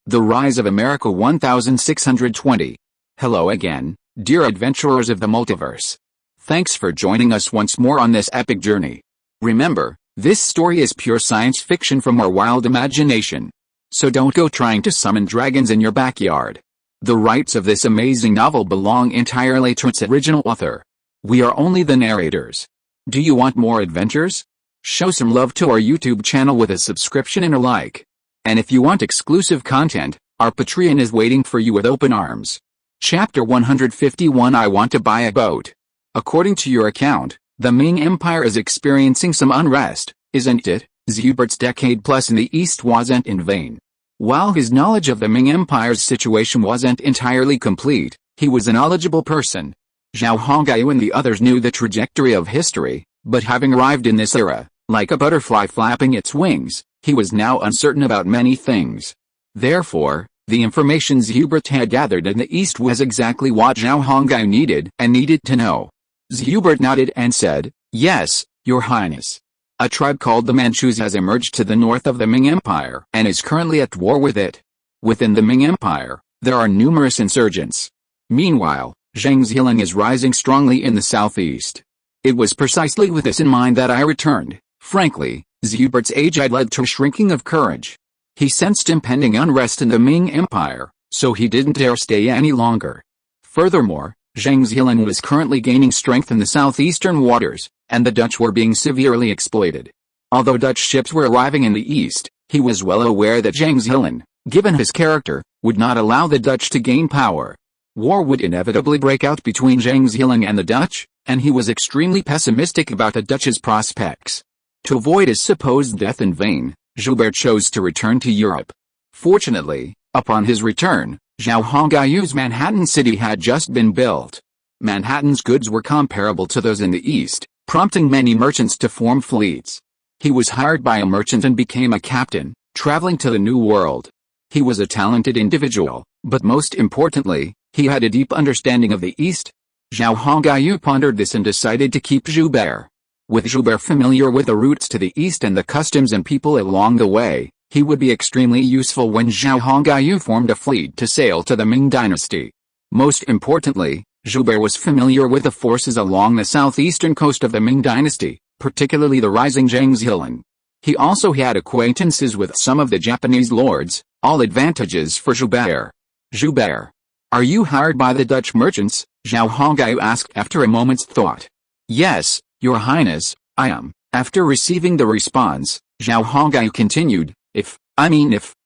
The Rise of America 1620. Hello again, dear adventurers of the multiverse. Thanks for joining us once more on this epic journey. Remember, this story is pure science fiction from our wild imagination. So don't go trying to summon dragons in your backyard. The rights of this amazing novel belong entirely to its original author. We are only the narrators. Do you want more adventures? Show some love to our YouTube channel with a subscription and a like. And if you want exclusive content, our Patreon is waiting for you with open arms. Chapter 151 I Want to Buy a Boat. According to your account, the Ming Empire is experiencing some unrest, isn't it? Zhubert's decade plus in the East wasn't in vain. While his knowledge of the Ming Empire's situation wasn't entirely complete, he was a knowledgeable person. Zhao Hongyu and the others knew the trajectory of history, but having arrived in this era, like a butterfly flapping its wings, he was now uncertain about many things. Therefore, the information Zhubert had gathered in the East was exactly what Zhao Hongyu needed to know. Zhubert nodded and said, "Yes, Your Highness. A tribe called the Manchus has emerged to the north of the Ming Empire and is currently at war with it. Within the Ming Empire, there are numerous insurgents. Meanwhile, Zhang Zhiling is rising strongly in the southeast. It was precisely with this in mind that I returned." Frankly, Zhubert's age had led to a shrinking of courage. He sensed impending unrest in the Ming Empire, so he didn't dare stay any longer. Furthermore, Zhang Zhiling was currently gaining strength in the southeastern waters, and the Dutch were being severely exploited. Although Dutch ships were arriving in the east, he was well aware that Zhang Zhiling, given his character, would not allow the Dutch to gain power. War would inevitably break out between Zhang Zhiling and the Dutch, and he was extremely pessimistic about the Dutch's prospects. To avoid his supposed death in vain, Zhubert chose to return to Europe. Fortunately, upon his return, Zhao Hongyu's Manhattan City had just been built. Manhattan's goods were comparable to those in the East, prompting many merchants to form fleets. He was hired by a merchant and became a captain, traveling to the New World. He was a talented individual, but most importantly, he had a deep understanding of the East. Zhao Hongyu pondered this and decided to keep Zhubert. With Zhubert familiar with the routes to the east and the customs and people along the way, he would be extremely useful when Zhao Hongyu formed a fleet to sail to the Ming dynasty. Most importantly, Zhubert was familiar with the forces along the southeastern coast of the Ming dynasty, particularly the rising Zhang Zhiling. He also had acquaintances with some of the Japanese lords, all advantages for Zhubert. "Zhubert, are you hired by the Dutch merchants?" Zhao Hongyu asked after a moment's thought. "Yes, Your Highness, I am." After receiving the response, Zhao Hongyu continued, if,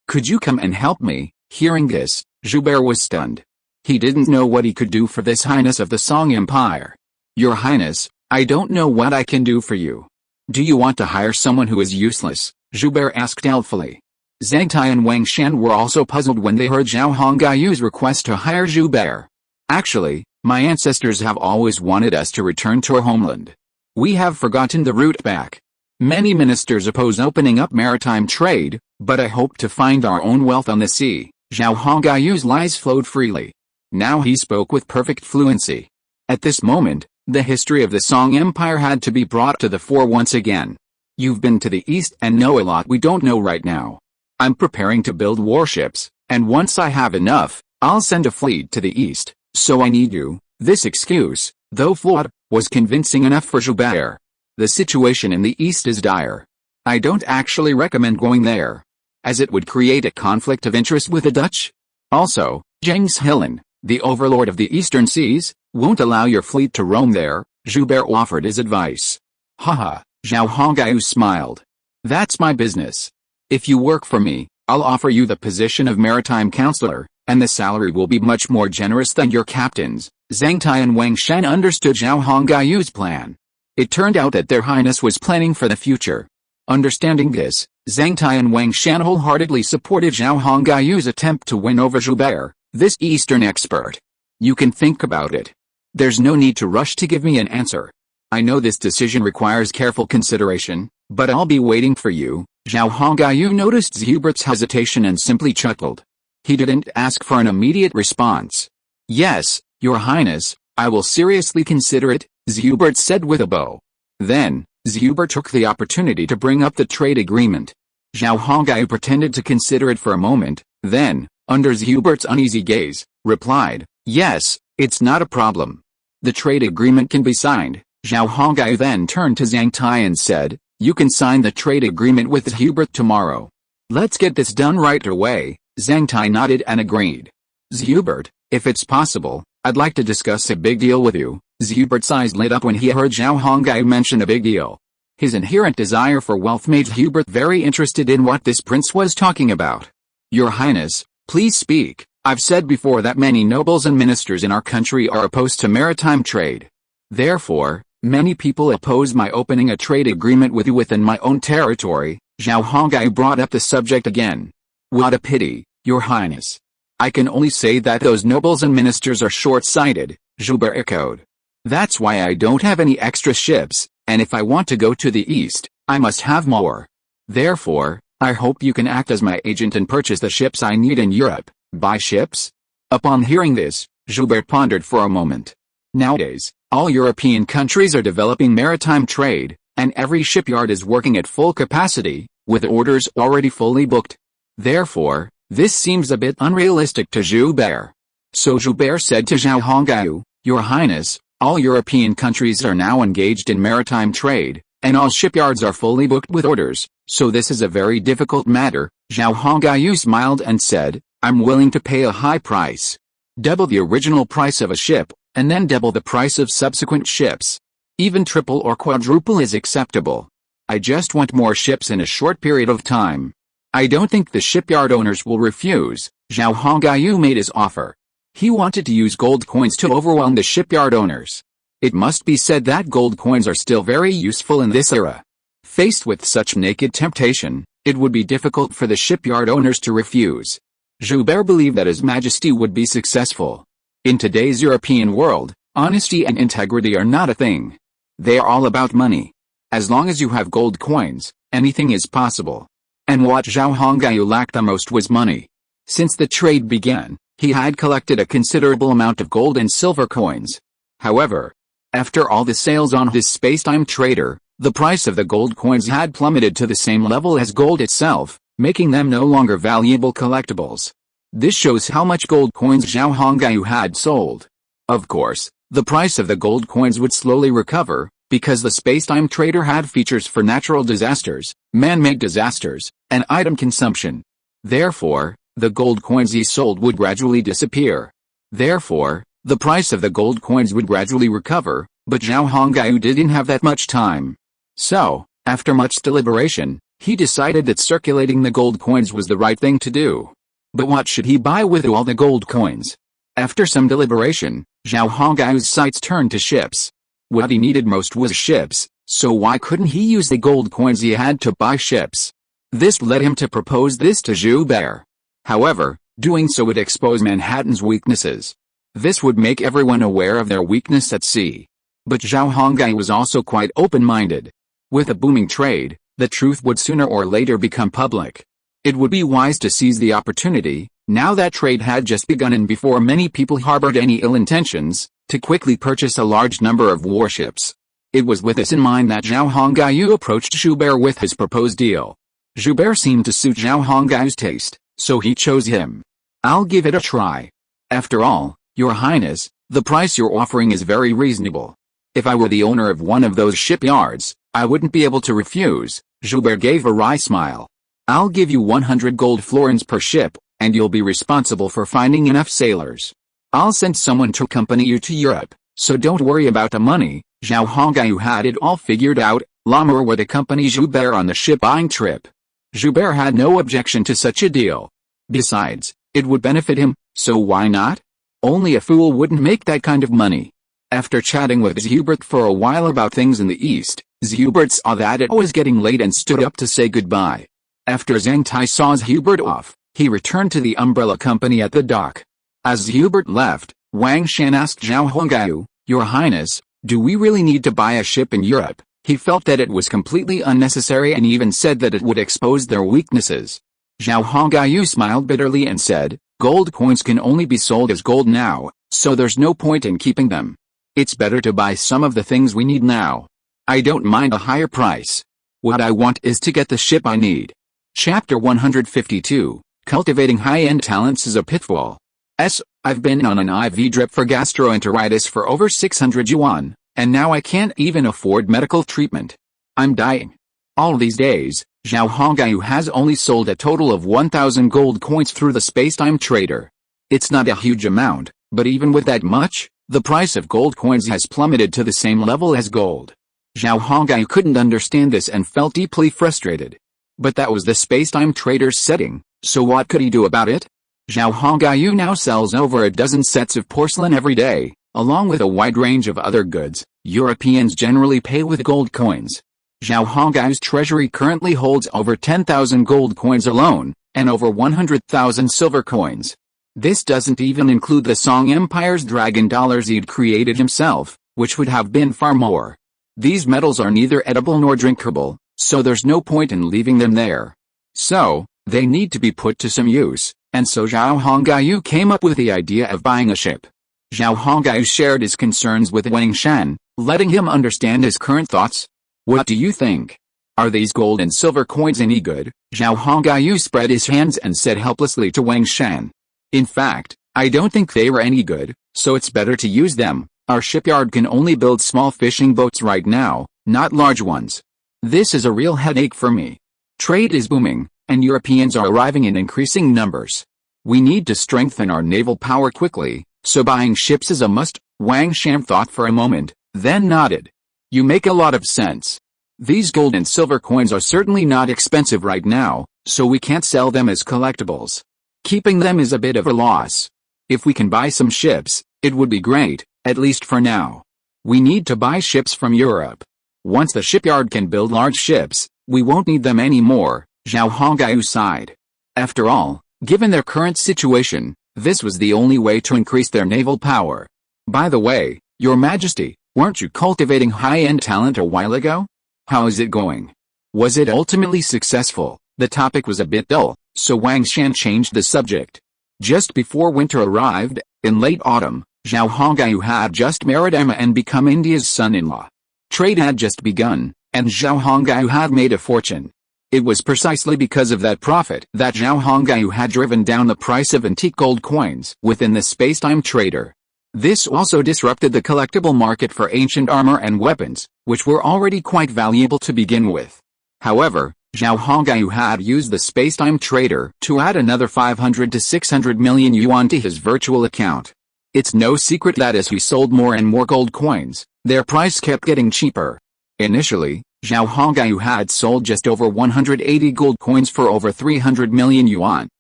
could you come and help me?" Hearing this, Zhubert was stunned. He didn't know what he could do for this Highness of the Song Empire. "Your Highness, I don't know what I can do for you. Do you want to hire someone who is useless?" Zhubert asked doubtfully. Zhang Tai and Wang Shan were also puzzled when they heard Zhao Hongyu's request to hire Zhubert. "Actually, my ancestors have always wanted us to return to our homeland. We have forgotten the route back. Many ministers oppose opening up maritime trade, but I hope to find our own wealth on the sea." Zhao Hongyu's lies flowed freely. Now he spoke with perfect fluency. At this moment, the history of the Song Empire had to be brought to the fore once again. "You've been to the east and know a lot we don't know right now. I'm preparing to build warships, and once I have enough, I'll send a fleet to the east, so I need you." This excuse, though flawed, was convincing enough for Zhubert. "The situation in the east is dire. I don't actually recommend going there, as it would create a conflict of interest with the Dutch. Also, Zhang Zhiling, the overlord of the eastern seas, won't allow your fleet to roam there." Zhubert offered his advice. "Haha," Zhao Hongyu smiled. "That's my business. If you work for me, I'll offer you the position of maritime counselor, and the salary will be much more generous than your captain's." Zhang Tai and Wang Shan understood Zhao Hongyu's plan. It turned out that their highness was planning for the future. Understanding this, Zhang Tai and Wang Shan wholeheartedly supported Zhao Hongyu's attempt to win over Zhubert, this Eastern expert. "You can think about it. There's no need to rush to give me an answer. I know this decision requires careful consideration, but I'll be waiting for you." Zhao Hongyu noticed Zhubert's hesitation and simply chuckled. He didn't ask for an immediate response. "Yes, Your Highness, I will seriously consider it," Zhubert said with a bow. Then, Zhubert took the opportunity to bring up the trade agreement. Zhao Hongyu pretended to consider it for a moment, Then, under Hubert's uneasy gaze, replied, "Yes, it's not a problem. The trade agreement can be signed." Zhao Hongyu then turned to Zhang Tai and said, "You can sign the trade agreement with Hubert tomorrow. Let's get this done right away." Zhang Tai nodded and agreed. "Hubert, if it's possible, I'd like to discuss a big deal with you." Hubert's eyes lit up when he heard Zhao Hongyu mention a big deal. His inherent desire for wealth made Hubert very interested in what this prince was talking about. "Your Highness, please speak. I've said before that many nobles and ministers in our country are opposed to maritime trade. Therefore, many people oppose my opening a trade agreement with you within my own territory." Zhao Hongyu brought up the subject again. "What a pity, Your Highness. I can only say that those nobles and ministers are short-sighted," Hubert echoed. "That's why I don't have any extra ships, and if I want to go to the east, I must have more. Therefore, I hope you can act as my agent and purchase the ships I need in Europe." "Buy ships?" Upon hearing this, Hubert pondered for a moment. Nowadays, all European countries are developing maritime trade, and every shipyard is working at full capacity, with orders already fully booked. Therefore, this seems a bit unrealistic to Hubert. So Hubert said to Zhao Hongyu, "Your Highness, all European countries are now engaged in maritime trade, and all shipyards are fully booked with orders, so this is a very difficult matter." Zhao Hongyu smiled and said, "I'm willing to pay a high price. Double the original price of a ship, and then double the price of subsequent ships. Even triple or quadruple is acceptable. I just want more ships in a short period of time. I don't think the shipyard owners will refuse." Zhao Hongyu made his offer. He wanted to use gold coins to overwhelm the shipyard owners. It must be said that gold coins are still very useful in this era. Faced with such naked temptation, it would be difficult for the shipyard owners to refuse. Hubert believed that His Majesty would be successful. In today's European world, honesty and integrity are not a thing. They are all about money. As long as you have gold coins, anything is possible. And what Zhao Hongyu lacked the most was money. Since the trade began, he had collected a considerable amount of gold and silver coins. However, after all the sales on his space-time trader, the price of the gold coins had plummeted to the same level as gold itself, making them no longer valuable collectibles. This shows how much gold coins Zhao Hongyu had sold. Of course, the price of the gold coins would slowly recover, because the space-time trader had features for natural disasters, man-made disasters, and item consumption. Therefore, the gold coins he sold would gradually disappear. Therefore, the price of the gold coins would gradually recover, but Zhao Hongyu didn't have that much time. So, after much deliberation, he decided that circulating the gold coins was the right thing to do. But what should he buy with all the gold coins? After some deliberation, Zhao Hongyu's sights turned to ships. What he needed most was ships, so why couldn't he use the gold coins he had to buy ships? This led him to propose this to Hubert. However, doing so would expose Manhattan's weaknesses. This would make everyone aware of their weakness at sea. But Zhao Hongyu was also quite open-minded. With a booming trade, the truth would sooner or later become public. It would be wise to seize the opportunity, now that trade had just begun and before many people harbored any ill intentions, to quickly purchase a large number of warships. It was with this in mind that Zhao Hongyu approached Hubert with his proposed deal. Hubert seemed to suit Zhao Hongyu's taste, so he chose him. "I'll give it a try. After all, Your Highness, the price you're offering is very reasonable. If I were the owner of one of those shipyards, I wouldn't be able to refuse." Hubert gave a wry smile. "I'll give you 100 gold florins per ship, and you'll be responsible for finding enough sailors. I'll send someone to accompany you to Europe, so don't worry about the money." Zhao Hongyu had it all figured out. Lamur would accompany Hubert on the ship-buying trip. Hubert had no objection to such a deal. Besides, it would benefit him, so why not? Only a fool wouldn't make that kind of money. After chatting with Hubert for a while about things in the east, Hubert saw that it was getting late and stood up to say goodbye. After Zhang Tai saw Hubert off, he returned to the umbrella company at the dock. As Hubert left, Wang Shan asked Zhao Hongyu, "Your Highness, do we really need to buy a ship in Europe?" He felt that it was completely unnecessary and even said that it would expose their weaknesses. Zhao Hongyu smiled bitterly and said, "Gold coins can only be sold as gold now, so there's no point in keeping them. It's better to buy some of the things we need now. I don't mind a higher price. What I want is to get the ship I need." Chapter 152, Cultivating high-end talents is a pitfall. I've been on an IV drip for gastroenteritis for over 600 yuan, and now I can't even afford medical treatment. I'm dying. All these days, Zhao Hongyu has only sold a total of 1,000 gold coins through the space-time trader. It's not a huge amount, but even with that much, the price of gold coins has plummeted to the same level as gold. Zhao Hongyu couldn't understand this and felt deeply frustrated. But that was the space-time trader's setting, so what could he do about it? Zhao Hongyu now sells over a dozen sets of porcelain every day, along with a wide range of other goods. Europeans generally pay with gold coins. Zhao Hongyu's treasury currently holds over 10,000 gold coins alone, and over 100,000 silver coins. This doesn't even include the Song Empire's dragon dollars he'd created himself, which would have been far more. These metals are neither edible nor drinkable, so there's no point in leaving them there. So, they need to be put to some use, and so Zhao Hongyu came up with the idea of buying a ship. Zhao Hongyu shared his concerns with Wang Shan, letting him understand his current thoughts. What do you think? Are these gold and silver coins any good? Zhao Hongyu spread his hands and said helplessly to Wang Shan. In fact, I don't think they were any good, so it's better to use them. Our shipyard can only build small fishing boats right now, not large ones. This is a real headache for me. Trade is booming, and Europeans are arriving in increasing numbers. We need to strengthen our naval power quickly, so buying ships is a must. Wang Shan thought for a moment, then nodded. You make a lot of sense. These gold and silver coins are certainly not expensive right now, so we can't sell them as collectibles. Keeping them is a bit of a loss. If we can buy some ships, it would be great, at least for now. We need to buy ships from Europe. Once the shipyard can build large ships, we won't need them anymore, Zhao Hongyu sighed. After all, given their current situation, this was the only way to increase their naval power. By the way, Your Majesty, weren't you cultivating high-end talent a while ago? How is it going? Was it ultimately successful? The topic was a bit dull, so Wang Shan changed the subject. Just before winter arrived, in late autumn, Zhao Hongyu had just married Emma and become India's son-in-law. Trade had just begun, and Zhao Hongyu had made a fortune. It was precisely because of that profit that Zhao Hongyu had driven down the price of antique gold coins within the space-time trader. This also disrupted the collectible market for ancient armor and weapons, which were already quite valuable to begin with. However, Zhao Hongyu had used the space-time trader to add another 500 to 600 million yuan to his virtual account. It's no secret that as he sold more and more gold coins, their price kept getting cheaper. Initially, Zhao Hongyu had sold just over 180 gold coins for over 300 million yuan.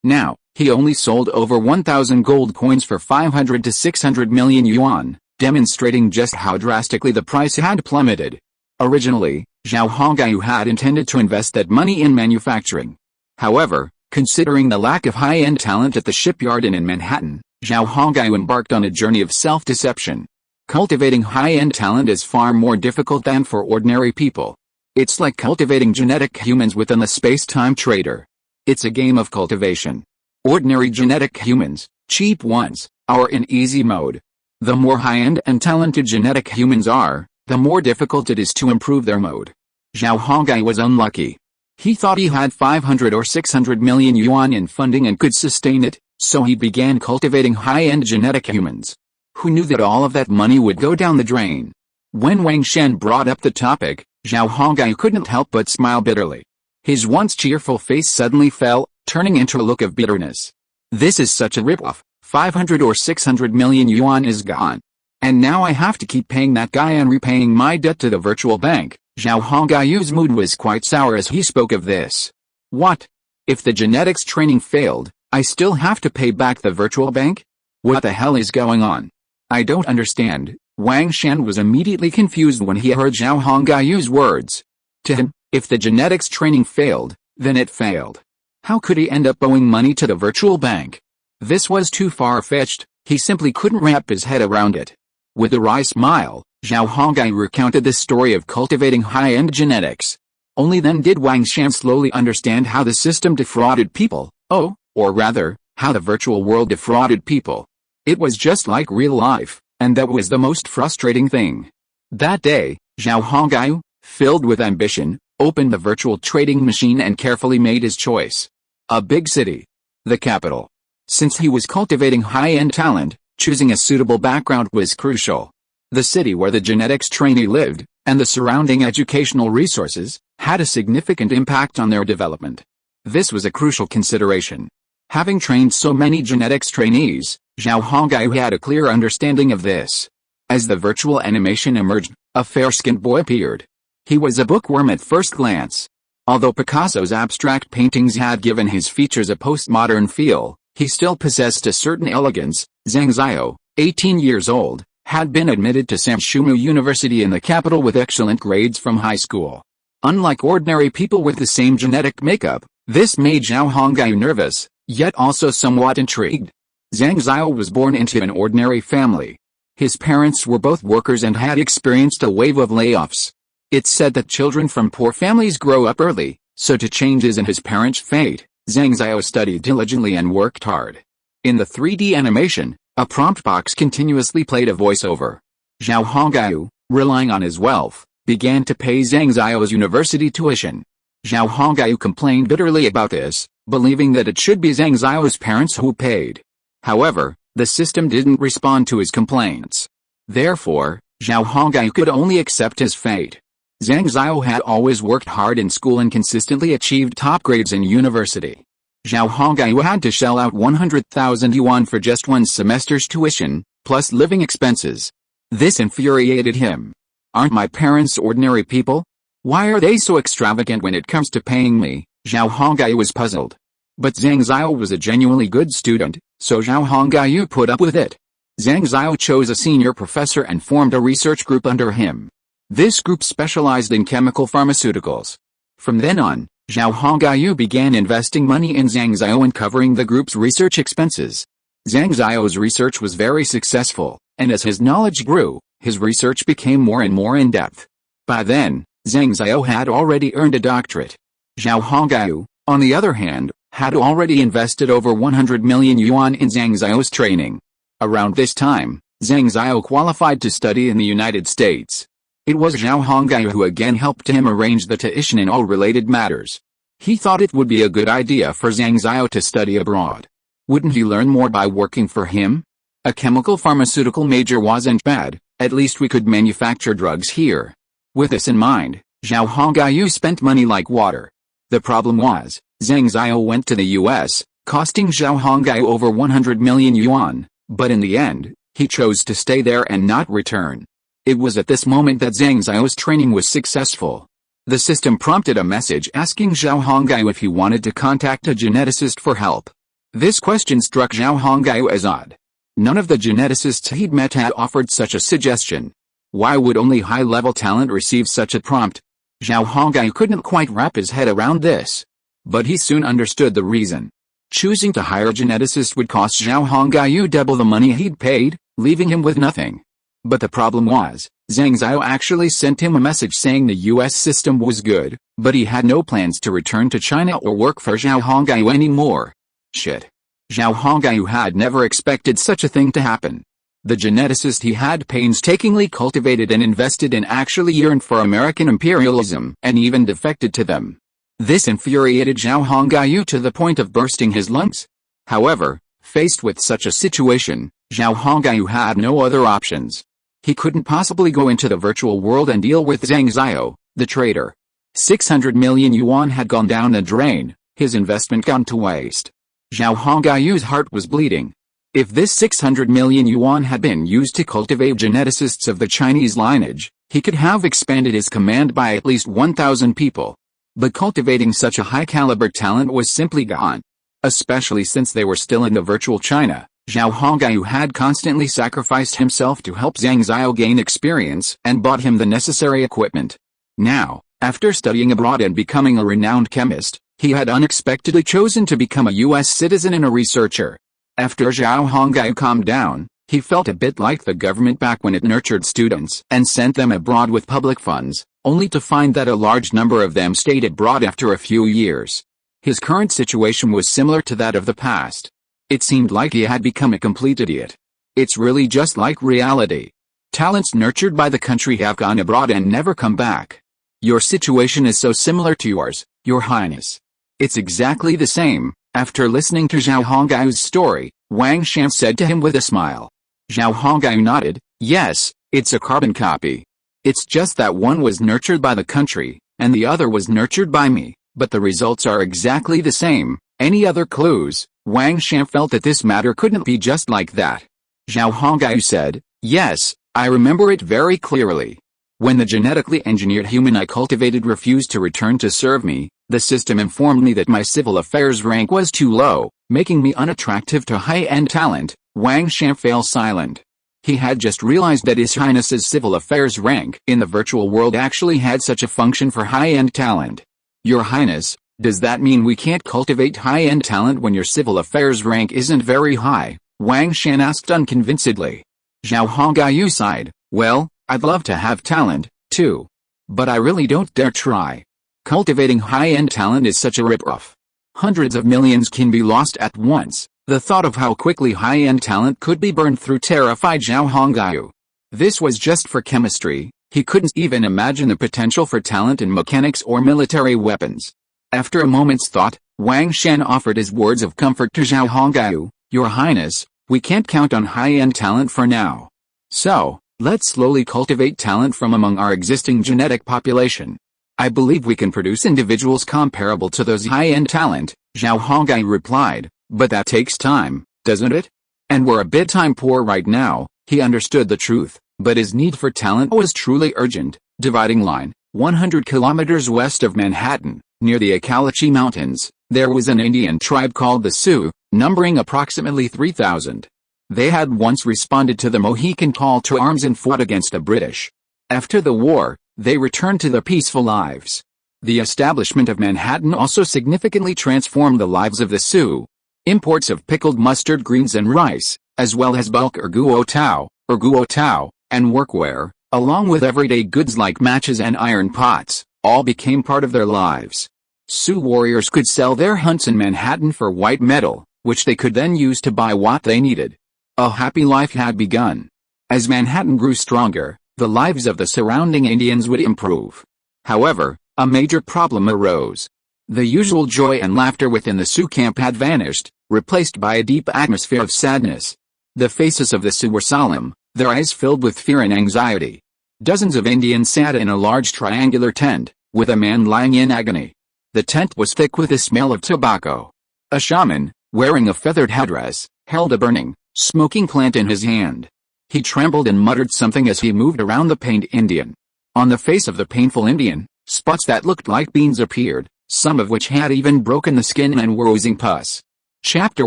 Now, he only sold over 1,000 gold coins for 500 to 600 million yuan, demonstrating just how drastically the price had plummeted. Originally, Zhao Hongyu had intended to invest that money in manufacturing. However, considering the lack of high-end talent at the shipyard and in Manhattan, Zhao Hongyu embarked on a journey of self-deception. Cultivating high-end talent is far more difficult than for ordinary people. It's like cultivating genetic humans within the space-time trader. It's a game of cultivation. Ordinary genetic humans, cheap ones, are in easy mode. The more high-end and talented genetic humans are, the more difficult it is to improve their mode. Zhao Hongyu was unlucky. He thought he had 500 or 600 million yuan in funding and could sustain it, so he began cultivating high-end genetic humans. Who knew that all of that money would go down the drain? When Wang Shan brought up the topic, Zhao Hongyu couldn't help but smile bitterly. His once cheerful face suddenly fell, turning into a look of bitterness. This is such a rip-off. 500 or 600 million yuan is gone. And now I have to keep paying that guy and repaying my debt to the virtual bank. Zhao Hongyu's mood was quite sour as he spoke of this. What? If the genetics training failed, I still have to pay back the virtual bank? What the hell is going on? I don't understand. Wang Shan was immediately confused when he heard Zhao Hongyu's words. To him, if the genetics training failed, then it failed. How could he end up owing money to the virtual bank? This was too far-fetched, he simply couldn't wrap his head around it. With a wry smile, Zhao Hongyu recounted the story of cultivating high-end genetics. Only then did Wang Shan slowly understand how the system defrauded people, or rather, how the virtual world defrauded people. It was just like real life, and that was the most frustrating thing. That day, Zhao Hongyu, filled with ambition, opened the virtual trading machine and carefully made his choice. A big city. the capital. Since he was cultivating high-end talent, choosing a suitable background was crucial. The city where the genetics trainee lived, and the surrounding educational resources, had a significant impact on their development. This was a crucial consideration. Having trained so many genetics trainees, Zhao Hongyu had a clear understanding of this. As the virtual animation emerged, a fair-skinned boy appeared. He was a bookworm at first glance. Although Picasso's abstract paintings had given his features a postmodern feel, he still possessed a certain elegance. Zhang Zhao, 18 years old, had been admitted to Samshumu University in the capital with excellent grades from high school. Unlike ordinary people with the same genetic makeup, this made Zhao Hongyu nervous, yet also somewhat intrigued. Zhang Zhao was born into an ordinary family. His parents were both workers and had experienced a wave of layoffs. It's said that children from poor families grow up early, so to changes in his parents' fate, Zhang Zhao studied diligently and worked hard. In the 3D animation, a prompt box continuously played a voiceover. Zhao Hongyu, relying on his wealth, began to pay Zhang Zhao's university tuition. Zhao Hongyu complained bitterly about this, believing that it should be Zhang Zhao's parents who paid. However, the system didn't respond to his complaints. Therefore, Zhao Hongyu could only accept his fate. Zhang Zhao had always worked hard in school and consistently achieved top grades in university. Zhao Hongyu had to shell out 100,000 yuan for just one semester's tuition, plus living expenses. This infuriated him. Aren't my parents ordinary people? Why are they so extravagant when it comes to paying me? Zhao Hongyu was puzzled. But Zhang Zhao was a genuinely good student, so Zhao Hongyu put up with it. Zhang Zhao chose a senior professor and formed a research group under him. This group specialized in chemical pharmaceuticals. From then on, Zhao Hongyu began investing money in Zhang Zhao and covering the group's research expenses. Zhang Zhao's research was very successful, and as his knowledge grew, his research became more and more in-depth. By then, Zhang Zhao had already earned a doctorate. Zhao Hongyu, on the other hand, had already invested over 100 million yuan in Zhang Zhao's training. Around this time, Zhang Zhao qualified to study in the United States. It was Zhao Hongyu who again helped him arrange the tuition in all related matters. He thought it would be a good idea for Zhang Zhao to study abroad. Wouldn't he learn more by working for him? A chemical pharmaceutical major wasn't bad, at least we could manufacture drugs here. With this in mind, Zhao Hongyu spent money like water. The problem was, Zhang Zhao went to the US, costing Zhao Hongyu over 100 million yuan, but in the end, he chose to stay there and not return. It was at this moment that Zhang Zhao's training was successful. The system prompted a message asking Zhao Hongyu if he wanted to contact a geneticist for help. This question struck Zhao Hongyu as odd. None of the geneticists he'd met had offered such a suggestion. Why would only high-level talent receive such a prompt? Zhao Hongyu couldn't quite wrap his head around this. But he soon understood the reason. Choosing to hire a geneticist would cost Zhao Hongyu double the money he'd paid, leaving him with nothing. But the problem was, Zhang Zhao actually sent him a message saying the US system was good, but he had no plans to return to China or work for Zhao Hongyu anymore. Shit. Zhao Hongyu had never expected such a thing to happen. The geneticist he had painstakingly cultivated and invested in actually yearned for American imperialism and even defected to them. This infuriated Zhao Hongyu to the point of bursting his lungs. However, faced with such a situation, Zhao Hongyu had no other options. He couldn't possibly go into the virtual world and deal with Zhang Zhao, the traitor. 600 million yuan had gone down the drain, his investment gone to waste. Zhao Hongyu's heart was bleeding. If this 600 million yuan had been used to cultivate geneticists of the Chinese lineage, he could have expanded his command by at least 1,000 people. But cultivating such a high-caliber talent was simply gone. Especially since they were still in the virtual China, Zhao Hongyu had constantly sacrificed himself to help Zhang Zhao gain experience and bought him the necessary equipment. Now, after studying abroad and becoming a renowned chemist, he had unexpectedly chosen to become a US citizen and a researcher. After Zhao Hongyu calmed down, he felt a bit like the government back when it nurtured students and sent them abroad with public funds, only to find that a large number of them stayed abroad after a few years. His current situation was similar to that of the past. It seemed like he had become a complete idiot. It's really just like reality. Talents nurtured by the country have gone abroad and never come back. Your situation is so similar to yours, Your Highness. It's exactly the same, After listening to Zhao Hongai's story, Wang Shan said to him with a smile. Zhao Hongai nodded, yes, it's a carbon copy. It's just that one was nurtured by the country, and the other was nurtured by me, but the results are exactly the same. Any other clues? Wang Shan felt that this matter couldn't be just like that. Zhao Hongai said, yes, I remember it very clearly. When the genetically engineered human I cultivated refused to return to serve me, the system informed me that my civil affairs rank was too low, making me unattractive to high-end talent. Wang Shan fell silent. He had just realized that His Highness's civil affairs rank in the virtual world actually had such a function for high-end talent. Your Highness, does that mean we can't cultivate high-end talent when your civil affairs rank isn't very high? Wang Shan asked unconvincedly. Zhao Hongai sighed, well, I'd love to have talent, too. But I really don't dare try. Cultivating high-end talent is such a rip-off. Hundreds of millions can be lost at once. The thought of how quickly high-end talent could be burned through terrified Zhao Hongai. This was just for chemistry. He couldn't even imagine the potential for talent in mechanics or military weapons. After a moment's thought, Wang Shan offered his words of comfort to Zhao Hongai. Your Highness, we can't count on high-end talent for now. So, let's slowly cultivate talent from among our existing genetic population. I believe we can produce individuals comparable to those high-end talent, Zhao Hongai replied, but that takes time, doesn't it? And we're a bit time poor right now. He understood the truth, but his need for talent was truly urgent. Dividing line, 100 kilometers west of Manhattan, near the Accalachi Mountains, there was an Indian tribe called the Sioux, numbering approximately 3,000. They had once responded to the Mohican call to arms and fought against the British. After the war, they returned to their peaceful lives. The establishment of Manhattan also significantly transformed the lives of the Sioux. Imports of pickled mustard greens and rice, as well as bulk guo tao, and workwear, along with everyday goods like matches and iron pots, all became part of their lives. Sioux warriors could sell their hunts in Manhattan for white metal, which they could then use to buy what they needed. A happy life had begun. As Manhattan grew stronger, the lives of the surrounding Indians would improve. However, a major problem arose. The usual joy and laughter within the Sioux camp had vanished, replaced by a deep atmosphere of sadness. The faces of the Sioux were solemn, their eyes filled with fear and anxiety. Dozens of Indians sat in a large triangular tent, with a man lying in agony. The tent was thick with the smell of tobacco. A shaman, wearing a feathered headdress, held a burning, smoking plant in his hand. He trembled and muttered something as he moved around the pained Indian. On the face of the painful Indian, spots that looked like beans appeared, some of which had even broken the skin and were oozing pus. Chapter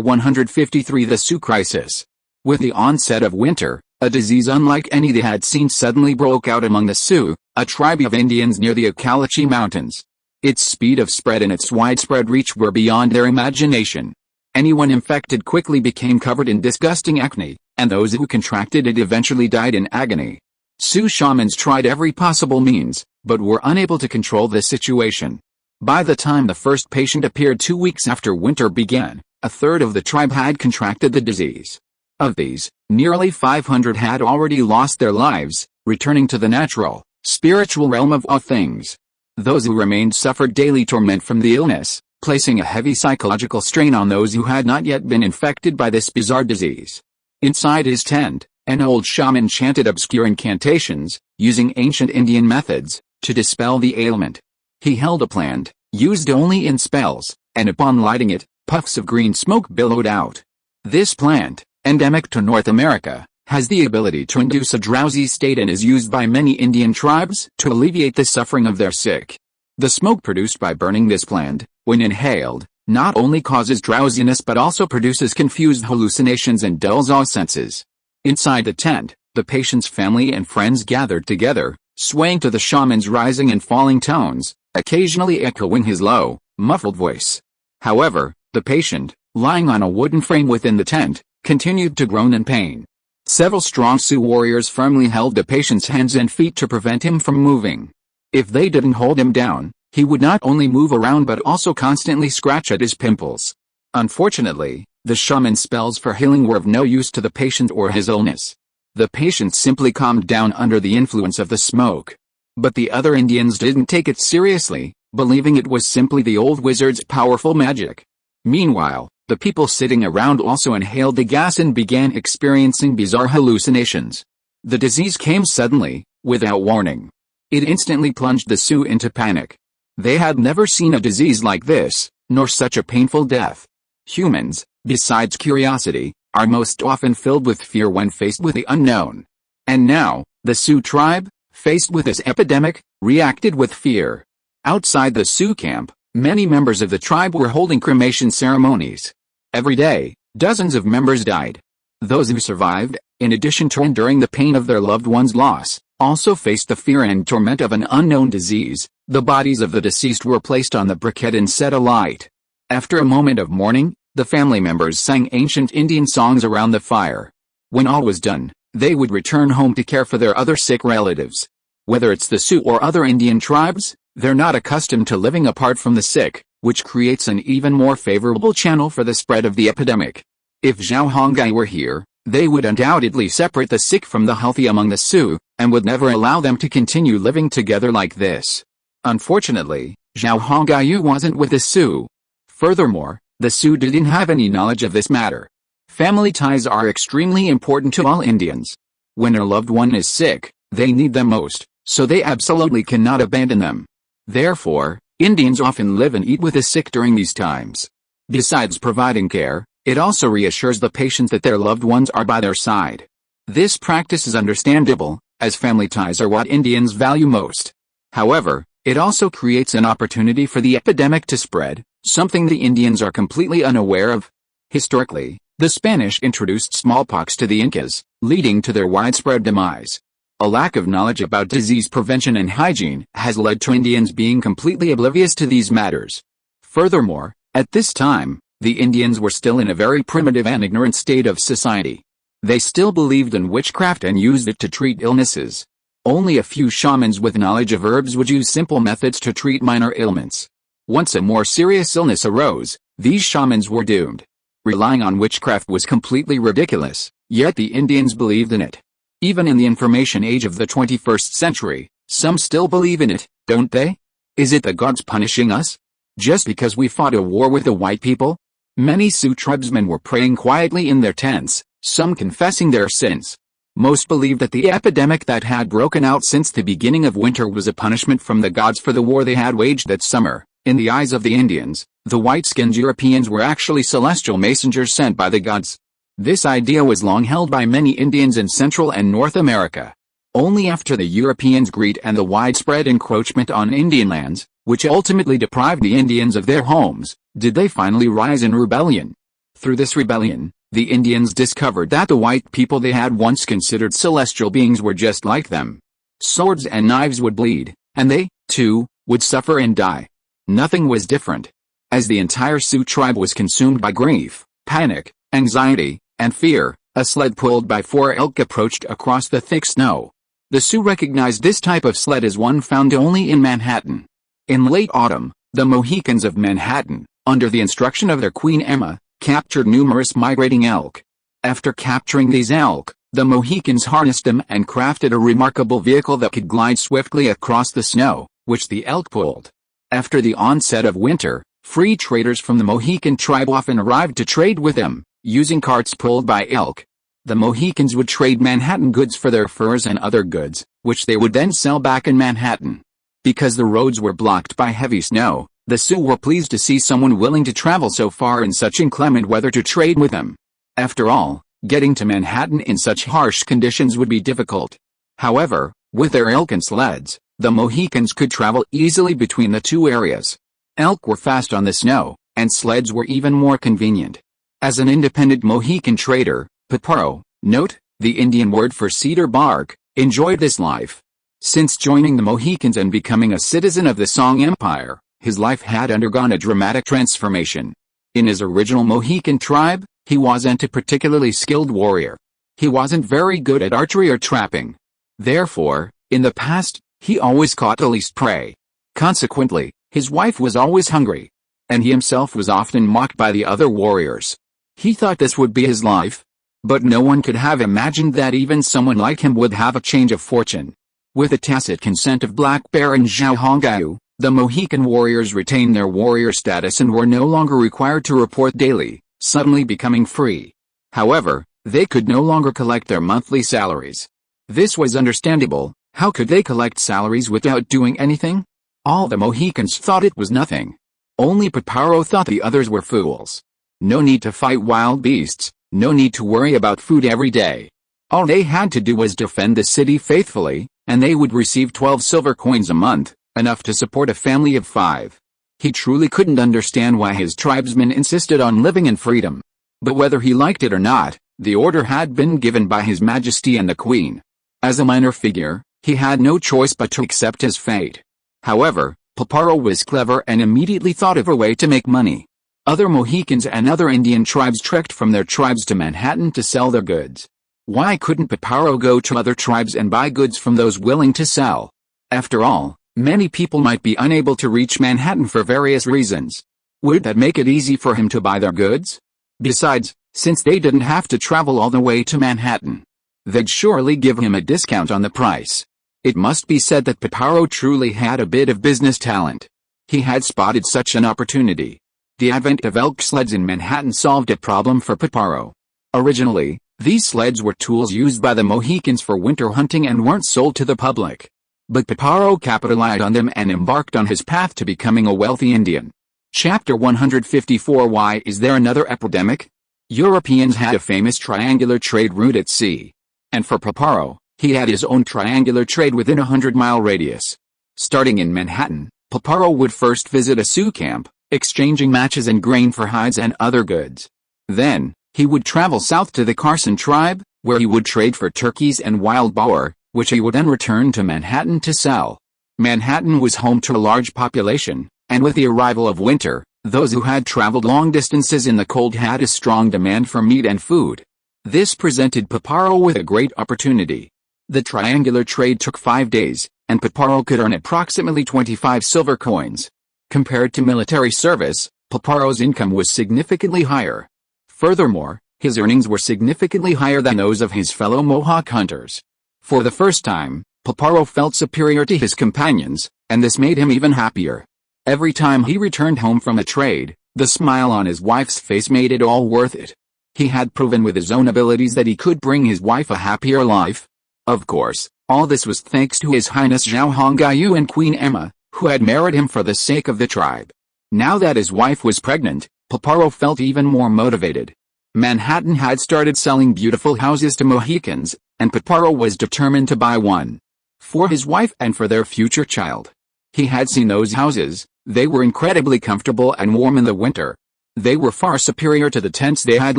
153 The Sioux Crisis. With the onset of winter, a disease unlike any they had seen suddenly broke out among the Sioux, a tribe of Indians near the Accalachi Mountains. Its speed of spread and its widespread reach were beyond their imagination. Anyone infected quickly became covered in disgusting acne, and those who contracted it eventually died in agony. Sioux shamans tried every possible means, but were unable to control the situation. By the time the first patient appeared 2 weeks after winter began, a third of the tribe had contracted the disease. Of these, nearly 500 had already lost their lives, returning to the natural, spiritual realm of all things. Those who remained suffered daily torment from the illness, placing a heavy psychological strain on those who had not yet been infected by this bizarre disease. Inside his tent, an old shaman chanted obscure incantations, using ancient Indian methods, to dispel the ailment. He held a plant, used only in spells, and upon lighting it, puffs of green smoke billowed out. This plant, endemic to North America, has the ability to induce a drowsy state and is used by many Indian tribes to alleviate the suffering of their sick. The smoke produced by burning this plant, when inhaled, not only causes drowsiness but also produces confused hallucinations and dulls all senses. Inside the tent, the patient's family and friends gathered together, swaying to the shaman's rising and falling tones, occasionally echoing his low, muffled voice. However, the patient, lying on a wooden frame within the tent, continued to groan in pain. Several strong Sioux warriors firmly held the patient's hands and feet to prevent him from moving. If they didn't hold him down, he would not only move around but also constantly scratch at his pimples. Unfortunately, the shaman's spells for healing were of no use to the patient or his illness. The patient simply calmed down under the influence of the smoke. But the other Indians didn't take it seriously, believing it was simply the old wizard's powerful magic. Meanwhile, the people sitting around also inhaled the gas and began experiencing bizarre hallucinations. The disease came suddenly, without warning. It instantly plunged the Sioux into panic. They had never seen a disease like this, nor such a painful death. Humans, besides curiosity, are most often filled with fear when faced with the unknown. And now, the Sioux tribe, faced with this epidemic, reacted with fear. Outside the Sioux camp, many members of the tribe were holding cremation ceremonies. Every day, dozens of members died. Those who survived, in addition to enduring the pain of their loved one's loss, also faced the fear and torment of an unknown disease. The bodies of the deceased were placed on the briquette and set alight. After a moment of mourning, the family members sang ancient Indian songs around the fire. When all was done, they would return home to care for their other sick relatives. Whether it's the Sioux or other Indian tribes, they're not accustomed to living apart from the sick, which creates an even more favorable channel for the spread of the epidemic. If Zhao Hongai were here, they would undoubtedly separate the sick from the healthy among the Sioux, and would never allow them to continue living together like this. Unfortunately, Zhao Hongai wasn't with the Sioux. Furthermore, the Sioux didn't have any knowledge of this matter. Family ties are extremely important to all Indians. When a loved one is sick, they need them most, so they absolutely cannot abandon them. Therefore, Indians often live and eat with the sick during these times. Besides providing care, it also reassures the patient that their loved ones are by their side. This practice is understandable, as family ties are what Indians value most. However, it also creates an opportunity for the epidemic to spread, something the Indians are completely unaware of. Historically, the Spanish introduced smallpox to the Incas, leading to their widespread demise. A lack of knowledge about disease prevention and hygiene has led to Indians being completely oblivious to these matters. Furthermore, at this time, the Indians were still in a very primitive and ignorant state of society. They still believed in witchcraft and used it to treat illnesses. Only a few shamans with knowledge of herbs would use simple methods to treat minor ailments. Once a more serious illness arose, these shamans were doomed. Relying on witchcraft was completely ridiculous, yet the Indians believed in it. Even in the information age of the 21st century, some still believe in it, don't they? Is it the gods punishing us? Just because we fought a war with the white people? Many Sioux tribesmen were praying quietly in their tents, some confessing their sins. Most believed that the epidemic that had broken out since the beginning of winter was a punishment from the gods for the war they had waged that summer. In the eyes of the Indians, the white-skinned Europeans were actually celestial messengers sent by the gods. This idea was long held by many Indians in Central and North America. Only after the Europeans' greed and the widespread encroachment on Indian lands, which ultimately deprived the Indians of their homes, did they finally rise in rebellion. Through this rebellion, the Indians discovered that the white people they had once considered celestial beings were just like them. Swords and knives would bleed, and they, too, would suffer and die. Nothing was different. As the entire Sioux tribe was consumed by grief, panic, anxiety, and fear, a sled pulled by 4 elk approached across the thick snow. The Sioux recognized this type of sled as one found only in Manhattan. In late autumn, the Mohicans of Manhattan, under the instruction of their Queen Emma, captured numerous migrating elk. After capturing these elk, the Mohicans harnessed them and crafted a remarkable vehicle that could glide swiftly across the snow, which the elk pulled. After the onset of winter, free traders from the Mohican tribe often arrived to trade with them, using carts pulled by elk. The Mohicans would trade Manhattan goods for their furs and other goods, which they would then sell back in Manhattan. Because the roads were blocked by heavy snow, the Sioux were pleased to see someone willing to travel so far in such inclement weather to trade with them. After all, getting to Manhattan in such harsh conditions would be difficult. However, with their elk and sleds, the Mohicans could travel easily between the two areas. Elk were fast on the snow, and sleds were even more convenient. As an independent Mohican trader, Paparo, note, the Indian word for cedar bark, enjoyed this life. Since joining the Mohicans and becoming a citizen of the Song Empire, his life had undergone a dramatic transformation. In his original Mohican tribe, he wasn't a particularly skilled warrior. He wasn't very good at archery or trapping. Therefore, in the past, he always caught the least prey. Consequently, his wife was always hungry. And he himself was often mocked by the other warriors. He thought this would be his life. But no one could have imagined that even someone like him would have a change of fortune. With the tacit consent of Black Bear and Zhao Hongai, The Mohican warriors retained their warrior status and were no longer required to report daily, suddenly becoming free. However, they could no longer collect their monthly salaries. This was understandable. How could they collect salaries without doing anything? All the Mohicans thought it was nothing. Only Piparo thought the others were fools. No need to fight wild beasts, no need to worry about food every day. All they had to do was defend the city faithfully, and they would receive 12 silver coins a month, enough to support a family of 5. He truly couldn't understand why his tribesmen insisted on living in freedom. But whether he liked it or not, the order had been given by His Majesty and the Queen. As a minor figure, he had no choice but to accept his fate. However, Piparo was clever and immediately thought of a way to make money. Other Mohicans and other Indian tribes trekked from their tribes to Manhattan to sell their goods. Why couldn't Piparo go to other tribes and buy goods from those willing to sell? After all, many people might be unable to reach Manhattan for various reasons. Would that make it easy for him to buy their goods? Besides, since they didn't have to travel all the way to Manhattan, they'd surely give him a discount on the price. It must be said that Piparo truly had a bit of business talent. He had spotted such an opportunity. The advent of elk sleds in Manhattan solved a problem for Piparo. Originally, these sleds were tools used by the Mohicans for winter hunting and weren't sold to the public. But Piparo capitalized on them and embarked on his path to becoming a wealthy Indian. Chapter 154. Why is there another epidemic? Europeans had a famous triangular trade route at sea. And for Piparo, he had his own triangular trade within a 100-mile radius. Starting in Manhattan, Piparo would first visit a Sioux camp, exchanging matches and grain for hides and other goods. Then, he would travel south to the Carson tribe, where he would trade for turkeys and wild boar, which he would then return to Manhattan to sell. Manhattan was home to a large population, and with the arrival of winter, those who had traveled long distances in the cold had a strong demand for meat and food. This presented Piparo with a great opportunity. The triangular trade took 5 days, and Piparo could earn approximately 25 silver coins. Compared to military service, Piparo's income was significantly higher. Furthermore, his earnings were significantly higher than those of his fellow Mohawk hunters. For the first time, Piparo felt superior to his companions, and this made him even happier. Every time he returned home from a trade, the smile on his wife's face made it all worth it. He had proven with his own abilities that he could bring his wife a happier life. Of course, all this was thanks to His Highness Zhao Hongyu and Queen Emma, who had married him for the sake of the tribe. Now that his wife was pregnant, Piparo felt even more motivated. Manhattan had started selling beautiful houses to Mohicans, and Piparo was determined to buy one. For his wife and for their future child. He had seen those houses. They were incredibly comfortable and warm in the winter. They were far superior to the tents they had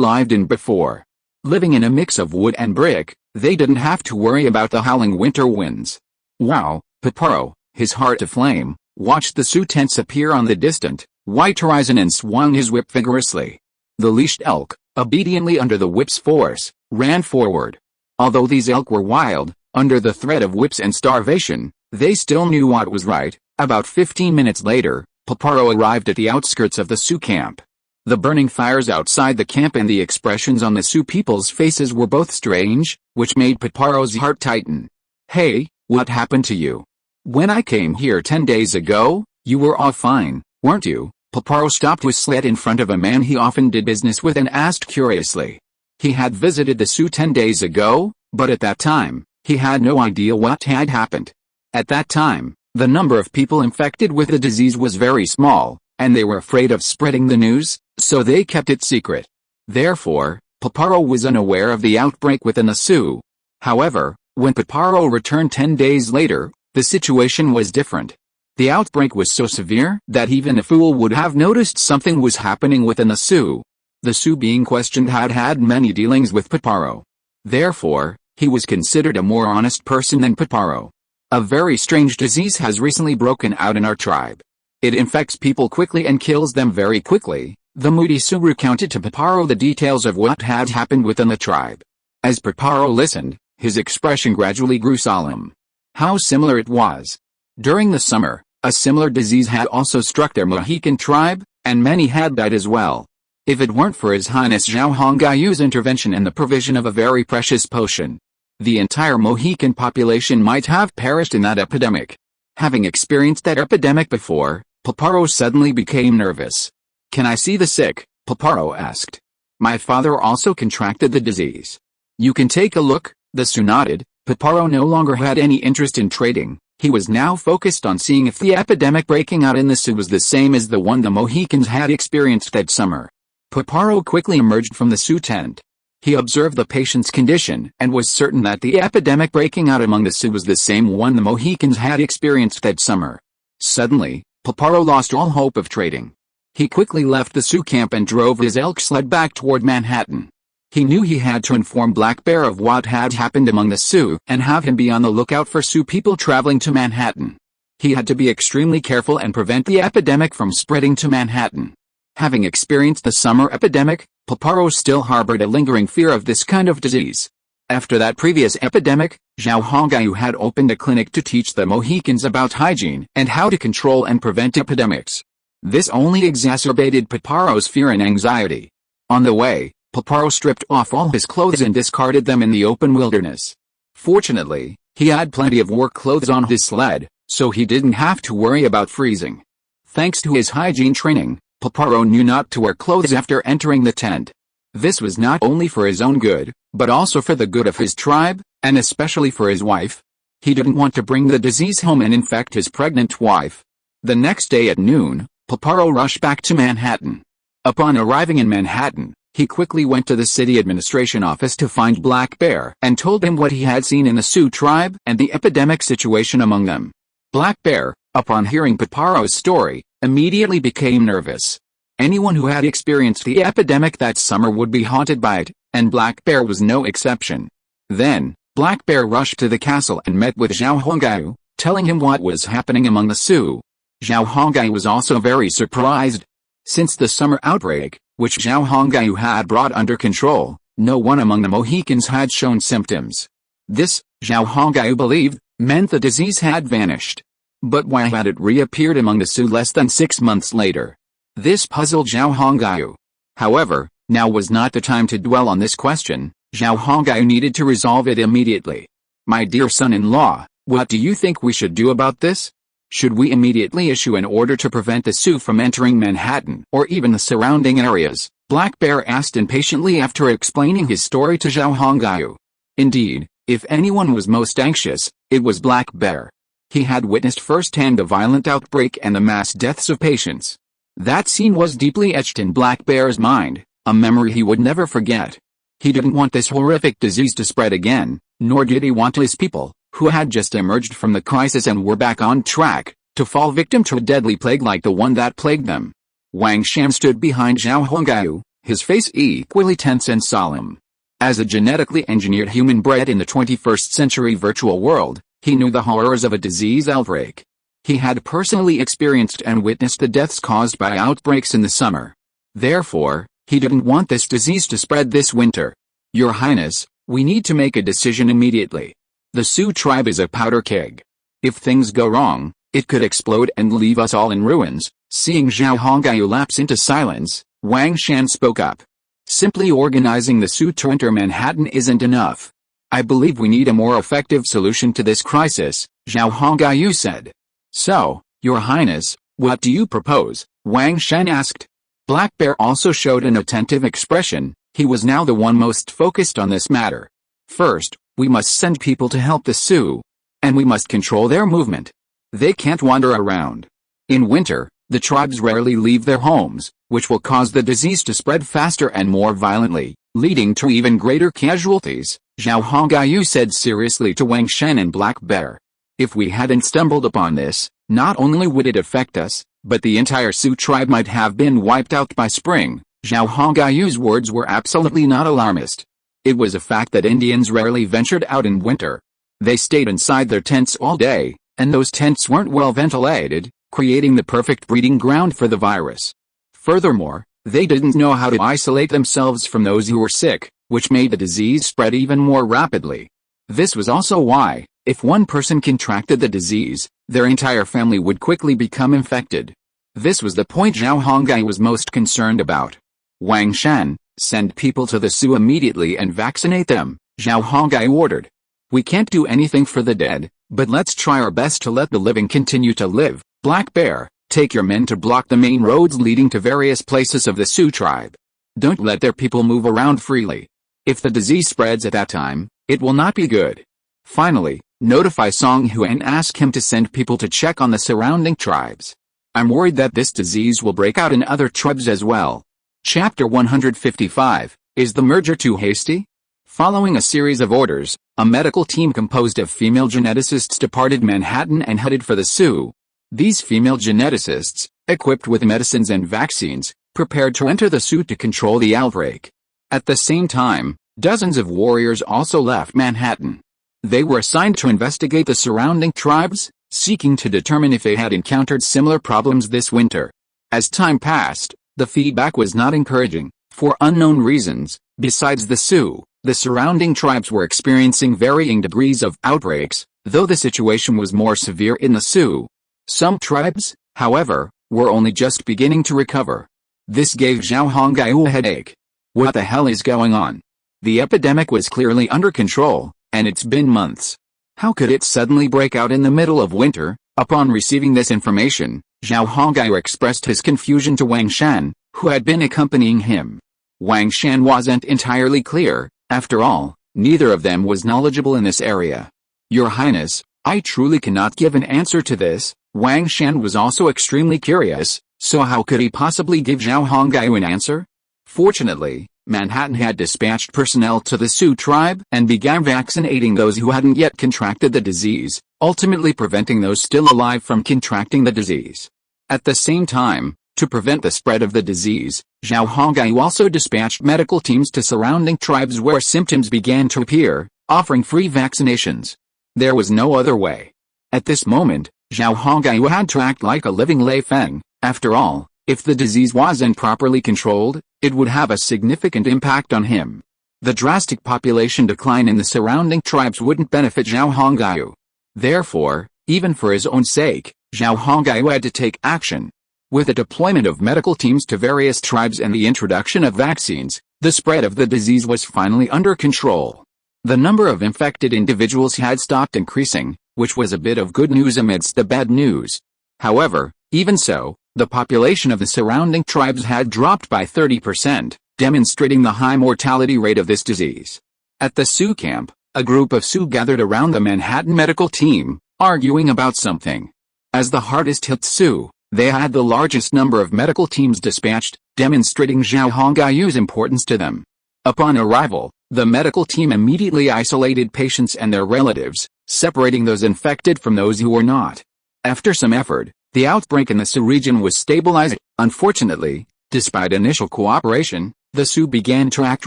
lived in before. Living in a mix of wood and brick, they didn't have to worry about the howling winter winds. Wow, Piparo, his heart aflame, watched the Sioux tents appear on the distant, white horizon and swung his whip vigorously. The leashed elk, obediently under the whip's force, ran forward. Although these elk were wild, under the threat of whips and starvation, they still knew what was right. About 15 minutes later, Piparo arrived at the outskirts of the Sioux camp. The burning fires outside the camp and the expressions on the Sioux people's faces were both strange, which made Piparo's heart tighten. Hey, what happened to you? When I came here 10 days ago, you were all fine, weren't you? Piparo stopped his sled in front of a man he often did business with and asked curiously. He had visited the Sioux 10 days ago, but at that time, he had no idea what had happened. At that time, the number of people infected with the disease was very small, and they were afraid of spreading the news, so they kept it secret. Therefore, Piparo was unaware of the outbreak within the Sioux. However, when Piparo returned 10 days later, the situation was different. The outbreak was so severe that even a fool would have noticed something was happening within the Sioux. The Sioux being questioned had had many dealings with Piparo. Therefore, he was considered a more honest person than Piparo. A very strange disease has recently broken out in our tribe. It infects people quickly and kills them very quickly. The moody Sioux recounted to Piparo the details of what had happened within the tribe. As Piparo listened, his expression gradually grew solemn. How similar it was. During the summer, a similar disease had also struck their Mohican tribe, and many had died as well. If it weren't for His Highness Zhao Hongyu's intervention and the provision of a very precious potion, the entire Mohican population might have perished in that epidemic. Having experienced that epidemic before, Paparo suddenly became nervous. "Can I see the sick?" Paparo asked. "My father also contracted the disease." "You can take a look," the Sioux nodded. Paparo no longer had any interest in trading. He was now focused on seeing if the epidemic breaking out in the Sioux was the same as the one the Mohicans had experienced that summer. Paparo quickly emerged from the Sioux tent. He observed the patient's condition and was certain that the epidemic breaking out among the Sioux was the same one the Mohicans had experienced that summer. Suddenly, Paparo lost all hope of trading. He quickly left the Sioux camp and drove his elk sled back toward Manhattan. He knew he had to inform Black Bear of what had happened among the Sioux and have him be on the lookout for Sioux people traveling to Manhattan. He had to be extremely careful and prevent the epidemic from spreading to Manhattan. Having experienced the summer epidemic, Paparo still harbored a lingering fear of this kind of disease. After that previous epidemic, Zhao Hongyu had opened a clinic to teach the Mohicans about hygiene and how to control and prevent epidemics. This only exacerbated Paparo's fear and anxiety. On the way, Paparo stripped off all his clothes and discarded them in the open wilderness. Fortunately, he had plenty of work clothes on his sled, so he didn't have to worry about freezing. Thanks to his hygiene training, Paparo knew not to wear clothes after entering the tent. This was not only for his own good, but also for the good of his tribe, and especially for his wife. He didn't want to bring the disease home and infect his pregnant wife. The next day at noon, Paparo rushed back to Manhattan. Upon arriving in Manhattan, he quickly went to the city administration office to find Black Bear and told him what he had seen in the Sioux tribe and the epidemic situation among them. Black Bear, upon hearing Paparo's story, immediately became nervous. Anyone who had experienced the epidemic that summer would be haunted by it, and Black Bear was no exception. Then, Black Bear rushed to the castle and met with Zhao Hongyu, telling him what was happening among the Sioux. Zhao Hongyu was also very surprised. Since the summer outbreak, which Zhao Hongyu had brought under control, no one among the Mohicans had shown symptoms. This, Zhao Hongyu believed, meant the disease had vanished. But why had it reappeared among the Sioux less than 6 months later? This puzzled Zhao Hongyu. However, now was not the time to dwell on this question. Zhao Hongyu needed to resolve it immediately. "My dear son-in-law, what do you think we should do about this? Should we immediately issue an order to prevent the Sioux from entering Manhattan or even the surrounding areas?" Black Bear asked impatiently after explaining his story to Zhao Hongyu. Indeed, if anyone was most anxious, it was Black Bear. He had witnessed firsthand the violent outbreak and the mass deaths of patients. That scene was deeply etched in Black Bear's mind, a memory he would never forget. He didn't want this horrific disease to spread again, nor did he want his people, who had just emerged from the crisis and were back on track, to fall victim to a deadly plague like the one that plagued them. Wang Shan stood behind Zhao Hongyu, his face equally tense and solemn. As a genetically engineered human bred in the 21st century virtual world, he knew the horrors of a disease outbreak. He had personally experienced and witnessed the deaths caused by outbreaks in the summer. Therefore, he didn't want this disease to spread this winter. "Your Highness, we need to make a decision immediately. The Sioux tribe is a powder keg. If things go wrong, it could explode and leave us all in ruins." Seeing Zhao Hongyu lapse into silence, Wang Shan spoke up. "Simply organizing the Sioux to enter Manhattan isn't enough. I believe we need a more effective solution to this crisis," Zhao Hongyu said. "So, Your Highness, what do you propose?" Wang Shan asked. Black Bear also showed an attentive expression. He was now the one most focused on this matter. "First, we must send people to help the Sioux. And we must control their movement. They can't wander around. In winter, the tribes rarely leave their homes, which will cause the disease to spread faster and more violently, leading to even greater casualties," Zhao Hongyu said seriously to Wang Shan and Black Bear. "If we hadn't stumbled upon this, not only would it affect us, but the entire Sioux tribe might have been wiped out by spring." Zhao Hongyu's words were absolutely not alarmist. It was a fact that Indians rarely ventured out in winter. They stayed inside their tents all day, and those tents weren't well ventilated, creating the perfect breeding ground for the virus. Furthermore, they didn't know how to isolate themselves from those who were sick, which made the disease spread even more rapidly. This was also why, if one person contracted the disease, their entire family would quickly become infected. This was the point Zhao Hongyu was most concerned about. "Wang Shan, send people to the Sioux immediately and vaccinate them," Zhao Hongyu ordered. "We can't do anything for the dead, But let's try our best to let the living continue to live. Black Bear, take your men to block the main roads leading to various places of the Sioux tribe. Don't let their people move around freely. If the disease spreads at that time, it will not be good. Finally, notify Song Hu and ask him to send people to check on the surrounding tribes. I'm worried that this disease will break out in other tribes as well. Chapter 155, Is the merger too hasty? Following a series of orders, a medical team composed of female geneticists departed Manhattan and headed for the Sioux. These female geneticists, equipped with medicines and vaccines, prepared to enter the Sioux to control the outbreak. At the same time, dozens of warriors also left Manhattan. They were assigned to investigate the surrounding tribes, seeking to determine if they had encountered similar problems this winter. As time passed, the feedback was not encouraging. For unknown reasons, besides the Sioux, the surrounding tribes were experiencing varying degrees of outbreaks, though the situation was more severe in the Sioux. Some tribes, however, were only just beginning to recover. This gave Zhao Hongyu a headache. What the hell is going on? The epidemic was clearly under control, and it's been months. How could it suddenly break out in the middle of winter? Upon receiving this information, Zhao Hongyu expressed his confusion to Wang Shan, who had been accompanying him. Wang Shan wasn't entirely clear. After all, neither of them was knowledgeable in this area. Your Highness, I truly cannot give an answer to this. Wang Shan was also extremely curious, so how could he possibly give Zhao Hongyu an answer? Fortunately, Manhattan had dispatched personnel to the Sioux tribe and began vaccinating those who hadn't yet contracted the disease, ultimately preventing those still alive from contracting the disease. At the same time, to prevent the spread of the disease, Zhao Hongyu also dispatched medical teams to surrounding tribes where symptoms began to appear, offering free vaccinations. There was no other way. At this moment, Zhao Hongyu had to act like a living Lei Feng. After all, if the disease wasn't properly controlled, it would have a significant impact on him. The drastic population decline in the surrounding tribes wouldn't benefit Zhao Hongyu. Therefore, even for his own sake, Zhao Hongyu had to take action. With the deployment of medical teams to various tribes and the introduction of vaccines, the spread of the disease was finally under control. The number of infected individuals had stopped increasing, which was a bit of good news amidst the bad news. However, even so, the population of the surrounding tribes had dropped by 30%, demonstrating the high mortality rate of this disease. At the Sioux camp, a group of Sioux gathered around the Manhattan medical team, arguing about something. As the hardest hit Sioux, they had the largest number of medical teams dispatched, demonstrating Zhao Hongyu's importance to them. Upon arrival, the medical team immediately isolated patients and their relatives, separating those infected from those who were not. After some effort, the outbreak in the Sioux region was stabilized. Unfortunately, despite initial cooperation, the Sioux began to act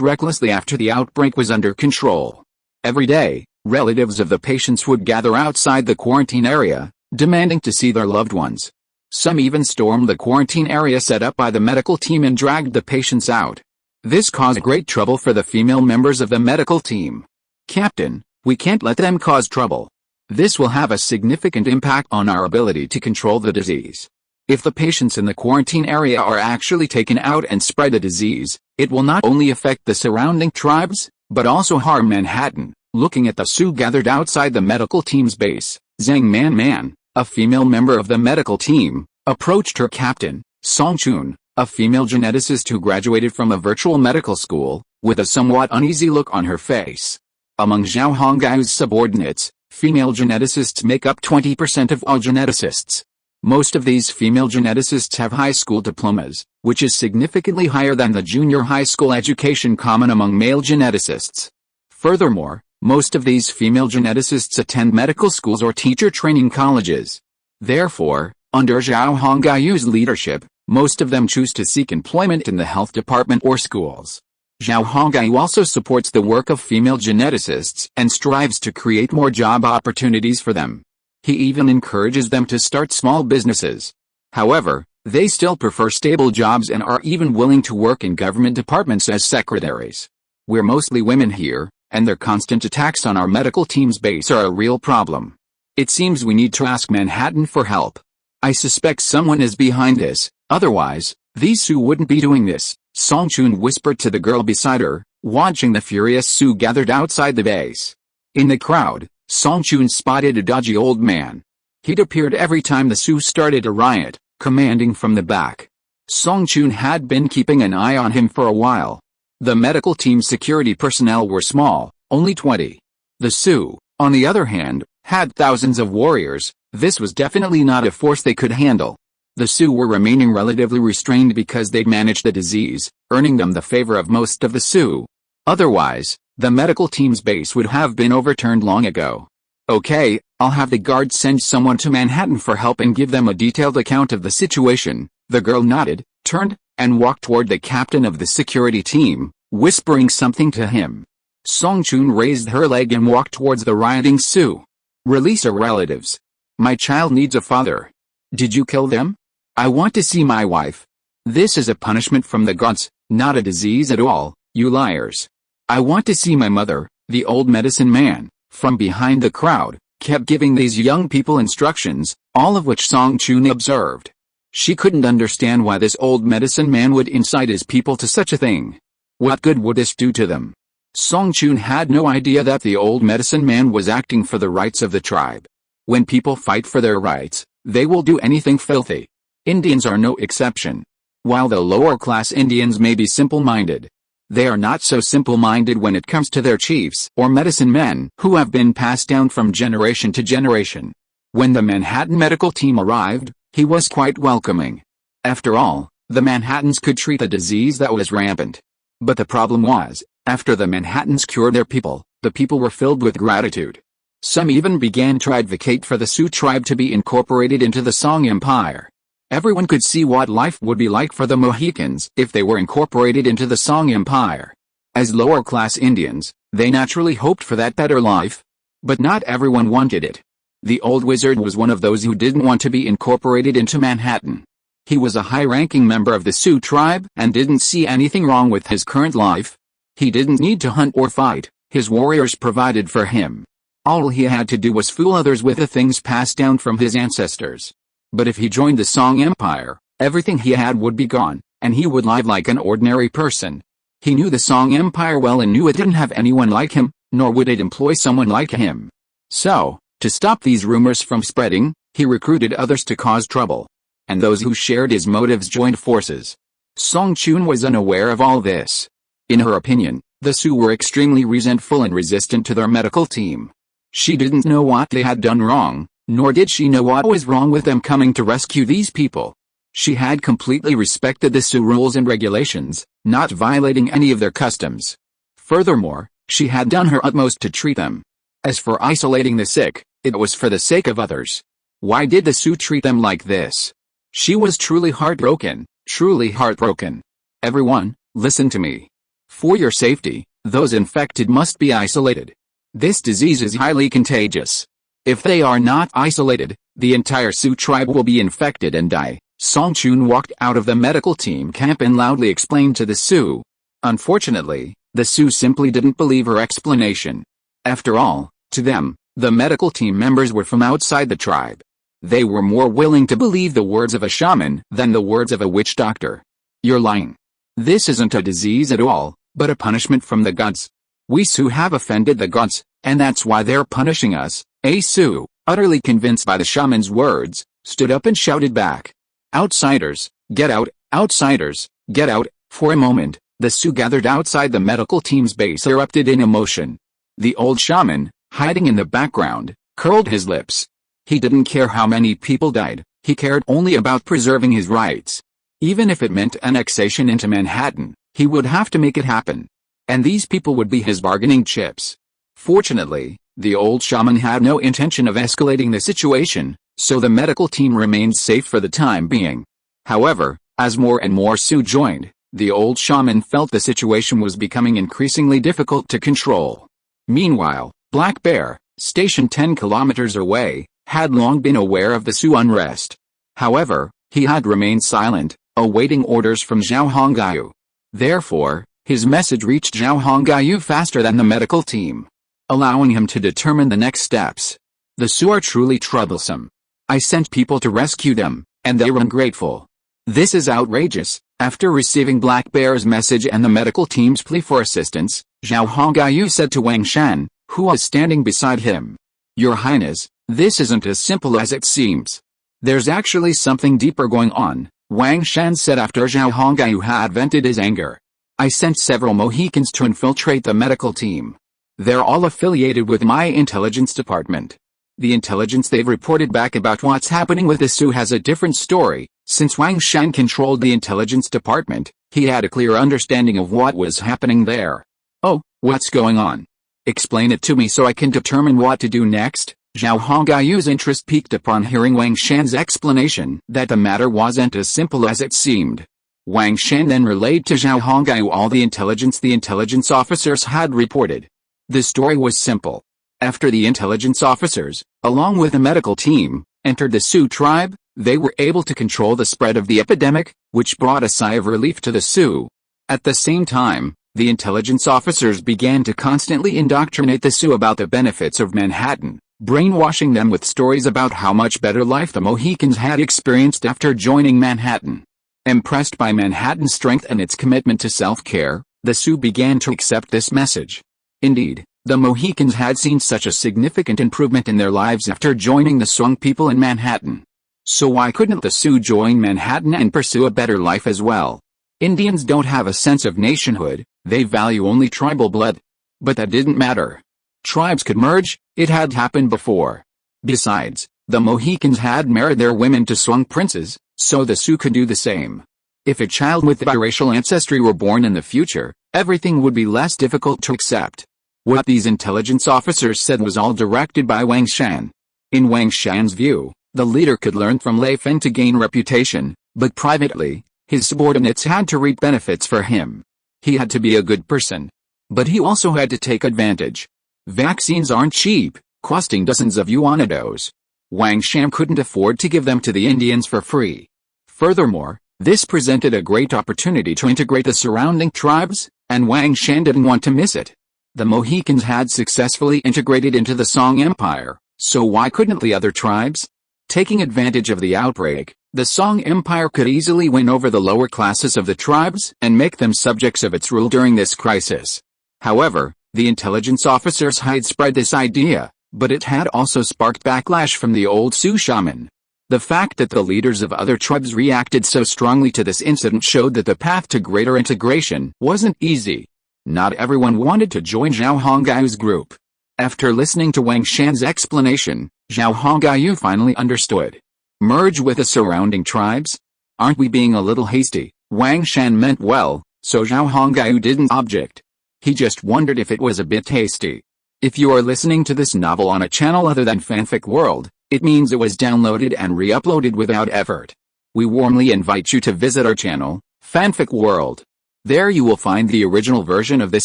recklessly after the outbreak was under control. Every day, relatives of the patients would gather outside the quarantine area, demanding to see their loved ones. Some even stormed the quarantine area set up by the medical team and dragged the patients out. This caused great trouble for the female members of the medical team. Captain, we can't let them cause trouble. This will have a significant impact on our ability to control the disease. If the patients in the quarantine area are actually taken out and spread the disease, it will not only affect the surrounding tribes, but also harm Manhattan. Looking at the Sioux gathered outside the medical team's base, Zhang Man, a female member of the medical team, approached her captain, Song Chun, a female geneticist who graduated from a virtual medical school, with a somewhat uneasy look on her face. Among Zhao Hongyu's subordinates, female geneticists make up 20% of all geneticists. Most of these female geneticists have high school diplomas, which is significantly higher than the junior high school education common among male geneticists. Furthermore, most of these female geneticists attend medical schools or teacher training colleges. Therefore, under Zhao Hongyu's leadership, most of them choose to seek employment in the health department or schools. Zhao Hongyu also supports the work of female geneticists and strives to create more job opportunities for them. He even encourages them to start small businesses. However, they still prefer stable jobs and are even willing to work in government departments as secretaries. We're mostly women here, and their constant attacks on our medical team's base are a real problem. It seems we need to ask Manhattan for help. I suspect someone is behind this, otherwise, these Sioux wouldn't be doing this, Song Chun whispered to the girl beside her, watching the furious Sioux gathered outside the base. In the crowd, Song Chun spotted a dodgy old man. He'd appeared every time the Sioux started a riot, commanding from the back. Song Chun had been keeping an eye on him for a while. The medical team's security personnel were small, only 20. The Sioux, on the other hand, had thousands of warriors. This was definitely not a force they could handle. The Sioux were remaining relatively restrained because they'd managed the disease, earning them the favor of most of the Sioux. Otherwise, the medical team's base would have been overturned long ago. Okay, I'll have the guards send someone to Manhattan for help and give them a detailed account of the situation. The girl nodded, turned, and walked toward the captain of the security team, whispering something to him. Song Chun raised her leg and walked towards the rioting Sioux. Release her relatives. My child needs a father. Did you kill them? I want to see my wife. This is a punishment from the gods, not a disease at all, you liars. I want to see my mother. The old medicine man, from behind the crowd, kept giving these young people instructions, all of which Song Chun observed. She couldn't understand why this old medicine man would incite his people to such a thing. What good would this do to them? Song Chun had no idea that the old medicine man was acting for the rights of the tribe. When people fight for their rights, they will do anything filthy. Indians are no exception. While the lower-class Indians may be simple-minded, they are not so simple-minded when it comes to their chiefs or medicine men who have been passed down from generation to generation. When the Manhattan medical team arrived, he was quite welcoming. After all, the Manhattans could treat a disease that was rampant. But the problem was, after the Manhattans cured their people, the people were filled with gratitude. Some even began to advocate for the Sioux tribe to be incorporated into the Song Empire. Everyone could see what life would be like for the Mohicans if they were incorporated into the Song Empire. As lower-class Indians, they naturally hoped for that better life. But not everyone wanted it. The old wizard was one of those who didn't want to be incorporated into Manhattan. He was a high-ranking member of the Sioux tribe and didn't see anything wrong with his current life. He didn't need to hunt or fight, his warriors provided for him. All he had to do was fool others with the things passed down from his ancestors. But if he joined the Song Empire, everything he had would be gone, and he would live like an ordinary person. He knew the Song Empire well and knew it didn't have anyone like him, nor would it employ someone like him. So, to stop these rumors from spreading, he recruited others to cause trouble. And those who shared his motives joined forces. Song Chun was unaware of all this. In her opinion, the Sioux were extremely resentful and resistant to their medical team. She didn't know what they had done wrong, nor did she know what was wrong with them coming to rescue these people. She had completely respected the Sioux rules and regulations, not violating any of their customs. Furthermore, she had done her utmost to treat them. As for isolating the sick, it was for the sake of others. Why did the Sioux treat them like this? She was truly heartbroken, truly heartbroken. Everyone, listen to me. For your safety, those infected must be isolated. This disease is highly contagious. If they are not isolated, the entire Sioux tribe will be infected and die. Song Chun walked out of the medical team camp and loudly explained to the Sioux. Unfortunately, the Sioux simply didn't believe her explanation. After all, to them, the medical team members were from outside the tribe. They were more willing to believe the words of a shaman than the words of a witch doctor. You're lying. This isn't a disease at all, but a punishment from the gods. We Sioux have offended the gods, and that's why they're punishing us. A Sioux, utterly convinced by the shaman's words, stood up and shouted back. Outsiders, get out, outsiders, get out. For a moment, the Sioux gathered outside the medical team's base erupted in emotion. The old shaman, hiding in the background, curled his lips. He didn't care how many people died, he cared only about preserving his rights. Even if it meant annexation into Manhattan, he would have to make it happen. And these people would be his bargaining chips. Fortunately, the old shaman had no intention of escalating the situation, so the medical team remained safe for the time being. However, as more and more Sioux joined, the old shaman felt the situation was becoming increasingly difficult to control. Meanwhile, Black Bear, stationed 10 kilometers away, had long been aware of the Sioux unrest. However, he had remained silent, awaiting orders from Zhao Hongyu. Therefore, his message reached Zhao Hongyu faster than the medical team, allowing him to determine the next steps. The Sioux are truly troublesome. I sent people to rescue them, and they were ungrateful. This is outrageous. After receiving Black Bear's message and the medical team's plea for assistance, Zhao Hongyu said to Wang Shan, who was standing beside him. Your Highness, this isn't as simple as it seems. There's actually something deeper going on, Wang Shan said after Zhao Hongyu had vented his anger. I sent several Mohicans to infiltrate the medical team. They're all affiliated with my intelligence department. The intelligence they've reported back about what's happening with the Sioux has a different story. Since Wang Shan controlled the intelligence department, he had a clear understanding of what was happening there. Oh, what's going on? Explain it to me so I can determine what to do next. Zhao Hongyu's interest piqued upon hearing Wang Shan's explanation that the matter wasn't as simple as it seemed. Wang Shan then relayed to Zhao Hongyu all the intelligence officers had reported. The story was simple. After the intelligence officers, along with the medical team, entered the Sioux tribe, they were able to control the spread of the epidemic, which brought a sigh of relief to the Sioux. At the same time, the intelligence officers began to constantly indoctrinate the Sioux about the benefits of Manhattan, brainwashing them with stories about how much better life the Mohicans had experienced after joining Manhattan. Impressed by Manhattan's strength and its commitment to self-care, the Sioux began to accept this message. Indeed, the Mohicans had seen such a significant improvement in their lives after joining the Song people in Manhattan. So why couldn't the Sioux join Manhattan and pursue a better life as well? Indians don't have a sense of nationhood, they value only tribal blood. But that didn't matter. Tribes could merge, it had happened before. Besides, the Mohicans had married their women to Song princes, so the Sioux could do the same. If a child with biracial ancestry were born in the future, everything would be less difficult to accept. What these intelligence officers said was all directed by Wang Shan. In Wang Shan's view, the leader could learn from Lei Fen to gain reputation, but privately, his subordinates had to reap benefits for him. He had to be a good person. But he also had to take advantage. Vaccines aren't cheap, costing dozens of yuan a dose. Wang Shan couldn't afford to give them to the Indians for free. Furthermore, this presented a great opportunity to integrate the surrounding tribes, and Wang Shan didn't want to miss it. The Mohicans had successfully integrated into the Song Empire, so why couldn't the other tribes? Taking advantage of the outbreak, the Song Empire could easily win over the lower classes of the tribes and make them subjects of its rule during this crisis. However, the intelligence officers had spread this idea, but it had also sparked backlash from the old Sioux shaman. The fact that the leaders of other tribes reacted so strongly to this incident showed that the path to greater integration wasn't easy. Not everyone wanted to join Zhao Hongyu's group. After listening to Wang Shan's explanation, Zhao Hongyu finally understood. Merge with the surrounding tribes? Aren't we being a little hasty? Wang Shan meant well, so Zhao Hongyu didn't object. He just wondered if it was a bit hasty. If you are listening to this novel on a channel other than Fanfic World, it means it was downloaded and re-uploaded without effort. We warmly invite you to visit our channel, Fanfic World. There you will find the original version of this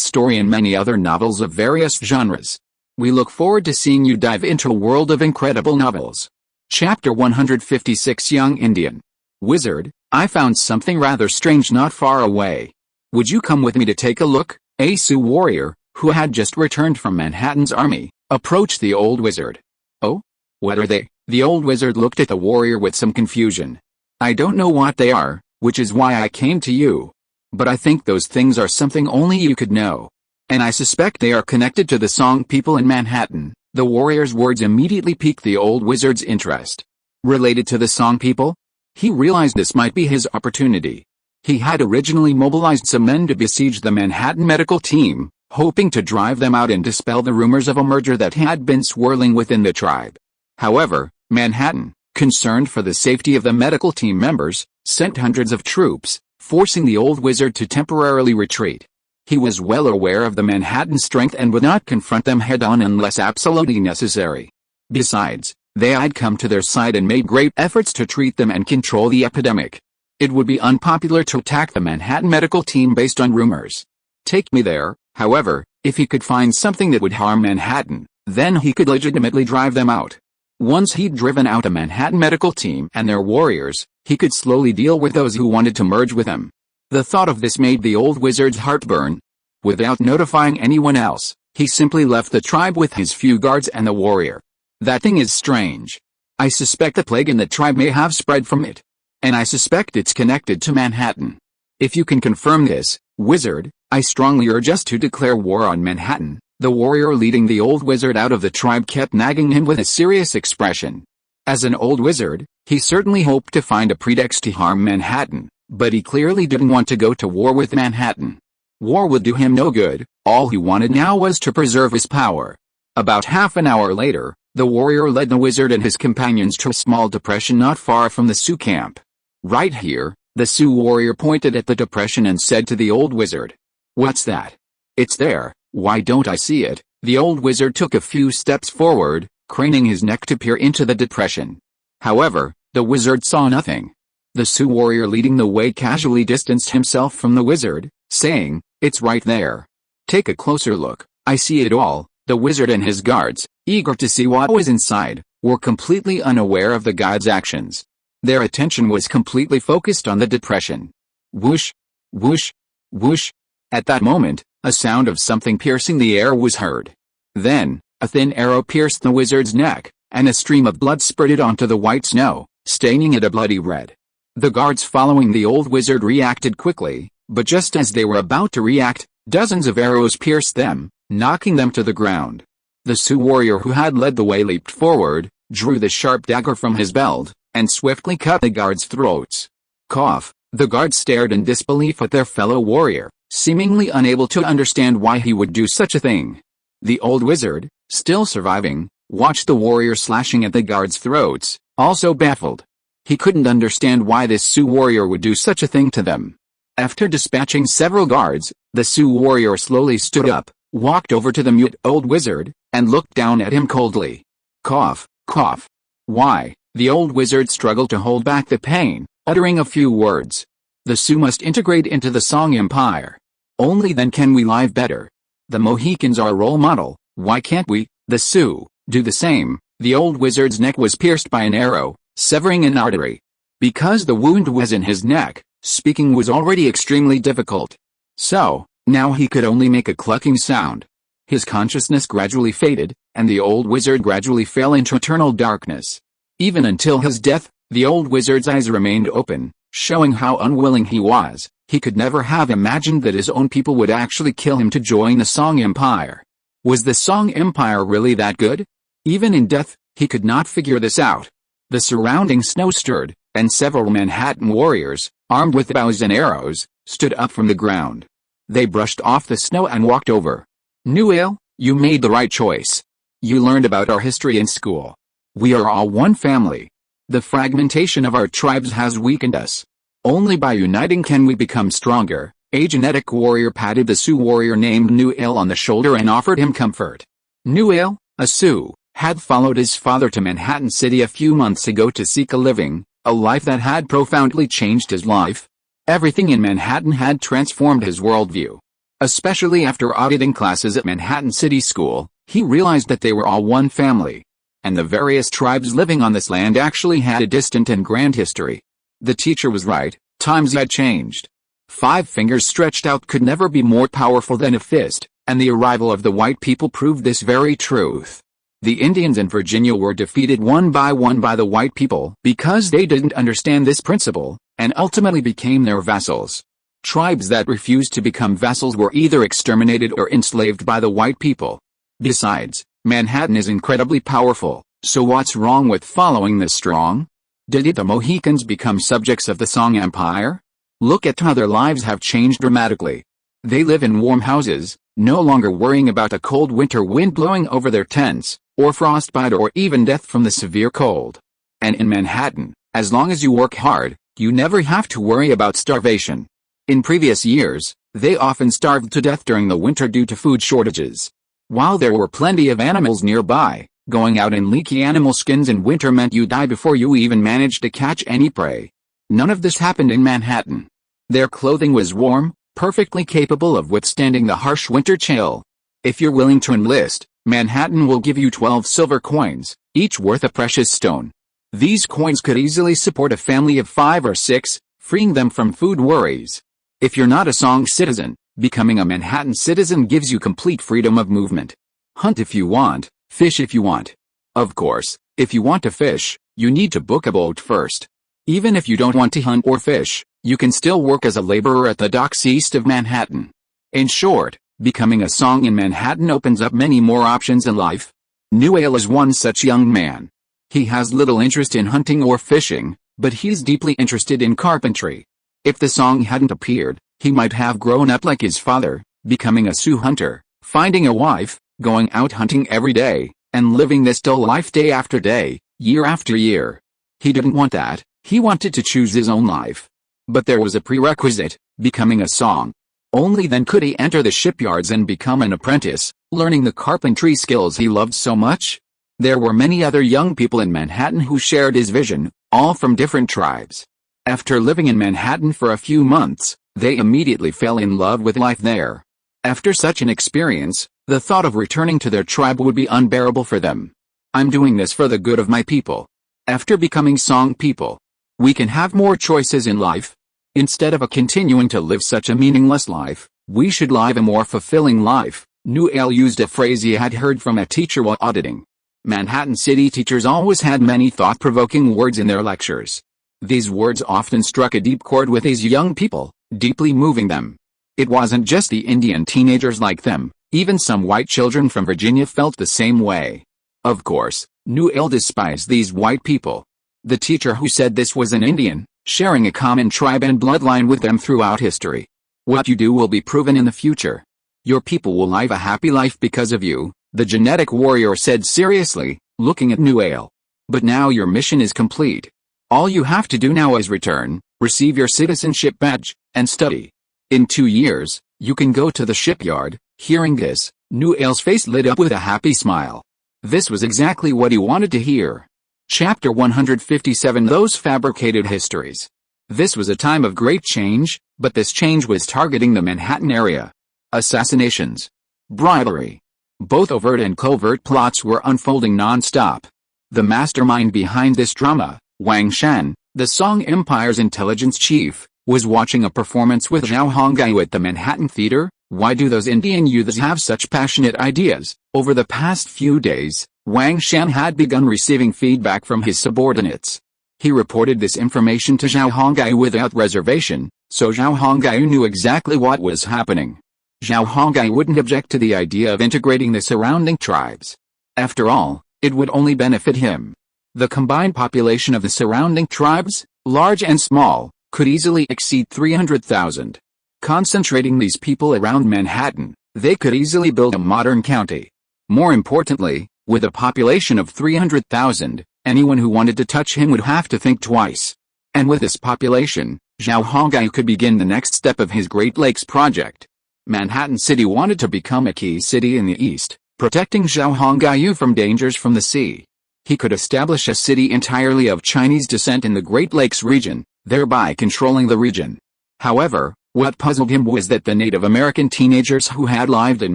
story and many other novels of various genres. We look forward to seeing you dive into a world of incredible novels. Chapter 156 Young Indian Wizard, I found something rather strange not far away. Would you come with me to take a look? A Sioux warrior, who had just returned from Manhattan's army, approached the old wizard. Oh? What are they? The old wizard looked at the warrior with some confusion. I don't know what they are, which is why I came to you. But I think those things are something only you could know. And I suspect they are connected to the Song people in Manhattan. The warrior's words immediately piqued the old wizard's interest. Related to the Song people? He realized this might be his opportunity. He had originally mobilized some men to besiege the Manhattan medical team, hoping to drive them out and dispel the rumors of a merger that had been swirling within the tribe. However, Manhattan, concerned for the safety of the medical team members, sent hundreds of troops, forcing the old wizard to temporarily retreat. He was well aware of the Manhattan strength and would not confront them head-on unless absolutely necessary. Besides, they had come to their side and made great efforts to treat them and control the epidemic. It would be unpopular to attack the Manhattan medical team based on rumors. Take me there, however, if he could find something that would harm Manhattan, then he could legitimately drive them out. Once he'd driven out the Manhattan medical team and their warriors, he could slowly deal with those who wanted to merge with him. The thought of this made the old wizard's heart burn. Without notifying anyone else, he simply left the tribe with his few guards and the warrior. That thing is strange. I suspect the plague in the tribe may have spread from it. And I suspect it's connected to Manhattan. If you can confirm this, wizard, I strongly urge us to declare war on Manhattan. The warrior leading the old wizard out of the tribe kept nagging him with a serious expression. As an old wizard, he certainly hoped to find a pretext to harm Manhattan, but he clearly didn't want to go to war with Manhattan. War would do him no good. All he wanted now was to preserve his power. About half an hour later, the warrior led the wizard and his companions to a small depression not far from the Sioux camp. Right here, the Sioux warrior pointed at the depression and said to the old wizard, "What's that?" "It's there, why don't I see it?" The old wizard took a few steps forward, craning his neck to peer into the depression. However, the wizard saw nothing. The Sioux warrior leading the way casually distanced himself from the wizard, saying, "It's right there. Take a closer look, I see it all." The wizard and his guards, eager to see what was inside, were completely unaware of the guide's actions. Their attention was completely focused on the depression. Whoosh! Whoosh! Whoosh! At that moment, a sound of something piercing the air was heard. Then, a thin arrow pierced the wizard's neck, and a stream of blood spurted onto the white snow, staining it a bloody red. The guards following the old wizard reacted quickly, but just as they were about to react, dozens of arrows pierced them, knocking them to the ground. The Sioux warrior who had led the way leaped forward, drew the sharp dagger from his belt, and swiftly cut the guards' throats. Cough! The guards stared in disbelief at their fellow warrior, seemingly unable to understand why he would do such a thing. The old wizard, still surviving, watched the warrior slashing at the guards' throats, also baffled. He couldn't understand why this Sioux warrior would do such a thing to them. After dispatching several guards, the Sioux warrior slowly stood up, walked over to the mute old wizard, and looked down at him coldly. Cough, cough. "Why?" The old wizard struggled to hold back the pain, uttering a few words. "The Sioux must integrate into the Song Empire. Only then can we live better. The Mohicans are a role model, why can't we, the Sioux, do the same?" The old wizard's neck was pierced by an arrow, severing an artery. Because the wound was in his neck, speaking was already extremely difficult. So, now he could only make a clucking sound. His consciousness gradually faded, and the old wizard gradually fell into eternal darkness. Even until his death, the old wizard's eyes remained open, showing how unwilling he was. He could never have imagined that his own people would actually kill him to join the Song Empire. Was the Song Empire really that good? Even in death, he could not figure this out. The surrounding snow stirred, and several Manhattan warriors, armed with bows and arrows, stood up from the ground. They brushed off the snow and walked over. "Newell, you made the right choice. You learned about our history in school. We are all one family. The fragmentation of our tribes has weakened us. Only by uniting can we become stronger." A genetic warrior patted the Sioux warrior named Newell on the shoulder and offered him comfort. Newell, a Sioux, had followed his father to Manhattan City a few months ago to seek a living, a life that had profoundly changed his life. Everything in Manhattan had transformed his worldview. Especially after auditing classes at Manhattan City School, he realized that they were all one family. And the various tribes living on this land actually had a distant and grand history. The teacher was right, times had changed. 5 fingers stretched out could never be more powerful than a fist, and the arrival of the white people proved this very truth. The Indians in Virginia were defeated one by the white people because they didn't understand this principle, and ultimately became their vassals. Tribes that refused to become vassals were either exterminated or enslaved by the white people. Besides, Manhattan is incredibly powerful, so what's wrong with following the strong? Did the Mohicans become subjects of the Song Empire? Look at how their lives have changed dramatically. They live in warm houses, no longer worrying about a cold winter wind blowing over their tents, or frostbite or even death from the severe cold. And in Manhattan, as long as you work hard, you never have to worry about starvation. In previous years, they often starved to death during the winter due to food shortages. While there were plenty of animals nearby, going out in leaky animal skins in winter meant you die before you even managed to catch any prey. None of this happened in Manhattan. Their clothing was warm, perfectly capable of withstanding the harsh winter chill. If you're willing to enlist, Manhattan will give you 12 silver coins, each worth a precious stone. These coins could easily support a family of 5 or 6, freeing them from food worries. If you're not a Song citizen, becoming a Manhattan citizen gives you complete freedom of movement. Hunt if you want, fish if you want. Of course, if you want to fish, you need to book a boat first. Even if you don't want to hunt or fish, you can still work as a laborer at the docks east of Manhattan. In short, Becoming a song in Manhattan opens up many more options in life. Newell is one such young man. He has little interest in hunting or fishing, but he's deeply interested in carpentry. If the song hadn't appeared, he might have grown up like his father, becoming a Sioux hunter, finding a wife, going out hunting every day, and living this dull life day after day, year after year. He didn't want that. He wanted to choose his own life. But there was a prerequisite, becoming a song. Only then could he enter the shipyards and become an apprentice, learning the carpentry skills he loved so much. There were many other young people in Manhattan who shared his vision, all from different tribes. After living in Manhattan for a few months, they immediately fell in love with life there. After such an experience, the thought of returning to their tribe would be unbearable for them. I'm doing this for the good of my people. After becoming song people, we can have more choices in life. Instead of continuing to live such a meaningless life, we should live a more fulfilling life. Newell used a phrase he had heard from a teacher while auditing. Manhattan City teachers always had many thought-provoking words in their lectures. These words often struck a deep chord with these young people, deeply moving them. It wasn't just the Indian teenagers like them, even some white children from Virginia felt the same way. Of course, Newell despised these white people. The teacher who said this was an Indian, sharing a common tribe and bloodline with them throughout history. What you do will be proven in the future. Your people will live a happy life because of you, the genetic warrior said seriously, looking at Newell. But now your mission is complete. All you have to do now is return, receive your citizenship badge, and study. In 2 years, you can go to the shipyard. Hearing this, Newell's face lit up with a happy smile. This was exactly what he wanted to hear. Chapter 157 Those Fabricated Histories. This was a time of great change, but this change was targeting the Manhattan area. Assassinations. Bribery. Both overt and covert plots were unfolding non-stop. The mastermind behind this drama, Wang Shan, the Song Empire's intelligence chief, was watching a performance with Zhao Hongyu at the Manhattan Theater. Why do those Indian youths have such passionate ideas? Over the past few days, Wang Shan had begun receiving feedback from his subordinates. He reported this information to Zhao Hongyu without reservation, so Zhao Hongyu knew exactly what was happening. Zhao Hongyu wouldn't object to the idea of integrating the surrounding tribes. After all, it would only benefit him. The combined population of the surrounding tribes, large and small, could easily exceed 300,000. Concentrating these people around Manhattan, they could easily build a modern county. More importantly, with a population of 300,000, anyone who wanted to touch him would have to think twice. And with this population, Zhao Hongyu could begin the next step of his Great Lakes project. Manhattan City wanted to become a key city in the east, protecting Zhao Hongyu from dangers from the sea. He could establish a city entirely of Chinese descent in the Great Lakes region, thereby controlling the region. However, what puzzled him was that the Native American teenagers who had lived in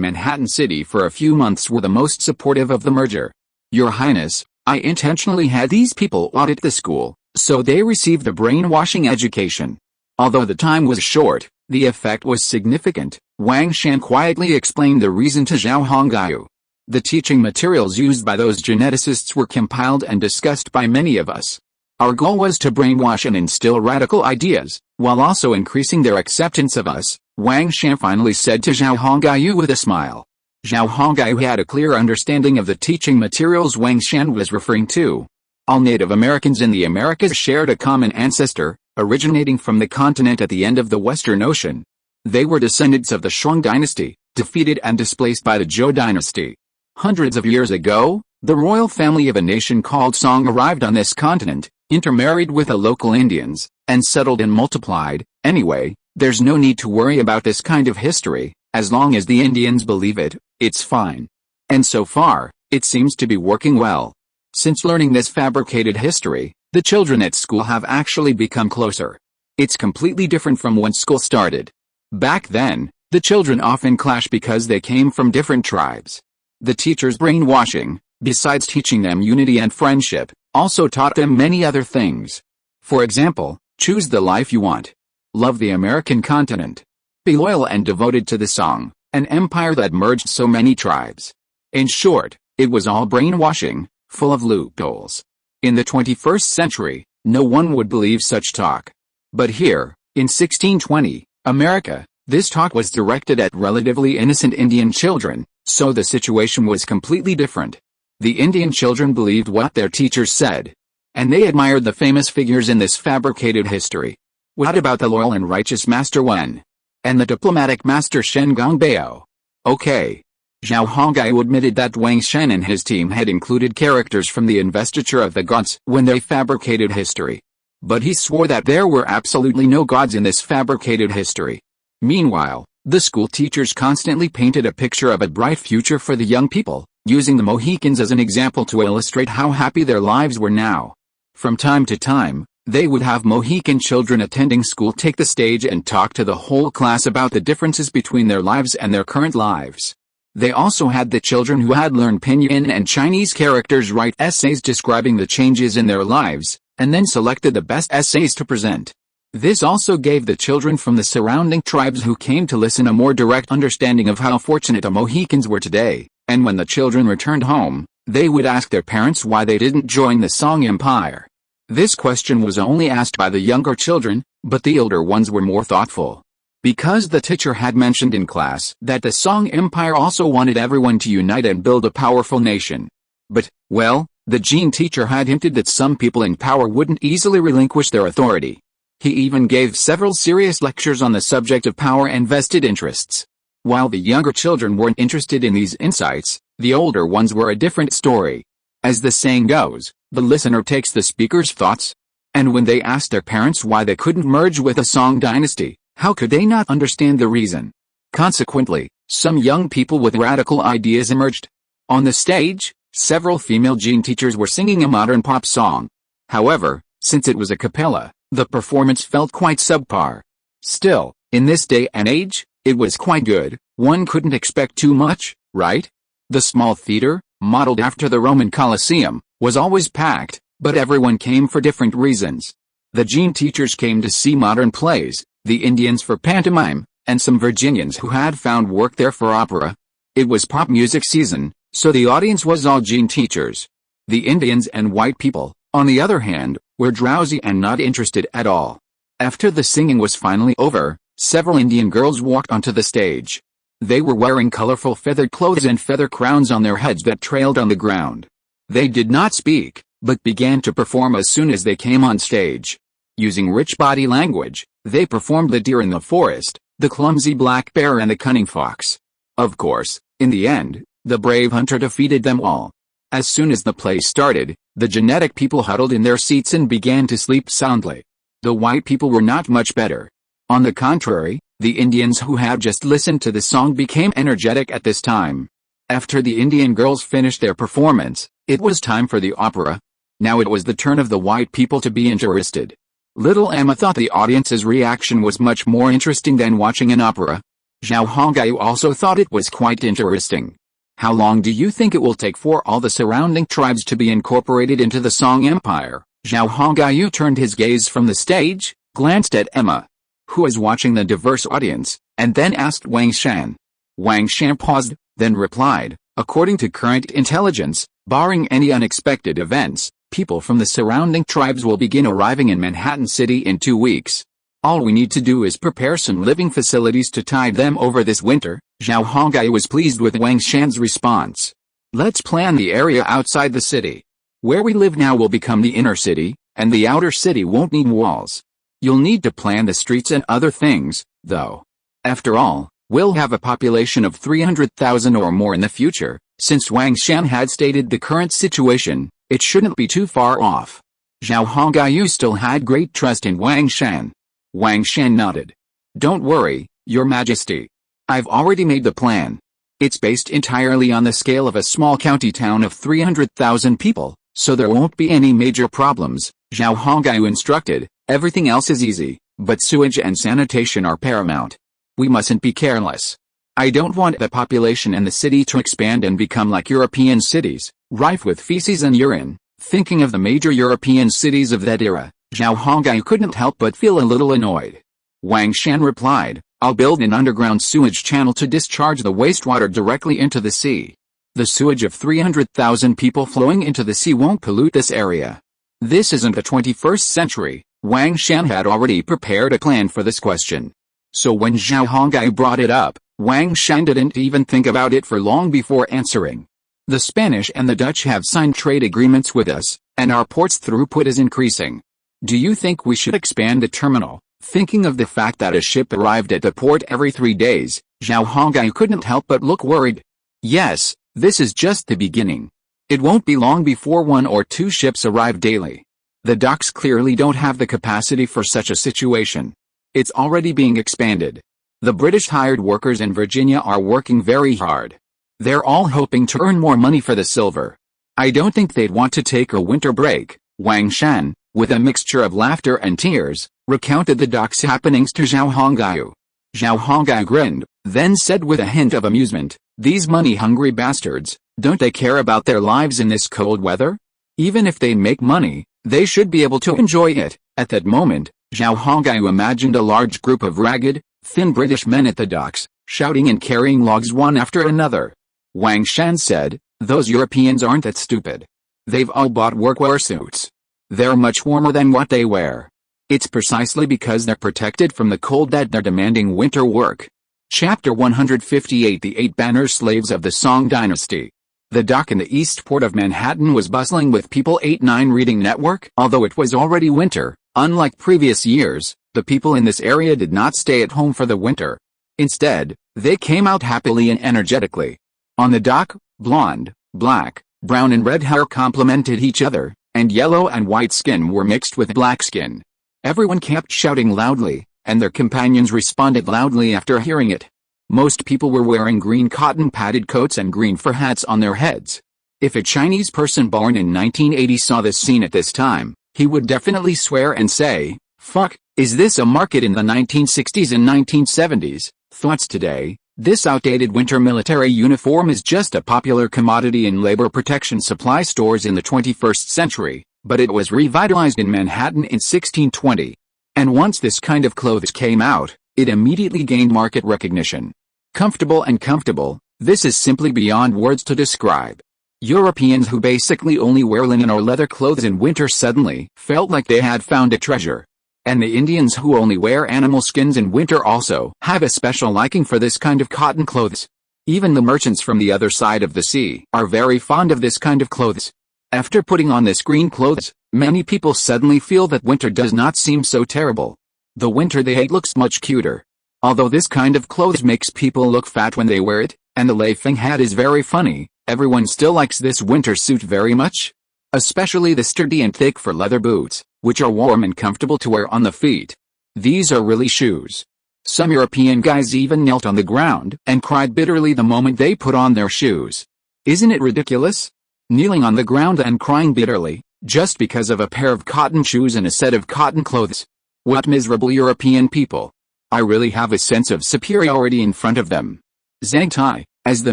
Manhattan City for a few months were the most supportive of the merger. Your Highness, I intentionally had these people audit the school, so they received the brainwashing education. Although the time was short, the effect was significant. Wang Shan quietly explained the reason to Zhao Hongyu. The teaching materials used by those geneticists were compiled and discussed by many of us. Our goal was to brainwash and instill radical ideas, while also increasing their acceptance of us, Wang Shan finally said to Zhao Hongyu with a smile. Zhao Hongyu had a clear understanding of the teaching materials Wang Shan was referring to. All Native Americans in the Americas shared a common ancestor, originating from the continent at the end of the Western Ocean. They were descendants of the Shang dynasty, defeated and displaced by the Zhou dynasty. Hundreds of years ago, the royal family of a nation called Song arrived on this continent, intermarried with the local Indians, and settled and multiplied. Anyway, there's no need to worry about this kind of history. As long as the Indians believe it, it's fine. And so far, it seems to be working well. Since learning this fabricated history, the children at school have actually become closer. It's completely different from when school started. Back then, the children often clash because they came from different tribes. The teacher's brainwashing, besides teaching them unity and friendship, also taught them many other things. For example, choose the life you want. Love the American continent. Be loyal and devoted to the Song, an empire that merged so many tribes. In short, it was all brainwashing, full of loopholes. In the 21st century, no one would believe such talk. But here, in 1620, America, This talk was directed at relatively innocent Indian children, so the situation was completely different. The Indian children believed what their teachers said, and they admired the famous figures in this fabricated history. What about the loyal and righteous Master Wen? And the diplomatic Master Shen Gongbeo? Okay. Zhao Hongyu admitted that Wang Shen and his team had included characters from the investiture of the gods when they fabricated history. But he swore that there were absolutely no gods in this fabricated history. Meanwhile, the school teachers constantly painted a picture of a bright future for the young people, using the Mohicans as an example to illustrate how happy their lives were now. From time to time, they would have Mohican children attending school take the stage and talk to the whole class about the differences between their lives and their current lives. They also had the children who had learned Pinyin and Chinese characters write essays describing the changes in their lives, and then selected the best essays to present. This also gave the children from the surrounding tribes who came to listen a more direct understanding of how fortunate the Mohicans were today, and when the children returned home, they would ask their parents why they didn't join the Song Empire. This question was only asked by the younger children, but the older ones were more thoughtful. Because the teacher had mentioned in class that the Song Empire also wanted everyone to unite and build a powerful nation. But, well, the Jin teacher had hinted that some people in power wouldn't easily relinquish their authority. He even gave several serious lectures on the subject of power and vested interests. While the younger children weren't interested in these insights, the older ones were a different story. As the saying goes, the listener takes the speaker's thoughts. And when they asked their parents why they couldn't merge with the Song dynasty, how could they not understand the reason? Consequently, some young people with radical ideas emerged. On the stage, several female Jin teachers were singing a modern pop song. However, since it was a cappella, the performance felt quite subpar. Still, in this day and age, it was quite good. One couldn't expect too much, right? The small theater, modeled after the Roman Colosseum, was always packed, but everyone came for different reasons. The Jin teachers came to see modern plays, the Indians for pantomime, and some Virginians who had found work there for opera. It was pop music season, so the audience was all Jin teachers. The Indians and white people, on the other hand, were drowsy and not interested at all. After the singing was finally over, several Indian girls walked onto the stage. They were wearing colorful feathered clothes and feather crowns on their heads that trailed on the ground. They did not speak, but began to perform as soon as they came on stage. Using rich body language, they performed the deer in the forest, the clumsy black bear and the cunning fox. Of course, in the end, the brave hunter defeated them all. As soon as the play started, the genetic people huddled in their seats and began to sleep soundly. The white people were not much better. On the contrary, the Indians who had just listened to the song became energetic at this time. After the Indian girls finished their performance, it was time for the opera. Now it was the turn of the white people to be interested. Little Emma thought the audience's reaction was much more interesting than watching an opera. Zhao Hongyu also thought it was quite interesting. How long do you think it will take for all the surrounding tribes to be incorporated into the Song Empire? Zhao Hongyu turned his gaze from the stage, glanced at Emma, who was watching the diverse audience, and then asked Wang Shan. Wang Shan paused, then replied, according to current intelligence, barring any unexpected events, people from the surrounding tribes will begin arriving in Manhattan City in 2 weeks. All we need to do is prepare some living facilities to tide them over this winter. Zhao Hongyu was pleased with Wang Shan's response. Let's plan the area outside the city. Where we live now will become the inner city, and the outer city won't need walls. You'll need to plan the streets and other things, though. After all, we'll have a population of 300,000 or more in the future. Since Wang Shan had stated the current situation, it shouldn't be too far off. Zhao Hongyu still had great trust in Wang Shan. Wang Shan nodded. Don't worry, Your Majesty. I've already made the plan. It's based entirely on the scale of a small county town of 300,000 people, so there won't be any major problems, Zhao Hongyu instructed. Everything else is easy, but sewage and sanitation are paramount. We mustn't be careless. I don't want the population in the city to expand and become like European cities, rife with feces and urine. Thinking of the major European cities of that era, Zhao Hongyu couldn't help but feel a little annoyed. Wang Shan replied, I'll build an underground sewage channel to discharge the wastewater directly into the sea. The sewage of 300,000 people flowing into the sea won't pollute this area. This isn't the 21st century. Wang Shan had already prepared a plan for this question. So when Zhao Hongai brought it up, Wang Shan didn't even think about it for long before answering. The Spanish and the Dutch have signed trade agreements with us, and our port's throughput is increasing. Do you think we should expand the terminal? Thinking of the fact that a ship arrived at the port every 3 days, Zhao Hongai couldn't help but look worried. Yes, this is just the beginning. It won't be long before 1 or 2 ships arrive daily. The docks clearly don't have the capacity for such a situation. It's already being expanded. The British hired workers in Virginia are working very hard. They're all hoping to earn more money for the silver. I don't think they'd want to take a winter break. Wang Shan, with a mixture of laughter and tears, recounted the dock's happenings to Zhao Hongai. Zhao Hongai grinned, then said with a hint of amusement, "These money-hungry bastards, don't they care about their lives in this cold weather? Even if they make money, they should be able to enjoy it." At that moment, Zhao Hongai imagined a large group of ragged, thin British men at the docks, shouting and carrying logs one after another. Wang Shan said, "Those Europeans aren't that stupid. They've all bought workwear suits. They're much warmer than what they wear. It's precisely because they're protected from the cold that they're demanding winter work." Chapter 158 The 8 Banner Slaves of the Song Dynasty. The dock in the East Port of Manhattan was bustling with people. 8-9 Reading Network. Although it was already winter, unlike previous years, the people in this area did not stay at home for the winter. Instead, they came out happily and energetically. On the dock, blonde, black, brown and red hair complemented each other, and yellow and white skin were mixed with black skin. Everyone kept shouting loudly, and their companions responded loudly after hearing it. Most people were wearing green cotton padded coats and green fur hats on their heads. If a Chinese person born in 1980 saw this scene at this time, he would definitely swear and say, "Fuck, is this a market in the 1960s and 1970s? Thoughts today? This outdated winter military uniform is just a popular commodity in labor protection supply stores in the 21st century, but it was revitalized in Manhattan in 1620. And once this kind of clothes came out, it immediately gained market recognition. Comfortable, this is simply beyond words to describe. Europeans who basically only wear linen or leather clothes in winter suddenly felt like they had found a treasure. And the Indians who only wear animal skins in winter also have a special liking for this kind of cotton clothes. Even the merchants from the other side of the sea are very fond of this kind of clothes. After putting on this green clothes, many people suddenly feel that winter does not seem so terrible. The winter they hate looks much cuter. Although this kind of clothes makes people look fat when they wear it, and the laughing hat is very funny, everyone still likes this winter suit very much. Especially the sturdy and thick fur leather boots, which are warm and comfortable to wear on the feet. These are really shoes. Some European guys even knelt on the ground and cried bitterly the moment they put on their shoes. Isn't it ridiculous? Kneeling on the ground and crying bitterly, just because of a pair of cotton shoes and a set of cotton clothes. What miserable European people. I really have a sense of superiority in front of them. Zhang Tai, as the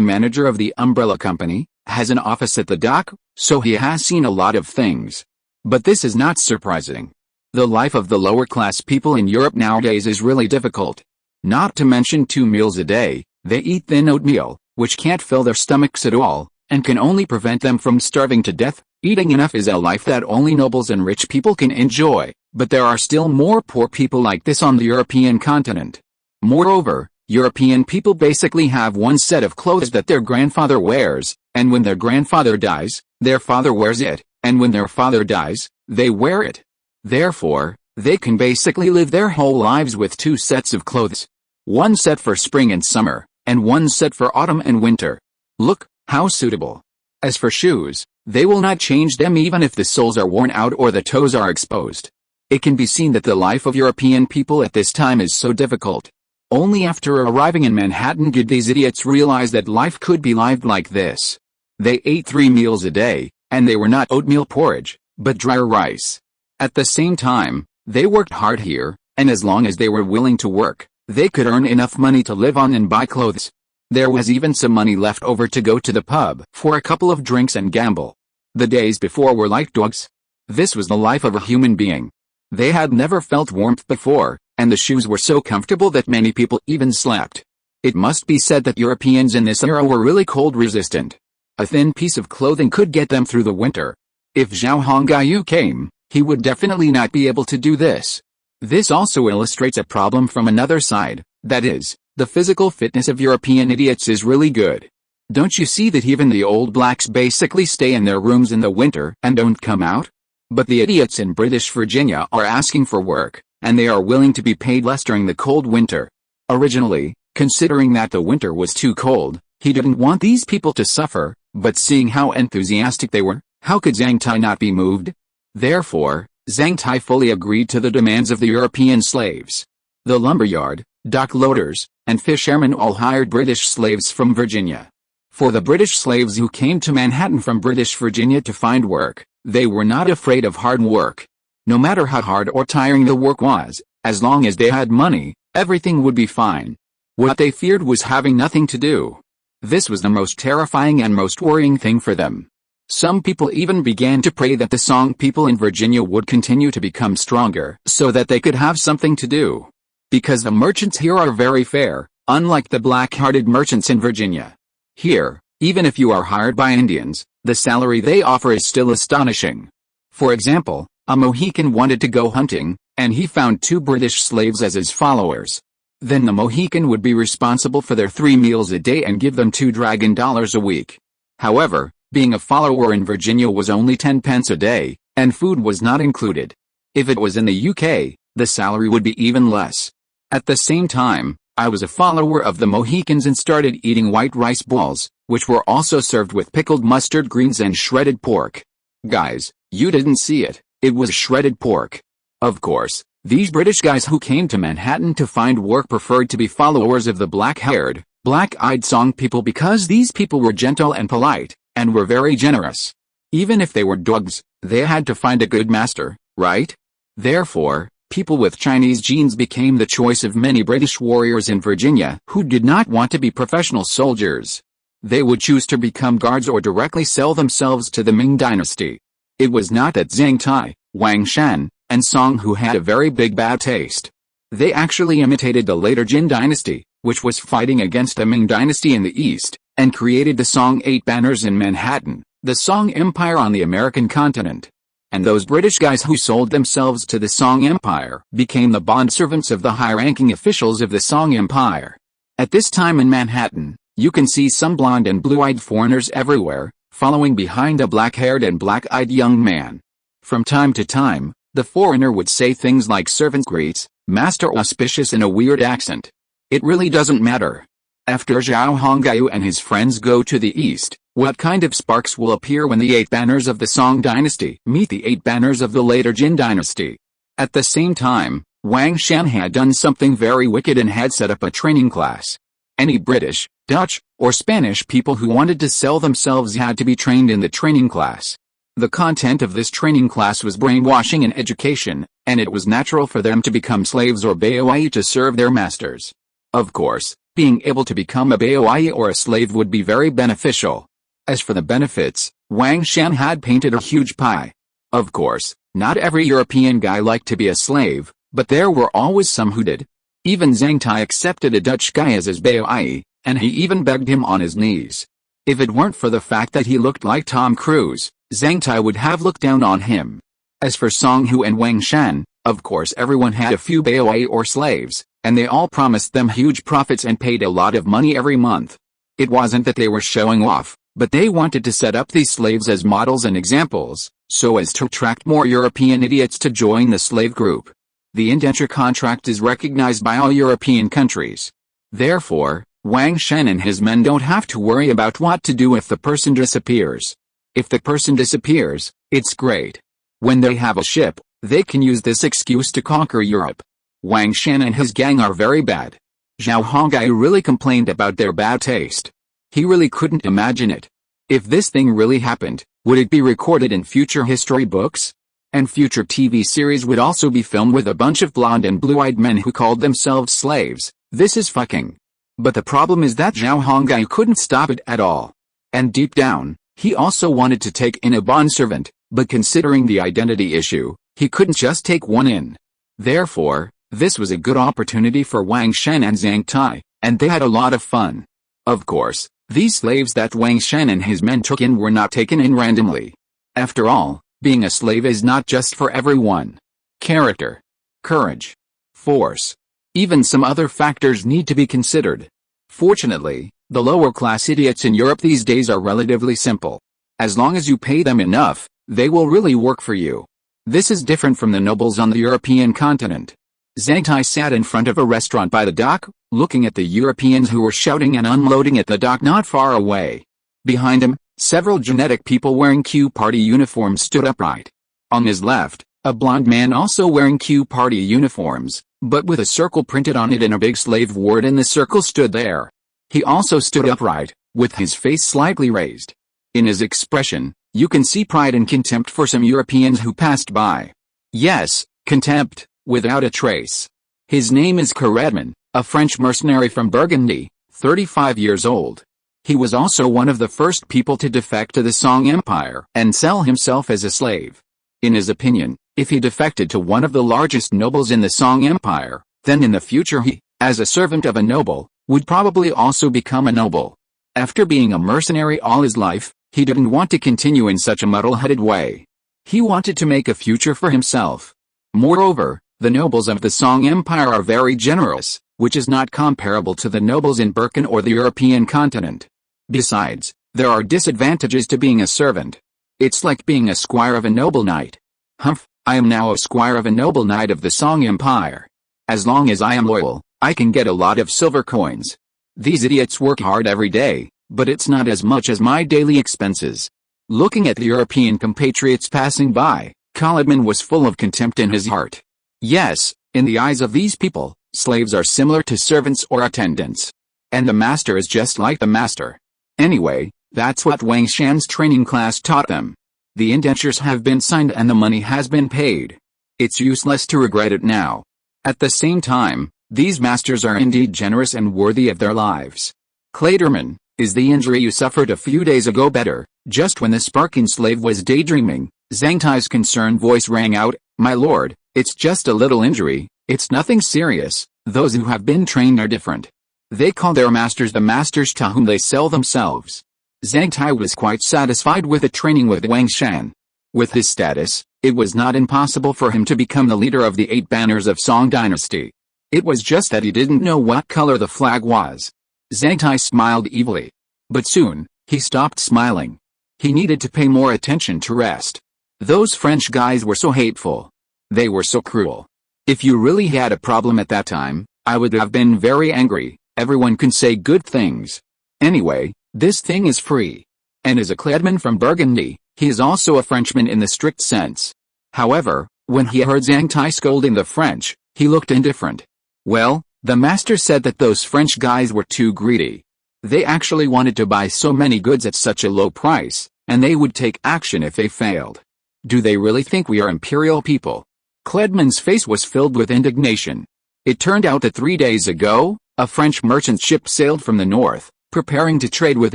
manager of the umbrella company, has an office at the dock, so he has seen a lot of things. But this is not surprising. The life of the lower-class people in Europe nowadays is really difficult. Not to mention 2 meals a day, they eat thin oatmeal, which can't fill their stomachs at all, and can only prevent them from starving to death. Eating enough is a life that only nobles and rich people can enjoy, but there are still more poor people like this on the European continent. Moreover, European people basically have one set of clothes that their grandfather wears, and when their grandfather dies, their father wears it, and when their father dies, they wear it. Therefore, they can basically live their whole lives with 2 sets of clothes. One set for spring and summer, and one set for autumn and winter. Look, how suitable. As for shoes, they will not change them even if the soles are worn out or the toes are exposed. It can be seen that the life of European people at this time is so difficult. Only after arriving in Manhattan did these idiots realize that life could be lived like this. They ate 3 meals a day, and they were not oatmeal porridge, but dry rice. At the same time, they worked hard here, and as long as they were willing to work, they could earn enough money to live on and buy clothes. There was even some money left over to go to the pub for a couple of drinks and gamble. The days before were like dogs. This was the life of a human being. They had never felt warmth before, and the shoes were so comfortable that many people even slept. It must be said that Europeans in this era were really cold resistant. A thin piece of clothing could get them through the winter. If Zhao Hongai came, he would definitely not be able to do this. This also illustrates a problem from another side. That is, the physical fitness of European idiots is really good. Don't you see that even the old blacks basically stay in their rooms in the winter and don't come out? But the idiots in British Virginia are asking for work, and they are willing to be paid less during the cold winter. Originally, considering that the winter was too cold, he didn't want these people to suffer, but seeing how enthusiastic they were, how could Zhang Tai not be moved? Therefore, Zhang Tai fully agreed to the demands of the European slaves. The lumberyard, dock loaders, and fishermen all hired British slaves from Virginia. For the British slaves who came to Manhattan from British Virginia to find work, they were not afraid of hard work. No matter how hard or tiring the work was, as long as they had money, everything would be fine. What they feared was having nothing to do. This was the most terrifying and most worrying thing for them. Some people even began to pray that the Song people in Virginia would continue to become stronger so that they could have something to do. Because the merchants here are very fair, unlike the black-hearted merchants in Virginia. Here, even if you are hired by Indians, the salary they offer is still astonishing. For example, a Mohican wanted to go hunting, and he found 2 British slaves as his followers. Then the Mohican would be responsible for their 3 meals a day and give them $2 dragon a week. However, being a follower in Virginia was only 10 pence a day, and food was not included. If it was in the UK, the salary would be even less. At the same time, I was a follower of the Mohicans and started eating white rice balls, which were also served with pickled mustard greens and shredded pork. Guys, you didn't see it, it was shredded pork. Of course, these British guys who came to Manhattan to find work preferred to be followers of the black-haired, black-eyed Song people because these people were gentle and polite, and were very generous. Even if they were dogs, they had to find a good master, right? Therefore, people with Chinese genes became the choice of many British warriors in Virginia who did not want to be professional soldiers. They would choose to become guards or directly sell themselves to the Ming dynasty. It was not that Zhang Tai, Wang Shan, and Song who had a very big bad taste. They actually imitated the later Jin dynasty, which was fighting against the Ming dynasty in the east, and created the Song 8 banners in Manhattan, the Song Empire on the American continent. And those British guys who sold themselves to the Song Empire became the bondservants of the high-ranking officials of the Song Empire. At this time in Manhattan, you can see some blonde and blue-eyed foreigners everywhere, following behind a black-haired and black-eyed young man. From time to time, the foreigner would say things like servant greets, master auspicious in a weird accent. It really doesn't matter. After Zhao Hongyu and his friends go to the east, what kind of sparks will appear when the 8 banners of the Song dynasty meet the 8 banners of the later Jin dynasty? At the same time, Wang Shan had done something very wicked and had set up a training class. Any British, Dutch, or Spanish people who wanted to sell themselves had to be trained in the training class. The content of this training class was brainwashing and education, and it was natural for them to become slaves or Baoai to serve their masters. Of course, being able to become a Baoai or a slave would be very beneficial. As for the benefits, Wang Shan had painted a huge pie. Of course, not every European guy liked to be a slave, but there were always some who did. Even Zhang Tai accepted a Dutch guy as his Baoai, and he even begged him on his knees. If it weren't for the fact that he looked like Tom Cruise, Zhang Tai would have looked down on him. As for Song Hu and Wang Shan, of course everyone had a few Baoai or slaves, and they all promised them huge profits and paid a lot of money every month. It wasn't that they were showing off, but they wanted to set up these slaves as models and examples, so as to attract more European idiots to join the slave group. The indenture contract is recognized by all European countries. Therefore, Wang Shan and his men don't have to worry about what to do if the person disappears. If the person disappears, it's great. When they have a ship, they can use this excuse to conquer Europe. Wang Shan and his gang are very bad. Zhao Hongyu really complained about their bad taste. He really couldn't imagine it. If this thing really happened, would it be recorded in future history books? And future TV series would also be filmed with a bunch of blonde and blue-eyed men who called themselves slaves. This is fucking. But the problem is that Zhao Hongyu couldn't stop it at all. And deep down, he also wanted to take in a bondservant, but considering the identity issue, he couldn't just take one in. Therefore, this was a good opportunity for Wang Shan and Zhang Tai, and they had a lot of fun. Of course, these slaves that Wang Shan and his men took in were not taken in randomly. After all, being a slave is not just for everyone. Character, courage, force, Even some other factors need to be considered. Fortunately, the lower-class idiots in Europe these days are relatively simple. As long as you pay them enough, they will really work for you. This is different from the nobles on the European continent. Zhang Tai sat in front of a restaurant by the dock, looking at the Europeans who were shouting and unloading at the dock not far away. Behind him, several genetic people wearing Q Party uniforms stood upright. On his left, a blond man also wearing Q Party uniforms, but with a circle printed on it and a big slave word in the circle stood there. He also stood upright, with his face slightly raised. In his expression, you can see pride and contempt for some Europeans who passed by. Yes, contempt, without a trace. His name is Redman, a French mercenary from Burgundy, 35 years old. He was also one of the first people to defect to the Song Empire and sell himself as a slave. In his opinion, if he defected to one of the largest nobles in the Song Empire, then in the future he, as a servant of a noble, would probably also become a noble. After being a mercenary all his life, he didn't want to continue in such a muddle-headed way. He wanted to make a future for himself. Moreover, the nobles of the Song Empire are very generous, which is not comparable to the nobles in Birken or the European continent. Besides, there are disadvantages to being a servant. It's like being a squire of a noble knight. Humph, I am now a squire of a noble knight of the Song Empire. As long as I am loyal, I can get a lot of silver coins. These idiots work hard every day, but it's not as much as my daily expenses. Looking at the European compatriots passing by, Colidman was full of contempt in his heart. Yes, in the eyes of these people, slaves are similar to servants or attendants. And the master is just like the master. Anyway, that's what Wang Shan's training class taught them. The indentures have been signed and the money has been paid. It's useless to regret it now. At the same time, these masters are indeed generous and worthy of their lives. Klaterman, is the injury you suffered a few days ago better? Just when the Sparking slave was daydreaming, Zhang Tai's concerned voice rang out, "My lord, it's just a little injury, it's nothing serious. Those who have been trained are different. They call their masters the masters to whom they sell themselves." Zhang Tai was quite satisfied with the training with Wang Shan. With his status, it was not impossible for him to become the leader of the 8 banners of Song dynasty. It was just that he didn't know what color the flag was. Zhang Tai smiled evilly. But soon, he stopped smiling. He needed to pay more attention to rest. Those French guys were so hateful. They were so cruel. If you really had a problem at that time, I would have been very angry. Everyone can say good things. Anyway, this thing is free. And as a Cladman from Burgundy, he is also a Frenchman in the strict sense. However, when he heard Zhang Tai scolding the French, he looked indifferent. Well, the master said that those French guys were too greedy. They actually wanted to buy so many goods at such a low price, and they would take action if they failed. Do they really think we are imperial people? Cledman's face was filled with indignation. It turned out that 3 days ago, a French merchant ship sailed from the north, preparing to trade with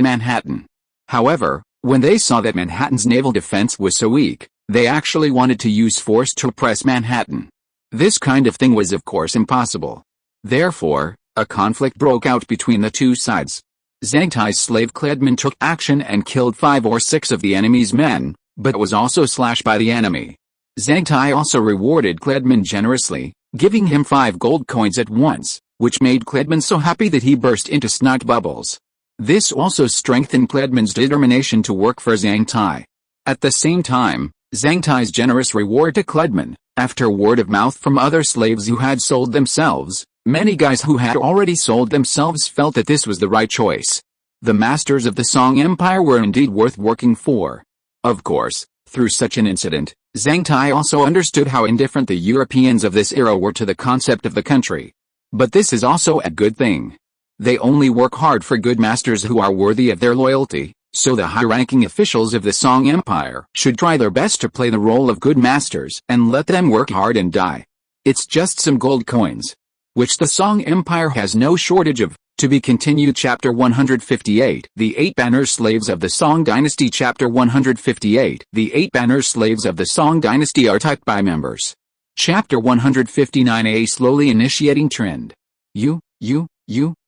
Manhattan. However, when they saw that Manhattan's naval defense was so weak, they actually wanted to use force to oppress Manhattan. This kind of thing was of course impossible. Therefore, a conflict broke out between the two sides. Zhang Tai's slave Cledman took action and killed 5 or 6 of the enemy's men, but was also slashed by the enemy. Zhang Tai also rewarded Cledman generously, giving him 5 gold coins at once, which made Cledman so happy that he burst into snot bubbles. This also strengthened Cledman's determination to work for Zhang Tai. At the same time, Zhang Tai's generous reward to Cledman, after word of mouth from other slaves who had sold themselves, many guys who had already sold themselves felt that this was the right choice. The masters of the Song Empire were indeed worth working for. Of course, through such an incident, Zhang Tai also understood how indifferent the Europeans of this era were to the concept of the country. But this is also a good thing. They only work hard for good masters who are worthy of their loyalty, so the high-ranking officials of the Song Empire should try their best to play the role of good masters and let them work hard and die. It's just some gold coins, which the Song Empire has no shortage of. To be continued. Chapter 158, The 8 Banner Slaves of the Song Dynasty. Chapter 158, The 8 Banner Slaves of the Song Dynasty are typed by members. Chapter 159, A Slowly Initiating Trend. You,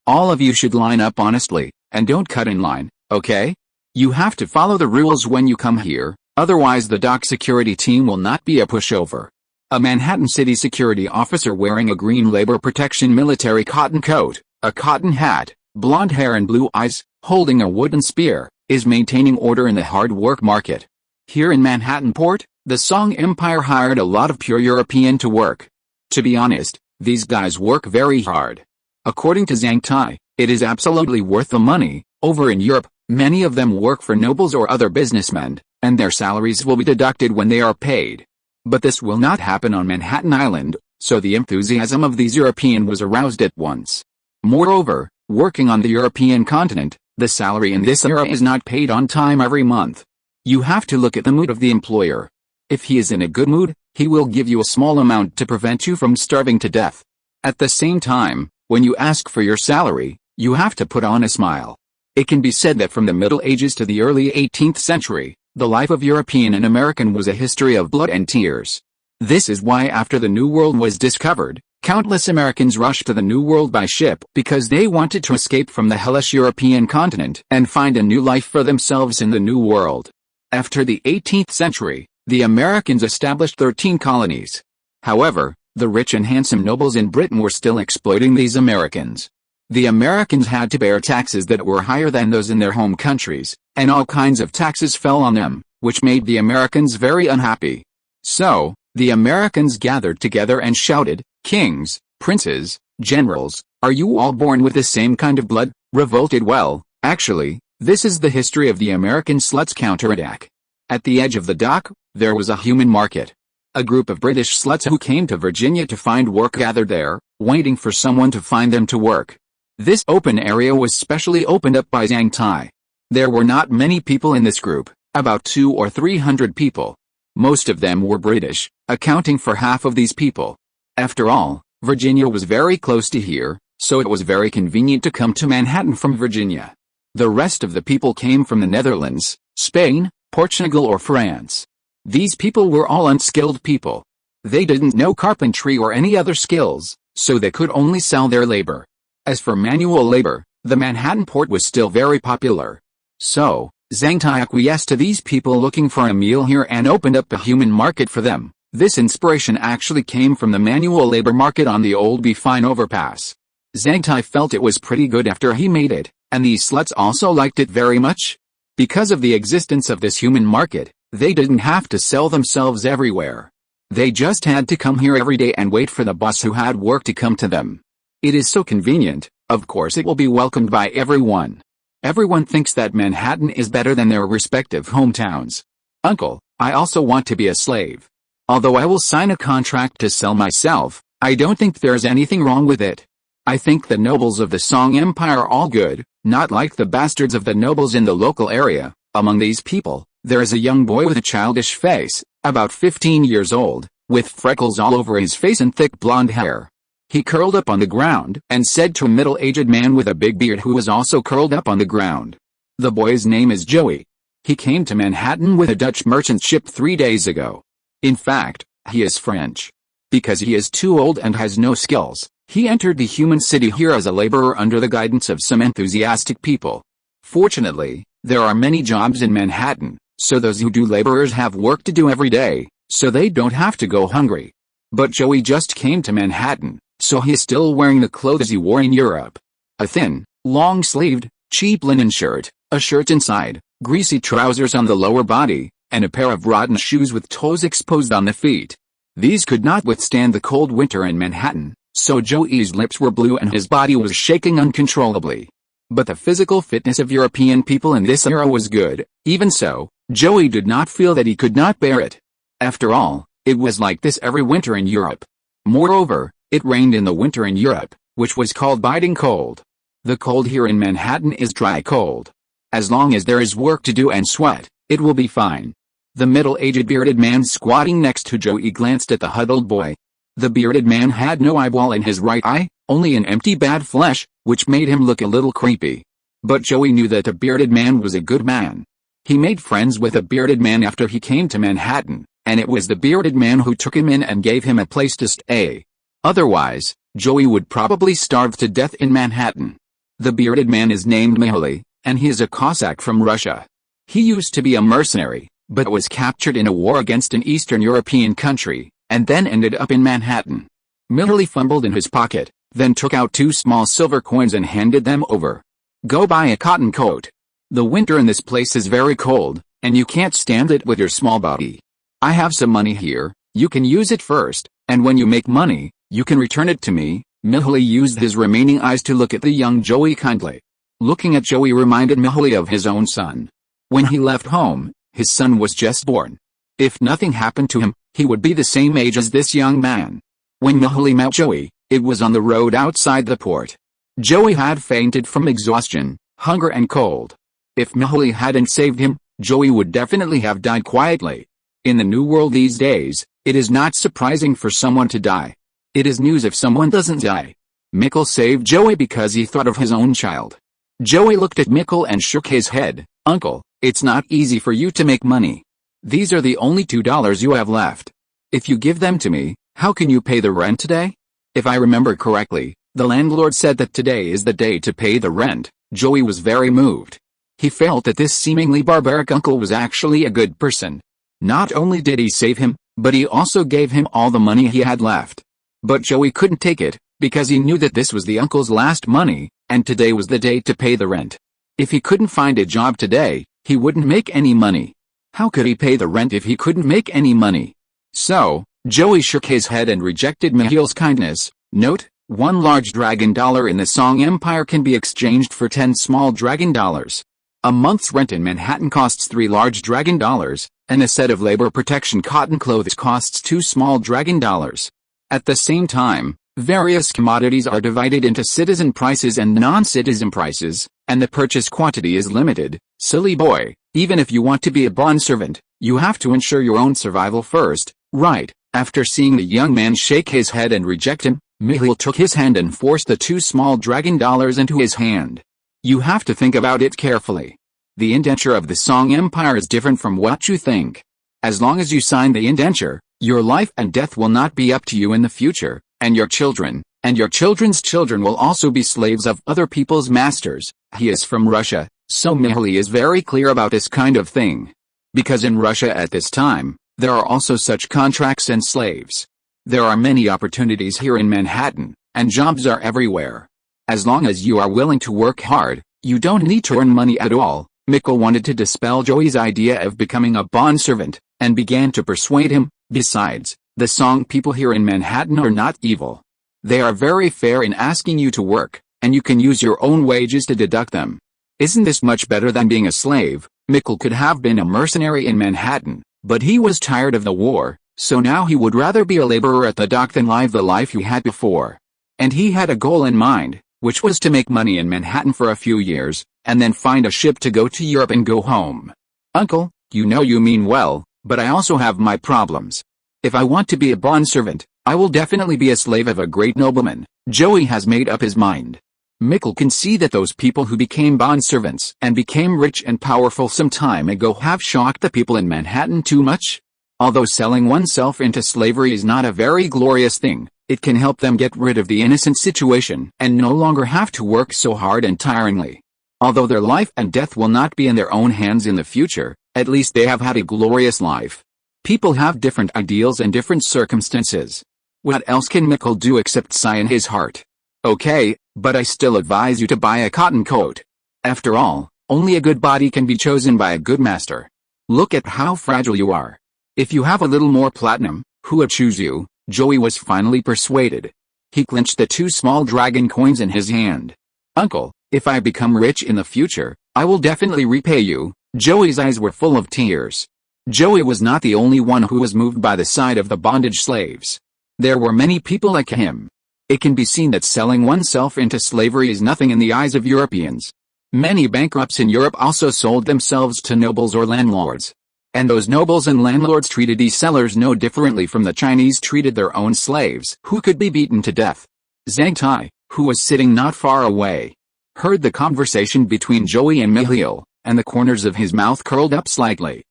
all of you should line up honestly, and don't cut in line, okay? You have to follow the rules when you come here, otherwise the dock security team will not be a pushover. A Manhattan City security officer wearing a green labor protection military cotton coat, a cotton hat, blonde hair and blue eyes, holding a wooden spear, is maintaining order in the hard work market. Here in Manhattan Port, the Song Empire hired a lot of pure European to work. To be honest, these guys work very hard. According to Zhang Tai, it is absolutely worth the money. Over in Europe, many of them work for nobles or other businessmen, and their salaries will be deducted when they are paid. But this will not happen on Manhattan Island, so the enthusiasm of these Europeans was aroused at once. Moreover, working on the European continent, the salary in this era is not paid on time every month. You have to look at the mood of the employer. If he is in a good mood, he will give you a small amount to prevent you from starving to death. At the same time, when you ask for your salary, you have to put on a smile. It can be said that from the Middle Ages to the early 18th century, the life of European and American was a history of blood and tears. This is why after the New World was discovered, countless Americans rushed to the New World by ship because they wanted to escape from the hellish European continent and find a new life for themselves in the New World. After the 18th century, the Americans established 13 colonies. However, the rich and handsome nobles in Britain were still exploiting these Americans. The Americans had to bear taxes that were higher than those in their home countries, and all kinds of taxes fell on them, which made the Americans very unhappy. So, the Americans gathered together and shouted, "Kings, princes, generals, are you all born with the same kind of blood?" Revolted. Well, actually, this is the history of the American sluts counterattack. At the edge of the dock, there was a human market. A group of British sluts who came to Virginia to find work gathered there, waiting for someone to find them to work. This open area was specially opened up by Zhang Tai. There were not many people in this group, about 200 or 300 people. Most of them were British, accounting for half of these people. After all, Virginia was very close to here, so it was very convenient to come to Manhattan from Virginia. The rest of the people came from the Netherlands, Spain, Portugal or France. These people were all unskilled people. They didn't know carpentry or any other skills, so they could only sell their labor. As for manual labor, the Manhattan port was still very popular. So, Zhang Tai acquiesced to these people looking for a meal here and opened up a human market for them. This inspiration actually came from the manual labor market on the old Bfine overpass. Zhang Tai felt it was pretty good after he made it, and these sluts also liked it very much. Because of the existence of this human market, they didn't have to sell themselves everywhere. They just had to come here every day and wait for the boss who had work to come to them. It is so convenient, of course it will be welcomed by everyone. Everyone thinks that Manhattan is better than their respective hometowns. Uncle, I also want to be a slave. Although I will sign a contract to sell myself, I don't think there's anything wrong with it. I think the nobles of the Song Empire are all good, not like the bastards of the nobles in the local area. Among these people, there is a young boy with a childish face, about 15 years old, with freckles all over his face and thick blonde hair. He curled up on the ground and said to a middle-aged man with a big beard who was also curled up on the ground. The boy's name is Joey. He came to Manhattan with a Dutch merchant ship 3 days ago. In fact, he is French. Because he is too old and has no skills, he entered the human city here as a laborer under the guidance of some enthusiastic people. Fortunately, there are many jobs in Manhattan, so those who do laborers have work to do every day, so they don't have to go hungry. But Joey just came to Manhattan, so he is still wearing the clothes he wore in Europe. A thin, long-sleeved, cheap linen shirt, a shirt inside, greasy trousers on the lower body, and a pair of rotten shoes with toes exposed on the feet. These could not withstand the cold winter in Manhattan, so Joey's lips were blue and his body was shaking uncontrollably. But the physical fitness of European people in this era was good. Even so, Joey did not feel that he could not bear it. After all, it was like this every winter in Europe. Moreover, it rained in the winter in Europe, which was called biting cold. The cold here in Manhattan is dry cold. As long as there is work to do and sweat, it will be fine. The middle-aged bearded man squatting next to Joey glanced at the huddled boy. The bearded man had no eyeball in his right eye, only an empty bad flesh, which made him look a little creepy. But Joey knew that the bearded man was a good man. He made friends with a bearded man after he came to Manhattan, and it was the bearded man who took him in and gave him a place to stay. Otherwise, Joey would probably starve to death in Manhattan. The bearded man is named Mihaly, and he is a Cossack from Russia. He used to be a mercenary, but was captured in a war against an Eastern European country, and then ended up in Manhattan. Mihaly fumbled in his pocket, then took out 2 small silver coins and handed them over. Go buy a cotton coat. The winter in this place is very cold, and you can't stand it with your small body. I have some money here, you can use it first, and when you make money, you can return it to me. Mihaly used his remaining eyes to look at the young Joey kindly. Looking at Joey reminded Mihaly of his own son. When he left home, his son was just born. If nothing happened to him, he would be the same age as this young man. When Mihaly met Joey, it was on the road outside the port. Joey had fainted from exhaustion, hunger and cold. If Mihaly hadn't saved him, Joey would definitely have died quietly. In the new world these days, it is not surprising for someone to die. It is news if someone doesn't die. Mikkel saved Joey because he thought of his own child. Joey looked at Mikkel and shook his head. Uncle, it's not easy for you to make money. These are the only $2 you have left. If you give them to me, how can you pay the rent today? If I remember correctly, the landlord said that today is the day to pay the rent. Joey was very moved. He felt that this seemingly barbaric uncle was actually a good person. Not only did he save him, but he also gave him all the money he had left. But Joey couldn't take it, because he knew that this was the uncle's last money, and today was the day to pay the rent. If he couldn't find a job today, he wouldn't make any money. How could he pay the rent if he couldn't make any money? So, Joey shook his head and rejected Mihaly's kindness. Note, 1 large dragon dollar in the Song Empire can be exchanged for 10 small dragon dollars. A month's rent in Manhattan costs 3 large dragon dollars, and a set of labor protection cotton clothes costs 2 small dragon dollars. At the same time, various commodities are divided into citizen prices and non-citizen prices, and the purchase quantity is limited. Silly boy, even if you want to be a bondservant, you have to ensure your own survival first, right? After seeing the young man shake his head and reject him, Mihaly took his hand and forced the 2 small dragon dollars into his hand. You have to think about it carefully. The indenture of the Song Empire is different from what you think. As long as you sign the indenture, your life and death will not be up to you in the future, and your children, and your children's children will also be slaves of other people's masters. He is from Russia, so Mihaly is very clear about this kind of thing. Because in Russia at this time, there are also such contracts and slaves. There are many opportunities here in Manhattan, and jobs are everywhere. As long as you are willing to work hard, you don't need to earn money at all. Mikkel wanted to dispel Joey's idea of becoming a bondservant, and began to persuade him. Besides, the Song people here in Manhattan are not evil. They are very fair in asking you to work, and you can use your own wages to deduct them. Isn't this much better than being a slave? Mikkel could have been a mercenary in Manhattan, but he was tired of the war, so now he would rather be a laborer at the dock than live the life he had before. And he had a goal in mind, which was to make money in Manhattan for a few years, and then find a ship to go to Europe and go home. Uncle, you know you mean well, but I also have my problems. If I want to be a bondservant, I will definitely be a slave of a great nobleman. Joey has made up his mind. Mikkel can see that those people who became bondservants and became rich and powerful some time ago have shocked the people in Manhattan too much. Although selling oneself into slavery is not a very glorious thing, it can help them get rid of the innocent situation and no longer have to work so hard and tiringly. Although their life and death will not be in their own hands in the future, at least they have had a glorious life. People have different ideals and different circumstances. What else can Mikkel do except sigh in his heart? Okay, but I still advise you to buy a cotton coat. After all, only a good body can be chosen by a good master. Look at how fragile you are. If you have a little more platinum, who would choose you? Joey was finally persuaded. He clenched the 2 small dragon coins in his hand. Uncle, if I become rich in the future, I will definitely repay you. Joey's eyes were full of tears. Joey was not the only one who was moved by the sight of the bondage slaves. There were many people like him. It can be seen that selling oneself into slavery is nothing in the eyes of Europeans. Many bankrupts in Europe also sold themselves to nobles or landlords. And those nobles and landlords treated these sellers no differently from the Chinese treated their own slaves who could be beaten to death. Zhang Tai, who was sitting not far away, heard the conversation between Joey and Mihaly, and the corners of his mouth curled up slightly.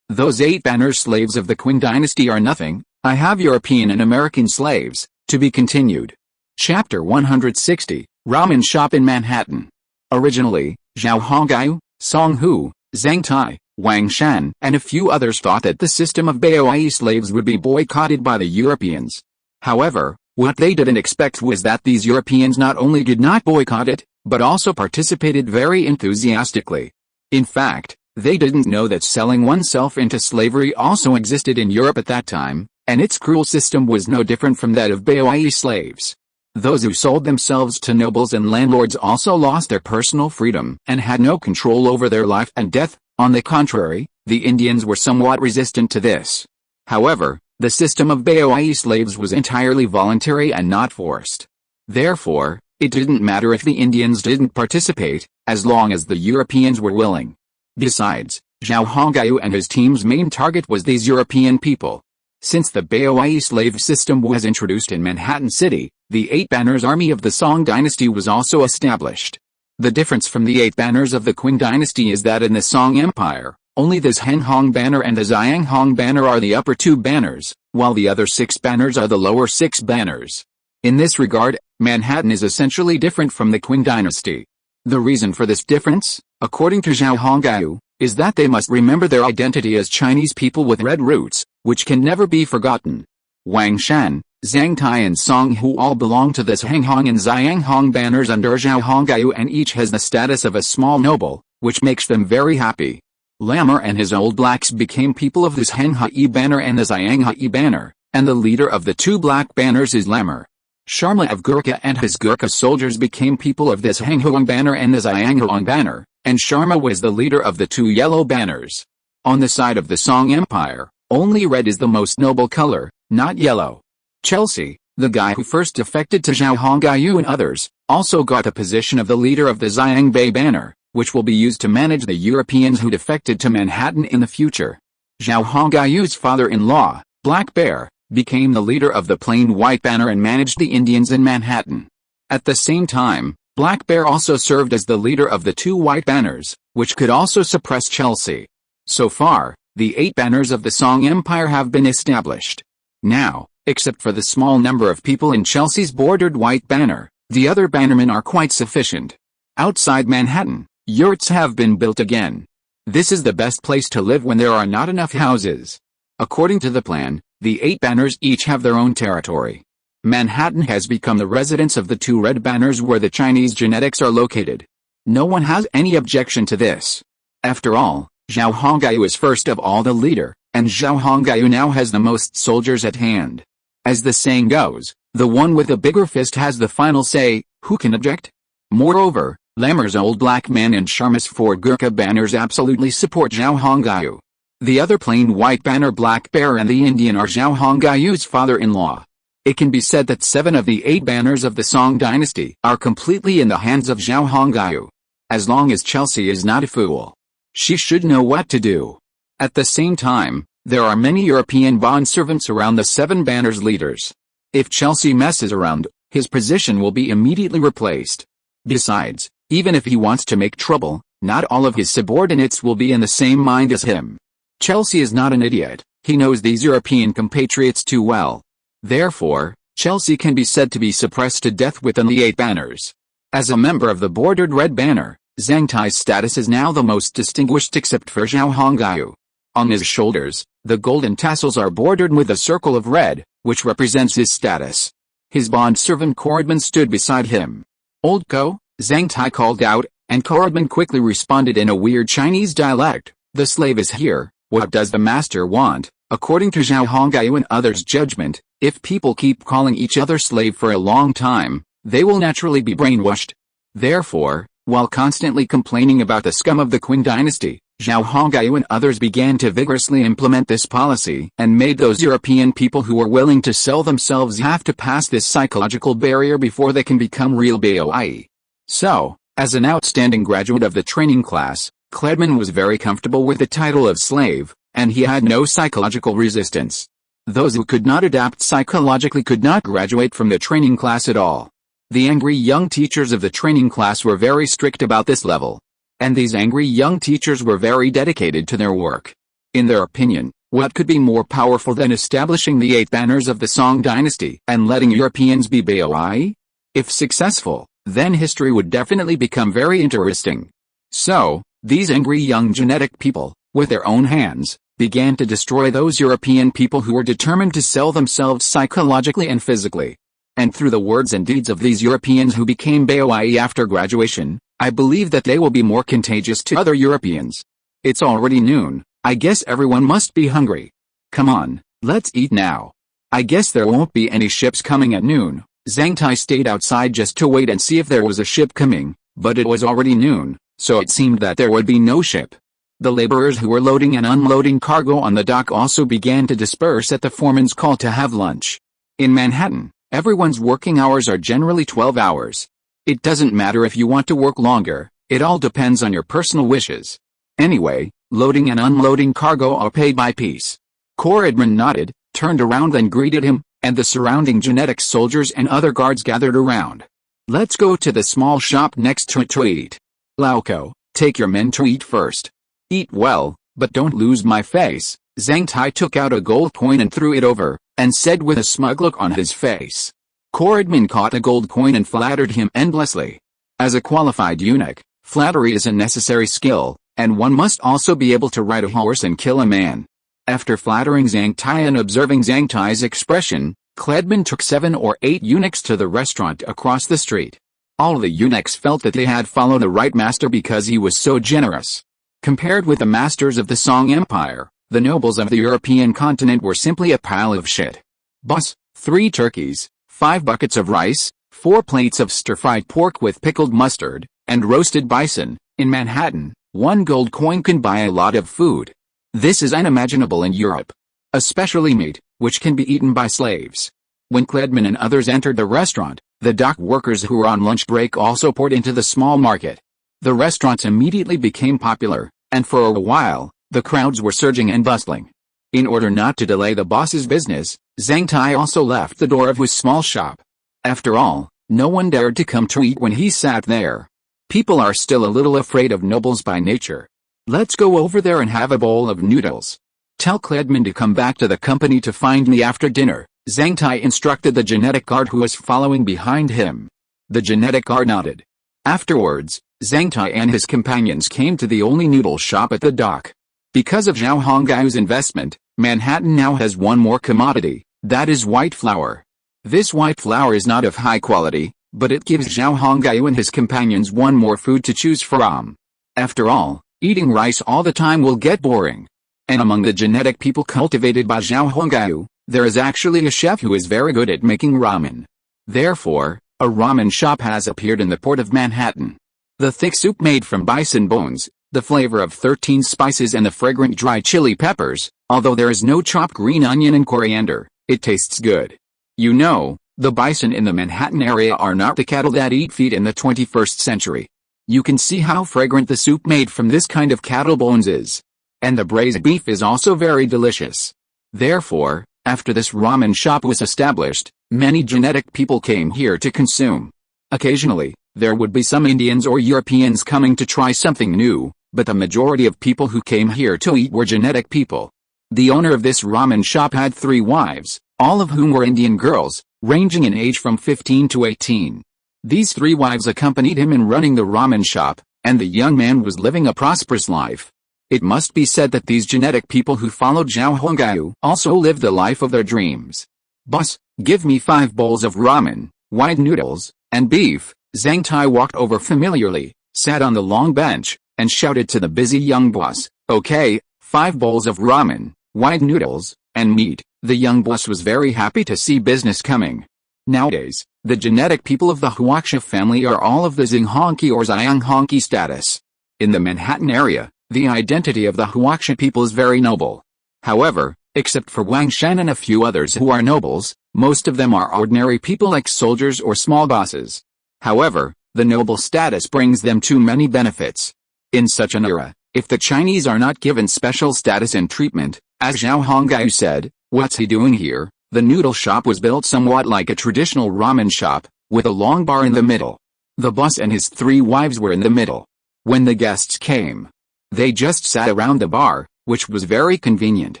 Those 8 banner slaves of the Qin dynasty are nothing. I have European and American slaves. To be continued. Chapter 160, Ramen Shop in Manhattan. Originally, Zhao Hongyu, Song Hu, Zhang Tai, Wang Shan and a few others thought that the system of BOI slaves would be boycotted by the Europeans. However, what they didn't expect was that these Europeans not only did not boycott it, but also participated very enthusiastically. In fact, they didn't know that selling oneself into slavery also existed in Europe at that time, and its cruel system was no different from that of BOI slaves. Those who sold themselves to nobles and landlords also lost their personal freedom and had no control over their life and death. On the contrary, the Indians were somewhat resistant to this. However, the system of BOI slaves was entirely voluntary and not forced. Therefore, it didn't matter if the Indians didn't participate, as long as the Europeans were willing. Besides, Zhao Hongyu and his team's main target was these European people. Since the BOI slave system was introduced in Manhattan City, the Eight Banners Army of the Song Dynasty was also established. The difference from the Eight Banners of the Qing Dynasty is that in the Song Empire, only the Zheng Hong Banner and the Zhang Hong Banner are the upper two banners, while the other six banners are the lower six banners. In this regard, Manhattan is essentially different from the Qing Dynasty. The reason for this difference, according to Zhao Hongyu, is that they must remember their identity as Chinese people with red roots, which can never be forgotten. Wang Shan, Zhang Tai and Song Hu all belong to the Zheng Hong and Zhang Hong banners under Zhao Hongyu, and each has the status of a small noble, which makes them very happy. Lammer and his old blacks became people of the Zheng Hai banner and the Zhang Hai banner, and the leader of the two black banners is Lammer. Sharma of Gurkha and his Gurkha soldiers became people of the Zheng Huang banner and the Zhang Huang banner, and Sharma was the leader of the two yellow banners. On the side of the Song Empire, only red is the most noble color, not yellow. Chelsea, the guy who first defected to Zhao Hongyu and others, also got the position of the leader of the Xiang Bei banner, which will be used to manage the Europeans who defected to Manhattan in the future. Zhao Hongyu's father-in-law, Black Bear, became the leader of the plain white banner and managed the Indians in Manhattan. At the same time, Black Bear also served as the leader of the two white banners, which could also suppress Chelsea. So far, the eight banners of the Song Empire have been established. Now, except for the small number of people in Chelsea's bordered white banner, the other bannermen are quite sufficient. Outside Manhattan, yurts have been built again. This is the best place to live when there are not enough houses. According to the plan, the eight banners each have their own territory. Manhattan has become the residence of the two red banners where the Chinese genetics are located. No one has any objection to this. After all, Zhao Hongyu is first of all the leader, and Zhao Hongyu now has the most soldiers at hand. As the saying goes, the one with the bigger fist has the final say. Who can object? Moreover, Lammer's old black man and Sharma's four Gurkha banners absolutely support Zhao Hongyu. The other plain white banner Black Bear and the Indian are Zhao Hongyu's father-in-law. It can be said that 7 of the 8 banners of the Song dynasty are completely in the hands of Zhao Hongyu. As long as Chelsea is not a fool, she should know what to do. At the same time, there are many European bondservants around the 7 banners leaders. If Chelsea messes around, his position will be immediately replaced. Besides, even if he wants to make trouble, not all of his subordinates will be in the same mind as him. Chelsea is not an idiot, he knows these European compatriots too well. Therefore, Chelsea can be said to be suppressed to death within the 8 banners. As a member of the bordered red banner, Zhang Tai's status is now the most distinguished except for Zhao Hongyu. On his shoulders, the golden tassels are bordered with a circle of red, which represents his status. His bondservant Korodman stood beside him. "Old Ko," Zhang Tai called out, and Korodman quickly responded in a weird Chinese dialect, "The slave is here, what does the master want?" According to Zhao Hongyu and others' judgment, if people keep calling each other slave for a long time, they will naturally be brainwashed. Therefore, while constantly complaining about the scum of the Qing dynasty, Zhao Hongyu and others began to vigorously implement this policy and made those European people who were willing to sell themselves have to pass this psychological barrier before they can become real BOI. So, as an outstanding graduate of the training class, Kledman was very comfortable with the title of slave, and he had no psychological resistance. Those who could not adapt psychologically could not graduate from the training class at all. The angry young teachers of the training class were very strict about this level. And these angry young teachers were very dedicated to their work. In their opinion, what could be more powerful than establishing the 8 banners of the Song dynasty and letting Europeans be BOI? If successful, then history would definitely become very interesting. So, these angry young genetic people, with their own hands, began to destroy those European people who were determined to sell themselves psychologically and physically. And through the words and deeds of these Europeans who became BOIE after graduation, I believe that they will be more contagious to other Europeans. It's already noon, I guess everyone must be hungry. Come on, let's eat now. I guess there won't be any ships coming at noon. Zhang Tai stayed outside just to wait and see if there was a ship coming, but it was already noon, so it seemed that there would be no ship. The laborers who were loading and unloading cargo on the dock also began to disperse at the foreman's call to have lunch. In Manhattan, everyone's working hours are generally 12 hours. It doesn't matter if you want to work longer, it all depends on your personal wishes. Anyway, loading and unloading cargo are paid by piece. Corridman nodded, turned around and greeted him, and the surrounding genetics soldiers and other guards gathered around. Let's go to the small shop next to it to eat. Lauko, take your men to eat first. Eat well, but don't lose my face. Zhang Tai took out a gold coin and threw it over, and said with a smug look on his face. Corridman caught a gold coin and flattered him endlessly. As a qualified eunuch, flattery is a necessary skill, and one must also be able to ride a horse and kill a man. After flattering Zhang Tai and observing Zhang Tai's expression, Cledman took 7 or 8 eunuchs to the restaurant across the street. All the eunuchs felt that they had followed the right master because he was so generous. Compared with the masters of the Song Empire, the nobles of the European continent were simply a pile of shit. Boss, 3 turkeys, 5 buckets of rice, 4 plates of stir-fried pork with pickled mustard, and roasted bison. In Manhattan, 1 gold coin can buy a lot of food. This is unimaginable in Europe. Especially meat, which can be eaten by slaves. When Cledman and others entered the restaurant, the dock workers who were on lunch break also poured into the small market. The restaurants immediately became popular, and for a while, the crowds were surging and bustling. In order not to delay the boss's business, Zhang Tai also left the door of his small shop. After all, no one dared to come to eat when he sat there. People are still a little afraid of nobles by nature. Let's go over there and have a bowl of noodles. Tell Cledman to come back to the company to find me after dinner, Zhang Tai instructed the genetic guard who was following behind him. The genetic guard nodded. Afterwards, Zhang Tai and his companions came to the only noodle shop at the dock. Because of Zhao Hongai's investment, Manhattan now has one more commodity, that is white flour. This white flour is not of high quality, but it gives Zhao Hongai and his companions one more food to choose from. After all, eating rice all the time will get boring. And among the genetic people cultivated by Zhao Hongai, there is actually a chef who is very good at making ramen. Therefore, a ramen shop has appeared in the port of Manhattan. The thick soup made from bison bones, the flavor of 13 spices and the fragrant dry chili peppers, although there is no chopped green onion and coriander, it tastes good. You know, the bison in the Manhattan area are not the cattle that eat feet in the 21st century. You can see how fragrant the soup made from this kind of cattle bones is. And the braised beef is also very delicious. Therefore, after this ramen shop was established, many genetic people came here to consume. Occasionally, there would be some Indians or Europeans coming to try something new, but the majority of people who came here to eat were genetic people. The owner of this ramen shop had 3 wives, all of whom were Indian girls, ranging in age from 15 to 18. These 3 wives accompanied him in running the ramen shop, and the young man was living a prosperous life. It must be said that these genetic people who followed Zhao Hongai also lived the life of their dreams. Boss, give me 5 bowls of ramen, white noodles, and beef. Zhang Tai walked over familiarly, sat on the long bench, and shouted to the busy young boss, okay, 5 bowls of ramen, white noodles, and meat. The young boss was very happy to see business coming. Nowadays, the genetic people of the Huaxia family are all of the Xinghonki or Xianghonki status. In the Manhattan area, the identity of the Huaxia people is very noble. However, except for Wang Shan and a few others who are nobles, most of them are ordinary people like soldiers or small bosses. However, the noble status brings them too many benefits. In such an era, if the Chinese are not given special status and treatment, as Zhao Hongai said, what's he doing here? The noodle shop was built somewhat like a traditional ramen shop, with a long bar in the middle. The boss and his 3 wives were in the middle. When the guests came, they just sat around the bar, which was very convenient.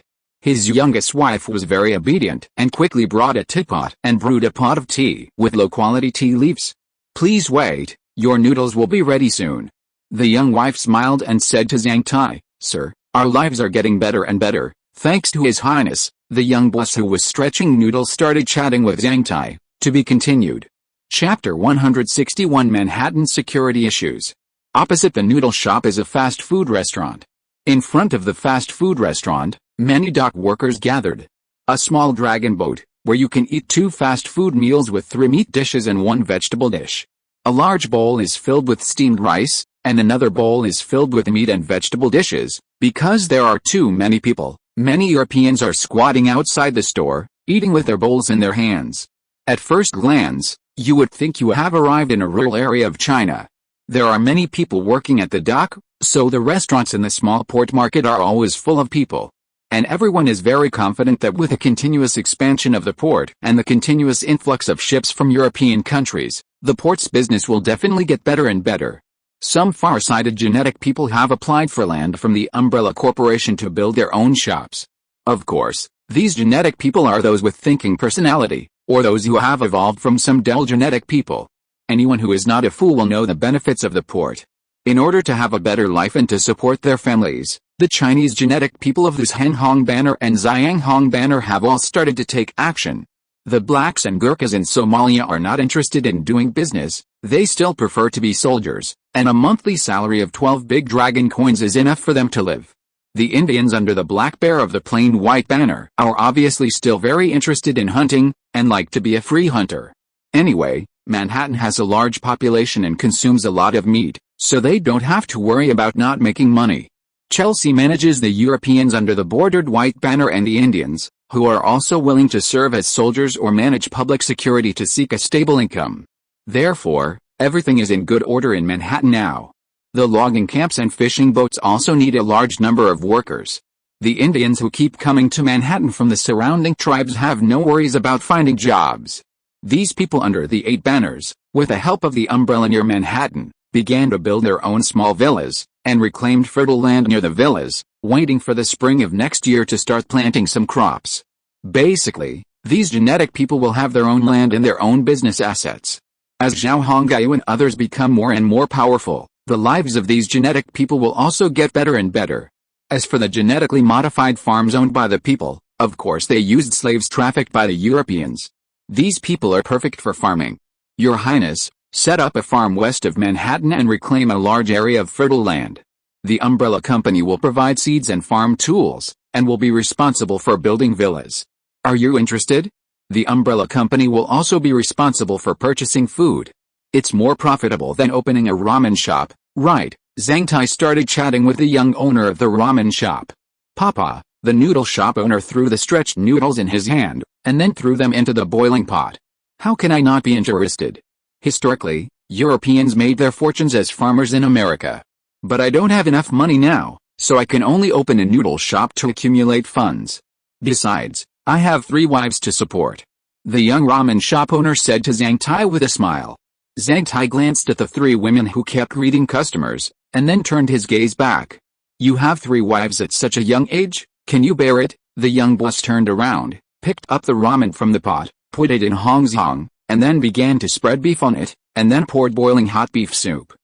His youngest wife was very obedient and quickly brought a teapot and brewed a pot of tea with low-quality tea leaves. Please wait, your noodles will be ready soon. The young wife smiled and said to Zhang Tai, Sir, Our lives are getting better and better, thanks to His Highness." The young boss who was stretching noodles started chatting with Zhang Tai. To be continued. Chapter 161 Manhattan Security Issues. Opposite the noodle shop is a fast food restaurant. In front of the fast food restaurant, many dock workers gathered. A small dragon boat, where you can eat 2 fast food meals with 3 meat dishes and 1 vegetable dish. A large bowl is filled with steamed rice, and another bowl is filled with meat and vegetable dishes. Because there are too many people, many Europeans are squatting outside the store, eating with their bowls in their hands. At first glance, you would think you have arrived in a rural area of China. There are many people working at the dock, so the restaurants in the small port market are always full of people. And everyone is very confident that with the continuous expansion of the port and the continuous influx of ships from European countries, the port's business will definitely get better and better. Some far-sighted genetic people have applied for land from the Umbrella Corporation to build their own shops. Of course, these genetic people are those with thinking personality, or those who have evolved from some dull genetic people. Anyone who is not a fool will know the benefits of the port. In order to have a better life and to support their families, the Chinese genetic people of the Zhanghong Banner and Zhang Banner have all started to take action. The blacks and Gurkhas in Somalia are not interested in doing business, they still prefer to be soldiers, and a monthly salary of 12 big dragon coins is enough for them to live. The Indians under the black bear of the plain white banner are obviously still very interested in hunting, and like to be a free hunter. Anyway, Manhattan has a large population and consumes a lot of meat, so they don't have to worry about not making money. Chelsea manages the Europeans under the bordered white banner and the Indians, who are also willing to serve as soldiers or manage public security to seek a stable income. Therefore, everything is in good order in Manhattan now. The logging camps and fishing boats also need a large number of workers. The Indians who keep coming to Manhattan from the surrounding tribes have no worries about finding jobs. These people under the 8 banners, with the help of the umbrella near Manhattan, began to build their own small villas, and reclaimed fertile land near the villas, waiting for the spring of next year to start planting some crops. Basically, these genetic people will have their own land and their own business assets. As Zhao Hongyu and others become more and more powerful, the lives of these genetic people will also get better and better. As for the genetically modified farms owned by the people, of course they used slaves trafficked by the Europeans. These people are perfect for farming. Your Highness, set up a farm west of Manhattan and reclaim a large area of fertile land. The umbrella company will provide seeds and farm tools, and will be responsible for building villas. Are you interested? The umbrella company will also be responsible for purchasing food. It's more profitable than opening a ramen shop, right? Zhang Tai started chatting with the young owner of the ramen shop. Papa, the noodle shop owner threw the stretched noodles in his hand, and then threw them into the boiling pot. How can I not be interested? Historically, Europeans made their fortunes as farmers in America. But I don't have enough money now, so I can only open a noodle shop to accumulate funds. Besides, I have 3 wives to support. The young ramen shop owner said to Zhang Tai with a smile. Zhang Tai glanced at the 3 women who kept greeting customers, and then turned his gaze back. You have 3 wives at such a young age? Can you bear it? The young boss turned around, picked up the ramen from the pot, put it in Hongzhong, and then began to spread beef on it, and then poured boiling hot beef soup.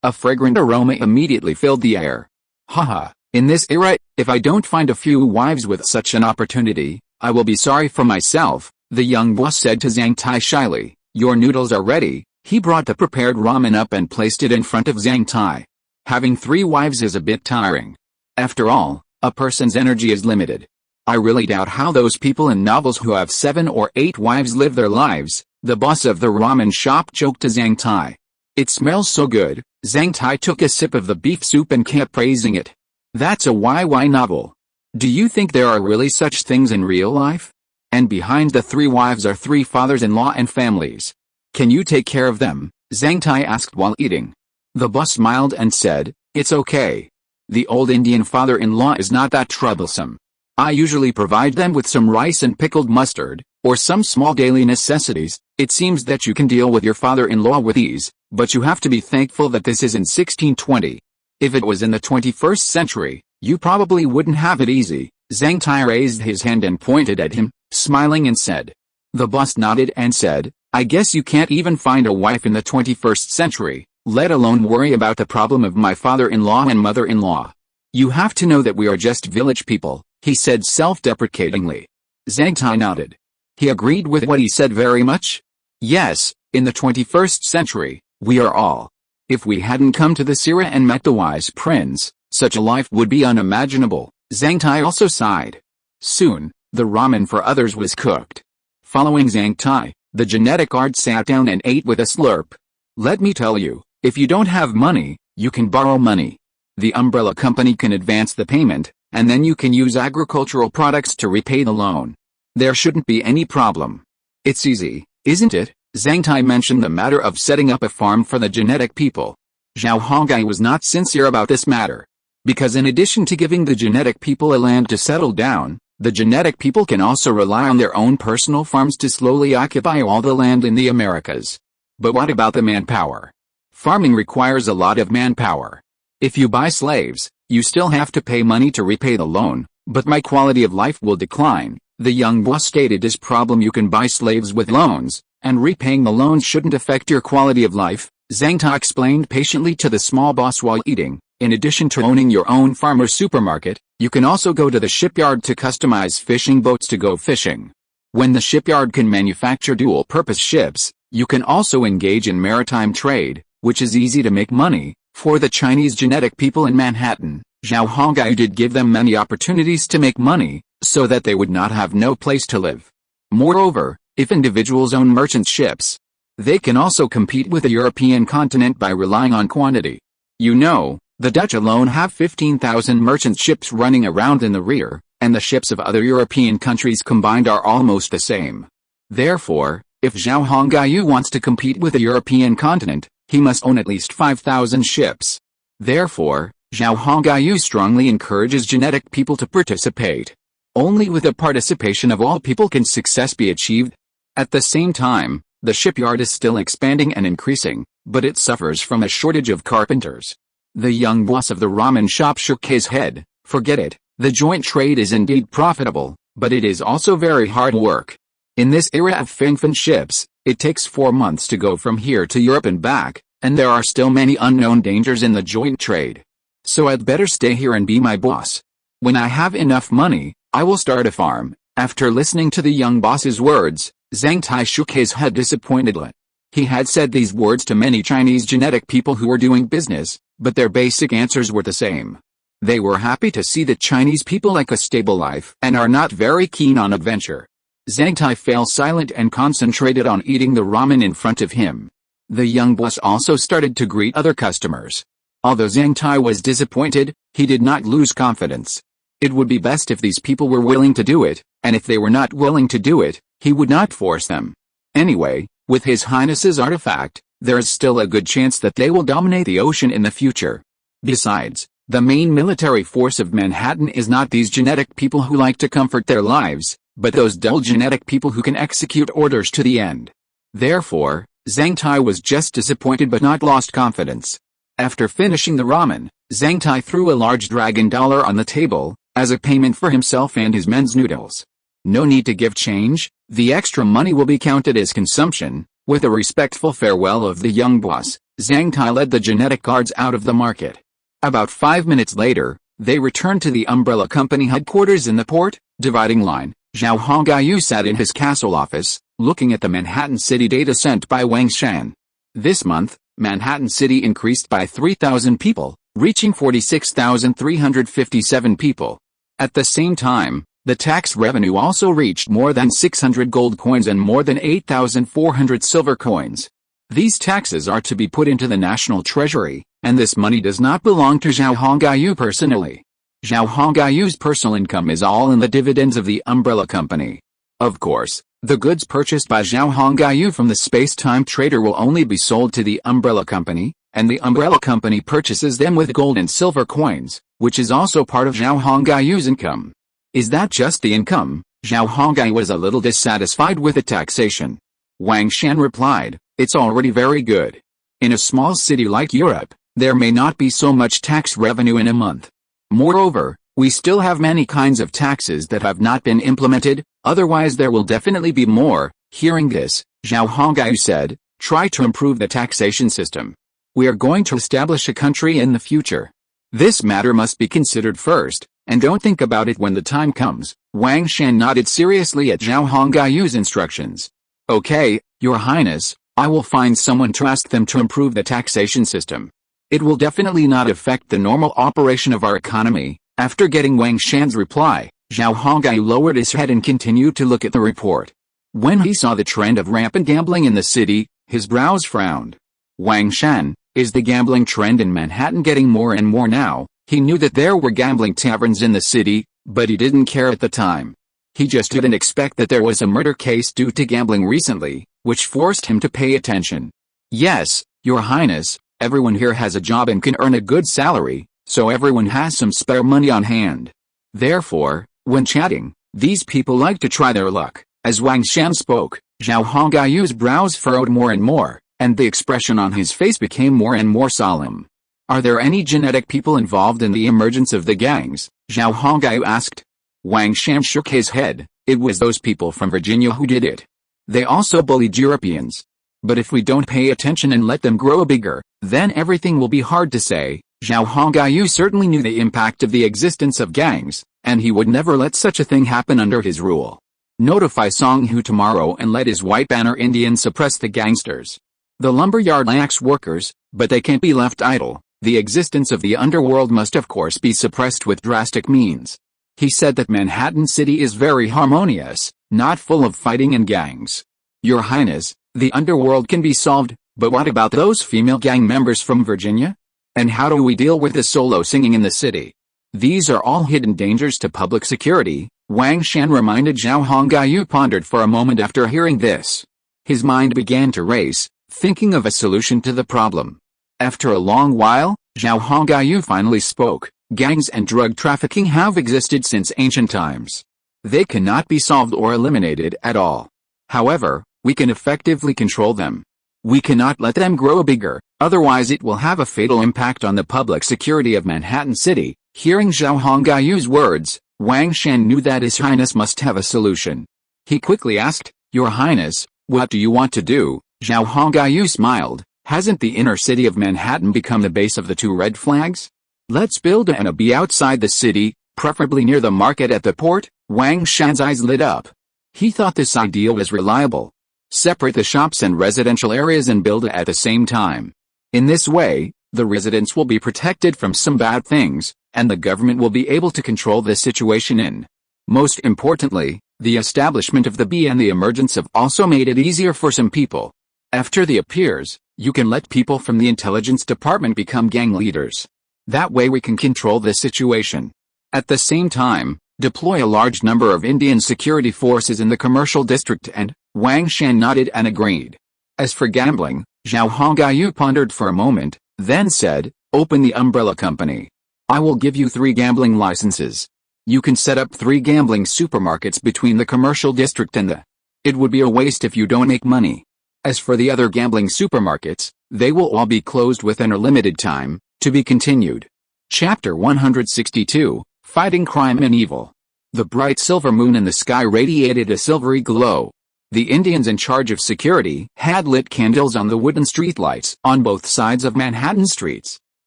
A fragrant aroma immediately filled the air. Haha, in this era, if I don't find a few wives with such an opportunity, I will be sorry for myself, the young boss said to Zhang Tai shyly. Your noodles are ready. He brought the prepared ramen up and placed it in front of Zhang Tai. Having 3 wives is a bit tiring. After all, a person's energy is limited. I really doubt how those people in novels who have 7 or 8 wives live their lives, the boss of the ramen shop joked to Zhang Tai. It smells so good. Zhang Tai took a sip of the beef soup and kept praising it. That's a YY novel. Do you think there are really such things in real life? And behind the 3 wives are 3 fathers-in-law and families. Can you take care of them? Zhang Tai asked while eating. The boss smiled and said, it's okay. The old Indian father-in-law is not that troublesome. I usually provide them with some rice and pickled mustard, or some small daily necessities. It seems that you can deal with your father-in-law with ease, but you have to be thankful that this is in 1620. If it was in the 21st century, you probably wouldn't have it easy. Zhang Tai raised his hand and pointed at him, smiling and said. The boss nodded and said, I guess you can't even find a wife in the 21st century, let alone worry about the problem of my father-in-law and mother-in-law. You have to know that we are just village people, he said self-deprecatingly. Zhang Tai nodded. He agreed with what he said very much. Yes, in the 21st century, we are all. If we hadn't come to this era and met the wise prince, such a life would be unimaginable, Zhang Tai also sighed. Soon, the ramen for others was cooked. Following Zhang Tai, the genetic guard sat down and ate with a slurp. Let me tell you, if you don't have money, you can borrow money. The umbrella company can advance the payment, and then you can use agricultural products to repay the loan. There shouldn't be any problem. It's easy, isn't it? Zhang Tai mentioned the matter of setting up a farm for the genetic people. Zhao Hongai was not sincere about this matter. Because in addition to giving the genetic people a land to settle down, the genetic people can also rely on their own personal farms to slowly occupy all the land in the Americas. But what about the manpower? Farming requires a lot of manpower. If you buy slaves, you still have to pay money to repay the loan, but my quality of life will decline. The young boss stated this problem. You can buy slaves with loans, and repaying the loans shouldn't affect your quality of life, Zhang Tai explained patiently to the small boss while eating. In addition to owning your own farm or supermarket, you can also go to the shipyard to customize fishing boats to go fishing. When the shipyard can manufacture dual-purpose ships, you can also engage in maritime trade, which is easy to make money. For the Chinese genetic people in Manhattan, Zhao Hongai did give them many opportunities to make money, so that they would not have no place to live. Moreover, if individuals own merchant ships, they can also compete with the European continent by relying on quantity. You know, the Dutch alone have 15,000 merchant ships running around in the rear, and the ships of other European countries combined are almost the same. Therefore, if Zhao Hongai wants to compete with the European continent, he must own at least 5,000 ships. Therefore, Zhao Hongai strongly encourages genetic people to participate. Only with the participation of all people can success be achieved. At the same time, the shipyard is still expanding and increasing, but it suffers from a shortage of carpenters. The young boss of the ramen shop shook his head. Forget it, the joint trade is indeed profitable, but it is also very hard work. In this era of Fengfen ships, it takes 4 months to go from here to Europe and back, and there are still many unknown dangers in the joint trade. So I'd better stay here and be my boss. When I have enough money, I will start a farm. After listening to the young boss's words, Zhang Tai shook his head disappointedly. He had said these words to many Chinese genetic people who were doing business, but their basic answers were the same. They were happy to see that Chinese people like a stable life and are not very keen on adventure. Zhang Tai fell silent and concentrated on eating the ramen in front of him. The young boss also started to greet other customers. Although Zhang Tai was disappointed, he did not lose confidence. It would be best if these people were willing to do it, and if they were not willing to do it, he would not force them. Anyway, with His Highness's artifact, there is still a good chance that they will dominate the ocean in the future. Besides, the main military force of Manhattan is not these genetic people who like to comfort their lives, but those dull genetic people who can execute orders to the end. Therefore, Zhang Tai was just disappointed but not lost confidence. After finishing the ramen, Zhang Tai threw a large dragon dollar on the table, as a payment for himself and his men's noodles. No need to give change, the extra money will be counted as consumption. With a respectful farewell of the young boss, Zhang Tai led the genetic guards out of the market. About 5 minutes later, they returned to the umbrella company headquarters in the port, dividing line. Zhao Hongai sat in his castle office, looking at the Manhattan City data sent by Wang Shan. This month, Manhattan City increased by 3,000 people, reaching 46,357 people. At the same time, the tax revenue also reached more than 600 gold coins and more than 8,400 silver coins. These taxes are to be put into the national treasury, and this money does not belong to Zhao Hongai personally. Zhao Hongai's personal income is all in the dividends of the umbrella company. Of course, the goods purchased by Zhao Hongai from the space-time trader will only be sold to the umbrella company, and the umbrella company purchases them with gold and silver coins, which is also part of Zhao Hongai's income. Is that just the income? Zhao Hongai was a little dissatisfied with the taxation. Wang Shan replied, it's already very good. In a small city like Europe, there may not be so much tax revenue in a month. Moreover, we still have many kinds of taxes that have not been implemented, otherwise there will definitely be more. Hearing this, Zhao Hongai said, try to improve the taxation system. We are going to establish a country in the future. This matter must be considered first, and don't think about it when the time comes. Wang Shan nodded seriously at Zhao Hongayu's instructions. Okay, Your Highness, I will find someone to ask them to improve the taxation system. It will definitely not affect the normal operation of our economy. After getting Wang Shan's reply, Zhao Hongyu lowered his head and continued to look at the report. When he saw the trend of rampant gambling in the city, his brows frowned. Wang Shan, is the gambling trend in Manhattan getting more and more now? He knew that there were gambling taverns in the city, but he didn't care at the time. He just didn't expect that there was a murder case due to gambling recently, which forced him to pay attention. Yes, Your Highness, everyone here has a job and can earn a good salary, so everyone has some spare money on hand. Therefore, when chatting, these people like to try their luck. As Wang Shan spoke, Zhao Hongayu's brows furrowed more and more, and the expression on his face became more and more solemn. Are there any genetic people involved in the emergence of the gangs? Zhao Hongyu asked. Wang Shan shook his head. It was those people from Virginia who did it. They also bullied Europeans. But if we don't pay attention and let them grow bigger, then everything will be hard to say. Zhao Hongyu certainly knew the impact of the existence of gangs, and he would never let such a thing happen under his rule. Notify Song Hu tomorrow and let his White Banner Indians suppress the gangsters. The lumberyard lacks workers, but they can't be left idle. The existence of the underworld must of course be suppressed with drastic means. He said that Manhattan City is very harmonious, not full of fighting and gangs. Your Highness, the underworld can be solved, but what about those female gang members from Virginia? And how do we deal with the solo singing in the city? These are all hidden dangers to public security, Wang Shan reminded. Zhao Hongyu pondered for a moment after hearing this. His mind began to race, thinking of a solution to the problem. After a long while, Zhao Hongyu finally spoke. Gangs and drug trafficking have existed since ancient times. They cannot be solved or eliminated at all. However, we can effectively control them. We cannot let them grow bigger, otherwise it will have a fatal impact on the public security of Manhattan City. Hearing Zhao Hongayu's words, Wang Shan knew that His Highness must have a solution. He quickly asked, Your Highness, what do you want to do? Zhao Hongyu smiled. Hasn't the inner city of Manhattan become the base of the two red flags? Let's build an abbey outside the city, preferably near the market at the port. Wang Shan's eyes lit up. He thought this idea was reliable. Separate the shops and residential areas and build it at the same time. In this way, the residents will be protected from some bad things, and the government will be able to control the situation. Most importantly, the establishment of the bee and the emergence of also made it easier for some people. After the appears, you can let people from the intelligence department become gang leaders. That way we can control the situation. At the same time, deploy a large number of Indian security forces in the commercial district. And Wang Shan nodded and agreed. As for gambling, Zhao Hongyu pondered for a moment, then said, open the umbrella company. I will give you 3 gambling licenses. You can set up 3 gambling supermarkets between the commercial district and the. It would be a waste if you don't make money. As for the other gambling supermarkets, they will all be closed within a limited time. To be continued. Chapter 162, Fighting Crime and Evil. The bright silver moon in the sky radiated a silvery glow. The Indians in charge of security had lit candles on the wooden streetlights on both sides of Manhattan streets.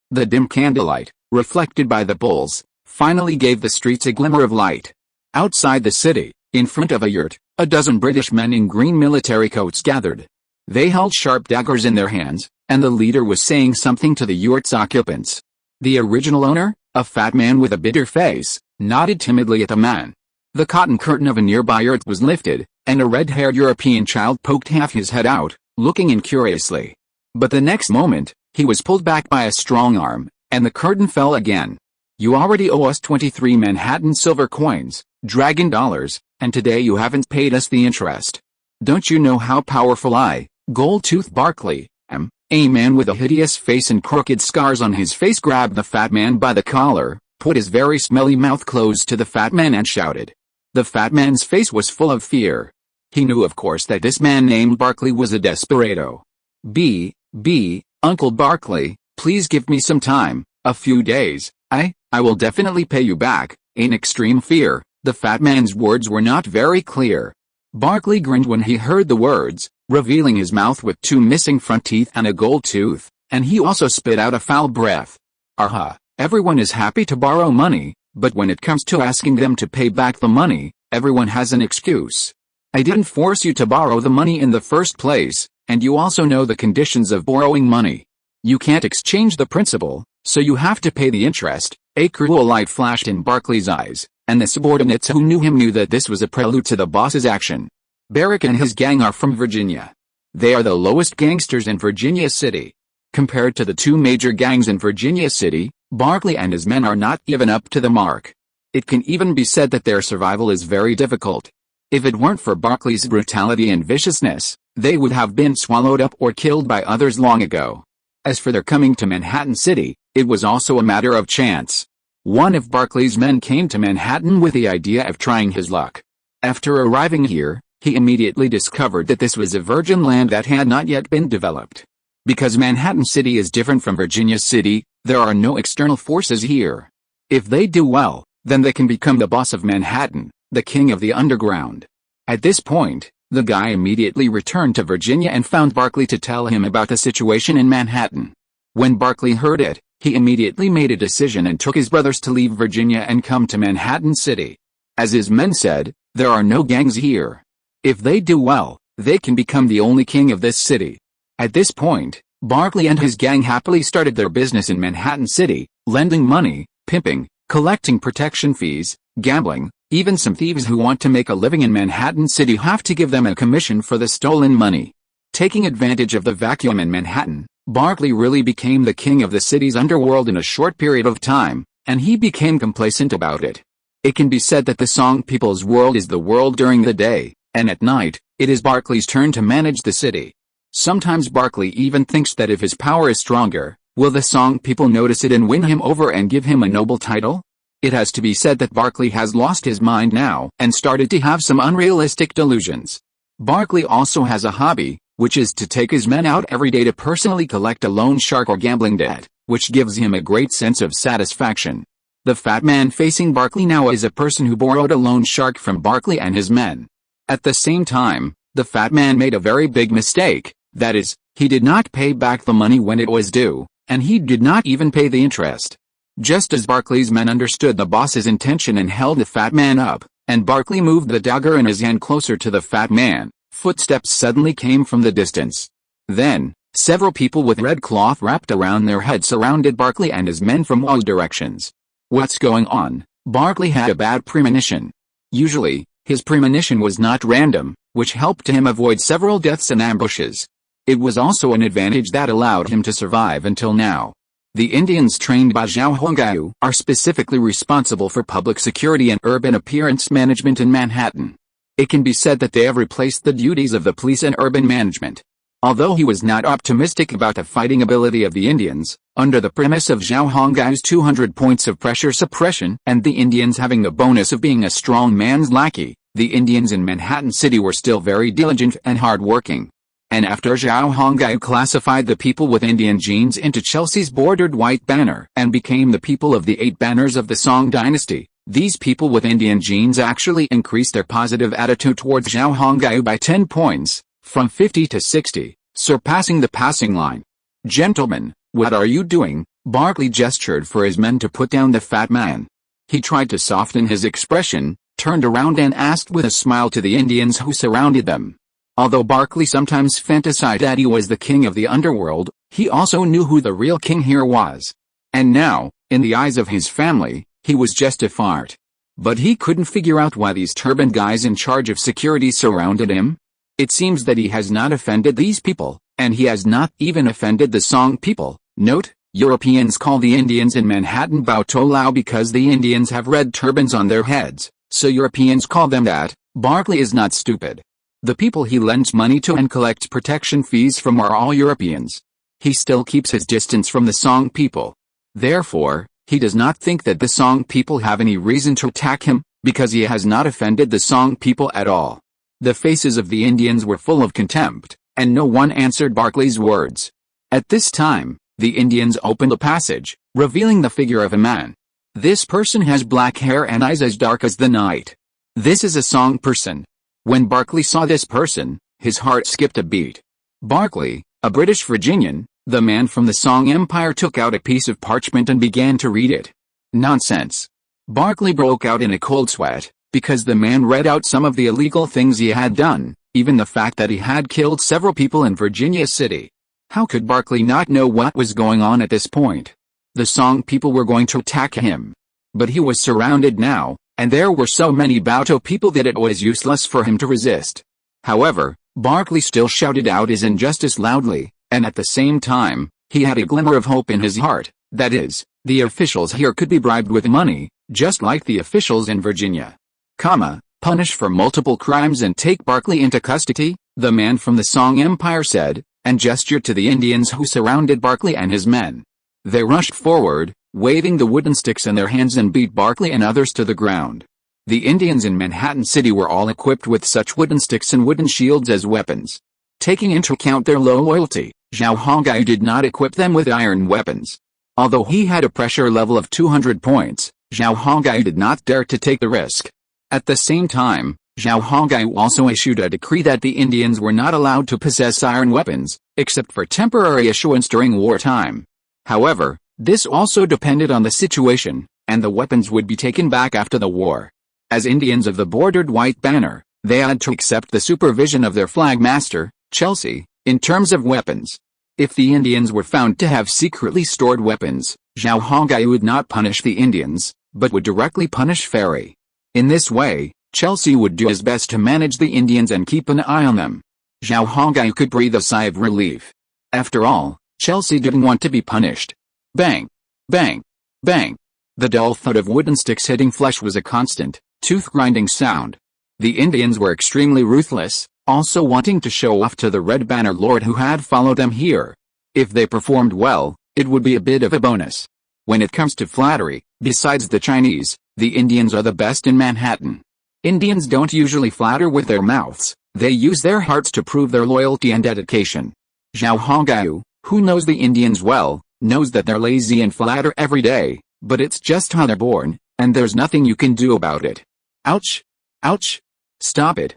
The dim candlelight, reflected by the poles, finally gave the streets a glimmer of light. Outside the city, in front of a yurt, a dozen British men in green military coats gathered. They held sharp daggers in their hands, and the leader was saying something to the yurt's occupants. The original owner, a fat man with a bitter face, nodded timidly at the man. The cotton curtain of a nearby yurt was lifted, and a red-haired European child poked half his head out, looking in curiously. But the next moment, he was pulled back by a strong arm, and the curtain fell again. You already owe us 23 Manhattan silver coins, dragon dollars, and today you haven't paid us the interest. Don't you know how powerful I, Gold-Tooth Barkley, am? A man with a hideous face and crooked scars on his face grabbed the fat man by the collar, put his very smelly mouth close to the fat man and shouted. The fat man's face was full of fear. He knew of course that this man named Barkley was a desperado. Uncle Barkley, please give me some time, a few days. I will definitely pay you back. In extreme fear, the fat man's words were not very clear. Barkley grinned when he heard the words, revealing his mouth with 2 missing front teeth and a gold tooth, and he also spit out a foul breath. Aha! Everyone is happy to borrow money, but when it comes to asking them to pay back the money, everyone has an excuse. I didn't force you to borrow the money in the first place, and you also know the conditions of borrowing money. You can't exchange the principal, so you have to pay the interest. A cruel light flashed in Barclay's eyes, and the subordinates who knew him knew that this was a prelude to the boss's action. Barrick and his gang are from Virginia. They are the lowest gangsters in Virginia City. Compared to the two major gangs in Virginia City, Barclay and his men are not even up to the mark. It can even be said that their survival is very difficult. If it weren't for Barclay's brutality and viciousness, they would have been swallowed up or killed by others long ago. As for their coming to Manhattan City, it was also a matter of chance. One of Barclay's men came to Manhattan with the idea of trying his luck. After arriving here, he immediately discovered that this was a virgin land that had not yet been developed. Because Manhattan City is different from Virginia City, there are no external forces here. If they do well, then they can become the boss of Manhattan, the king of the underground. At this point, the guy immediately returned to Virginia and found Barclay to tell him about the situation in Manhattan. When Barclay heard it, he immediately made a decision and took his brothers to leave Virginia and come to Manhattan City. As his men said, there are no gangs here. If they do well, they can become the only king of this city. At this point, Barclay and his gang happily started their business in Manhattan City, lending money, pimping, collecting protection fees, gambling. Even some thieves who want to make a living in Manhattan City have to give them a commission for the stolen money. Taking advantage of the vacuum in Manhattan, Barclay really became the king of the city's underworld in a short period of time, and he became complacent about it. It can be said that the song people's world is the world during the day, and at night, it is Barclay's turn to manage the city. Sometimes Barclay even thinks that if his power is stronger, will the song people notice it and win him over and give him a noble title? It has to be said that Barclay has lost his mind now and started to have some unrealistic delusions. Barclay also has a hobby, which is to take his men out every day to personally collect a loan shark or gambling debt, which gives him a great sense of satisfaction. The fat man facing Barclay now is a person who borrowed a loan shark from Barclay and his men. At the same time, the fat man made a very big mistake, that is, he did not pay back the money when it was due, and he did not even pay the interest. Just as Barclay's men understood the boss's intention and held the fat man up, and Barclay moved the dagger in his hand closer to the fat man, footsteps suddenly came from the distance. Then, several people with red cloth wrapped around their heads surrounded Barclay and his men from all directions. What's going on? Barclay had a bad premonition. Usually, his premonition was not random, which helped him avoid several deaths and ambushes. It was also an advantage that allowed him to survive until now. The Indians trained by Zhao are specifically responsible for public security and urban appearance management in Manhattan. It can be said that they have replaced the duties of the police and urban management. Although he was not optimistic about the fighting ability of the Indians, under the premise of Zhao Hongai's 200 points of pressure suppression and the Indians having the bonus of being a strong man's lackey, the Indians in Manhattan City were still very diligent and hard-working. And after Zhao Hongai classified the people with Indian genes into Chelsea's bordered white banner and became the people of the 8 banners of the Song dynasty, these people with Indian genes actually increased their positive attitude towards Zhao Hongai by 10 points, from 50 to 60, surpassing the passing line. "Gentlemen, what are you doing?" Barclay gestured for his men to put down the fat man. He tried to soften his expression, turned around and asked with a smile to the Indians who surrounded them. Although Barclay sometimes fantasized that he was the king of the underworld, he also knew who the real king here was. And now, in the eyes of his family, he was just a fart. But he couldn't figure out why these turbaned guys in charge of security surrounded him. It seems that he has not offended these people, and he has not even offended the Song people. Note, Europeans call the Indians in Manhattan Bautolao because the Indians have red turbans on their heads, so Europeans call them that. Barclay is not stupid. The people he lends money to and collects protection fees from are all Europeans. He still keeps his distance from the Song people. Therefore, he does not think that the Song people have any reason to attack him, because he has not offended the Song people at all. The faces of the Indians were full of contempt, and no one answered Barclay's words. At this time, the Indians opened a passage, revealing the figure of a man. This person has black hair and eyes as dark as the night. This is a Song person. When Barclay saw this person, his heart skipped a beat. Barclay, a British Virginian, The man from the Song Empire took out a piece of parchment and began to read it. Nonsense. Barkley broke out in a cold sweat, because the man read out some of the illegal things he had done, even the fact that he had killed several people in Virginia City. How could Barkley not know what was going on at this point? The Song people were going to attack him. But he was surrounded now, and there were so many Bauto people that it was useless for him to resist. However, Barkley still shouted out his injustice loudly, and at the same time, he had a glimmer of hope in his heart, that is, the officials here could be bribed with money, just like the officials in Virginia. Punish for multiple crimes and take Barkley into custody, the man from the Song Empire said, and gestured to the Indians who surrounded Barkley and his men. They rushed forward, waving the wooden sticks in their hands, and beat Barkley and others to the ground. The Indians in Manhattan City were all equipped with such wooden sticks and wooden shields as weapons. Taking into account their low loyalty, Zhao Hongyu did not equip them with iron weapons. Although he had a pressure level of 200 points, Zhao Hongyu did not dare to take the risk. At the same time, Zhao Hongyu also issued a decree that the Indians were not allowed to possess iron weapons, except for temporary issuance during wartime. However, this also depended on the situation, and the weapons would be taken back after the war. As Indians of the bordered white banner, they had to accept the supervision of their flag master, Chelsea, in terms of weapons. If the Indians were found to have secretly stored weapons, Zhao Hongyu would not punish the Indians, but would directly punish Ferry. In this way, Chelsea would do his best to manage the Indians and keep an eye on them. Zhao Hongyu could breathe a sigh of relief. After all, Chelsea didn't want to be punished. Bang! Bang! Bang! The dull thud of wooden sticks hitting flesh was a constant, tooth-grinding sound. The Indians were extremely ruthless, also wanting to show off to the Red Banner Lord who had followed them here. If they performed well, it would be a bit of a bonus. When it comes to flattery, besides the Chinese, the Indians are the best in Manhattan. Indians don't usually flatter with their mouths, they use their hearts to prove their loyalty and dedication. Zhao Hongyu, who knows the Indians well, knows that they're lazy and flatter every day, but it's just how they're born, and there's nothing you can do about it. Ouch! Ouch! Stop it,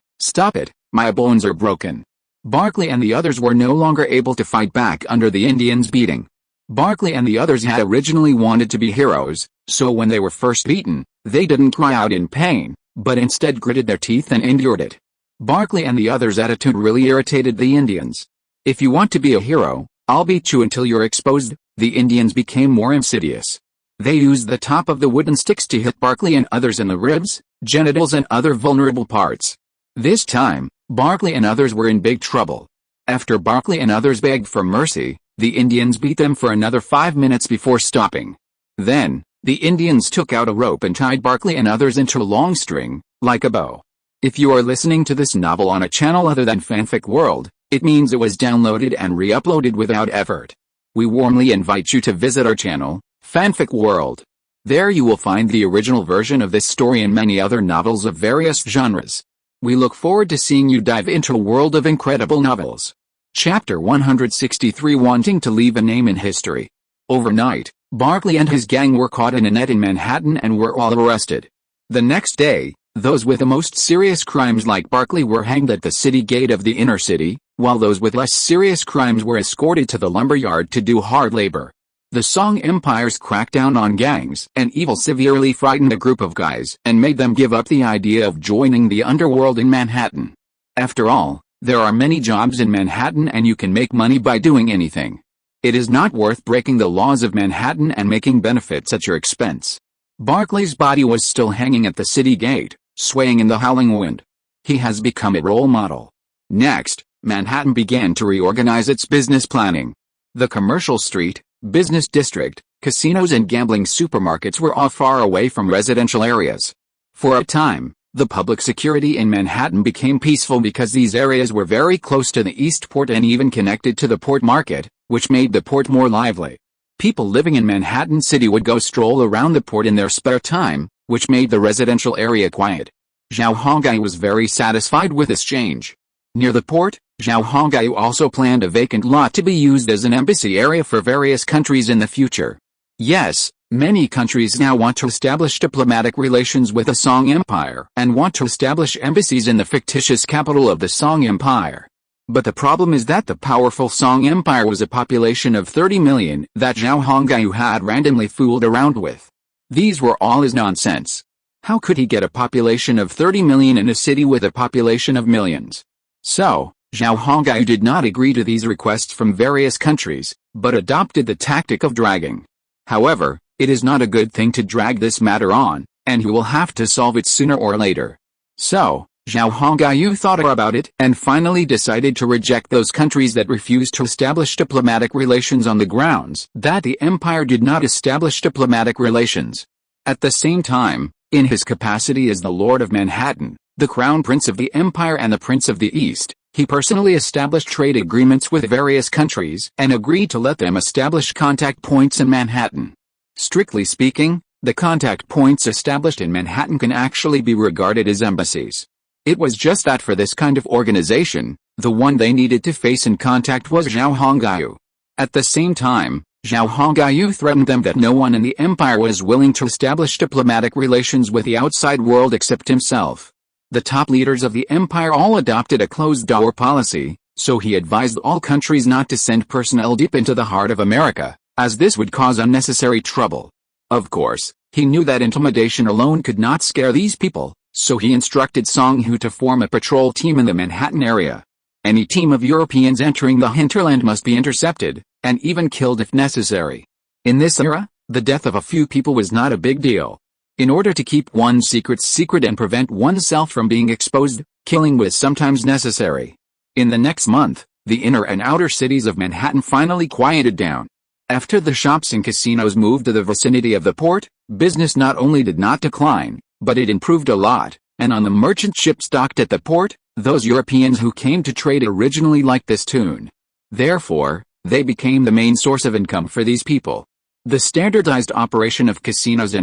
my bones are broken. Barkley and the others were no longer able to fight back under the Indians' beating. Barkley and the others had originally wanted to be heroes, so when they were first beaten, they didn't cry out in pain, but instead gritted their teeth and endured it. Barkley and the others' attitude really irritated the Indians. If you want to be a hero, I'll beat you until you're exposed. The Indians became more insidious. They used the top of the wooden sticks to hit Barkley and others in the ribs, genitals and other vulnerable parts. This time, Barkley and others were in big trouble. After Barkley and others begged for mercy, the Indians beat them for another 5 minutes before stopping. Then, the Indians took out a rope and tied Barkley and others into a long string, like a bow. If you are listening to this novel on a channel other than Fanfic World, it means it was downloaded and re-uploaded without effort. We warmly invite you to visit our channel, Fanfic World. There you will find the original version of this story and many other novels of various genres. We look forward to seeing you dive into a world of incredible novels. Chapter 163, Wanting to Leave a Name in History. Overnight, Barkley and his gang were caught in a net in Manhattan and were all arrested. The next day, those with the most serious crimes like Barkley were hanged at the city gate of the inner city, while those with less serious crimes were escorted to the lumberyard to do hard labor. The Song Empire's crackdown on gangs and evil severely frightened a group of guys and made them give up the idea of joining the underworld in Manhattan. After all, there are many jobs in Manhattan and you can make money by doing anything. It is not worth breaking the laws of Manhattan and making benefits at your expense. Barkley's body was still hanging at the city gate, swaying in the howling wind. He has become a role model. Next, Manhattan began to reorganize its business planning. The commercial street, business district, casinos and gambling supermarkets were all far away from residential areas. For a time, the public security in Manhattan became peaceful because these areas were very close to the East Port and even connected to the port market, which made the port more lively. People living in Manhattan City would go stroll around the port in their spare time, which made the residential area quiet. Zhao Hongyu was very satisfied with this change. Near the port, Zhao Hongyu also planned a vacant lot to be used as an embassy area for various countries in the future. Yes, many countries now want to establish diplomatic relations with the Song Empire and want to establish embassies in the fictitious capital of the Song Empire. But the problem is that the powerful Song Empire was a population of 30 million that Zhao Hongyu had randomly fooled around with. These were all his nonsense. How could he get a population of 30 million in a city with a population of millions? So, Zhao Hongyu did not agree to these requests from various countries, but adopted the tactic of dragging. However, it is not a good thing to drag this matter on, and he will have to solve it sooner or later. So, Zhao Hongyu thought about it and finally decided to reject those countries that refused to establish diplomatic relations on the grounds that the empire did not establish diplomatic relations. At the same time, in his capacity as the Lord of Manhattan, the Crown Prince of the Empire and the Prince of the East, he personally established trade agreements with various countries and agreed to let them establish contact points in Manhattan. Strictly speaking, the contact points established in Manhattan can actually be regarded as embassies. It was just that for this kind of organization, the one they needed to face in contact was Zhao Hongyu. At the same time, Zhao Hongyu threatened them that no one in the empire was willing to establish diplomatic relations with the outside world except himself. The top leaders of the empire all adopted a closed-door policy, so he advised all countries not to send personnel deep into the heart of America, as this would cause unnecessary trouble. Of course, he knew that intimidation alone could not scare these people, so he instructed Song Hu to form a patrol team in the Manhattan area. Any team of Europeans entering the hinterland must be intercepted, and even killed if necessary. In this era, the death of a few people was not a big deal. In order to keep one's secrets secret and prevent oneself from being exposed, killing was sometimes necessary. In the next month, the inner and outer cities of Manhattan finally quieted down. After the shops and casinos moved to the vicinity of the port, business not only did not decline, but it improved a lot, and on the merchant ships docked at the port, those Europeans who came to trade originally liked this tune. Therefore, they became the main source of income for these people. The standardized operation of casinos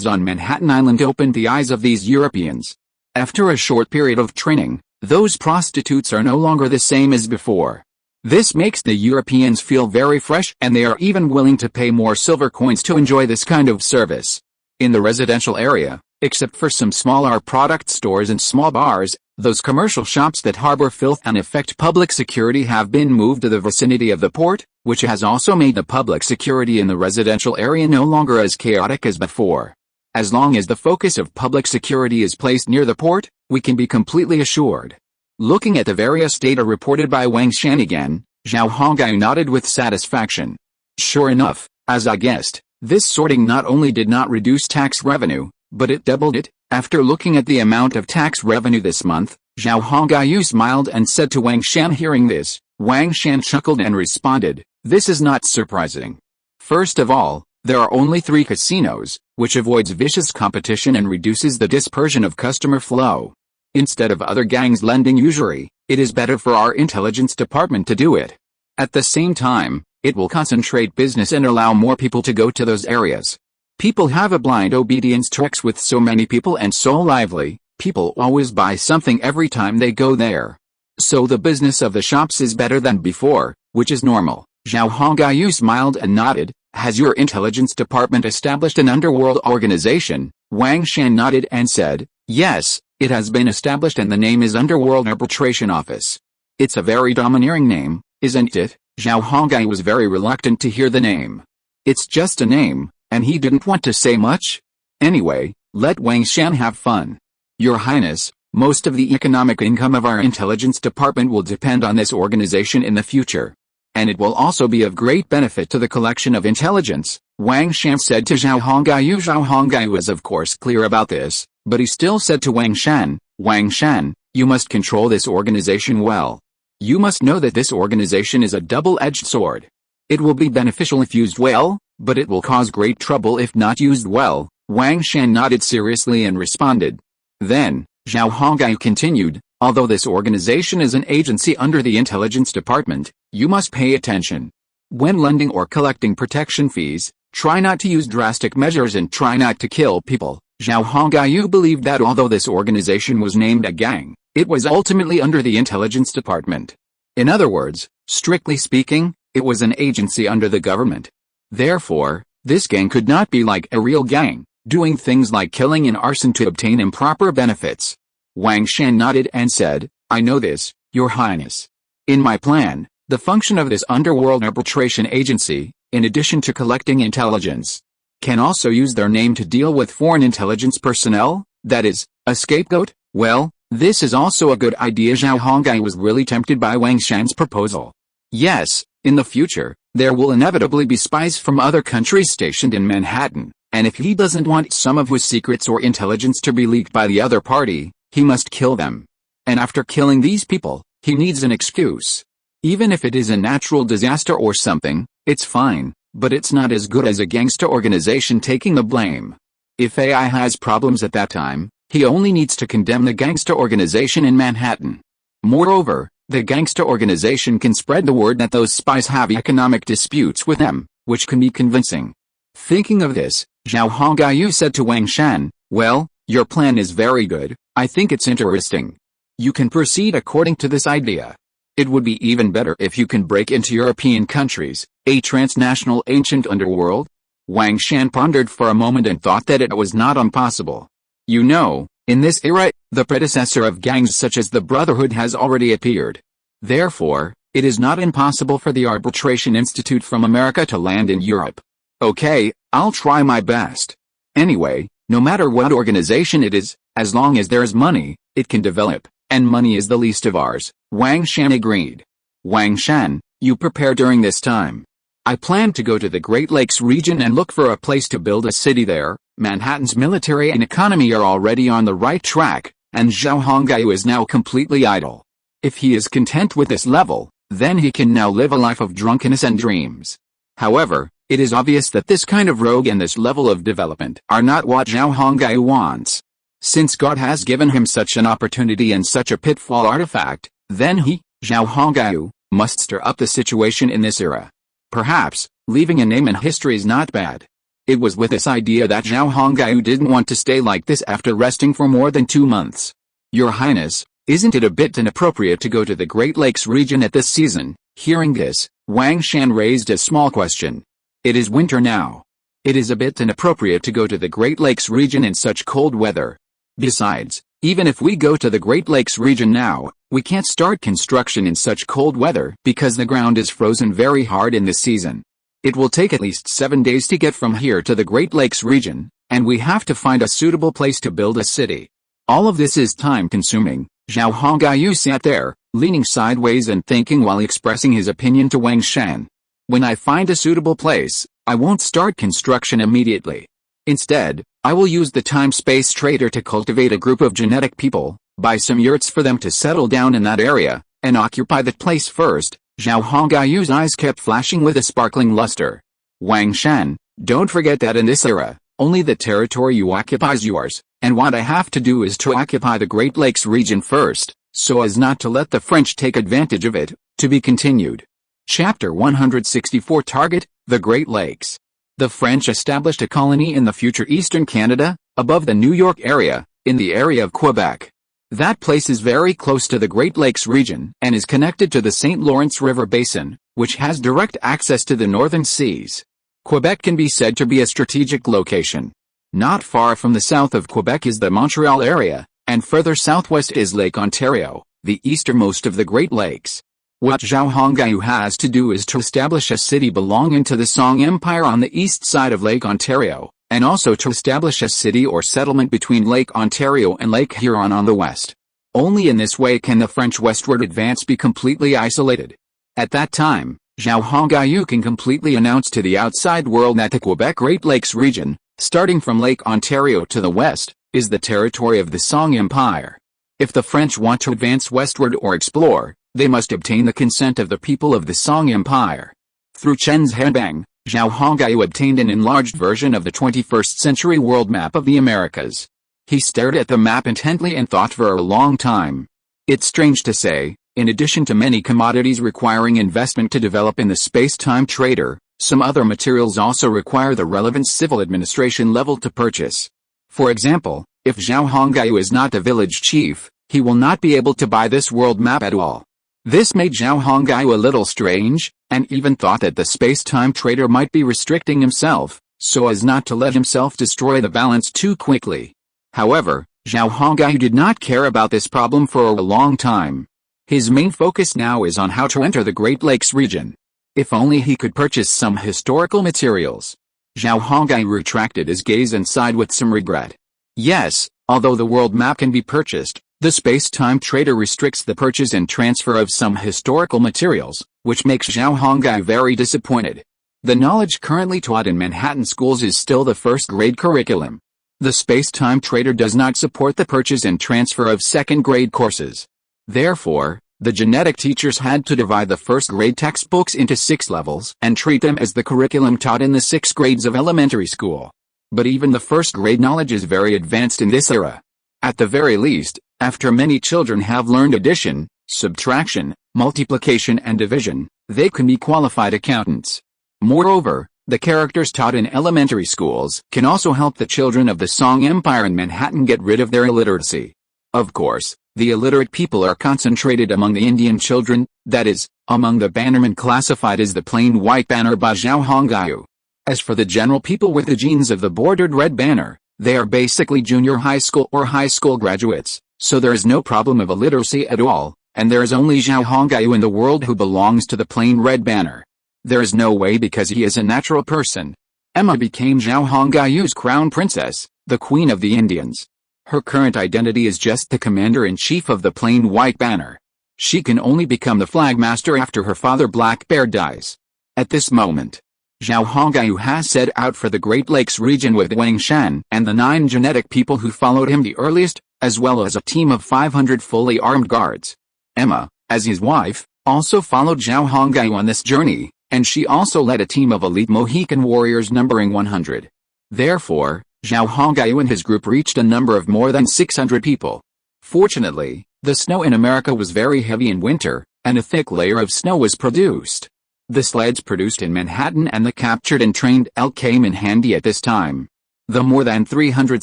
on Manhattan Island opened the eyes of these Europeans. After a short period of training, those prostitutes are no longer the same as before. This makes the Europeans feel very fresh and they are even willing to pay more silver coins to enjoy this kind of service. In the residential area, except for some smaller product stores and small bars, those commercial shops that harbor filth and affect public security have been moved to the vicinity of the port, which has also made the public security in the residential area no longer as chaotic as before. As long as the focus of public security is placed near the port, we can be completely assured. Looking at the various data reported by Wang Shan again, Zhao Hongyu nodded with satisfaction. Sure enough, as I guessed, this sorting not only did not reduce tax revenue, but it doubled it. After looking at the amount of tax revenue this month, Zhao Hongyu smiled and said to Wang Shan. Hearing this, Wang Shan chuckled and responded, "This is not surprising. First of all, there are only 3 casinos, which avoids vicious competition and reduces the dispersion of customer flow. Instead of other gangs lending usury, it is better for our intelligence department to do it. At the same time, it will concentrate business and allow more people to go to those areas. People have a blind obedience to X with so many people and so lively, people always buy something every time they go there. So the business of the shops is better than before, which is normal." Zhao Hongyu smiled and nodded. "Has your intelligence department established an underworld organization?" Wang Shan nodded and said, "Yes, it has been established and the name is Underworld Arbitration Office." "It's a very domineering name, isn't it?" Zhao Hongyu was very reluctant to hear the name. "It's just a name," and he didn't want to say much. "Anyway, let Wang Shan have fun. Your Highness, most of the economic income of our intelligence department will depend on this organization in the future. And it will also be of great benefit to the collection of intelligence," Wang Shan said to Zhao Hongyu. Zhao Hongyu was of course clear about this, but he still said to Wang Shan, "Wang Shan, you must control this organization well. You must know that this organization is a double-edged sword. It will be beneficial if used well, but it will cause great trouble if not used well." Wang Shan nodded seriously and responded. Then, Zhao Hongyu continued, "Although this organization is an agency under the intelligence department, you must pay attention. When lending or collecting protection fees, try not to use drastic measures and try not to kill people." Zhao Hongyu believed that although this organization was named a gang, it was ultimately under the intelligence department. In other words, strictly speaking, it was an agency under the government. Therefore, this gang could not be like a real gang, doing things like killing and arson to obtain improper benefits. Wang Shan nodded and said, "I know this, Your Highness." In my plan, the function of this underworld arbitration agency, in addition to collecting intelligence, can also use their name to deal with foreign intelligence personnel, that is, a scapegoat. Well, this is also a good idea. Zhao Hongai was really tempted by Wang Shan's proposal. Yes, in the future, there will inevitably be spies from other countries stationed in Manhattan, and if he doesn't want some of his secrets or intelligence to be leaked by the other party, he must kill them. And after killing these people, he needs an excuse. Even if it is a natural disaster or something, it's fine, but it's not as good as a gangster organization taking the blame. If AI has problems at that time, he only needs to condemn the gangster organization in Manhattan. Moreover, the gangster organization can spread the word that those spies have economic disputes with them, which can be convincing. Thinking of this, Zhao Hongaiyu said to Wang Shan, "Well, your plan is very good. I think it's interesting. You can proceed according to this idea. It would be even better if you can break into European countries, a transnational ancient underworld." Wang Shan pondered for a moment and thought that it was not impossible. You know, in this era, the predecessor of gangs such as the Brotherhood has already appeared. Therefore, it is not impossible for the Arbitration Institute from America to land in Europe. Okay, I'll try my best. Anyway, no matter what organization it is, as long as there is money, it can develop, and money is the least of ours. Wang Shan agreed. Wang Shan, you prepare during this time. I plan to go to the Great Lakes region and look for a place to build a city there. Manhattan's military and economy are already on the right track, and Zhao Hongaiyu is now completely idle. If he is content with this level, then he can now live a life of drunkenness and dreams. However, it is obvious that this kind of rogue and this level of development are not what Zhao Hongaiyu wants. Since God has given him such an opportunity and such a pitfall artifact, then he, Zhao Hongaiyu, must stir up the situation in this era. Perhaps, leaving a name in history is not bad. It was with this idea that Zhao Hongaiyu didn't want to stay like this after resting for more than 2 months. Your Highness, isn't it a bit inappropriate to go to the Great Lakes region at this season? Hearing this, Wang Shan raised a small question. It is winter now. It is a bit inappropriate to go to the Great Lakes region in such cold weather. Besides, even if we go to the Great Lakes region now, we can't start construction in such cold weather because the ground is frozen very hard in this season. It will take at least 7 days to get from here to the Great Lakes region, and we have to find a suitable place to build a city. All of this is time-consuming. Zhao Hongaiyu sat there, leaning sideways and thinking while expressing his opinion to Wang Shan. When I find a suitable place, I won't start construction immediately. Instead, I will use the time-space trader to cultivate a group of genetic people, buy some yurts for them to settle down in that area, and occupy that place first. Zhao Hongaiyu's eyes kept flashing with a sparkling luster. Wang Shan, don't forget that in this era, only the territory you occupy is yours, and what I have to do is to occupy the Great Lakes region first, so as not to let the French take advantage of it. To be continued. Chapter 164. Target, the Great Lakes. The French established a colony in the future eastern Canada, above the New York area, in the area of Quebec. That place is very close to the Great Lakes region and is connected to the St. Lawrence River Basin, which has direct access to the northern seas. Quebec can be said to be a strategic location. Not far from the south of Quebec is the Montreal area, and further southwest is Lake Ontario, the easternmost of the Great Lakes. What Zhao Hongaiyu has to do is to establish a city belonging to the Song Empire on the east side of Lake Ontario, and also to establish a city or settlement between Lake Ontario and Lake Huron on the west. Only in this way can the French westward advance be completely isolated. At that time, Zhao Hongaiyu can completely announce to the outside world that the Quebec Great Lakes region, starting from Lake Ontario to the west, is the territory of the Song Empire. If the French want to advance westward or explore, they must obtain the consent of the people of the Song Empire. Through Chen's Henbang, Zhao Hongaiyu obtained an enlarged version of the 21st century world map of the Americas. He stared at the map intently and thought for a long time. It's strange to say, in addition to many commodities requiring investment to develop in the space-time trader, some other materials also require the relevant civil administration level to purchase. For example, if Zhao Hongaiyu is not the village chief, he will not be able to buy this world map at all. This made Zhao Hongaiyu a little strange, and even thought that the space-time trader might be restricting himself, so as not to let himself destroy the balance too quickly. However, Zhao Hongaiyu did not care about this problem for a long time. His main focus now is on how to enter the Great Lakes region. If only he could purchase some historical materials. Zhao Hongai retracted his gaze and sighed with some regret. Yes, although the world map can be purchased, the space-time trader restricts the purchase and transfer of some historical materials, which makes Zhao Hongai very disappointed. The knowledge currently taught in Manhattan schools is still the first-grade curriculum. The space-time trader does not support the purchase and transfer of second-grade courses. Therefore, the genetic teachers had to divide the first-grade textbooks into 6 levels and treat them as the curriculum taught in the 6 grades of elementary school. But even the first-grade knowledge is very advanced in this era. At the very least, after many children have learned addition, subtraction, multiplication and division, they can be qualified accountants. Moreover, the characters taught in elementary schools can also help the children of the Song Empire in Manhattan get rid of their illiteracy. Of course, the illiterate people are concentrated among the Indian children, that is, among the bannermen classified as the plain white banner by Zhao Hongai. As for the general people with the genes of the bordered red banner, they are basically junior high school or high school graduates, so there is no problem of illiteracy at all, and there is only Zhao Hongai in the world who belongs to the plain red banner. There is no way because he is a natural person. Emma became Zhao Hongai's crown princess, the queen of the Indians. Her current identity is just the commander-in-chief of the plain white banner. She can only become the flag master after her father Black Bear dies. At this moment, Zhao Hongai has set out for the Great Lakes region with Wang Shan and the 9 genetic people who followed him the earliest, as well as a team of 500 fully armed guards. Emma, as his wife, also followed Zhao Hongai on this journey, and she also led a team of elite Mohican warriors numbering 100. Therefore, Zhao Hongai and his group reached a number of more than 600 people. Fortunately, the snow in America was very heavy in winter, and a thick layer of snow was produced. The sleds produced in Manhattan and the captured and trained elk came in handy at this time. The more than 300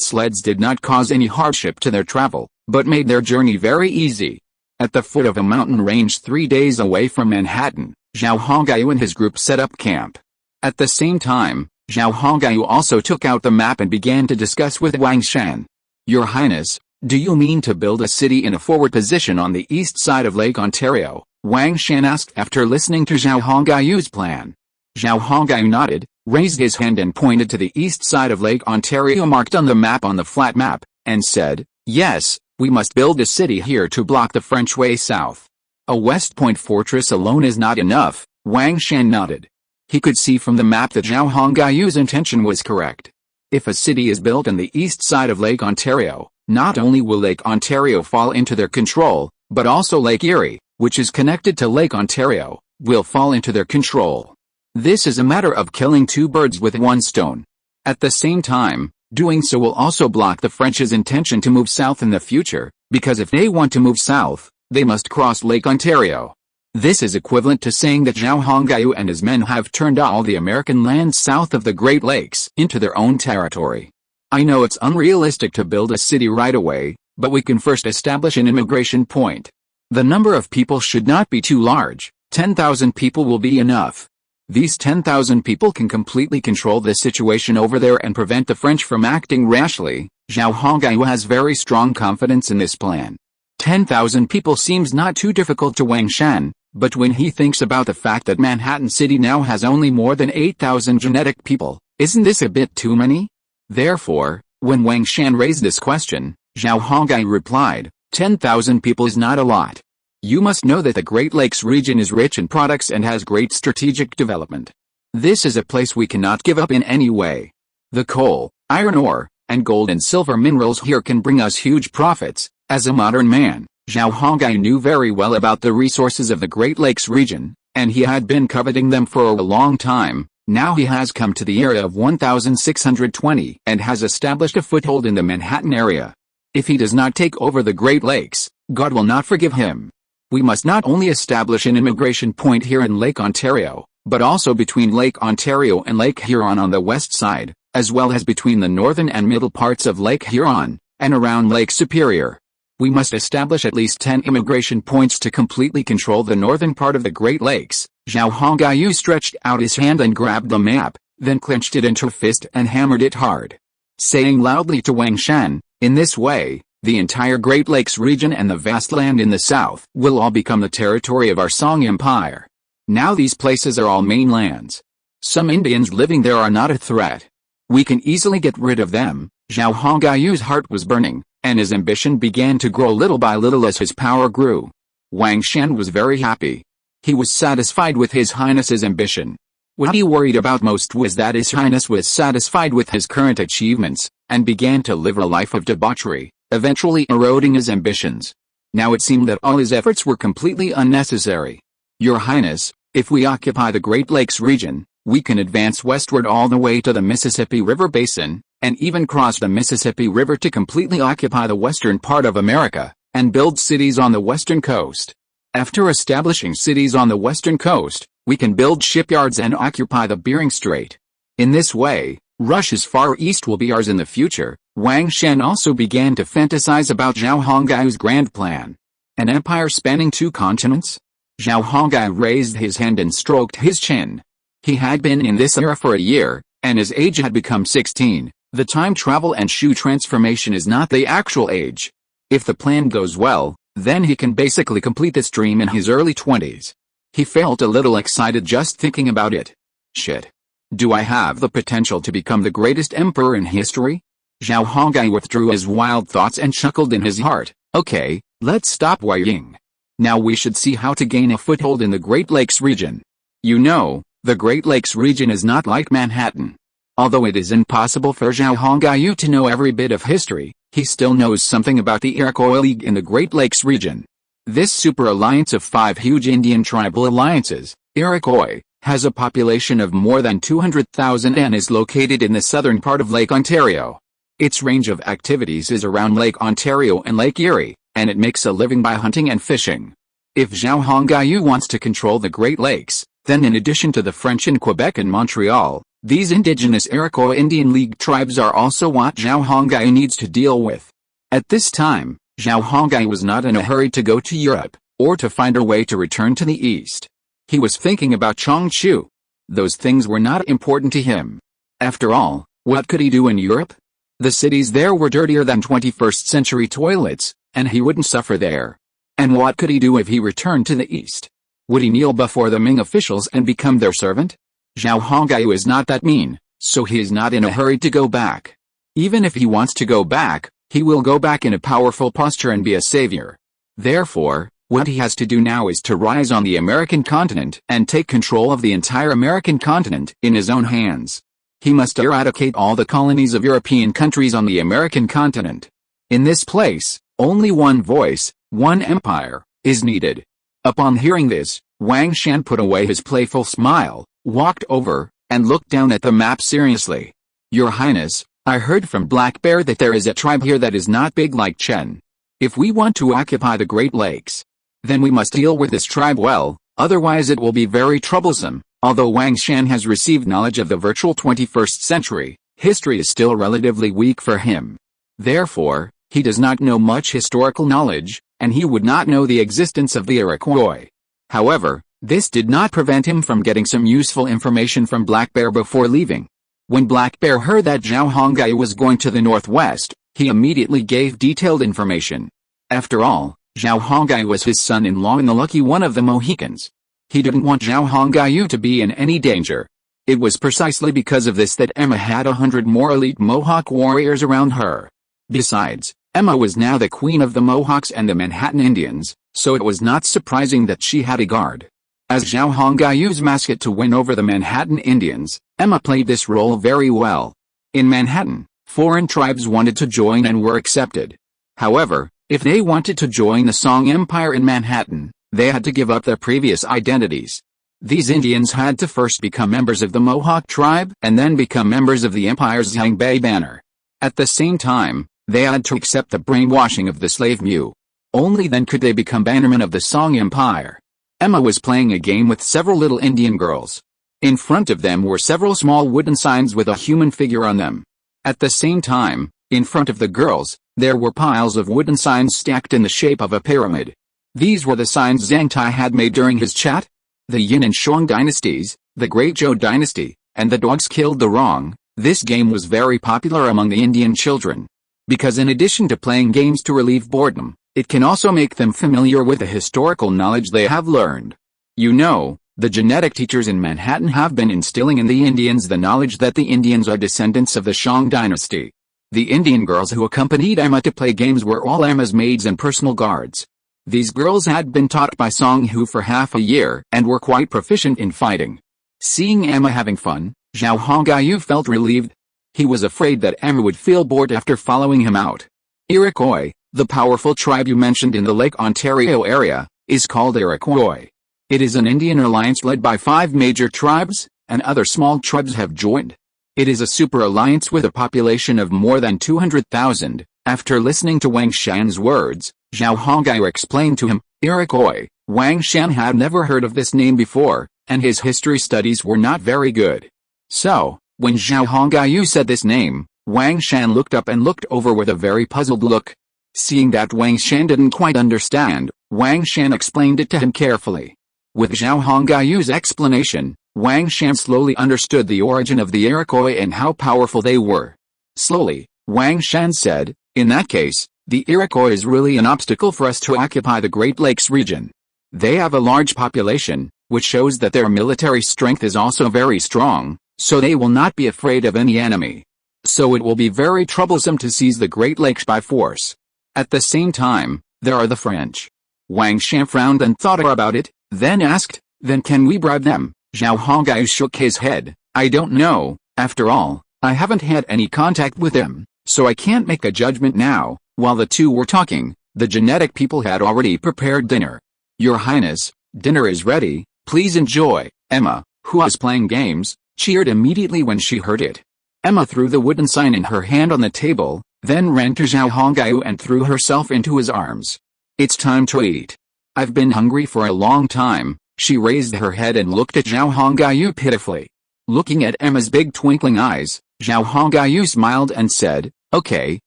sleds did not cause any hardship to their travel, but made their journey very easy. At the foot of a mountain range 3 days away from Manhattan, Zhao Hongai and his group set up camp. At the same time, Zhao Hongai also took out the map and began to discuss with Wang Shan. Your Highness, do you mean to build a city in a forward position on the east side of Lake Ontario? Wang Shan asked after listening to Zhao Hongai's plan. Zhao Hongai nodded, raised his hand and pointed to the east side of Lake Ontario marked on the map on the flat map, and said, yes, we must build a city here to block the French way south. A West Point fortress alone is not enough, Wang Shan nodded. He could see from the map that Zhao Hongai's intention was correct. If a city is built on the east side of Lake Ontario, not only will Lake Ontario fall into their control, but also Lake Erie, which is connected to Lake Ontario, will fall into their control. This is a matter of killing 2 birds with 1 stone. At the same time, doing so will also block the French's intention to move south in the future, because if they want to move south, they must cross Lake Ontario. This is equivalent to saying that Zhao Hongai and his men have turned all the American lands south of the Great Lakes into their own territory. I know it's unrealistic to build a city right away, but we can first establish an immigration point. The number of people should not be too large, 10,000 people will be enough. These 10,000 people can completely control the situation over there and prevent the French from acting rashly. Zhao Hongai has very strong confidence in this plan. 10,000 people seems not too difficult to Wang Shan, but when he thinks about the fact that Manhattan City now has only more than 8,000 genetic people, isn't this a bit too many? Therefore, when Wang Shan raised this question, Zhao Hongai replied, 10,000 people is not a lot. You must know that the Great Lakes region is rich in products and has great strategic development. This is a place we cannot give up in any way. The coal, iron ore, and gold and silver minerals here can bring us huge profits. As a modern man, Zhao Hongai knew very well about the resources of the Great Lakes region, and he had been coveting them for a long time. Now he has come to the area of 1620 and has established a foothold in the Manhattan area. If he does not take over the Great Lakes, God will not forgive him. We must not only establish an immigration point here in Lake Ontario, but also between Lake Ontario and Lake Huron on the west side, as well as between the northern and middle parts of Lake Huron, and around Lake Superior. We must establish at least 10 immigration points to completely control the northern part of the Great Lakes. Zhao Hongai stretched out his hand and grabbed the map, then clenched it into a fist and hammered it hard. Saying loudly to Wang Shan, in this way, The entire Great Lakes region and the vast land in the south will all become the territory of our Song Empire. Now these places are all mainlands. Some Indians living there are not a threat. We can easily get rid of them. Zhao Hongayu's heart was burning, and his ambition began to grow little by little as his power grew. Wang Shan was very happy. He was satisfied with His Highness's ambition. What he worried about most was that His Highness was satisfied with his current achievements, and began to live a life of debauchery, eventually eroding his ambitions. Now it seemed that all his efforts were completely unnecessary. Your Highness, if we occupy the Great Lakes region, we can advance westward all the way to the Mississippi River Basin, and even cross the Mississippi River to completely occupy the western part of America, and build cities on the western coast. After establishing cities on the western coast, we can build shipyards and occupy the Bering Strait. In this way, Russia's Far East will be ours in the future. Wang Shan also began to fantasize about Zhao Hongayu's grand plan. An empire spanning 2 continents? Zhao Hongayu raised his hand and stroked his chin. He had been in this era for a year, and his age had become 16. The time travel and Shu transformation is not the actual age. If the plan goes well, then he can basically complete this dream in his early 20s. He felt a little excited just thinking about it. Shit. Do I have the potential to become the greatest emperor in history? Zhao Hongai withdrew his wild thoughts and chuckled in his heart. Okay, let's stop worrying. Now we should see how to gain a foothold in the Great Lakes region. You know, the Great Lakes region is not like Manhattan. Although it is impossible for Zhao Hongyu to know every bit of history, he still knows something about the Iroquois League in the Great Lakes region. This super alliance of 5 huge Indian tribal alliances, Iroquois, has a population of more than 200,000 and is located in the southern part of Lake Ontario. Its range of activities is around Lake Ontario and Lake Erie, and it makes a living by hunting and fishing. If Zhao Hongyu wants to control the Great Lakes, then in addition to the French in Quebec and Montreal, these indigenous Iroquois Indian League tribes are also what Zhao Hongyu needs to deal with. At this time, Zhao Hongyu was not in a hurry to go to Europe, or to find a way to return to the East. He was thinking about Chongchu. Those things were not important to him. After all, what could he do in Europe? The cities there were dirtier than 21st century toilets, and he wouldn't suffer there. And what could he do if he returned to the East? Would he kneel before the Ming officials and become their servant? Zhao Hongyu is not that mean, so he is not in a hurry to go back. Even if he wants to go back, he will go back in a powerful posture and be a savior. Therefore, what he has to do now is to rise on the American continent and take control of the entire American continent in his own hands. He must eradicate all the colonies of European countries on the American continent. In this place, only one voice, one empire, is needed. Upon hearing this, Wang Shan put away his playful smile, walked over, and looked down at the map seriously. Your Highness, I heard from Black Bear that there is a tribe here that is not big like Chen. If we want to occupy the Great Lakes, then we must deal with this tribe well, otherwise it will be very troublesome. Although Wang Shan has received knowledge of the virtual 21st century, history is still relatively weak for him. Therefore, he does not know much historical knowledge, and he would not know the existence of the Iroquois. However, this did not prevent him from getting some useful information from Black Bear before leaving. When Black Bear heard that Zhao Hongyu was going to the northwest, he immediately gave detailed information. After all, Zhao Hongyu was his son-in-law and the lucky one of the Mohicans. He didn't want Zhao Hongyu to be in any danger. It was precisely because of this that Emma had 100 more elite Mohawk warriors around her. Besides, Emma was now the queen of the Mohawks and the Manhattan Indians, so it was not surprising that she had a guard. As Zhao Hongyu's mascot to win over the Manhattan Indians, Emma played this role very well. In Manhattan, foreign tribes wanted to join and were accepted. However, if they wanted to join the Song Empire in Manhattan, they had to give up their previous identities. These Indians had to first become members of the Mohawk tribe and then become members of the Empire's Zhangbei banner. At the same time, they had to accept the brainwashing of the slave Mu. Only then could they become bannermen of the Song Empire. Emma was playing a game with several little Indian girls. In front of them were several small wooden signs with a human figure on them. At the same time, in front of the girls, there were piles of wooden signs stacked in the shape of a pyramid. These were the signs Zhang Tai had made during his chat. The Yin and Shuang dynasties, the Great Zhou dynasty, and the dogs killed the wrong. This game was very popular among the Indian children. because in addition to playing games to relieve boredom, it can also make them familiar with the historical knowledge they have learned. You know, the genetic teachers in Manhattan have been instilling in the Indians the knowledge that the Indians are descendants of the Shang dynasty. The Indian girls who accompanied Emma to play games were all Emma's maids and personal guards. These girls had been taught by Song Hu for half a year and were quite proficient in fighting. Seeing Emma having fun, Zhao Hongyu felt relieved. He was afraid that Emma would feel bored after following him out. Iroquois, the powerful tribe you mentioned in the Lake Ontario area, is called Iroquois. It is an Indian alliance led by 5 major tribes, and other small tribes have joined. It is a super alliance with a population of more than 200,000. After listening to Wang Shan's words, Zhao Hongyu explained to him, Iroquois. Wang Shan had never heard of this name before, and his history studies were not very good. So, when Zhao Hongyu said this name, Wang Shan looked up and looked over with a very puzzled look. Seeing that Wang Shan didn't quite understand, Wang Shan explained it to him carefully. With Zhao Hongyu's explanation, Wang Shan slowly understood the origin of the Iroquois and how powerful they were. Slowly, Wang Shan said, in that case, the Iroquois is really an obstacle for us to occupy the Great Lakes region. They have a large population, which shows that their military strength is also very strong, so they will not be afraid of any enemy. So it will be very troublesome to seize the Great Lakes by force. At the same time, there are the French. Wang Shan frowned and thought about it, then asked, then can we bribe them? Zhao Hongyu shook his head. I don't know, after all, I haven't had any contact with them, so I can't make a judgment now. While the two were talking, the genetic people had already prepared dinner. Your Highness, dinner is ready, please enjoy. Emma, who was playing games, cheered immediately when she heard it. Emma threw the wooden sign in her hand on the table, then ran to Zhao Hongyu and threw herself into his arms. It's time to eat. I've been hungry for a long time. She raised her head and looked at Zhao Hongyu pitifully. Looking at Emma's big twinkling eyes, Zhao Hongyu smiled and said, okay,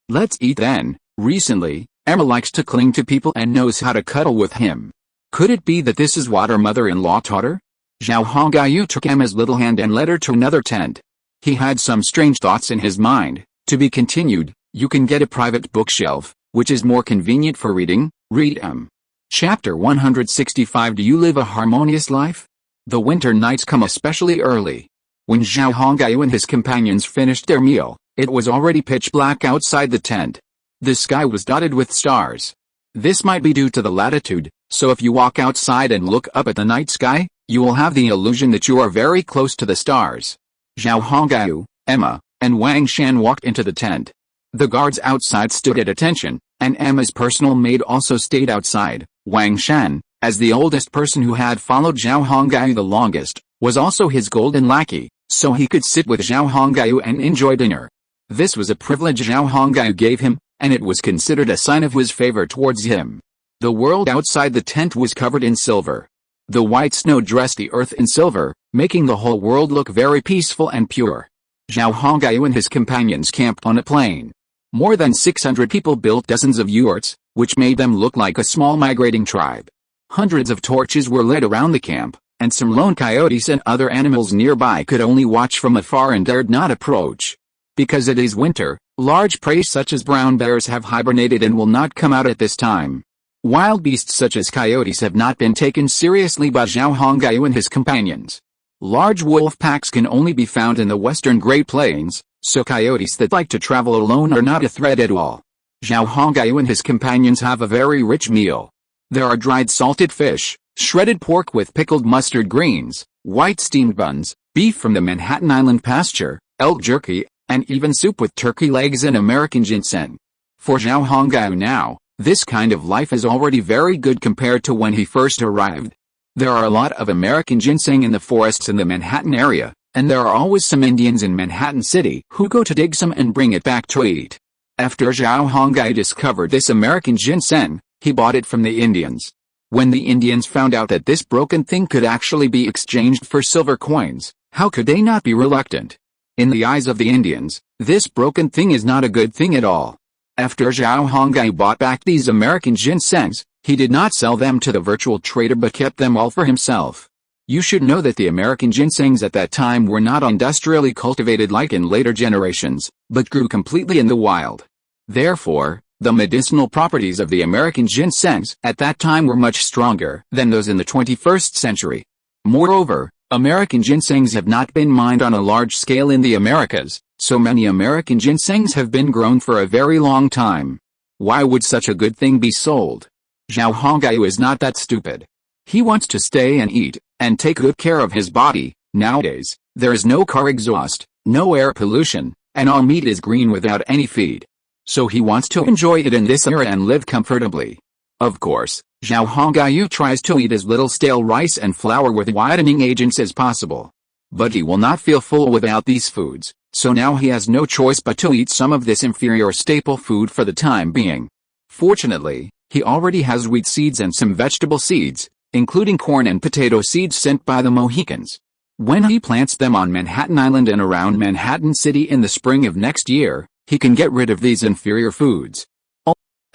let's eat then. Recently, Emma likes to cling to people and knows how to cuddle with him. Could it be that this is what her mother-in-law taught her? Zhao Hongyu took Emma's little hand and led her to another tent. He had some strange thoughts in his mind. To be continued. You can get a private bookshelf, which is more convenient for reading. Read M. Chapter 165. Do you live a harmonious life? The winter nights come especially early. When Zhao Hongyu and his companions finished their meal, it was already pitch black outside the tent. The sky was dotted with stars. This might be due to the latitude, so if you walk outside and look up at the night sky, you will have the illusion that you are very close to the stars. Zhao Hongyu, Emma, and Wang Shan walked into the tent. The guards outside stood at attention, and Emma's personal maid also stayed outside. Wang Shan, as the oldest person who had followed Zhao Hongyu the longest, was also his golden lackey, so he could sit with Zhao Hongyu and enjoy dinner. This was a privilege Zhao Hongyu gave him, and it was considered a sign of his favor towards him. The world outside the tent was covered in silver. The white snow dressed the earth in silver, making the whole world look very peaceful and pure. Zhao Hongyu and his companions camped on a plain. More than 600 people built dozens of yurts, which made them look like a small migrating tribe. Hundreds of torches were lit around the camp, and some lone coyotes and other animals nearby could only watch from afar and dared not approach. Because it is winter, large prey such as brown bears have hibernated and will not come out at this time. Wild beasts such as coyotes have not been taken seriously by Zhao Hongyu and his companions. Large wolf packs can only be found in the western Great Plains, so coyotes that like to travel alone are not a threat at all. Zhao Hongyu and his companions have a very rich meal. There are dried salted fish, shredded pork with pickled mustard greens, white steamed buns, beef from the Manhattan Island pasture, elk jerky, and even soup with turkey legs and American ginseng. For Zhao Hongyu now, this kind of life is already very good compared to when he first arrived. There are a lot of American ginseng in the forests in the Manhattan area, and there are always some Indians in Manhattan City who go to dig some and bring it back to eat. After Zhao Hongyu discovered this American ginseng, he bought it from the Indians. When the Indians found out that this broken thing could actually be exchanged for silver coins, how could they not be reluctant? In the eyes of the Indians, this broken thing is not a good thing at all. After Zhao Hongyu bought back these American ginsengs, he did not sell them to the virtual trader but kept them all for himself. You should know that the American ginsengs at that time were not industrially cultivated like in later generations, but grew completely in the wild. Therefore, the medicinal properties of the American ginsengs at that time were much stronger than those in the 21st century. Moreover, American ginsengs have not been mined on a large scale in the Americas, so many American ginsengs have been grown for a very long time. Why would such a good thing be sold? Zhao Hongyu is not that stupid. He wants to stay and eat, and take good care of his body. Nowadays, there is no car exhaust, no air pollution, and all meat is green without any feed. So he wants to enjoy it in this era and live comfortably. Of course, Zhao Hongyu tries to eat as little stale rice and flour with whitening agents as possible. But he will not feel full without these foods, so now he has no choice but to eat some of this inferior staple food for the time being. Fortunately, he already has wheat seeds and some vegetable seeds, including corn and potato seeds sent by the Mohicans. When he plants them on Manhattan Island and around Manhattan City in the spring of next year, he can get rid of these inferior foods.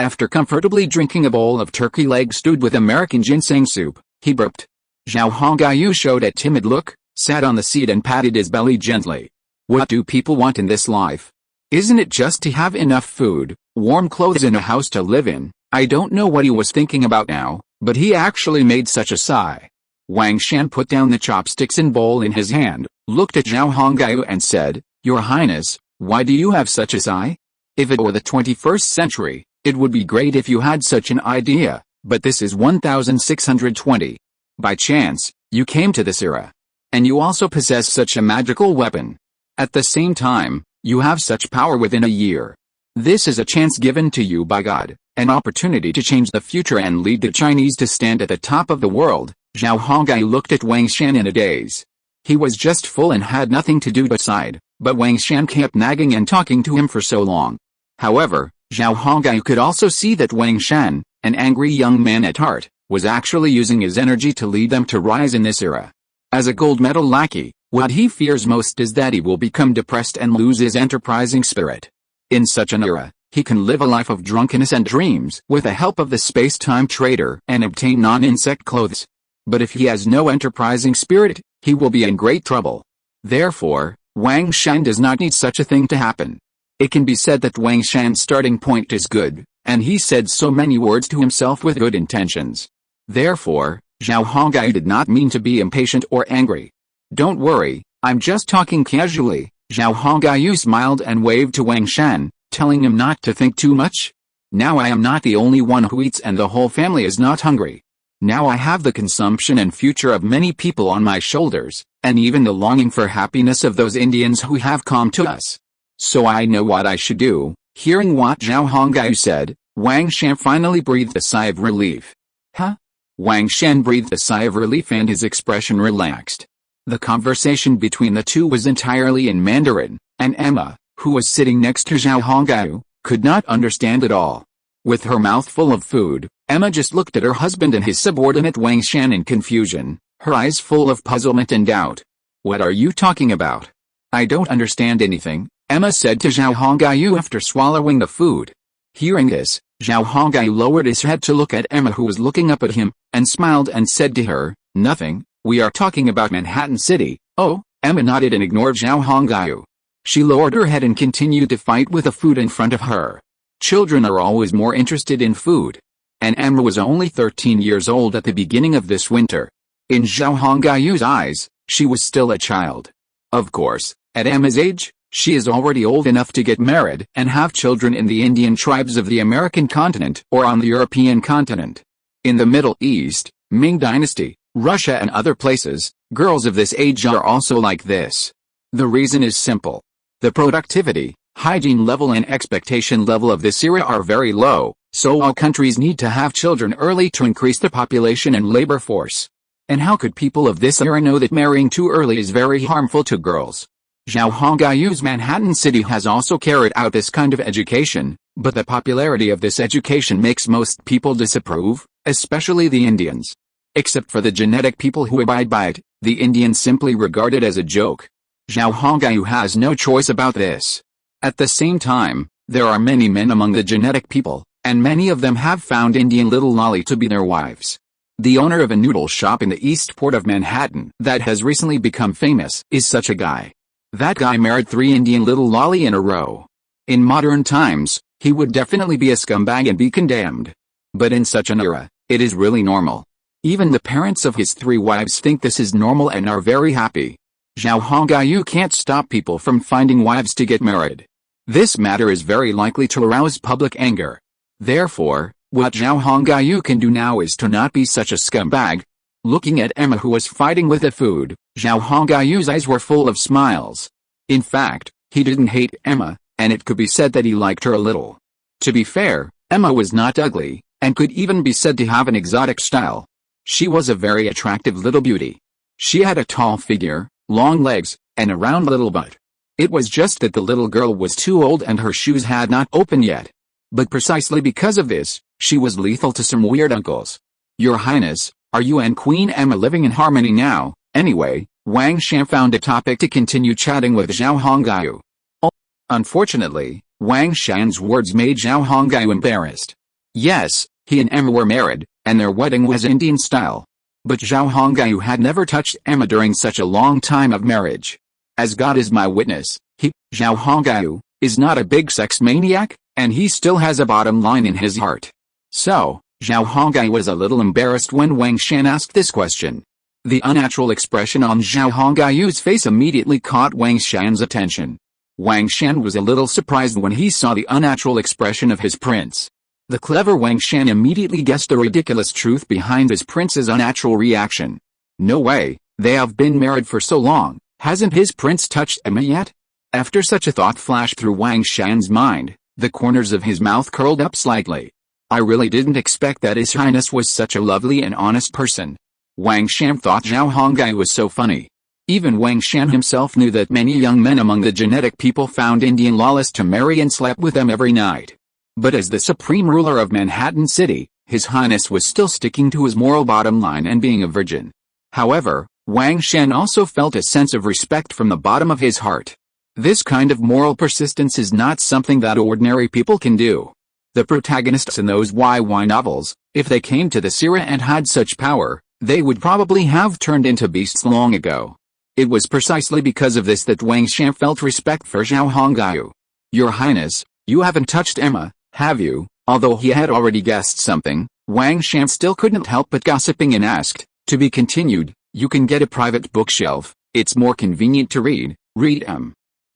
After comfortably drinking a bowl of turkey leg stewed with American ginseng soup, he burped. Zhao Hongyu showed a timid look, sat on the seat and patted his belly gently. What do people want in this life? Isn't it just to have enough food, warm clothes and a house to live in? I don't know what he was thinking about now, but he actually made such a sigh. Wang Shan put down the chopsticks and bowl in his hand, looked at Zhao Hongyu and said, Your Highness, why do you have such a sigh? If it were the 21st century, it would be great if you had such an idea, but this is 1620. By chance, you came to this era. And you also possess such a magical weapon. At the same time, you have such power within a year. This is a chance given to you by God, an opportunity to change the future and lead the Chinese to stand at the top of the world. Zhao Hongyu looked at Wang Shan in a daze. He was just full and had nothing to do but sighed, but Wang Shan kept nagging and talking to him for so long. However, Zhao Hongyu could also see that Wang Shan, an angry young man at heart, was actually using his energy to lead them to rise in this era. As a gold medal lackey, what he fears most is that he will become depressed and lose his enterprising spirit. In such an era, he can live a life of drunkenness and dreams with the help of the space-time trader and obtain non-insect clothes. But if he has no enterprising spirit, he will be in great trouble. Therefore, Wang Shan does not need such a thing to happen. It can be said that Wang Shan's starting point is good, and he said so many words to himself with good intentions. Therefore, Zhao Hongyu did not mean to be impatient or angry. Don't worry, I'm just talking casually. Zhao Hongyu smiled and waved to Wang Shan, telling him not to think too much. Now I am not the only one who eats and the whole family is not hungry. Now I have the consumption and future of many people on my shoulders, and even the longing for happiness of those Indians who have come to us. So I know what I should do. Hearing what Zhao Hongyu said, Wang Shan finally breathed a sigh of relief. Huh? Wang Shan breathed a sigh of relief and his expression relaxed. The conversation between the two was entirely in Mandarin, and Emma, who was sitting next to Zhao Hongyu, could not understand it all. With her mouth full of food, Emma just looked at her husband and his subordinate Wang Shan in confusion, her eyes full of puzzlement and doubt. What are you talking about? I don't understand anything, Emma said to Zhao Hongyu after swallowing the food. Hearing this, Zhao Hongyu lowered his head to look at Emma, who was looking up at him, and smiled and said to her, Nothing, we are talking about Manhattan City. Oh, Emma nodded and ignored Zhao Hongyu. She lowered her head and continued to fight with the food in front of her. Children are always more interested in food. And Emma was only 13 years old at the beginning of this winter. In Zhao Hongyu's eyes, she was still a child. Of course, at Emma's age, she is already old enough to get married and have children in the Indian tribes of the American continent or on the European continent. In the Middle East, Ming Dynasty, Russia and other places, girls of this age are also like this. The reason is simple. The productivity, hygiene level and expectation level of this era are very low, so all countries need to have children early to increase the population and labor force. And how could people of this era know that marrying too early is very harmful to girls? Zhao Hongyu's Manhattan City has also carried out this kind of education, but the popularity of this education makes most people disapprove, especially the Indians. Except for the genetic people who abide by it, the Indians simply regard it as a joke. Zhao Hongyu has no choice about this. At the same time, there are many men among the genetic people, and many of them have found Indian little lolly to be their wives. The owner of a noodle shop in the East Port of Manhattan that has recently become famous is such a guy. That guy married 3 Indian little lolly in a row. In modern times, he would definitely be a scumbag and be condemned. But in such an era, it is really normal. Even the parents of his 3 wives think this is normal and are very happy. Zhao Hongyu can't stop people from finding wives to get married. This matter is very likely to arouse public anger. Therefore, what Zhao Hongyu can do now is to not be such a scumbag. Looking at Emma, who was fighting with the food, Zhao Hongyu's eyes were full of smiles. In fact, he didn't hate Emma, and it could be said that he liked her a little. To be fair, Emma was not ugly, and could even be said to have an exotic style. She was a very attractive little beauty. She had a tall figure, long legs, and a round little butt. It was just that the little girl was too old and her shoes had not opened yet. But precisely because of this, she was lethal to some weird uncles. Your Highness, are you and Queen Emma living in harmony now? Anyway, Wang Shan found a topic to continue chatting with Zhao Hongyu. Unfortunately, Wang Shan's words made Zhao Hongyu embarrassed. Yes, he and Emma were married, and their wedding was Indian style. But Zhao Hongyu had never touched Emma during such a long time of marriage. As God is my witness, Zhao Hongyu, is not a big sex maniac, and he still has a bottom line in his heart. So, Zhao Hongyu was a little embarrassed when Wang Shan asked this question. The unnatural expression on Zhao Hongyu's face immediately caught Wang Shan's attention. Wang Shan was a little surprised when he saw the unnatural expression of his prince. The clever Wang Shan immediately guessed the ridiculous truth behind his prince's unnatural reaction. No way, they have been married for so long, hasn't his prince touched Emma yet? After such a thought flashed through Wang Shan's mind, the corners of his mouth curled up slightly. I really didn't expect that His Highness was such a lovely and honest person. Wang Shan thought Zhao Hongyu was so funny. Even Wang Shan himself knew that many young men among the genetic people found Indian lawless to marry and slept with them every night. But as the supreme ruler of Manhattan City, His Highness was still sticking to his moral bottom line and being a virgin. However, Wang Shan also felt a sense of respect from the bottom of his heart. This kind of moral persistence is not something that ordinary people can do. The protagonists in those YY novels, if they came to this era and had such power, they would probably have turned into beasts long ago. It was precisely because of this that Wang Shan felt respect for Zhao Hongyu. Your Highness, you haven't touched Emma, have you? Although he had already guessed something, Wang Shan still couldn't help but gossiping and asked, to be continued, you can get a private bookshelf, it's more convenient to read,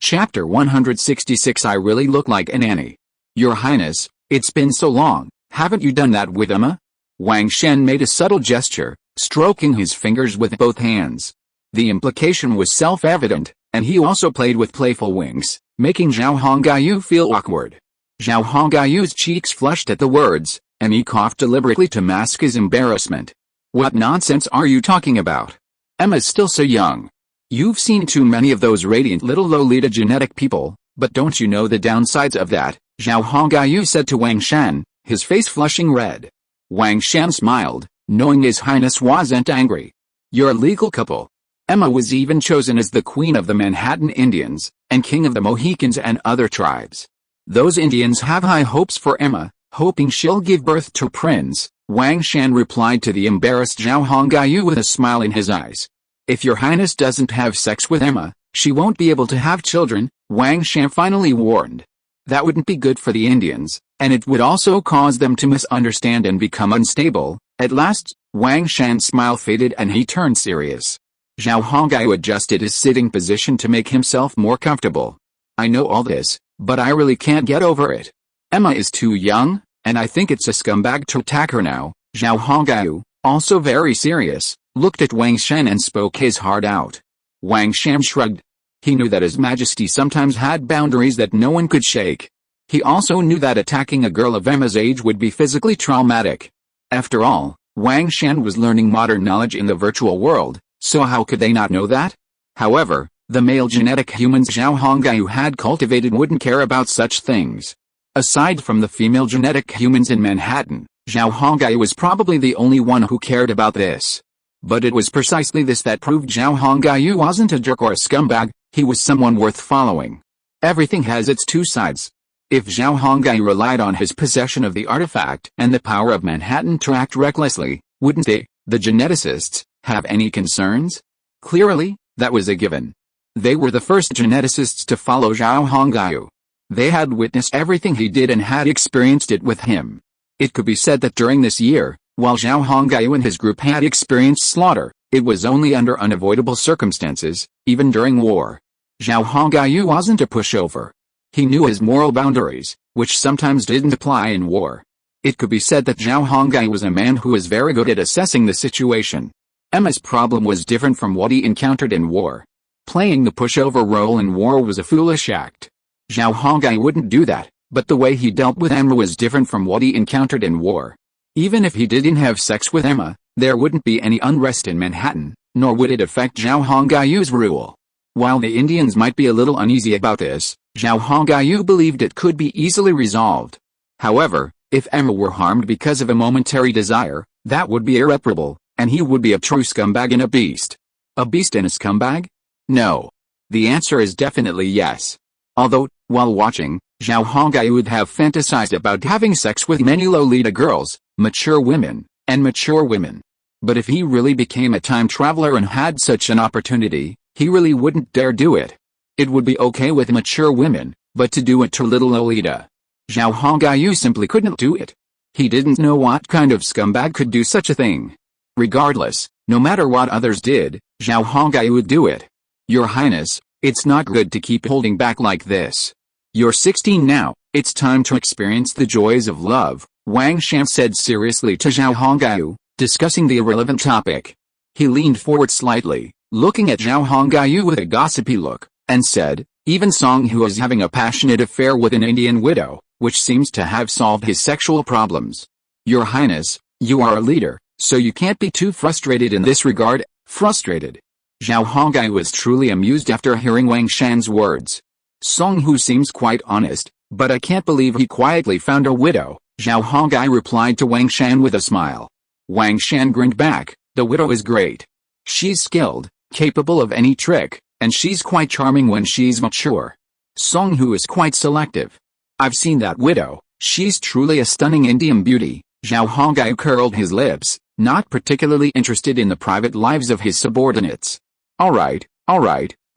Chapter 166 I really look like a nanny. Your Highness, it's been so long, haven't you done that with Emma? Wang Shan made a subtle gesture, stroking his fingers with both hands. The implication was self-evident, and he also played with playful winks, making Zhao Hongyu feel awkward. Zhao Hongyu's cheeks flushed at the words, and he coughed deliberately to mask his embarrassment. What nonsense are you talking about? Emma's still so young. You've seen too many of those radiant little Lolita genetic people, but don't you know the downsides of that? Zhao Hongyu said to Wang Shan, his face flushing red. Wang Shan smiled, knowing His Highness wasn't angry. You're a legal couple. Emma was even chosen as the queen of the Manhattan Indians, and king of the Mohicans and other tribes. Those Indians have high hopes for Emma, hoping she'll give birth to a prince. Wang Shan replied to the embarrassed Zhao Hongyu with a smile in his eyes. If your Highness doesn't have sex with Emma, she won't be able to have children, Wang Shan finally warned. That wouldn't be good for the Indians, and it would also cause them to misunderstand and become unstable. At last, Wang Shan's smile faded and he turned serious. Zhao Hongyu adjusted his sitting position to make himself more comfortable. I know all this, but I really can't get over it. Emma is too young, and I think it's a scumbag to attack her now. Zhao Hongyu, also very serious, looked at Wang Shan and spoke his heart out. Wang Shan shrugged. He knew that His Majesty sometimes had boundaries that no one could shake. He also knew that attacking a girl of Emma's age would be physically traumatic. After all, Wang Shan was learning modern knowledge in the virtual world, so how could they not know that? However, the male genetic humans Zhao Hongyu had cultivated wouldn't care about such things. Aside from the female genetic humans in Manhattan, Zhao Hongyu was probably the only one who cared about this. But it was precisely this that proved Zhao Hongyu wasn't a jerk or a scumbag, he was someone worth following. Everything has its two sides. If Zhao Hongyu relied on his possession of the artifact and the power of Manhattan to act recklessly, wouldn't they, the geneticists, have any concerns? Clearly, that was a given. They were the first geneticists to follow Zhao Hongyu. They had witnessed everything he did and had experienced it with him. It could be said that during this year, while Zhao Hongyu and his group had experienced slaughter, it was only under unavoidable circumstances, even during war. Zhao Hongyu wasn't a pushover. He knew his moral boundaries, which sometimes didn't apply in war. It could be said that Zhao Hongyu was a man who was very good at assessing the situation. Emma's problem was different from what he encountered in war. Playing the pushover role in war was a foolish act. Zhao Hongyu wouldn't do that, but the way he dealt with Emma was different from what he encountered in war. Even if he didn't have sex with Emma, there wouldn't be any unrest in Manhattan, nor would it affect Zhao Hongyu's rule. While the Indians might be a little uneasy about this, Zhao Hongyu believed it could be easily resolved. However, if Emma were harmed because of a momentary desire, that would be irreparable, and he would be a true scumbag and a beast. A beast and a scumbag? No. The answer is definitely yes. Although, while watching, Zhao Hongyu would have fantasized about having sex with many Lolita girls, mature women, and mature women. But if he really became a time traveler and had such an opportunity, he really wouldn't dare do it. It would be okay with mature women, but to do it to little Lolita, Zhao Hongyu simply couldn't do it. He didn't know what kind of scumbag could do such a thing. Regardless, no matter what others did, Zhao Hongyu would do it. Your Highness, it's not good to keep holding back like this. You're 16 now, it's time to experience the joys of love, Wang Shan said seriously to Zhao Hongyu, discussing the irrelevant topic. He leaned forward slightly, looking at Zhao Hongyu with a gossipy look, and said, even Song Hu is having a passionate affair with an Indian widow, which seems to have solved his sexual problems. Your Highness, you are a leader, so you can't be too frustrated in this regard. Frustrated? Zhao Hongyu was truly amused after hearing Wang Shan's words. Song Hu seems quite honest, but I can't believe he quietly found a widow, Zhao Hongyu replied to Wang Shan with a smile. Wang Shan grinned back, the widow is great. She's skilled, capable of any trick, and she's quite charming when she's mature. Song Hu is quite selective. I've seen that widow, she's truly a stunning Indian beauty. Zhao Hongyu curled his lips, not particularly interested in the private lives of his subordinates. Alright,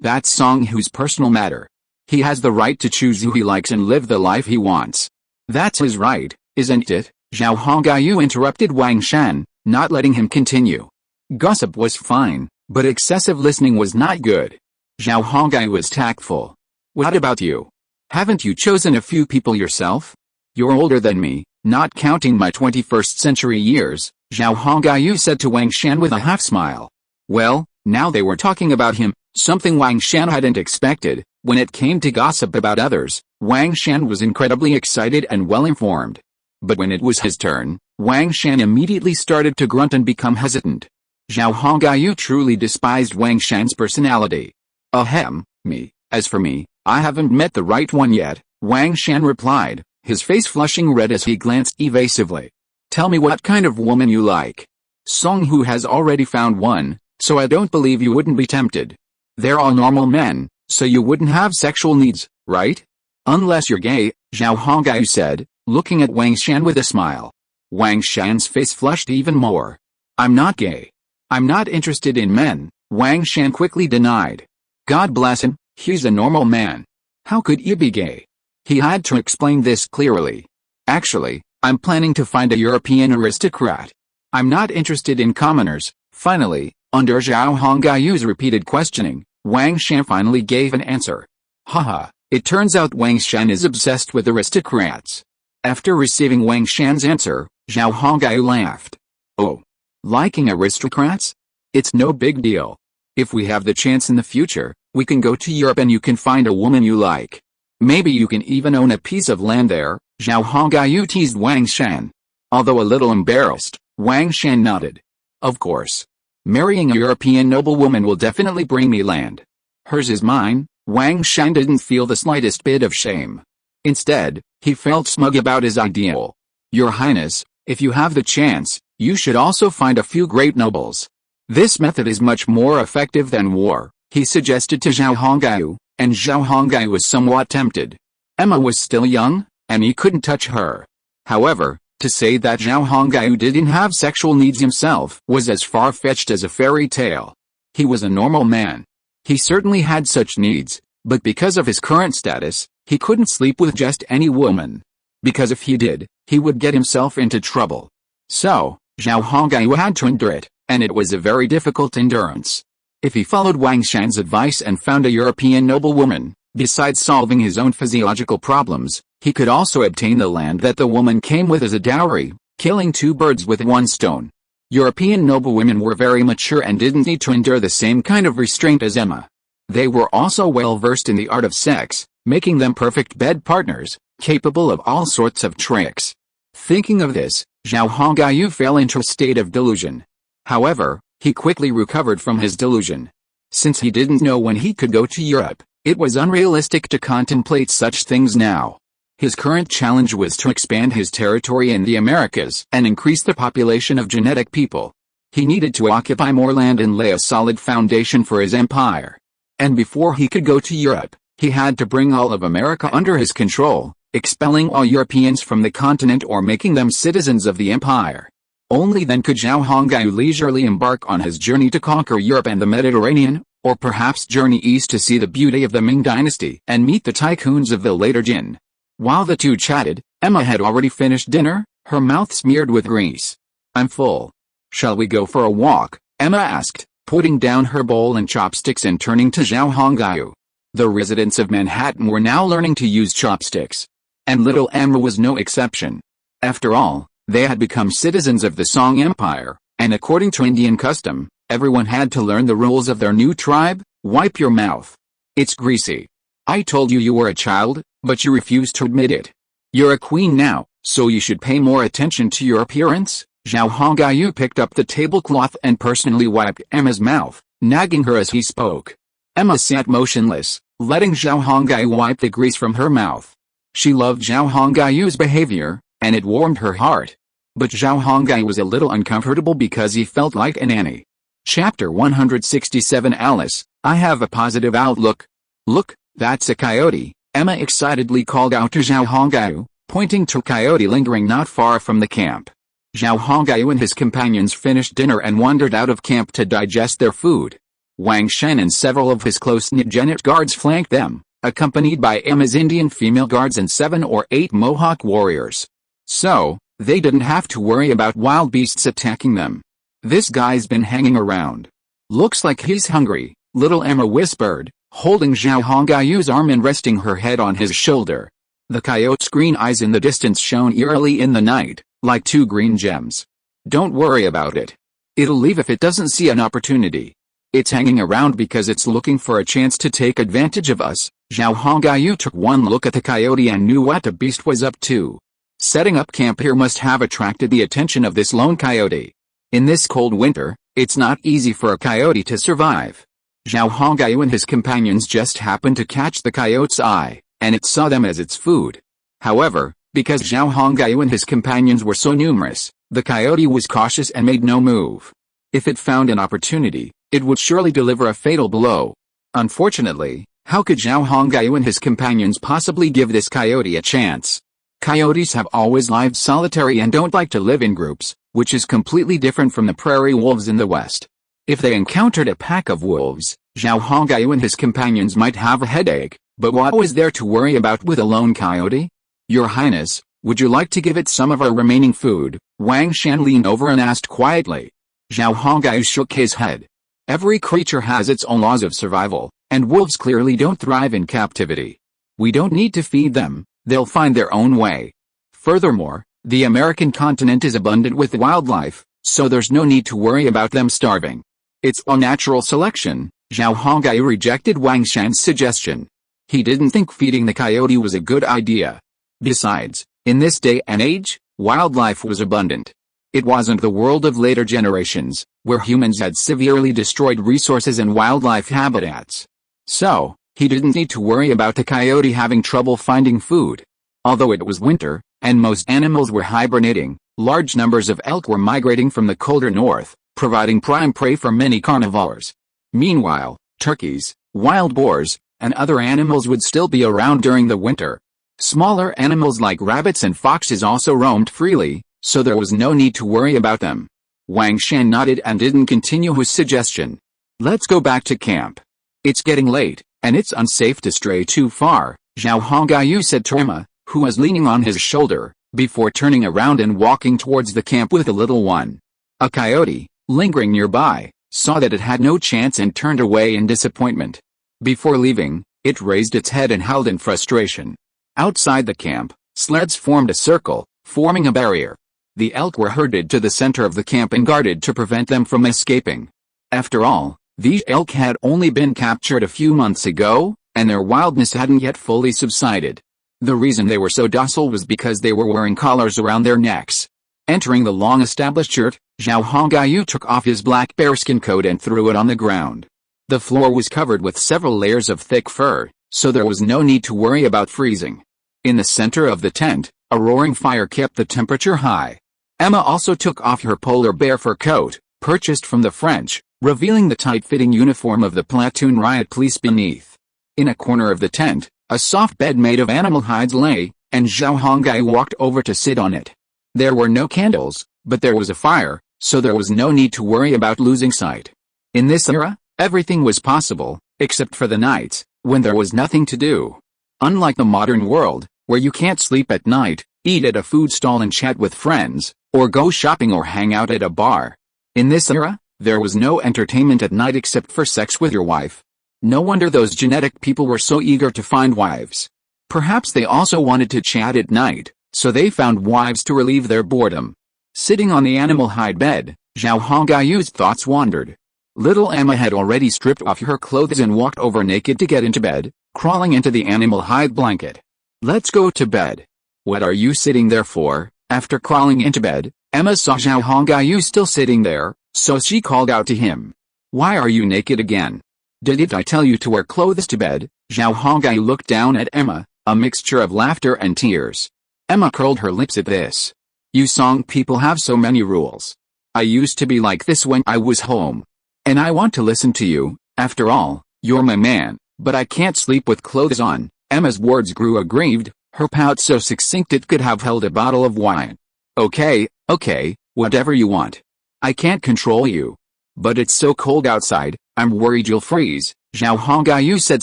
that's Song Hu's personal matter. He has the right to choose who he likes and live the life he wants. That's his right, isn't it? Zhao Hongyu interrupted Wang Shan, not letting him continue. Gossip was fine, but excessive listening was not good. Zhao Hongyu was tactful. What about you? Haven't you chosen a few people yourself? You're older than me, not counting my 21st century years, Zhao Hongyu said to Wang Shan with a half-smile. Well, now they were talking about him, something Wang Shan hadn't expected. When it came to gossip about others, Wang Shan was incredibly excited and well-informed. But when it was his turn, Wang Shan immediately started to grunt and become hesitant. Zhao Hongyu truly despised Wang Shan's personality. Ahem, me, as for me, I haven't met the right one yet, Wang Shan replied, his face flushing red as he glanced evasively. Tell me what kind of woman you like. Song Hu has already found one, so I don't believe you wouldn't be tempted. They're all normal men, so you wouldn't have sexual needs, right? Unless you're gay, Zhao Hongyu said, looking at Wang Shan with a smile. Wang Shan's face flushed even more. I'm not gay. I'm not interested in men, Wang Shan quickly denied. God bless him, he's a normal man. How could you be gay? He had to explain this clearly. Actually, I'm planning to find a European aristocrat. I'm not interested in commoners. Finally, under Zhao Hongyu's repeated questioning, Wang Shan finally gave an answer. Haha, it turns out Wang Shan is obsessed with aristocrats. After receiving Wang Shan's answer, Zhao Hongyu laughed. Oh, liking aristocrats? It's no big deal. If we have the chance in the future, we can go to Europe and you can find a woman you like. Maybe you can even own a piece of land there, Zhao Hongyu teased Wang Shan. Although a little embarrassed, Wang Shan nodded. Of course. Marrying a European noblewoman will definitely bring me land. Hers is mine. Wang Shan didn't feel the slightest bit of shame. Instead, he felt smug about his ideal. Your Highness, if you have the chance, you should also find a few great nobles. This method is much more effective than war, he suggested to Zhao Hongyu, and Zhao Hongyu was somewhat tempted. Emma was still young, and he couldn't touch her. However, to say that Zhao Hongyu didn't have sexual needs himself was as far-fetched as a fairy tale. He was a normal man. He certainly had such needs, But because of his current status, he couldn't sleep with just any woman. Because if he did, he would get himself into trouble. So, Zhao Hongyu had to endure it, and it was a very difficult endurance. If he followed Wang Shan's advice and found a European noblewoman, besides solving his own physiological problems, he could also obtain the land that the woman came with as a dowry, killing two birds with one stone. European noblewomen were very mature and didn't need to endure the same kind of restraint as Emma. They were also well versed in the art of sex, making them perfect bed partners, capable of all sorts of tricks. Thinking of this, Zhao Hongyu fell into a state of delusion. However, he quickly recovered from his delusion. Since he didn't know when he could go to Europe, it was unrealistic to contemplate such things now. His current challenge was to expand his territory in the Americas and increase the population of genetic people. He needed to occupy more land and lay a solid foundation for his empire. And before he could go to Europe, he had to bring all of America under his control, expelling all Europeans from the continent or making them citizens of the empire. Only then could Zhao Hongyu leisurely embark on his journey to conquer Europe and the Mediterranean, or perhaps journey east to see the beauty of the Ming dynasty and meet the tycoons of the later Jin. While the two chatted, Emma had already finished dinner, her mouth smeared with grease. "I'm full. Shall we go for a walk?" Emma asked, putting down her bowl and chopsticks and turning to Zhao Hongyu. The residents of Manhattan were now learning to use chopsticks. And little Emma was no exception. After all, they had become citizens of the Song Empire, and according to Indian custom, everyone had to learn the rules of their new tribe. "Wipe your mouth. It's greasy. I told you were a child, but you refused to admit it. You're a queen now, so you should pay more attention to your appearance." Zhao Hongyu picked up the tablecloth and personally wiped Emma's mouth, nagging her as he spoke. Emma sat motionless, letting Zhao Hongyu wipe the grease from her mouth. She loved Zhao Hongyu's behavior, and it warmed her heart. But Zhao Hongyu was a little uncomfortable because he felt like an Annie. Chapter 167 Alice, I have a positive outlook. "Look, that's a coyote," Emma excitedly called out to Zhao Hongyu, pointing to a coyote lingering not far from the camp. Zhao Hongyu and his companions finished dinner and wandered out of camp to digest their food. Wang Shan and several of his close-knit genetic guards flanked them, accompanied by Emma's Indian female guards and 7 or 8 Mohawk warriors. So, they didn't have to worry about wild beasts attacking them. "This guy's been hanging around. Looks like he's hungry," little Emma whispered, holding Zhao Hongyu's arm and resting her head on his shoulder. The coyote's green eyes in the distance shone eerily in the night, like 2 green gems. "Don't worry about it. It'll leave if it doesn't see an opportunity. It's hanging around because it's looking for a chance to take advantage of us." Zhao Hongyu took one look at the coyote and knew what the beast was up to. Setting up camp here must have attracted the attention of this lone coyote. In this cold winter, it's not easy for a coyote to survive. Zhao Hongyu and his companions just happened to catch the coyote's eye, and it saw them as its food. However, because Zhao Hongyu and his companions were so numerous, the coyote was cautious and made no move. If it found an opportunity, it would surely deliver a fatal blow. Unfortunately, how could Zhao Hongyu and his companions possibly give this coyote a chance? Coyotes have always lived solitary and don't like to live in groups, which is completely different from the prairie wolves in the West. If they encountered a pack of wolves, Zhao Hongyu and his companions might have a headache, but what was there to worry about with a lone coyote? "Your Highness, would you like to give it some of our remaining food?" Wang Shan leaned over and asked quietly. Zhao Hongyu shook his head. Every creature has its own laws of survival, and wolves clearly don't thrive in captivity. "We don't need to feed them, they'll find their own way. Furthermore, the American continent is abundant with wildlife, so there's no need to worry about them starving. It's all natural selection." Zhao Hongyu rejected Wang Shan's suggestion. He didn't think feeding the coyote was a good idea. Besides, in this day and age, wildlife was abundant. It wasn't the world of later generations, where humans had severely destroyed resources and wildlife habitats. So, he didn't need to worry about the coyote having trouble finding food. Although it was winter, and most animals were hibernating, large numbers of elk were migrating from the colder north, providing prime prey for many carnivores. Meanwhile, turkeys, wild boars, and other animals would still be around during the winter. Smaller animals like rabbits and foxes also roamed freely, so there was no need to worry about them. Wang Shan nodded and didn't continue his suggestion. "Let's go back to camp. It's getting late, and it's unsafe to stray too far, Zhao Hongyu said to Emma, who was leaning on his shoulder, before turning around and walking towards the camp with the little one. A coyote, lingering nearby, saw that it had no chance and turned away in disappointment. Before leaving, it raised its head and howled in frustration. Outside the camp, sleds formed a circle, forming a barrier. The elk were herded to the center of the camp and guarded to prevent them from escaping. After all, these elk had only been captured a few months ago, and their wildness hadn't yet fully subsided. The reason they were so docile was because they were wearing collars around their necks. Entering the long-established shirt, Zhao Hongyu took off his black bearskin coat and threw it on the ground. The floor was covered with several layers of thick fur, so there was no need to worry about freezing. In the center of the tent, a roaring fire kept the temperature high. Emma also took off her polar bear fur coat, purchased from the French, revealing the tight-fitting uniform of the platoon riot police beneath. In a corner of the tent, a soft bed made of animal hides lay, and Zhao Hongyu walked over to sit on it. There were no candles, but there was a fire, so there was no need to worry about losing sight. In this era, everything was possible, except for the nights, when there was nothing to do. Unlike the modern world, where you can't sleep at night, eat at a food stall and chat with friends, or go shopping or hang out at a bar. In this era, there was no entertainment at night except for sex with your wife. No wonder those genetic people were so eager to find wives. Perhaps they also wanted to chat at night, so they found wives to relieve their boredom. Sitting on the animal hide bed, Zhao Hongyu's thoughts wandered. Little Emma had already stripped off her clothes and walked over naked to get into bed, crawling into the animal hide blanket. "Let's go to bed." "What are you sitting there for?" After crawling into bed, Emma saw Zhao Hongyu still sitting there, so she called out to him. "Why are you naked again? Didn't I tell you to wear clothes to bed?" Zhao Hongyu looked down at Emma, a mixture of laughter and tears. Emma curled her lips at this. "You Song people have so many rules. I used to be like this when I was home. And I want to listen to you, after all, you're my man, but I can't sleep with clothes on." Emma's words grew aggrieved, her pout so succinct it could have held a bottle of wine. Okay, whatever you want. I can't control you. But it's so cold outside, I'm worried you'll freeze, Zhao Hongyu said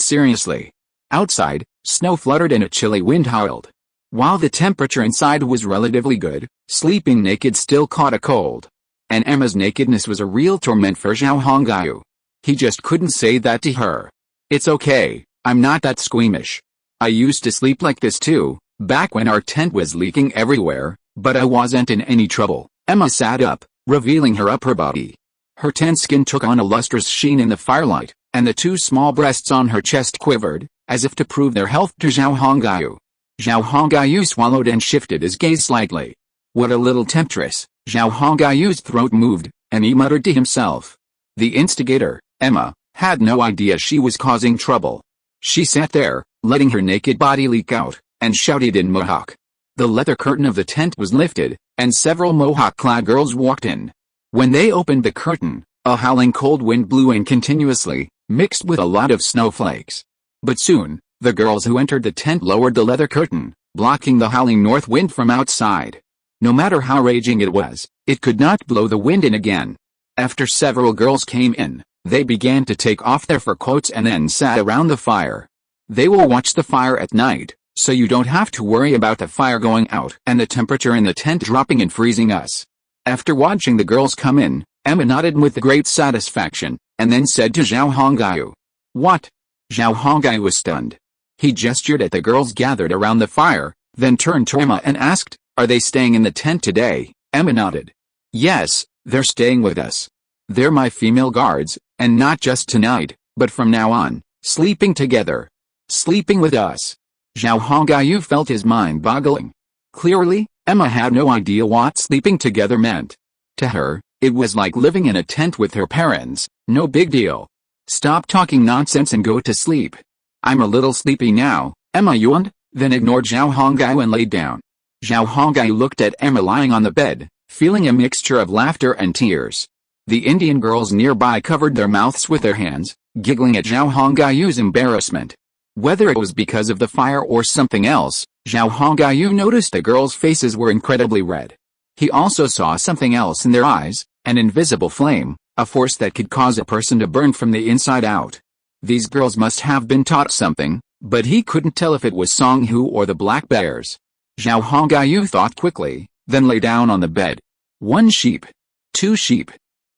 seriously. Outside, snow fluttered and a chilly wind howled. While the temperature inside was relatively good, sleeping naked still caught a cold. And Emma's nakedness was a real torment for Zhao Hongyu. He just couldn't say that to her. "It's okay, I'm not that squeamish. I used to sleep like this too, back when our tent was leaking everywhere, but I wasn't in any trouble." Emma sat up, revealing her upper body. Her tan skin took on a lustrous sheen in the firelight, and the two small breasts on her chest quivered, as if to prove their health to Zhao Hongyu. Zhao Hongyu swallowed and shifted his gaze slightly. "What a little temptress." Zhao Hongyu's throat moved, and he muttered to himself. The instigator, Emma, had no idea she was causing trouble. She sat there, letting her naked body leak out, and shouted in Mohawk. The leather curtain of the tent was lifted, and several Mohawk-clad girls walked in. When they opened the curtain, a howling cold wind blew in continuously, mixed with a lot of snowflakes. But soon, the girls who entered the tent lowered the leather curtain, blocking the howling north wind from outside. No matter how raging it was, it could not blow the wind in again. After several girls came in, they began to take off their fur coats and then sat around the fire. They will watch the fire at night, so you don't have to worry about the fire going out and the temperature in the tent dropping and freezing us. After watching the girls come in, Emma nodded with great satisfaction, and then said to Zhao Hongyu. "What?" Zhao Hongyu was stunned. He gestured at the girls gathered around the fire, then turned to Emma and asked, "Are they staying in the tent today?" Emma nodded. "Yes, they're staying with us. They're my female guards, and not just tonight, but from now on, sleeping together." "Sleeping with us?" Zhao Hongyu felt his mind boggling. Clearly, Emma had no idea what sleeping together meant. To her, it was like living in a tent with her parents, no big deal. "Stop talking nonsense and go to sleep." "I'm a little sleepy now," Emma yawned, then ignored Zhao Hongyu and laid down. Zhao Hongyu looked at Emma lying on the bed, feeling a mixture of laughter and tears. The Indian girls nearby covered their mouths with their hands, giggling at Zhao Hongyu's embarrassment. Whether it was because of the fire or something else, Zhao Hongyu noticed the girls' faces were incredibly red. He also saw something else in their eyes, an invisible flame, a force that could cause a person to burn from the inside out. These girls must have been taught something, but he couldn't tell if it was Song Hu or the Black Bears. Zhao Hongyu thought quickly, then lay down on the bed. 1 sheep. 2 sheep.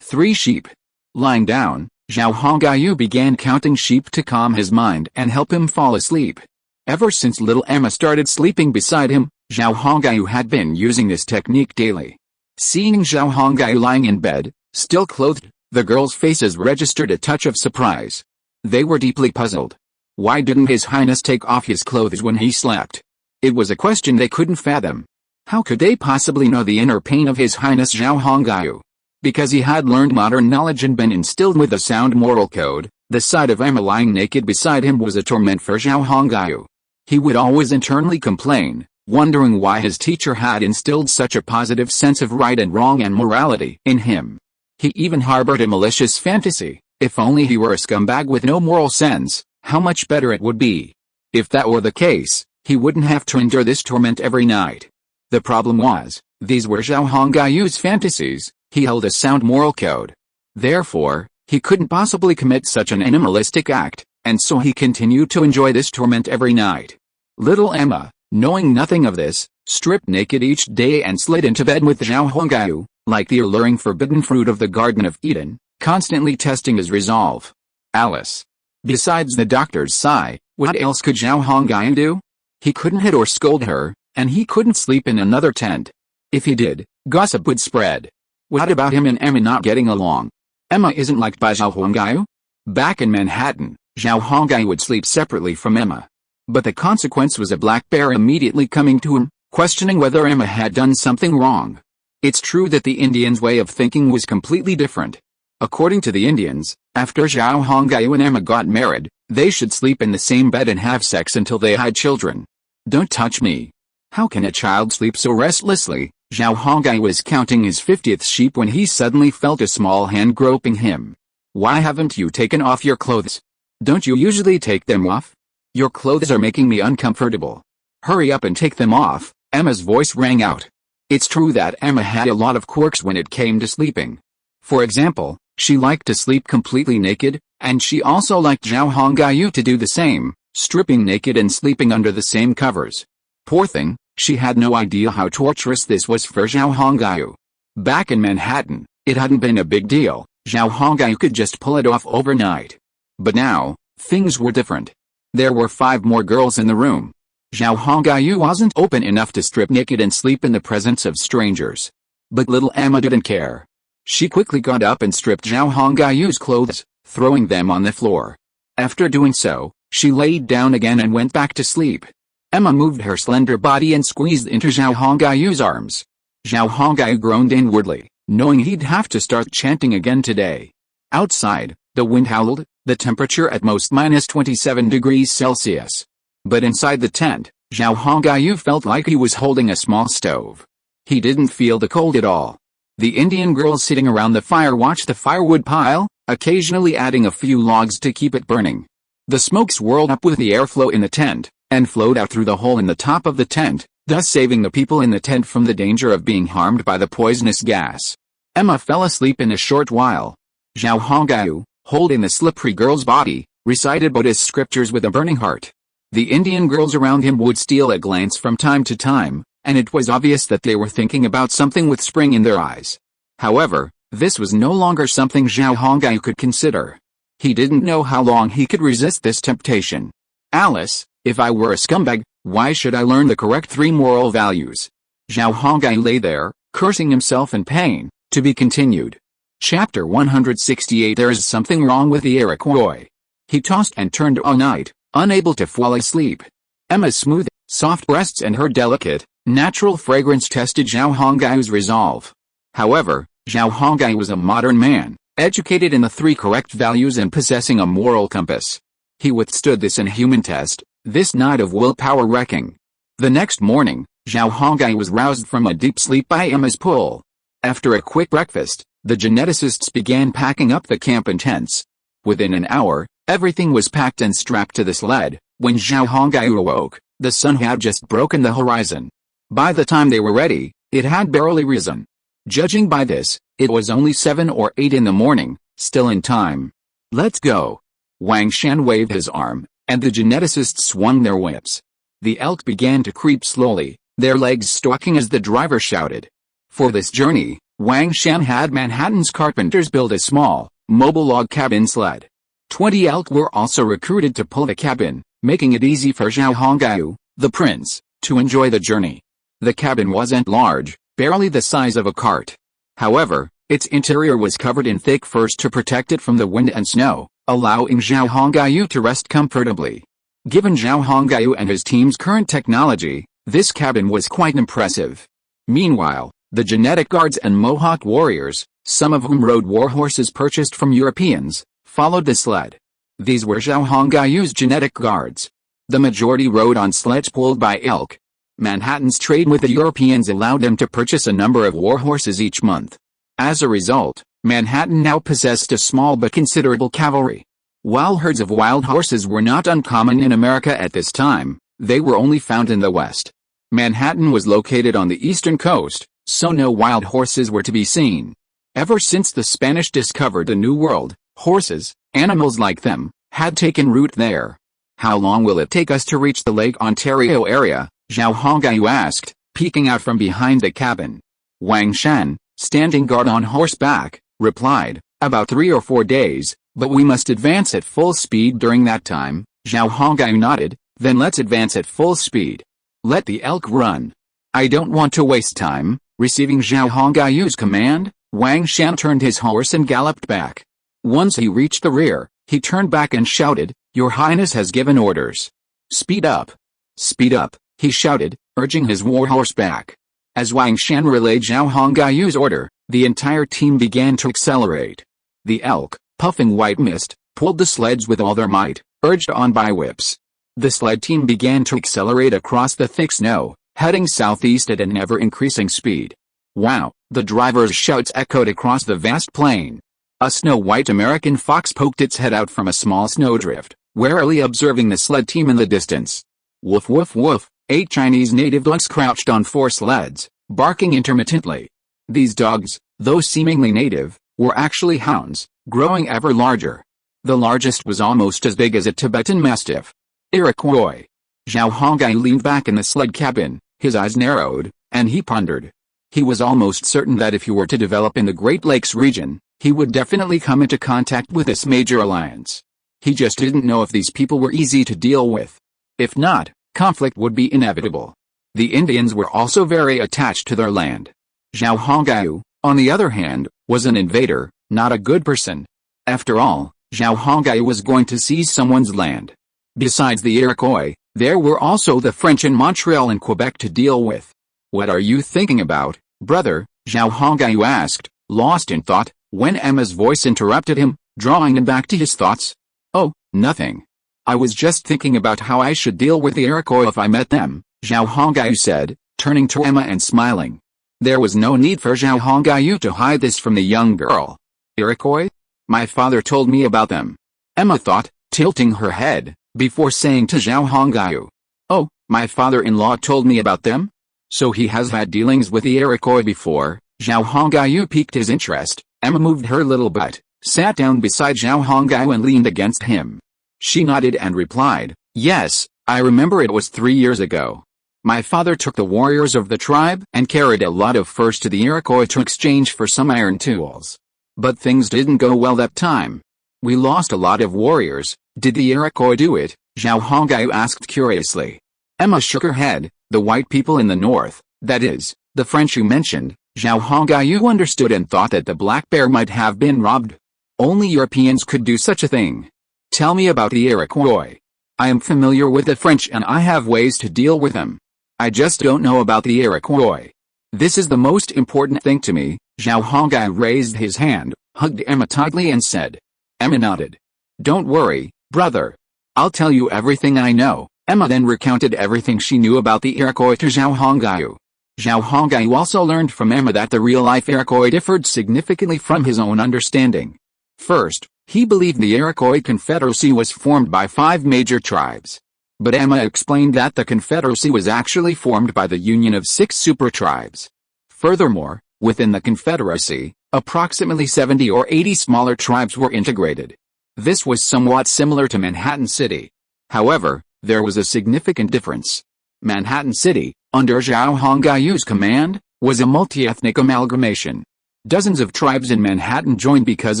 3 sheep. Lying down, Zhao Hongyu began counting sheep to calm his mind and help him fall asleep. Ever since little Emma started sleeping beside him, Zhao Hongyu had been using this technique daily. Seeing Zhao Hongyu lying in bed, still clothed, the girls' faces registered a touch of surprise. They were deeply puzzled. Why didn't His Highness take off his clothes when he slept? It was a question they couldn't fathom. How could they possibly know the inner pain of His Highness Zhao Hongyu? Because he had learned modern knowledge and been instilled with a sound moral code, the sight of Emma lying naked beside him was a torment for Zhao Hongyu. He would always internally complain, wondering why his teacher had instilled such a positive sense of right and wrong and morality in him. He even harbored a malicious fantasy: if only he were a scumbag with no moral sense, how much better it would be. If that were the case, he wouldn't have to endure this torment every night. The problem was, these were Zhao Hongyu's fantasies. He held a sound moral code. Therefore, he couldn't possibly commit such an animalistic act, and so he continued to enjoy this torment every night. Little Emma, knowing nothing of this, stripped naked each day and slid into bed with Zhao Hongyu, like the alluring forbidden fruit of the Garden of Eden, constantly testing his resolve. Alice. Besides the doctor's sigh, what else could Zhao Hongyu do? He couldn't hit or scold her, and he couldn't sleep in another tent. If he did, gossip would spread. What about him and Emma not getting along? Emma isn't liked by Zhao Hongyu? Back in Manhattan, Zhao Hongyu would sleep separately from Emma. But the consequence was a black bear immediately coming to him, questioning whether Emma had done something wrong. It's true that the Indians' way of thinking was completely different. According to the Indians, after Zhao Hongyu and Emma got married, they should sleep in the same bed and have sex until they had children. Don't touch me. How can a child sleep so restlessly? Zhao Hongyu was counting his 50th sheep when he suddenly felt a small hand groping him. Why haven't you taken off your clothes? Don't you usually take them off? Your clothes are making me uncomfortable. Hurry up and take them off, Emma's voice rang out. It's true that Emma had a lot of quirks when it came to sleeping. For example, she liked to sleep completely naked, and she also liked Zhao Hongyu to do the same, stripping naked and sleeping under the same covers. Poor thing, she had no idea how torturous this was for Zhao Hongyu. Back in Manhattan, it hadn't been a big deal. Zhao Hongyu could just pull it off overnight. But now, things were different. There were 5 more girls in the room. Zhao Hongyu wasn't open enough to strip naked and sleep in the presence of strangers. But little Emma didn't care. She quickly got up and stripped Zhao Hongyu's clothes, throwing them on the floor. After doing so, she laid down again and went back to sleep. Emma moved her slender body and squeezed into Zhao Hongyu's arms. Zhao Hongyu groaned inwardly, knowing he'd have to start chanting again today. Outside, the wind howled, the temperature at most -27 degrees Celsius. But inside the tent, Zhao Hongyu felt like he was holding a small stove. He didn't feel the cold at all. The Indian girls sitting around the fire watched the firewood pile, occasionally adding a few logs to keep it burning. The smoke swirled up with the airflow in the tent, and flowed out through the hole in the top of the tent, thus saving the people in the tent from the danger of being harmed by the poisonous gas. Emma fell asleep in a short while. Zhao Hongyu, holding the slippery girl's body, recited Buddhist scriptures with a burning heart. The Indian girls around him would steal a glance from time to time, and it was obvious that they were thinking about something with spring in their eyes. However, this was no longer something Zhao Hongyu could consider. He didn't know how long he could resist this temptation. Alice, if I were a scumbag, why should I learn the correct 3 moral values? Zhao Hongyu lay there, cursing himself in pain. To be continued. Chapter 168. There is something wrong with the Iroquois. He tossed and turned all night, unable to fall asleep. Emma's smooth, soft breasts and her delicate, natural fragrance tested Zhao Hongyu's resolve. However, Zhao Hongyu was a modern man, educated in the 3 correct values and possessing a moral compass. He withstood this inhuman test, this night of willpower wrecking. The next morning, Zhao Hongyu was roused from a deep sleep by Emma's pull. After a quick breakfast, the geneticists began packing up the camp and tents. Within an hour, everything was packed and strapped to the sled. When Zhao Hongyu awoke, the sun had just broken the horizon. By the time they were ready, it had barely risen. Judging by this, it was only 7 or 8 in the morning, still in time. Let's go. Wang Shan waved his arm, and the geneticists swung their whips. The elk began to creep slowly, their legs stalking as the driver shouted. For this journey, Wang Shan had Manhattan's carpenters build a small, mobile log cabin sled. 20 elk were also recruited to pull the cabin, making it easy for Zhao Hongyu, the prince, to enjoy the journey. The cabin wasn't large, barely the size of a cart. However, its interior was covered in thick furs to protect it from the wind and snow, allowing Zhao Hongyu to rest comfortably. Given Zhao Hongyu and his team's current technology, this cabin was quite impressive. Meanwhile, the genetic guards and Mohawk warriors, some of whom rode war horses purchased from Europeans, followed the sled. These were Zhao Hongyu's genetic guards. The majority rode on sleds pulled by elk. Manhattan's trade with the Europeans allowed them to purchase a number of war horses each month. As a result, Manhattan now possessed a small but considerable cavalry. While herds of wild horses were not uncommon in America at this time, they were only found in the West. Manhattan was located on the eastern coast, so no wild horses were to be seen. Ever since the Spanish discovered the New World, horses, animals like them, had taken root there. How long will it take us to reach the Lake Ontario area? Zhao Hongyu asked, peeking out from behind the cabin. Wang Shan, standing guard on horseback, replied, about 3 or 4 days, but we must advance at full speed during that time. Zhao Hongyu nodded, then let's advance at full speed. Let the elk run. I don't want to waste time. Receiving Zhao Hongyu's command, Wang Shan turned his horse and galloped back. Once he reached the rear, he turned back and shouted, Your Highness has given orders. Speed up. Speed up, he shouted, urging his war horse back. As Wang Shan relayed Zhao Hongyu's order, the entire team began to accelerate. The elk, puffing white mist, pulled the sleds with all their might, urged on by whips. The sled team began to accelerate across the thick snow, heading southeast at an ever-increasing speed. Wow, the driver's shouts echoed across the vast plain. A snow-white American fox poked its head out from a small snowdrift, warily observing the sled team in the distance. Woof woof woof, 8 Chinese native dogs crouched on 4 sleds, barking intermittently. These dogs, though seemingly native, were actually hounds, growing ever larger. The largest was almost as big as a Tibetan Mastiff. Iroquois. Zhao Hongyu leaned back in the sled cabin, his eyes narrowed, and he pondered. He was almost certain that if he were to develop in the Great Lakes region, he would definitely come into contact with this major alliance. He just didn't know if these people were easy to deal with. If not, conflict would be inevitable. The Indians were also very attached to their land. Zhao Hongyu, on the other hand, was an invader, not a good person. After all, Zhao Hongyu was going to seize someone's land. Besides the Iroquois, there were also the French in Montreal and Quebec to deal with. What are you thinking about, brother? Zhao Hongyu asked, lost in thought, when Emma's voice interrupted him, drawing him back to his thoughts. Oh, nothing. I was just thinking about how I should deal with the Iroquois if I met them, Zhao Hongyu said, turning to Emma and smiling. There was no need for Zhao Hongyu to hide this from the young girl. Iroquois? My father told me about them. Emma thought, tilting her head, before saying to Zhao Hongyu. Oh, my father-in-law told me about them? So he has had dealings with the Iroquois before. Zhao Hongyu piqued his interest. Emma moved her little butt, sat down beside Zhao Hongyu and leaned against him. She nodded and replied, yes, I remember it was 3 years ago. My father took the warriors of the tribe and carried a lot of furs to the Iroquois to exchange for some iron tools. But things didn't go well that time. We lost a lot of warriors. Did the Iroquois do it? Zhao Hongyu asked curiously. Emma shook her head. The white people in the north, that is, the French you mentioned. Zhao Hongyu understood and thought that the black bear might have been robbed. Only Europeans could do such a thing. Tell me about the Iroquois. I am familiar with the French and I have ways to deal with them. I just don't know about the Iroquois. This is the most important thing to me. Zhao Hongyu raised his hand, hugged Emma tightly and said. Emma nodded. Don't worry, brother. I'll tell you everything I know. Emma then recounted everything she knew about the Iroquois to Zhao Hongyu. Zhao Hongyu also learned from Emma that the real-life Iroquois differed significantly from his own understanding. First, he believed the Iroquois Confederacy was formed by 5 major tribes. But Emma explained that the Confederacy was actually formed by the union of 6 super tribes. Furthermore, within the Confederacy, approximately 70 or 80 smaller tribes were integrated. This was somewhat similar to Manhattan City. However, there was a significant difference. Manhattan City, under Zhao Hongyu's command, was a multi-ethnic amalgamation. Dozens of tribes in Manhattan joined because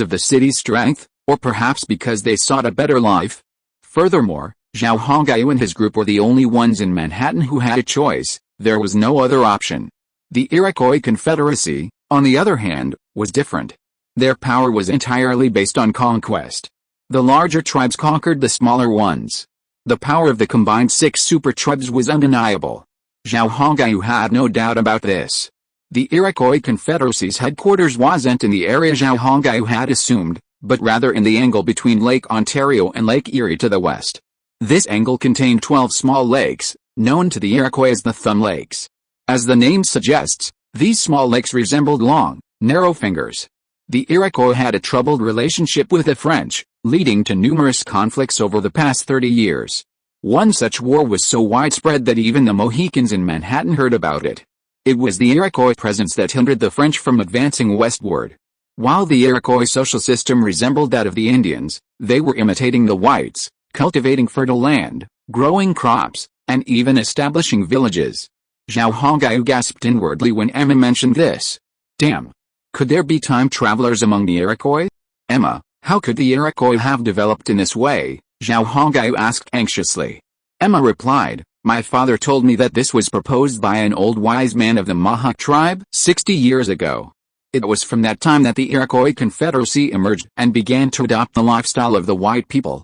of the city's strength, or perhaps because they sought a better life. Furthermore, Zhao Hongyu and his group were the only ones in Manhattan who had a choice. There was no other option. The Iroquois Confederacy, on the other hand, was different. Their power was entirely based on conquest. The larger tribes conquered the smaller ones. The power of the combined 6 super tribes was undeniable. Zhao Hongyu had no doubt about this. The Iroquois Confederacy's headquarters wasn't in the area Zhao Hongyu had assumed, but rather in the angle between Lake Ontario and Lake Erie to the west. This angle contained 12 small lakes, known to the Iroquois as the Thumb Lakes. As the name suggests, these small lakes resembled long, narrow fingers. The Iroquois had a troubled relationship with the French, leading to numerous conflicts over the past 30 years. One such war was so widespread that even the Mohicans in Manhattan heard about it. It was the Iroquois presence that hindered the French from advancing westward. While the Iroquois social system resembled that of the Indians, they were imitating the whites, cultivating fertile land, growing crops, and even establishing villages. Zhao Hongyu gasped inwardly when Emma mentioned this. Damn! Could there be time travelers among the Iroquois? Emma, how could the Iroquois have developed in this way? Zhao Hongyu asked anxiously. Emma replied, my father told me that this was proposed by an old wise man of the Mohawk tribe 60 years ago. It was from that time that the Iroquois Confederacy emerged and began to adopt the lifestyle of the white people.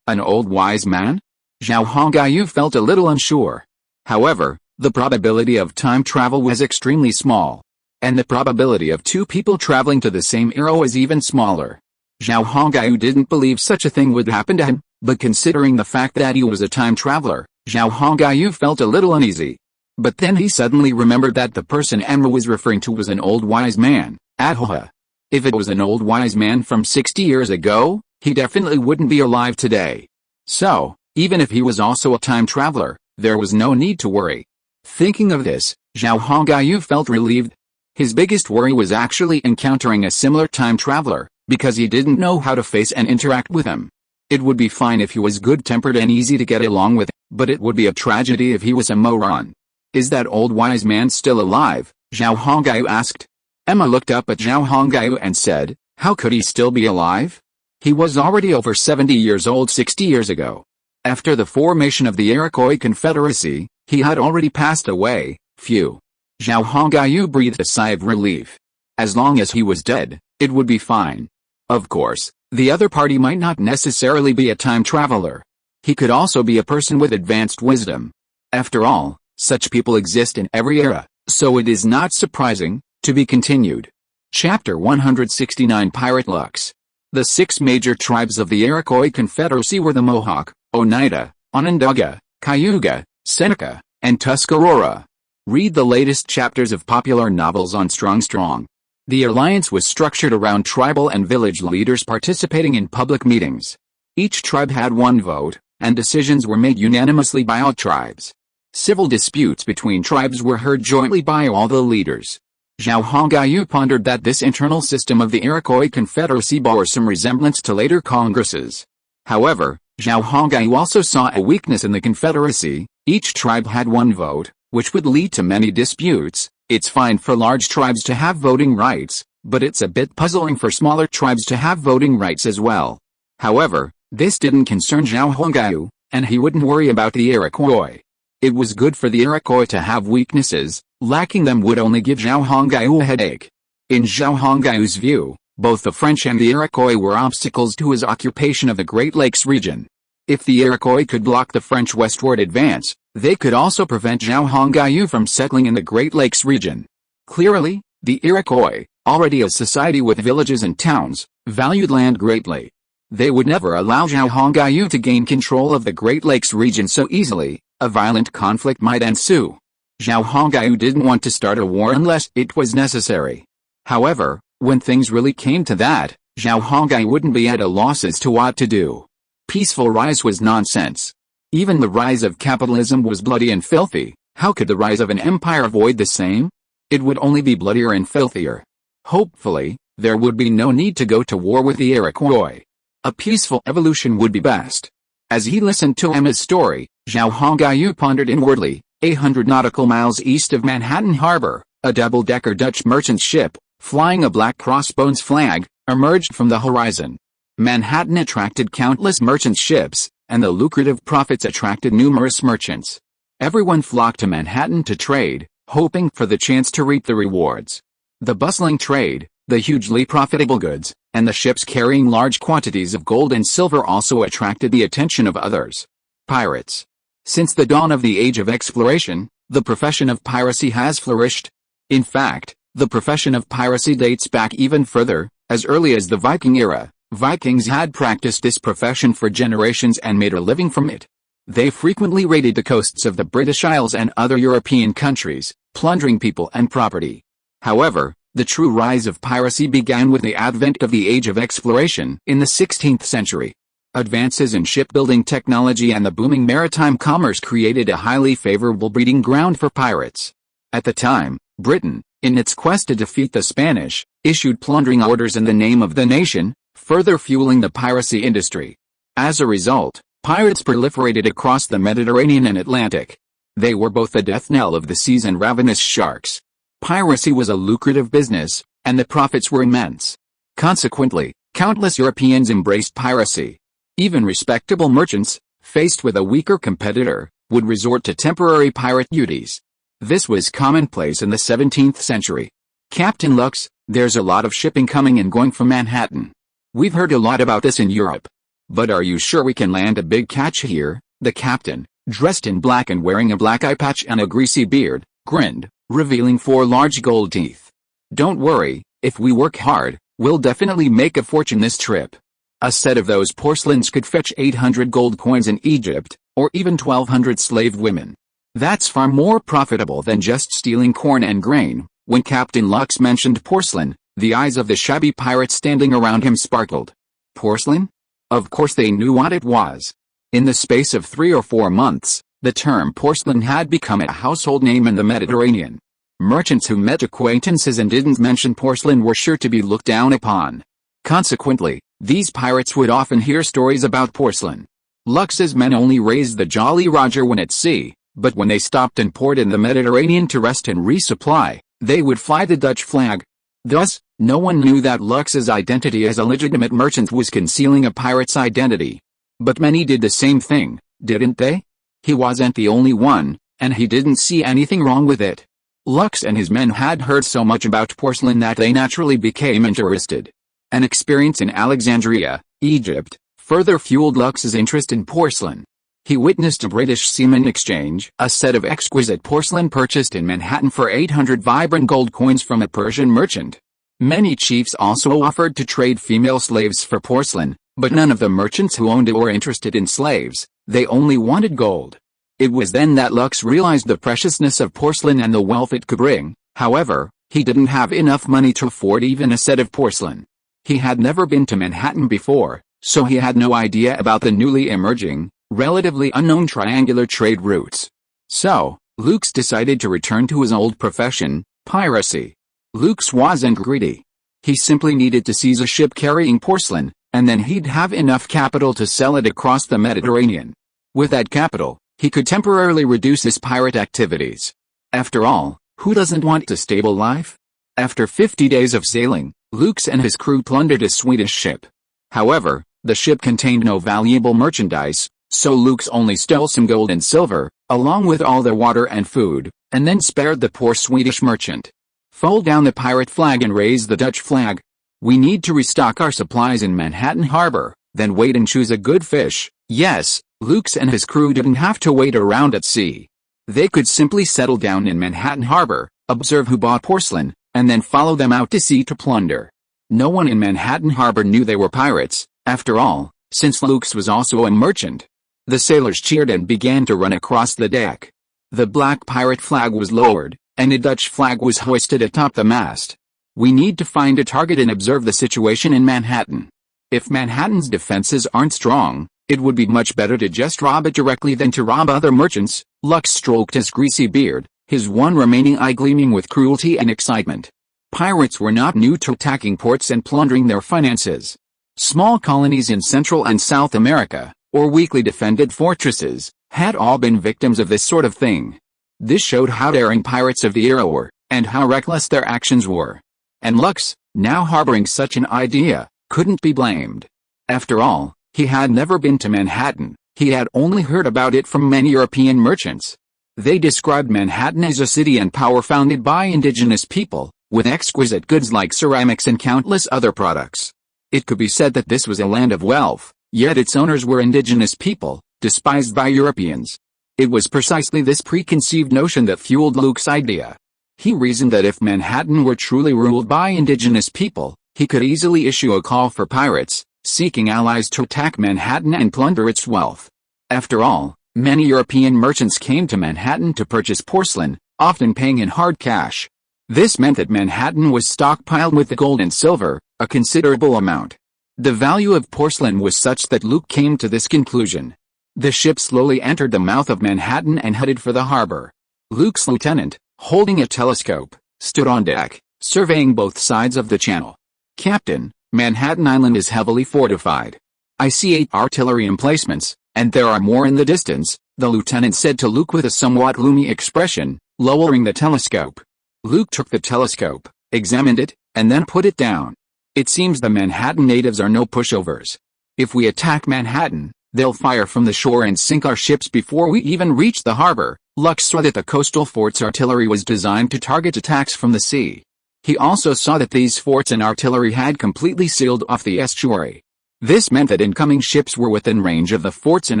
An old wise man? Zhao Hongyu felt a little unsure. However, the probability of time travel was extremely small. And the probability of 2 people traveling to the same era was even smaller. Zhao Hongyu didn't believe such a thing would happen to him, but considering the fact that he was a time traveler, Zhao Hongyu felt a little uneasy. But then he suddenly remembered that the person Emma was referring to was an old wise man, Ahoha. If it was an old wise man from 60 years ago, he definitely wouldn't be alive today. So, even if he was also a time traveler, there was no need to worry. Thinking of this, Zhao Hongyu felt relieved. His biggest worry was actually encountering a similar time traveler, because he didn't know how to face and interact with him. It would be fine if he was good-tempered and easy to get along with, but it would be a tragedy if he was a moron. Is that old wise man still alive? Zhao Hongyu asked. Emma looked up at Zhao Hongyu and said, how could he still be alive? He was already over 70 years old 60 years ago. After the formation of the Iroquois Confederacy, he had already passed away. Phew. Zhao Hongyu breathed a sigh of relief. As long as he was dead, it would be fine. Of course, the other party might not necessarily be a time traveler. He could also be a person with advanced wisdom. After all, such people exist in every era, so it is not surprising. To be continued. Chapter 169 Pirate Lux. The 6 major tribes of the Iroquois Confederacy were the Mohawk, Oneida, Onondaga, Cayuga, Seneca, and Tuscarora. Read the latest chapters of popular novels on Strong. The alliance was structured around tribal and village leaders participating in public meetings. Each tribe had 1 vote, and decisions were made unanimously by all tribes. Civil disputes between tribes were heard jointly by all the leaders. Zhao Hongyu pondered that this internal system of the Iroquois Confederacy bore some resemblance to later congresses. However, Zhao Hongyu also saw a weakness in the Confederacy. Each tribe had 1 vote, which would lead to many disputes. It's fine for large tribes to have voting rights, but it's a bit puzzling for smaller tribes to have voting rights as well. However, this didn't concern Zhao Hongyu, and he wouldn't worry about the Iroquois. It was good for the Iroquois to have weaknesses. Lacking them would only give Zhao Hongyu a headache. In Zhao Hongyu's view, both the French and the Iroquois were obstacles to his occupation of the Great Lakes region. If the Iroquois could block the French westward advance, they could also prevent Zhao Hongyu from settling in the Great Lakes region. Clearly, the Iroquois, already a society with villages and towns, valued land greatly. They would never allow Zhao Hongyu to gain control of the Great Lakes region so easily. A violent conflict might ensue. Zhao Hongyu didn't want to start a war unless it was necessary. However, when things really came to that, Zhao Hongyu wouldn't be at a loss as to what to do. Peaceful rise was nonsense. Even the rise of capitalism was bloody and filthy. How could the rise of an empire avoid the same? It would only be bloodier and filthier. Hopefully, there would be no need to go to war with the Iroquois. A peaceful evolution would be best. As he listened to Emma's story, Zhao Hongyu pondered inwardly. 800 nautical miles east of Manhattan Harbor, a double-decker Dutch merchant ship, flying a black crossbones flag, emerged from the horizon. Manhattan attracted countless merchant ships, and the lucrative profits attracted numerous merchants. Everyone flocked to Manhattan to trade, hoping for the chance to reap the rewards. The bustling trade, the hugely profitable goods, and the ships carrying large quantities of gold and silver also attracted the attention of others. Pirates. Since the dawn of the age of exploration, the profession of piracy has flourished. In fact, the profession of piracy dates back even further. As early as the Viking era, Vikings had practiced this profession for generations and made a living from it. They frequently raided the coasts of the British Isles and other European countries, plundering people and property. However, the true rise of piracy began with the advent of the age of exploration in the 16th century. Advances in shipbuilding technology and the booming maritime commerce created a highly favorable breeding ground for pirates. At the time, Britain, in its quest to defeat the Spanish, issued plundering orders in the name of the nation, further fueling the piracy industry. As a result, pirates proliferated across the Mediterranean and Atlantic. They were both the death knell of the seas and ravenous sharks. Piracy was a lucrative business, and the profits were immense. Consequently, countless Europeans embraced piracy. Even respectable merchants, faced with a weaker competitor, would resort to temporary pirate duties. This was commonplace in the 17th century. Captain Lux, there's a lot of shipping coming and going from Manhattan. We've heard a lot about this in Europe. But are you sure we can land a big catch here? The captain, dressed in black and wearing a black eye patch and a greasy beard, grinned, revealing 4 large gold teeth. Don't worry, if we work hard, we'll definitely make a fortune this trip. A set of those porcelains could fetch 800 gold coins in Egypt, or even 1,200 slave women. That's far more profitable than just stealing corn and grain. When Captain Lux mentioned porcelain, the eyes of the shabby pirates standing around him sparkled. Porcelain? Of course they knew what it was. In the space of 3 or 4 months, the term porcelain had become a household name in the Mediterranean. Merchants who met acquaintances and didn't mention porcelain were sure to be looked down upon. Consequently, these pirates would often hear stories about porcelain. Lux's men only raised the Jolly Roger when at sea, but when they stopped and poured in the Mediterranean to rest and resupply, they would fly the Dutch flag. Thus, no one knew that Lux's identity as a legitimate merchant was concealing a pirate's identity. But many did the same thing, didn't they? He wasn't the only one, and he didn't see anything wrong with it. Lux and his men had heard so much about porcelain that they naturally became interested. An experience in Alexandria, Egypt, further fueled Lux's interest in porcelain. He witnessed a British seaman exchange a set of exquisite porcelain purchased in Manhattan for 800 vibrant gold coins from a Persian merchant. Many chiefs also offered to trade female slaves for porcelain, but none of the merchants who owned it were interested in slaves. They only wanted gold. It was then that Lux realized the preciousness of porcelain and the wealth it could bring. However, he didn't have enough money to afford even a set of porcelain. He had never been to Manhattan before, so he had no idea about the newly emerging, relatively unknown triangular trade routes. So, Lux decided to return to his old profession, piracy. Lux wasn't greedy. He simply needed to seize a ship carrying porcelain, and then he'd have enough capital to sell it across the Mediterranean. With that capital, he could temporarily reduce his pirate activities. After all, who doesn't want a stable life? After 50 days of sailing, Lux and his crew plundered a Swedish ship. However, the ship contained no valuable merchandise, so Lux only stole some gold and silver, along with all their water and food, and then spared the poor Swedish merchant. Fold down the pirate flag and raise the Dutch flag. We need to restock our supplies in Manhattan Harbor, then wait and choose a good fish. Yes, Lux and his crew didn't have to wait around at sea. They could simply settle down in Manhattan Harbor, observe who bought porcelain, and then follow them out to sea to plunder. No one in Manhattan Harbor knew they were pirates, after all, since Lux was also a merchant. The sailors cheered and began to run across the deck. The black pirate flag was lowered, and a Dutch flag was hoisted atop the mast. We need to find a target and observe the situation in Manhattan. If Manhattan's defenses aren't strong, it would be much better to just rob it directly than to rob other merchants. Lux stroked his greasy beard, his one remaining eye gleaming with cruelty and excitement. Pirates were not new to attacking ports and plundering their finances. Small colonies in Central and South America, or weakly defended fortresses, had all been victims of this sort of thing. This showed how daring pirates of the era were, and how reckless their actions were. And Lux, now harboring such an idea, couldn't be blamed. After all, he had never been to Manhattan, he had only heard about it from many European merchants. They described Manhattan as a city and power founded by indigenous people, with exquisite goods like ceramics and countless other products. It could be said that this was a land of wealth, yet its owners were indigenous people, despised by Europeans. It was precisely this preconceived notion that fueled Luke's idea. He reasoned that if Manhattan were truly ruled by indigenous people, he could easily issue a call for pirates, seeking allies to attack Manhattan and plunder its wealth. After all, many European merchants came to Manhattan to purchase porcelain, often paying in hard cash. This meant that Manhattan was stockpiled with the gold and silver, a considerable amount. The value of porcelain was such that Luke came to this conclusion. The ship slowly entered the mouth of Manhattan and headed for the harbor. Luke's lieutenant, holding a telescope, stood on deck, surveying both sides of the channel. "Captain, Manhattan Island is heavily fortified. I see 8 artillery emplacements, and there are more in the distance," the lieutenant said to Luke with a somewhat gloomy expression, lowering the telescope. Luke took the telescope, examined it, and then put it down. "It seems the Manhattan natives are no pushovers. If we attack Manhattan, they'll fire from the shore and sink our ships before we even reach the harbor." Lux saw that the coastal fort's artillery was designed to target attacks from the sea. He also saw that these forts and artillery had completely sealed off the estuary. This meant that incoming ships were within range of the forts and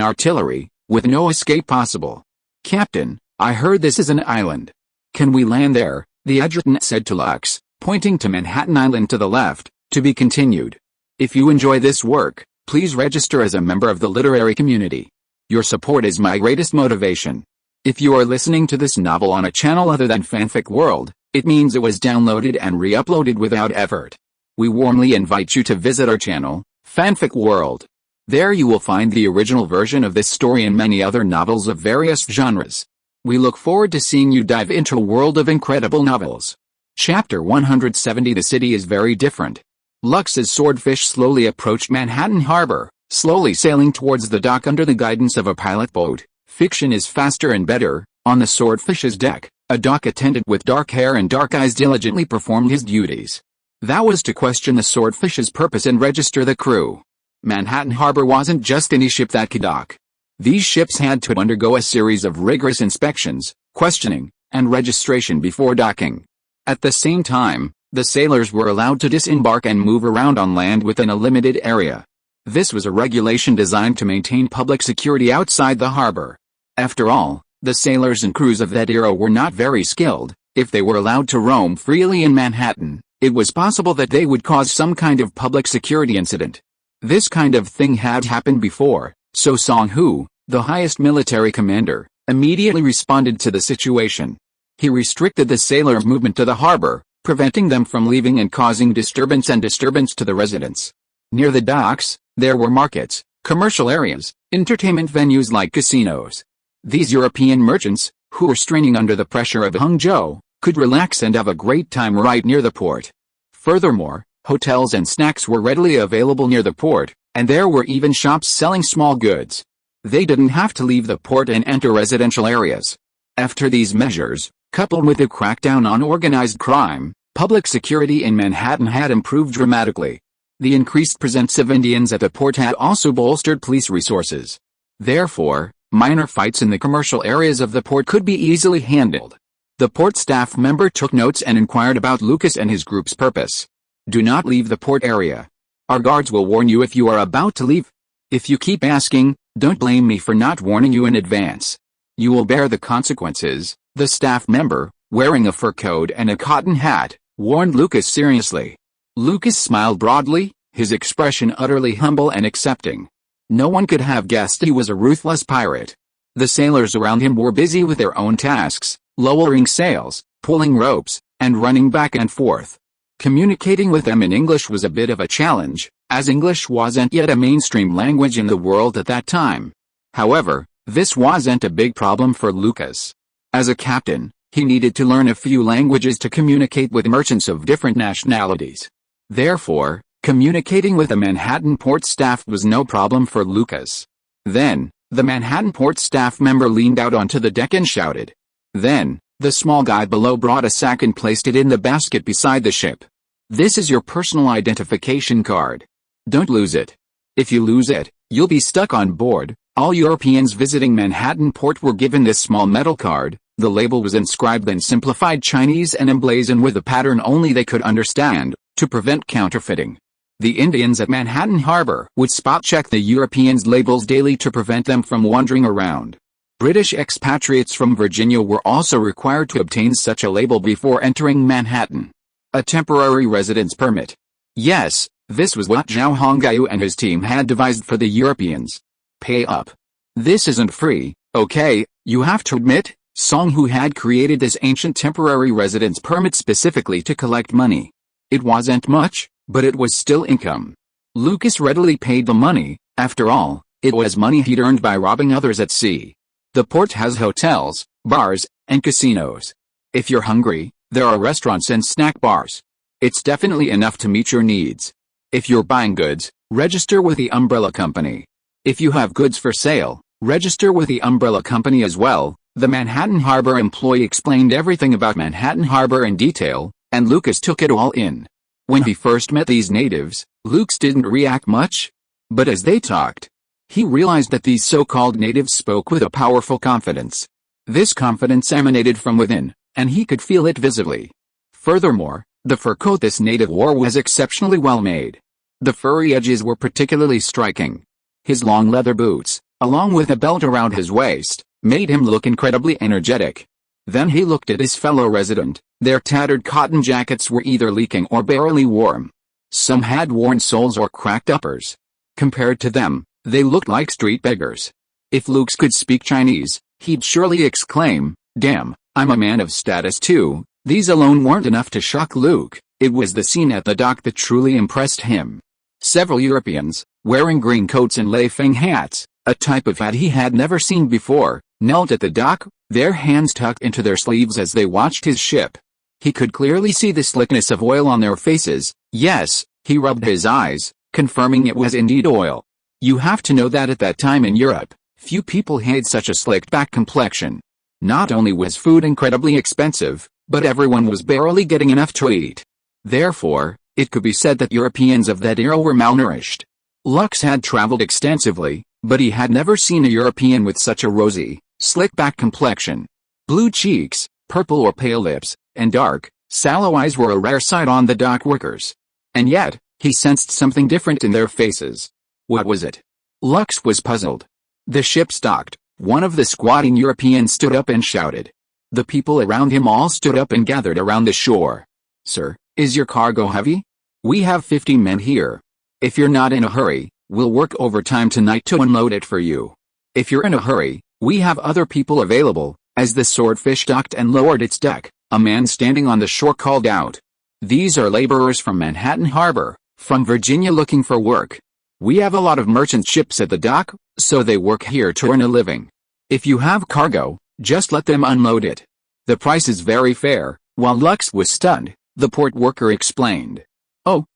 artillery, with no escape possible. "Captain, I heard this is an island. Can we land there?" the adjutant said to Lux, pointing to Manhattan Island to the left. To be continued. If you enjoy this work, please register as a member of the literary community. Your support is my greatest motivation. If you are listening to this novel on a channel other than Fanfic World, it means it was downloaded and re-uploaded without effort. We warmly invite you to visit our channel, Fanfic World. There you will find the original version of this story and many other novels of various genres. We look forward to seeing you dive into a world of incredible novels. Chapter 170. The city is very different. Lux's swordfish slowly approached Manhattan Harbor, slowly sailing towards the dock under the guidance of a pilot boat. Fiction is faster and better. On the swordfish's deck, a dock attendant with dark hair and dark eyes diligently performed his duties. That was to question the swordfish's purpose and register the crew. Manhattan Harbor wasn't just any ship that could dock. These ships had to undergo a series of rigorous inspections, questioning, and registration before docking. At the same time, the sailors were allowed to disembark and move around on land within a limited area. This was a regulation designed to maintain public security outside the harbor. After all, the sailors and crews of that era were not very skilled. If they were allowed to roam freely in Manhattan, it was possible that they would cause some kind of public security incident. This kind of thing had happened before, so Song-Hu, the highest military commander, immediately responded to the situation. He restricted the sailors' movement to the harbor, preventing them from leaving and causing disturbance to the residents. Near the docks, there were markets, commercial areas, entertainment venues like casinos. These European merchants, who were straining under the pressure of Hangzhou, could relax and have a great time right near the port. Furthermore, hotels and snacks were readily available near the port, and there were even shops selling small goods. They didn't have to leave the port and enter residential areas. After these measures, coupled with the crackdown on organized crime, public security in Manhattan had improved dramatically. The increased presence of Indians at the port had also bolstered police resources. Therefore, minor fights in the commercial areas of the port could be easily handled. The port staff member took notes and inquired about Lucas and his group's purpose. "Do not leave the port area. Our guards will warn you if you are about to leave. If you keep asking, don't blame me for not warning you in advance. You will bear the consequences," the staff member, wearing a fur coat and a cotton hat, warned Lucas seriously. Lucas smiled broadly, his expression utterly humble and accepting. No one could have guessed he was a ruthless pirate. The sailors around him were busy with their own tasks, lowering sails, pulling ropes, and running back and forth. Communicating with them in English was a bit of a challenge, as English wasn't yet a mainstream language in the world at that time. However, this wasn't a big problem for Lucas. As a captain, he needed to learn a few languages to communicate with merchants of different nationalities. Therefore, Communicating with the Manhattan port staff was no problem for Lucas. Then, the Manhattan port staff member leaned out onto the deck and shouted. Then, the small guy below brought a sack and placed it in the basket beside the ship. This is your personal identification card. Don't lose it. If you lose it, you'll be stuck on board. All Europeans visiting Manhattan port were given this small metal card. The label was inscribed in simplified Chinese and emblazoned with a pattern only they could understand, to prevent counterfeiting. The Indians at Manhattan Harbor would spot-check the Europeans' labels daily to prevent them from wandering around. British expatriates from Virginia were also required to obtain such a label before entering Manhattan. A temporary residence permit. Yes, this was what Zhao Hongyu and his team had devised for the Europeans. Pay up. This isn't free, okay, you have to admit, Song who had created this ancient temporary residence permit specifically to collect money. It wasn't much, but it was still income. Lucas readily paid the money. After all, it was money he'd earned by robbing others at sea. The port has hotels, bars, and casinos. If you're hungry, there are restaurants and snack bars. It's definitely enough to meet your needs. If you're buying goods, register with the umbrella company. If you have goods for sale, register with the umbrella company as well. The Manhattan Harbor employee explained everything about Manhattan Harbor in detail, and Lucas took it all in. When he first met these natives, Lucas didn't react much. But as they talked, he realized that these so-called natives spoke with a powerful confidence. This confidence emanated from within, and he could feel it visibly. Furthermore, the fur coat this native wore was exceptionally well made. The furry edges were particularly striking. His long leather boots, along with a belt around his waist, made him look incredibly energetic. Then he looked at his fellow resident. Their tattered cotton jackets were either leaking or barely warm. Some had worn soles or cracked uppers. Compared to them, they looked like street beggars. If Lucas could speak Chinese, he'd surely exclaim, "Damn, I'm a man of status too." These alone weren't enough to shock Luke. It was the scene at the dock that truly impressed him. Several Europeans, wearing green coats and Leifeng hats, a type of hat he had never seen before, knelt at the dock, their hands tucked into their sleeves as they watched his ship. He could clearly see the slickness of oil on their faces. Yes, he rubbed his eyes, confirming it was indeed oil. You have to know that at that time in Europe, few people had such a slicked-back complexion. Not only was food incredibly expensive, but everyone was barely getting enough to eat. Therefore, it could be said that Europeans of that era were malnourished. Lux had traveled extensively, but he had never seen a European with such a rosy, slick-back complexion. Blue cheeks, purple or pale lips, and dark, sallow eyes were a rare sight on the dock workers. And yet, he sensed something different in their faces. What was it? Lux was puzzled. The ship stopped. One of the squatting Europeans stood up and shouted. The people around him all stood up and gathered around the shore. "Sir, is your cargo heavy? We have 50 men here. If you're not in a hurry, we'll work overtime tonight to unload it for you. If you're in a hurry, we have other people available." As the Swordfish docked and lowered its deck, a man standing on the shore called out. "These are laborers from Manhattan Harbor, from Virginia looking for work. We have a lot of merchant ships at the dock, so they work here to earn a living. If you have cargo, just let them unload it. The price is very fair." While Lux was stunned, the port worker explained. Oh,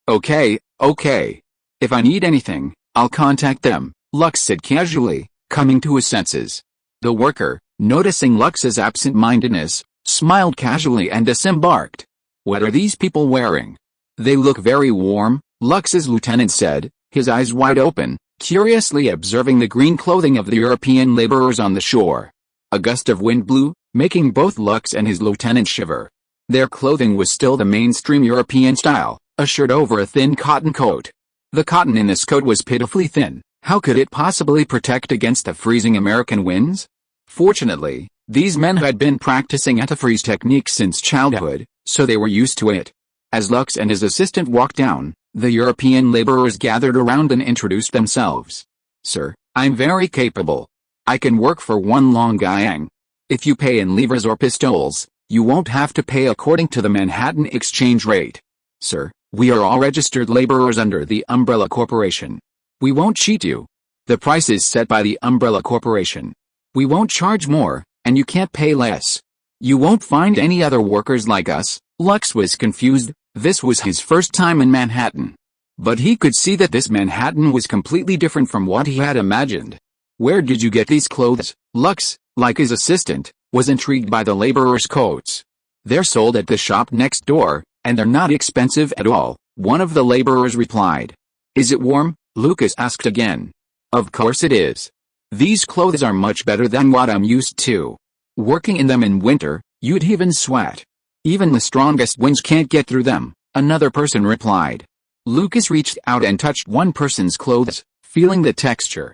okay. If I need anything, I'll contact them," Lux said casually, coming to his senses. The worker, noticing Lux's absent-mindedness, smiled casually and disembarked. "What are these people wearing? They look very warm," Lux's lieutenant said, his eyes wide open, curiously observing the green clothing of the European laborers on the shore. A gust of wind blew, making both Lux and his lieutenant shiver. Their clothing was still the mainstream European style, a shirt over a thin cotton coat. The cotton in this coat was pitifully thin. How could it possibly protect against the freezing American winds? Fortunately, these men had been practicing antifreeze techniques since childhood, so they were used to it. As Lux and his assistant walked down, the European laborers gathered around and introduced themselves. "Sir, I'm very capable. I can work for one long gang. If you pay in livres or pistoles, you won't have to pay according to the Manhattan exchange rate. Sir, we are all registered laborers under the Umbrella Corporation. We won't cheat you. The price is set by the Umbrella Corporation. We won't charge more, and you can't pay less. You won't find any other workers like us." Lux was confused. This was his first time in Manhattan. But he could see that this Manhattan was completely different from what he had imagined. "Where did you get these clothes?" Lux, like his assistant, was intrigued by the laborers' coats. "They're sold at the shop next door, and they're not expensive at all," one of the laborers replied. "Is it warm?" Lucas asked again. "Of course it is. These clothes are much better than what I'm used to. Working in them in winter, you'd even sweat. Even the strongest winds can't get through them," another person replied. Lucas reached out and touched one person's clothes, feeling the texture.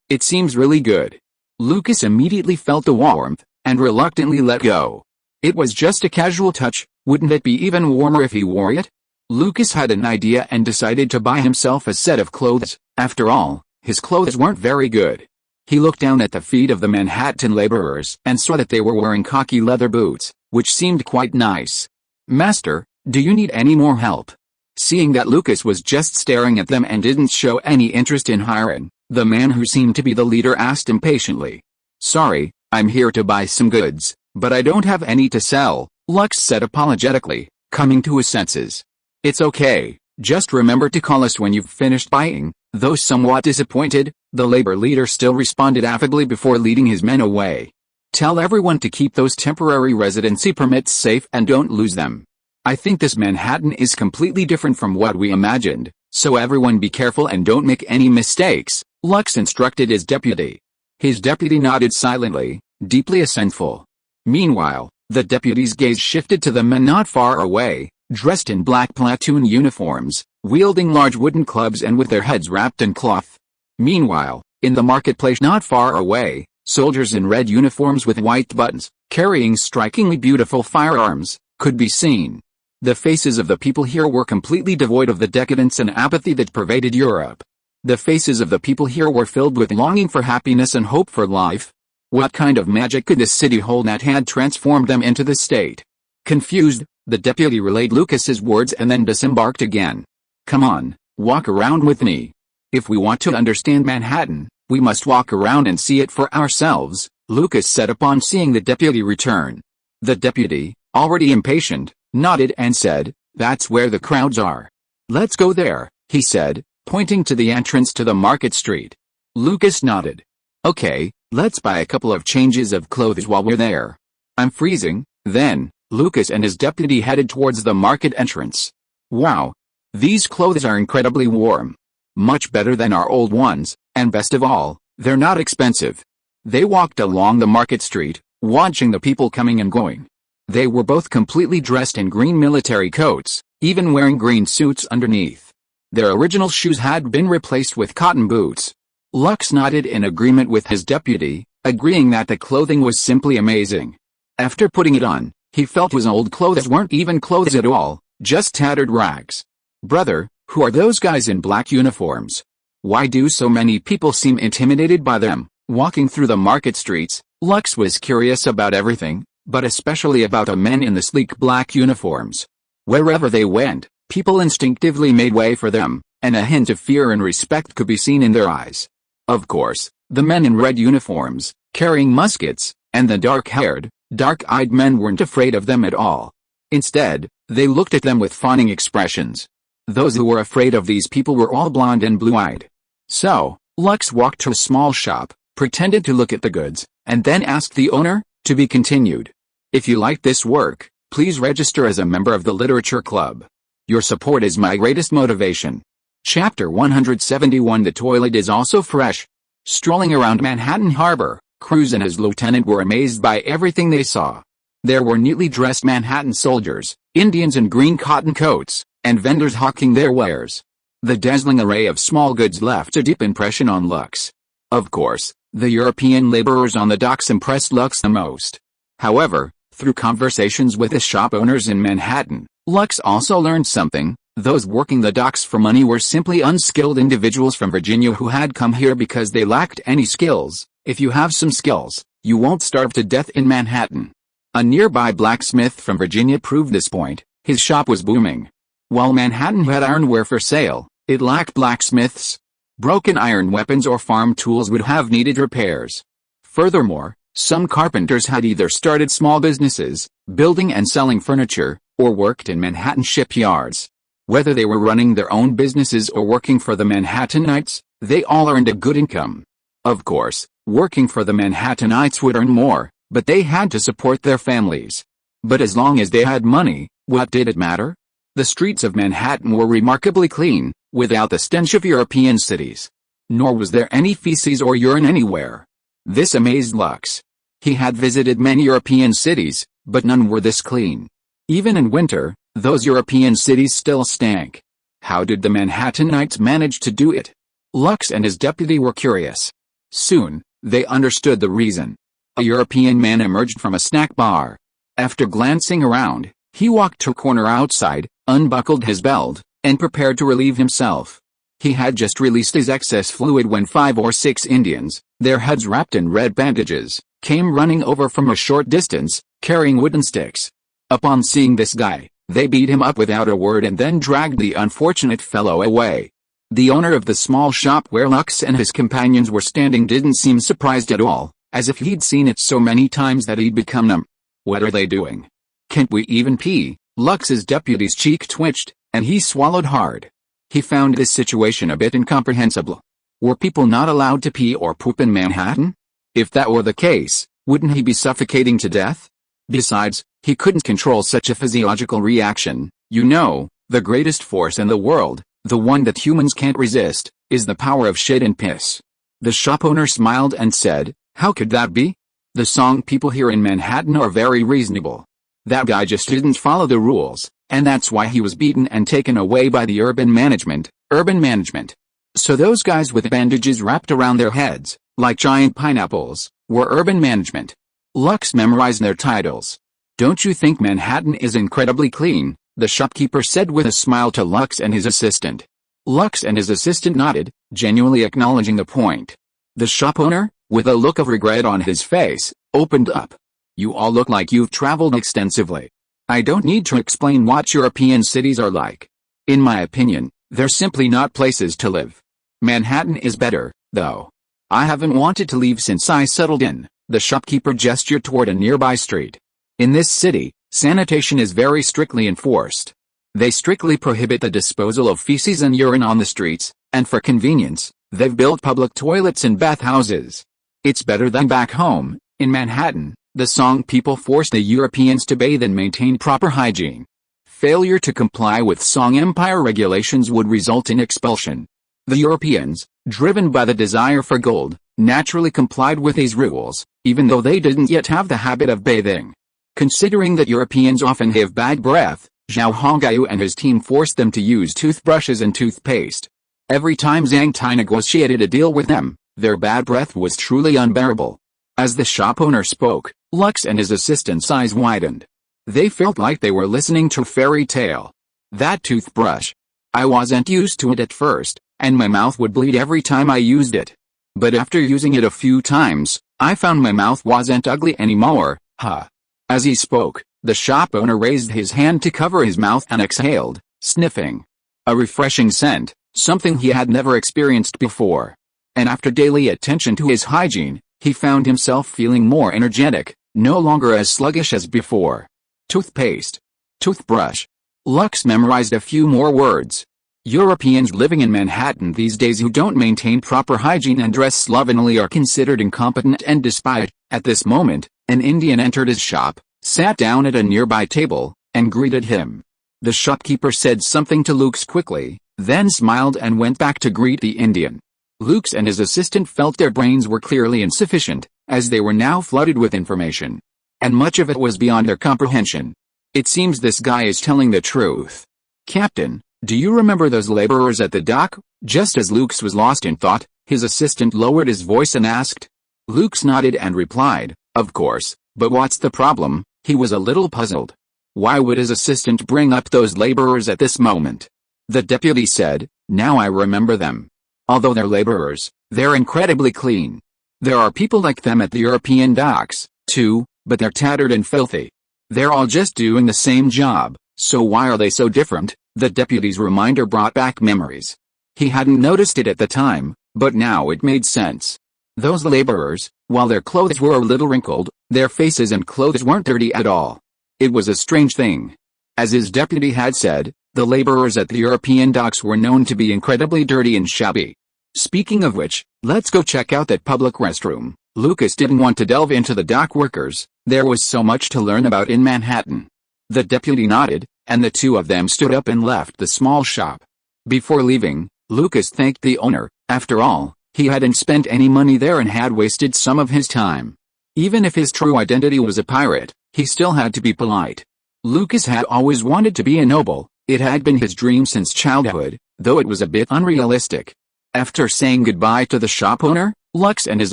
It seems really good." Lucas immediately felt the warmth, and reluctantly let go. It was just a casual touch, wouldn't it be even warmer if he wore it? Lucas had an idea and decided to buy himself a set of clothes. After all, his clothes weren't very good. He looked down at the feet of the Manhattan laborers and saw that they were wearing khaki leather boots, which seemed quite nice. "Master, do you need any more help?" Seeing that Lucas was just staring at them and didn't show any interest in hiring, the man who seemed to be the leader asked impatiently. "Sorry, I'm here to buy some goods, but I don't have any to sell," Lux said apologetically, coming to his senses. "It's okay, just remember to call us when you've finished buying." Though somewhat disappointed, the labor leader still responded affably before leading his men away. "Tell everyone to keep those temporary residency permits safe and don't lose them. I think this Manhattan is completely different from what we imagined, so everyone be careful and don't make any mistakes," Lux instructed his deputy. His deputy nodded silently, deeply resentful. Meanwhile, the deputy's gaze shifted to the men not far away, dressed in black platoon uniforms, wielding large wooden clubs and with their heads wrapped in cloth. Meanwhile, in the marketplace not far away, soldiers in red uniforms with white buttons, carrying strikingly beautiful firearms, could be seen. The faces of the people here were completely devoid of the decadence and apathy that pervaded Europe. The faces of the people here were filled with longing for happiness and hope for life. What kind of magic could this city hold that had transformed them into this state? Confused, the deputy relayed Lucas's words and then disembarked again. "Come on, walk around with me. If we want to understand Manhattan, we must walk around and see it for ourselves," Lucas said upon seeing the deputy return. The deputy, already impatient, nodded and said, "That's where the crowds are. Let's go there," he said, pointing to the entrance to the market street. Lucas nodded. "Okay, let's buy a couple of changes of clothes while we're there. I'm freezing." Then, Lucas and his deputy headed towards the market entrance. "Wow. These clothes are incredibly warm. Much better than our old ones, and best of all, they're not expensive." They walked along the market street, watching the people coming and going. They were both completely dressed in green military coats, even wearing green suits underneath. Their original shoes had been replaced with cotton boots. Lux nodded in agreement with his deputy, agreeing that the clothing was simply amazing. After putting it on, he felt his old clothes weren't even clothes at all, just tattered rags. "Brother, who are those guys in black uniforms? Why do so many people seem intimidated by them?" Walking through the market streets, Lux was curious about everything, but especially about the men in the sleek black uniforms. Wherever they went, people instinctively made way for them, and a hint of fear and respect could be seen in their eyes. Of course, the men in red uniforms, carrying muskets, and the dark-haired, dark-eyed men weren't afraid of them at all. Instead, they looked at them with fawning expressions. Those who were afraid of these people were all blonde and blue-eyed. So, Lux walked to a small shop, pretended to look at the goods, and then asked the owner, "To be continued. If you like this work, please register as a member of the Literature Club. Your support is my greatest motivation." Chapter 171. The toilet is also fresh. Strolling around Manhattan Harbor, Cruz and his lieutenant were amazed by everything they saw. There were neatly dressed Manhattan soldiers, Indians in green cotton coats, and vendors hawking their wares. The dazzling array of small goods left a deep impression on Lux. Of course, the European laborers on the docks impressed Lux the most. However, through conversations with the shop owners in Manhattan, Lux also learned something. Those working the docks for money were simply unskilled individuals from Virginia who had come here because they lacked any skills. If you have some skills, you won't starve to death in Manhattan. A nearby blacksmith from Virginia proved this point. His shop was booming. While Manhattan had ironware for sale, it lacked blacksmiths. Broken iron weapons or farm tools would have needed repairs. Furthermore, some carpenters had either started small businesses, building and selling furniture, or worked in Manhattan shipyards. Whether they were running their own businesses or working for the Manhattanites, they all earned a good income. Of course, working for the Manhattanites would earn more, but they had to support their families. But as long as they had money, what did it matter? The streets of Manhattan were remarkably clean, without the stench of European cities. Nor was there any feces or urine anywhere. This amazed Lux. He had visited many European cities, but none were this clean. Even in winter, those European cities still stank. How did the Manhattanites manage to do it? Lux and his deputy were curious. Soon, they understood the reason. A European man emerged from a snack bar. After glancing around, he walked to a corner outside, unbuckled his belt, and prepared to relieve himself. He had just released his excess fluid when 5 or 6 Indians, their heads wrapped in red bandages, came running over from a short distance, carrying wooden sticks. Upon seeing this guy, they beat him up without a word and then dragged the unfortunate fellow away. The owner of the small shop where Lux and his companions were standing didn't seem surprised at all, as if he'd seen it so many times that he'd become numb. What are they doing? Can't we even pee? Lux's deputy's cheek twitched, and he swallowed hard. He found this situation a bit incomprehensible. Were people not allowed to pee or poop in Manhattan? If that were the case, wouldn't he be suffocating to death? Besides, he couldn't control such a physiological reaction. You know, the greatest force in the world, the one that humans can't resist, is the power of shit and piss. The shop owner smiled and said, "How could that be? The song people here in Manhattan are very reasonable. That guy just didn't follow the rules, and that's why he was beaten and taken away by the urban management. So those guys with bandages wrapped around their heads, like giant pineapples, were urban management." Lux memorized their titles. "Don't you think Manhattan is incredibly clean?" the shopkeeper said with a smile to Lux and his assistant. Lux and his assistant nodded, genuinely acknowledging the point. The shop owner, with a look of regret on his face, opened up. "You all look like you've traveled extensively. I don't need to explain what European cities are like. In my opinion, they're simply not places to live. Manhattan is better, though. I haven't wanted to leave since I settled in." The shopkeeper gestured toward a nearby street. "In this city, sanitation is very strictly enforced. They strictly prohibit the disposal of feces and urine on the streets, and for convenience, they've built public toilets and bathhouses. It's better than back home. In Manhattan, the song people force the Europeans to bathe and maintain proper hygiene. Failure to comply with Song Empire regulations would result in expulsion. The Europeans, driven by the desire for gold, naturally complied with these rules, even though they didn't yet have the habit of bathing. Considering that Europeans often have bad breath, Zhao Hongyu and his team forced them to use toothbrushes and toothpaste. Every time Zhang Tai negotiated a deal with them, their bad breath was truly unbearable." As the shop owner spoke, Lux and his assistant's eyes widened. They felt like they were listening to a fairy tale. "That toothbrush. I wasn't used to it at first, and my mouth would bleed every time I used it. But after using it a few times, I found my mouth wasn't ugly anymore, huh?" As he spoke, the shop owner raised his hand to cover his mouth and exhaled, sniffing. A refreshing scent, something he had never experienced before. And after daily attention to his hygiene, he found himself feeling more energetic, no longer as sluggish as before. Toothpaste. Toothbrush. Lux memorized a few more words. Europeans living in Manhattan these days who don't maintain proper hygiene and dress slovenly are considered incompetent and despised. At this moment, an Indian entered his shop, sat down at a nearby table, and greeted him. The shopkeeper said something to Lux quickly, then smiled and went back to greet the Indian. Lux and his assistant felt their brains were clearly insufficient, as they were now flooded with information. And much of it was beyond their comprehension. "It seems this guy is telling the truth. Captain, do you remember those laborers at the dock?" Just as Lux was lost in thought, his assistant lowered his voice and asked. Lux nodded and replied, "Of course, but what's the problem?" He was a little puzzled. Why would his assistant bring up those laborers at this moment? The deputy said, "Now I remember them. Although they're laborers, they're incredibly clean. There are people like them at the European docks, too, but they're tattered and filthy. They're all just doing the same job, so why are they so different?" The deputy's reminder brought back memories. He hadn't noticed it at the time, but now it made sense. Those laborers, while their clothes were a little wrinkled, their faces and clothes weren't dirty at all. It was a strange thing. As his deputy had said, The laborers at the European docks were known to be incredibly dirty and shabby. Speaking of which, let's go check out that public restroom. Lucas didn't want to delve into the dock workers, there was so much to learn about in Manhattan. The deputy nodded, and the two of them stood up and left the small shop. Before leaving, Lucas thanked the owner. After all, he hadn't spent any money there and had wasted some of his time. Even if his true identity was a pirate, he still had to be polite. Lucas had always wanted to be a noble. It had been his dream since childhood, though it was a bit unrealistic. After saying goodbye to the shop owner, Lux and his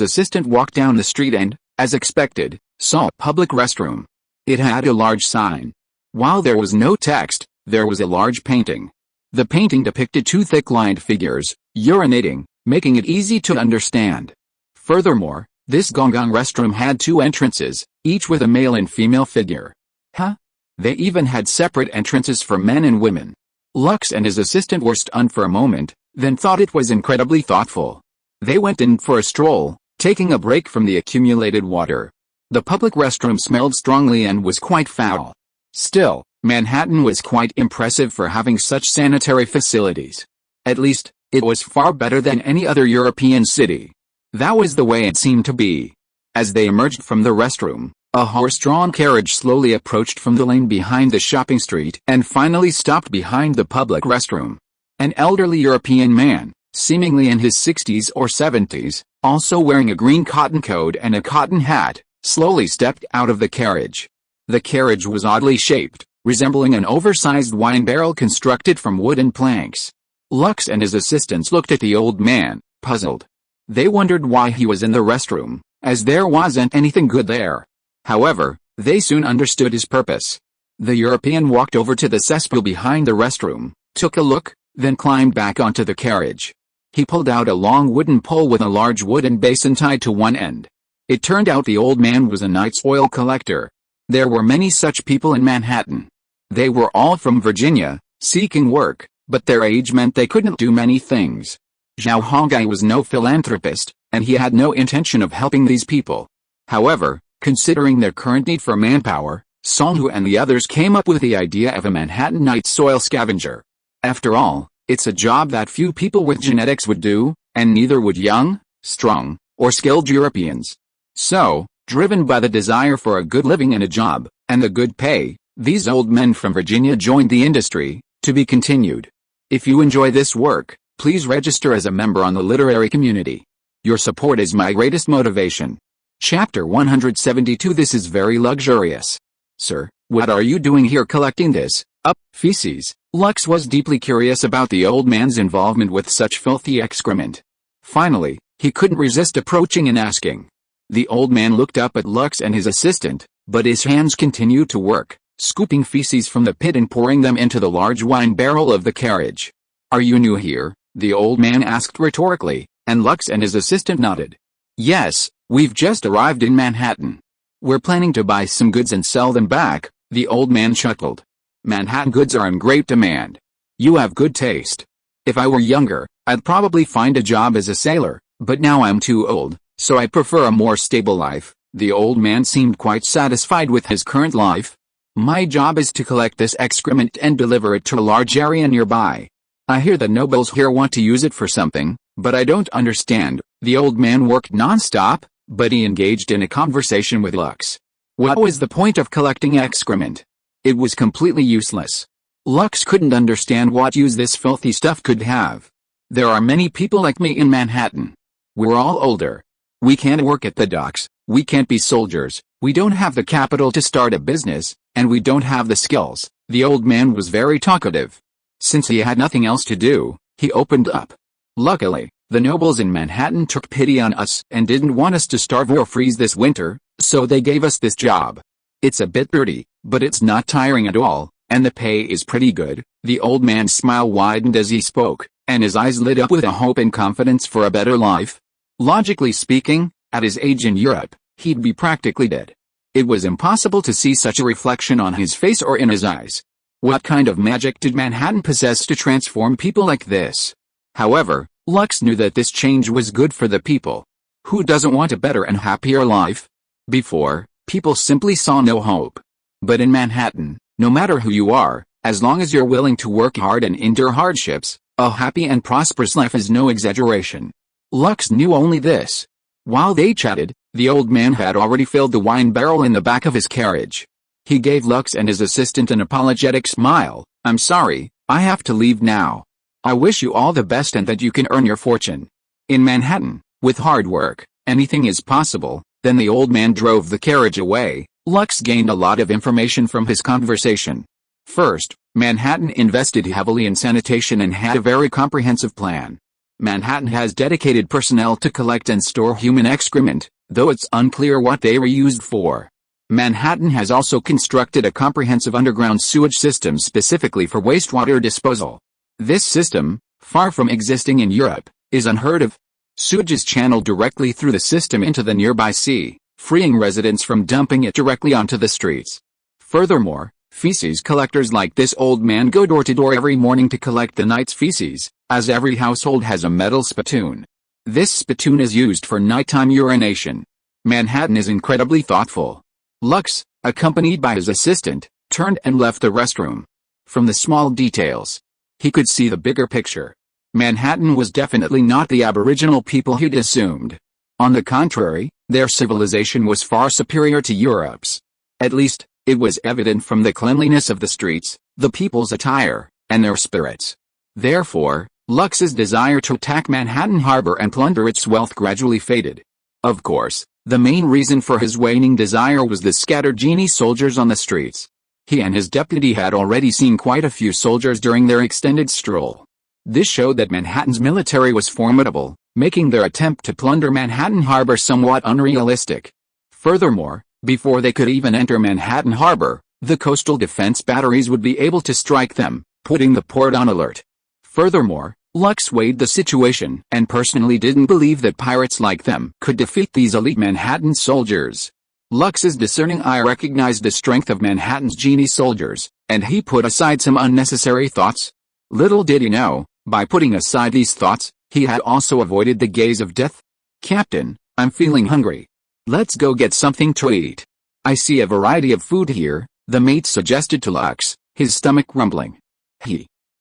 assistant walked down the street and, as expected, saw a public restroom. It had a large sign. While there was no text, there was a large painting. The painting depicted two thick-lined figures, urinating, making it easy to understand. Furthermore, this Gonggong restroom had two entrances, each with a male and female figure. Huh? They even had separate entrances for men and women. Lux and his assistant were stunned for a moment, then thought it was incredibly thoughtful. They went in for a stroll, taking a break from the accumulated water. The public restroom smelled strongly and was quite foul. Still, Manhattan was quite impressive for having such sanitary facilities. At least, it was far better than any other European city. That was the way it seemed to be. As they emerged from the restroom, a horse-drawn carriage slowly approached from the lane behind the shopping street and finally stopped behind the public restroom. An elderly European man, seemingly in his 60s or 70s, also wearing a green cotton coat and a cotton hat, slowly stepped out of the carriage. The carriage was oddly shaped, resembling an oversized wine barrel constructed from wooden planks. Lux and his assistants looked at the old man, puzzled. They wondered why he was in the restroom, as there wasn't anything good there. However, they soon understood his purpose. The European walked over to the cesspool behind the restroom, took a look, then climbed back onto the carriage. He pulled out a long wooden pole with a large wooden basin tied to one end. It turned out the old man was a night oil collector. There were many such people in Manhattan. They were all from Virginia, seeking work, but their age meant they couldn't do many things. Zhao Hongai was no philanthropist, and he had no intention of helping these people. However, considering their current need for manpower, Songhu and the others came up with the idea of a Manhattan night soil scavenger. After all, it's a job that few people with genetics would do, and neither would young, strong, or skilled Europeans. So, driven by the desire for a good living and a job, and the good pay, these old men from Virginia joined the industry, to be continued. If you enjoy this work, please register as a member on the literary community. Your support is my greatest motivation. Chapter 172. This is very luxurious. Sir, what are you doing here collecting this, feces? Lux was deeply curious about the old man's involvement with such filthy excrement. Finally, he couldn't resist approaching and asking. The old man looked up at Lux and his assistant, but his hands continued to work, scooping feces from the pit and pouring them into the large wine barrel of the carriage. Are you new here? The old man asked rhetorically, and Lux and his assistant nodded. Yes, we've just arrived in Manhattan. We're planning to buy some goods and sell them back, the old man chuckled. Manhattan goods are in great demand. You have good taste. If I were younger, I'd probably find a job as a sailor, but now I'm too old, so I prefer a more stable life. The old man seemed quite satisfied with his current life. My job is to collect this excrement and deliver it to a large area nearby. I hear the nobles here want to use it for something, but I don't understand. The old man worked non-stop, but he engaged in a conversation with Lux. What was the point of collecting excrement? It was completely useless. Lux couldn't understand what use this filthy stuff could have. There are many people like me in Manhattan. We're all older. We can't work at the docks, we can't be soldiers, we don't have the capital to start a business, and we don't have the skills. The old man was very talkative. Since he had nothing else to do, he opened up. Luckily, the nobles in Manhattan took pity on us and didn't want us to starve or freeze this winter, so they gave us this job. It's a bit dirty, but it's not tiring at all, and the pay is pretty good. The old man's smile widened as he spoke, and his eyes lit up with a hope and confidence for a better life. Logically speaking, at his age in Europe, he'd be practically dead. It was impossible to see such a reflection on his face or in his eyes. What kind of magic did Manhattan possess to transform people like this? However, Lux knew that this change was good for the people. Who doesn't want a better and happier life? Before, people simply saw no hope. But in Manhattan, no matter who you are, As long as you're willing to work hard and endure hardships, a happy and prosperous life is no exaggeration. Lux knew only this. While they chatted, the old man had already filled the wine barrel in the back of his carriage. He gave Lux and his assistant an apologetic smile. "I'm sorry, I have to leave now. I wish you all the best and that you can earn your fortune. In Manhattan, with hard work, anything is possible." Then the old man drove the carriage away. Lux gained a lot of information from his conversation. First, Manhattan invested heavily in sanitation and had a very comprehensive plan. Manhattan has dedicated personnel to collect and store human excrement, though it's unclear what they were used for. Manhattan has also constructed a comprehensive underground sewage system specifically for wastewater disposal. This system, far from existing in Europe, is unheard of. Sewage is channeled directly through the system into the nearby sea, freeing residents from dumping it directly onto the streets. Furthermore, feces collectors like this old man go door to door every morning to collect the night's feces, as every household has a metal spittoon. This spittoon is used for nighttime urination. Manhattan is incredibly thoughtful. Lux, accompanied by his assistant, turned and left the restroom. From the small details, he could see the bigger picture. Manhattan was definitely not the Aboriginal people he'd assumed. On the contrary, their civilization was far superior to Europe's. At least, it was evident from the cleanliness of the streets, the people's attire, and their spirits. Therefore, Lux's desire to attack Manhattan Harbor and plunder its wealth gradually faded. Of course, the main reason for his waning desire was the scattered genie soldiers on the streets. He and his deputy had already seen quite a few soldiers during their extended stroll. This showed that Manhattan's military was formidable, making their attempt to plunder Manhattan Harbor somewhat unrealistic. Furthermore, before they could even enter Manhattan Harbor, the coastal defense batteries would be able to strike them, putting the port on alert. Furthermore, Lux weighed the situation and personally didn't believe that pirates like them could defeat these elite Manhattan soldiers. Lux's discerning eye recognized the strength of Manhattan's genie soldiers, and he put aside some unnecessary thoughts. Little did he know, by putting aside these thoughts, he had also avoided the gaze of death. "Captain, I'm feeling hungry. Let's go get something to eat. I see a variety of food here," the mate suggested to Lux, his stomach rumbling.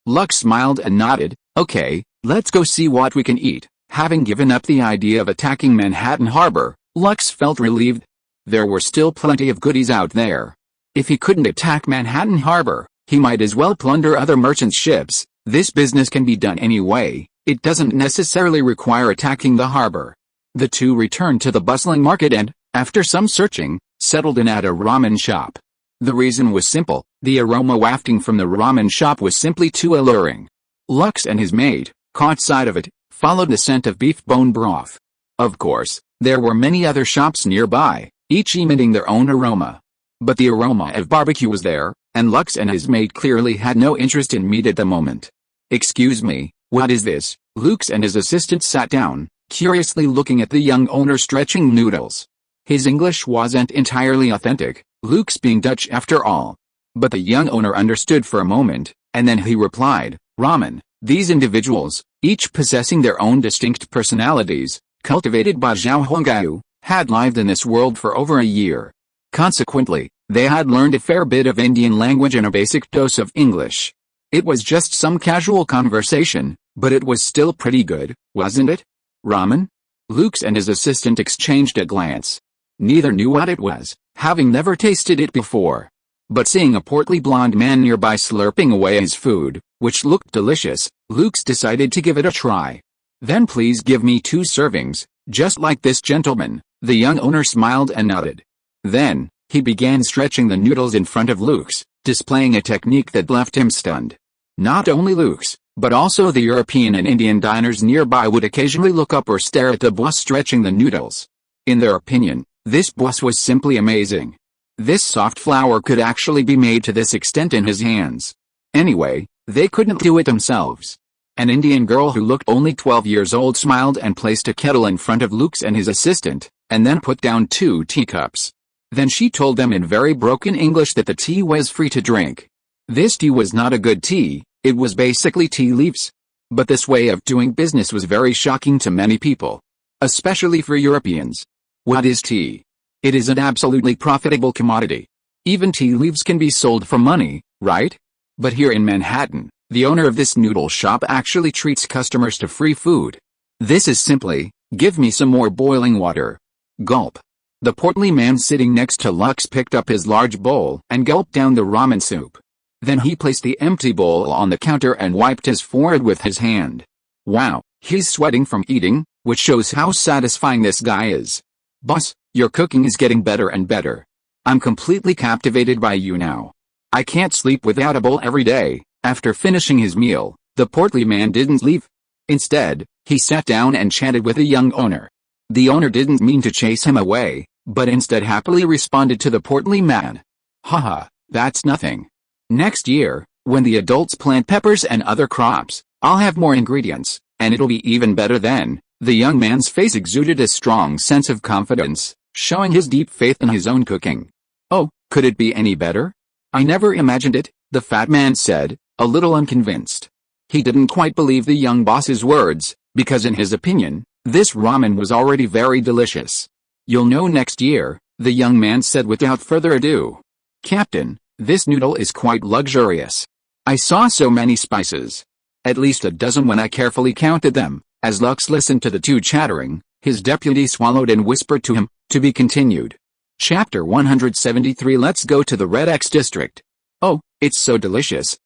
Lux smiled and nodded. "Okay, let's go see what we can eat." Having given up the idea of attacking Manhattan Harbor, Lux felt relieved. There were still plenty of goodies out there. If he couldn't attack Manhattan Harbor, he might as well plunder other merchant ships. This business can be done anyway. It doesn't necessarily require attacking the harbor. The two returned to the bustling market and, after some searching, settled in at a ramen shop. The reason was simple: the aroma wafting from the ramen shop was simply too alluring. Lux and his mate caught sight of it, followed the scent of beef bone broth. Of course, there were many other shops nearby, each emitting their own aroma. But the aroma of barbecue was there, and Lux and his mate clearly had no interest in meat at the moment. "Excuse me, what is this?" Lux and his assistant sat down, curiously looking at the young owner stretching noodles. His English wasn't entirely authentic, Lux being Dutch after all. But the young owner understood for a moment, and then he replied, "Ramen." These individuals, each possessing their own distinct personalities, cultivated by Zhao Hongyu, had lived in this world for over a year. Consequently, they had learned a fair bit of Indian language and a basic dose of English. It was just some casual conversation, but it was still pretty good, wasn't it? "Ramen?" Lux and his assistant exchanged a glance. Neither knew what it was, having never tasted it before. But seeing a portly blonde man nearby slurping away his food, which looked delicious, Lux decided to give it a try. "Then please give me 2 servings, just like this gentleman." The young owner smiled and nodded. Then, he began stretching the noodles in front of Lux, displaying a technique that left him stunned. Not only Lux, but also the European and Indian diners nearby would occasionally look up or stare at the boss stretching the noodles. In their opinion, this boss was simply amazing. This soft flour could actually be made to this extent in his hands. Anyway, they couldn't do it themselves. An Indian girl who looked only 12 years old smiled and placed a kettle in front of Lux and his assistant, and then put down 2 teacups. Then she told them in very broken English that the tea was free to drink. This tea was not a good tea, it was basically tea leaves. But this way of doing business was very shocking to many people. Especially for Europeans. What is tea? It is an absolutely profitable commodity. Even tea leaves can be sold for money, right? But here in Manhattan, the owner of this noodle shop actually treats customers to free food. This is simply, give me some more boiling water. Gulp. The portly man sitting next to Lux picked up his large bowl and gulped down the ramen soup. Then he placed the empty bowl on the counter and wiped his forehead with his hand. Wow, he's sweating from eating, which shows how satisfying this guy is. Boss, your cooking is getting better and better. I'm completely captivated by you now. I can't sleep without a bowl every day. After finishing his meal, the portly man didn't leave. Instead, he sat down and chatted with the young owner. The owner didn't mean to chase him away, but instead happily responded to the portly man. Haha, that's nothing. Next year, when the adults plant peppers and other crops, I'll have more ingredients, and it'll be even better then. The young man's face exuded a strong sense of confidence, showing his deep faith in his own cooking. Oh, could it be any better? I never imagined it, the fat man said, a little unconvinced. He didn't quite believe the young boss's words, because in his opinion, this ramen was already very delicious. You'll know next year, the young man said without further ado. Captain, this noodle is quite luxurious. I saw so many spices. At least a dozen when I carefully counted them. As Lux listened to the two chattering, his deputy swallowed and whispered to him, to be continued. Chapter 173. Let's go to the Red X district. Oh, it's so delicious,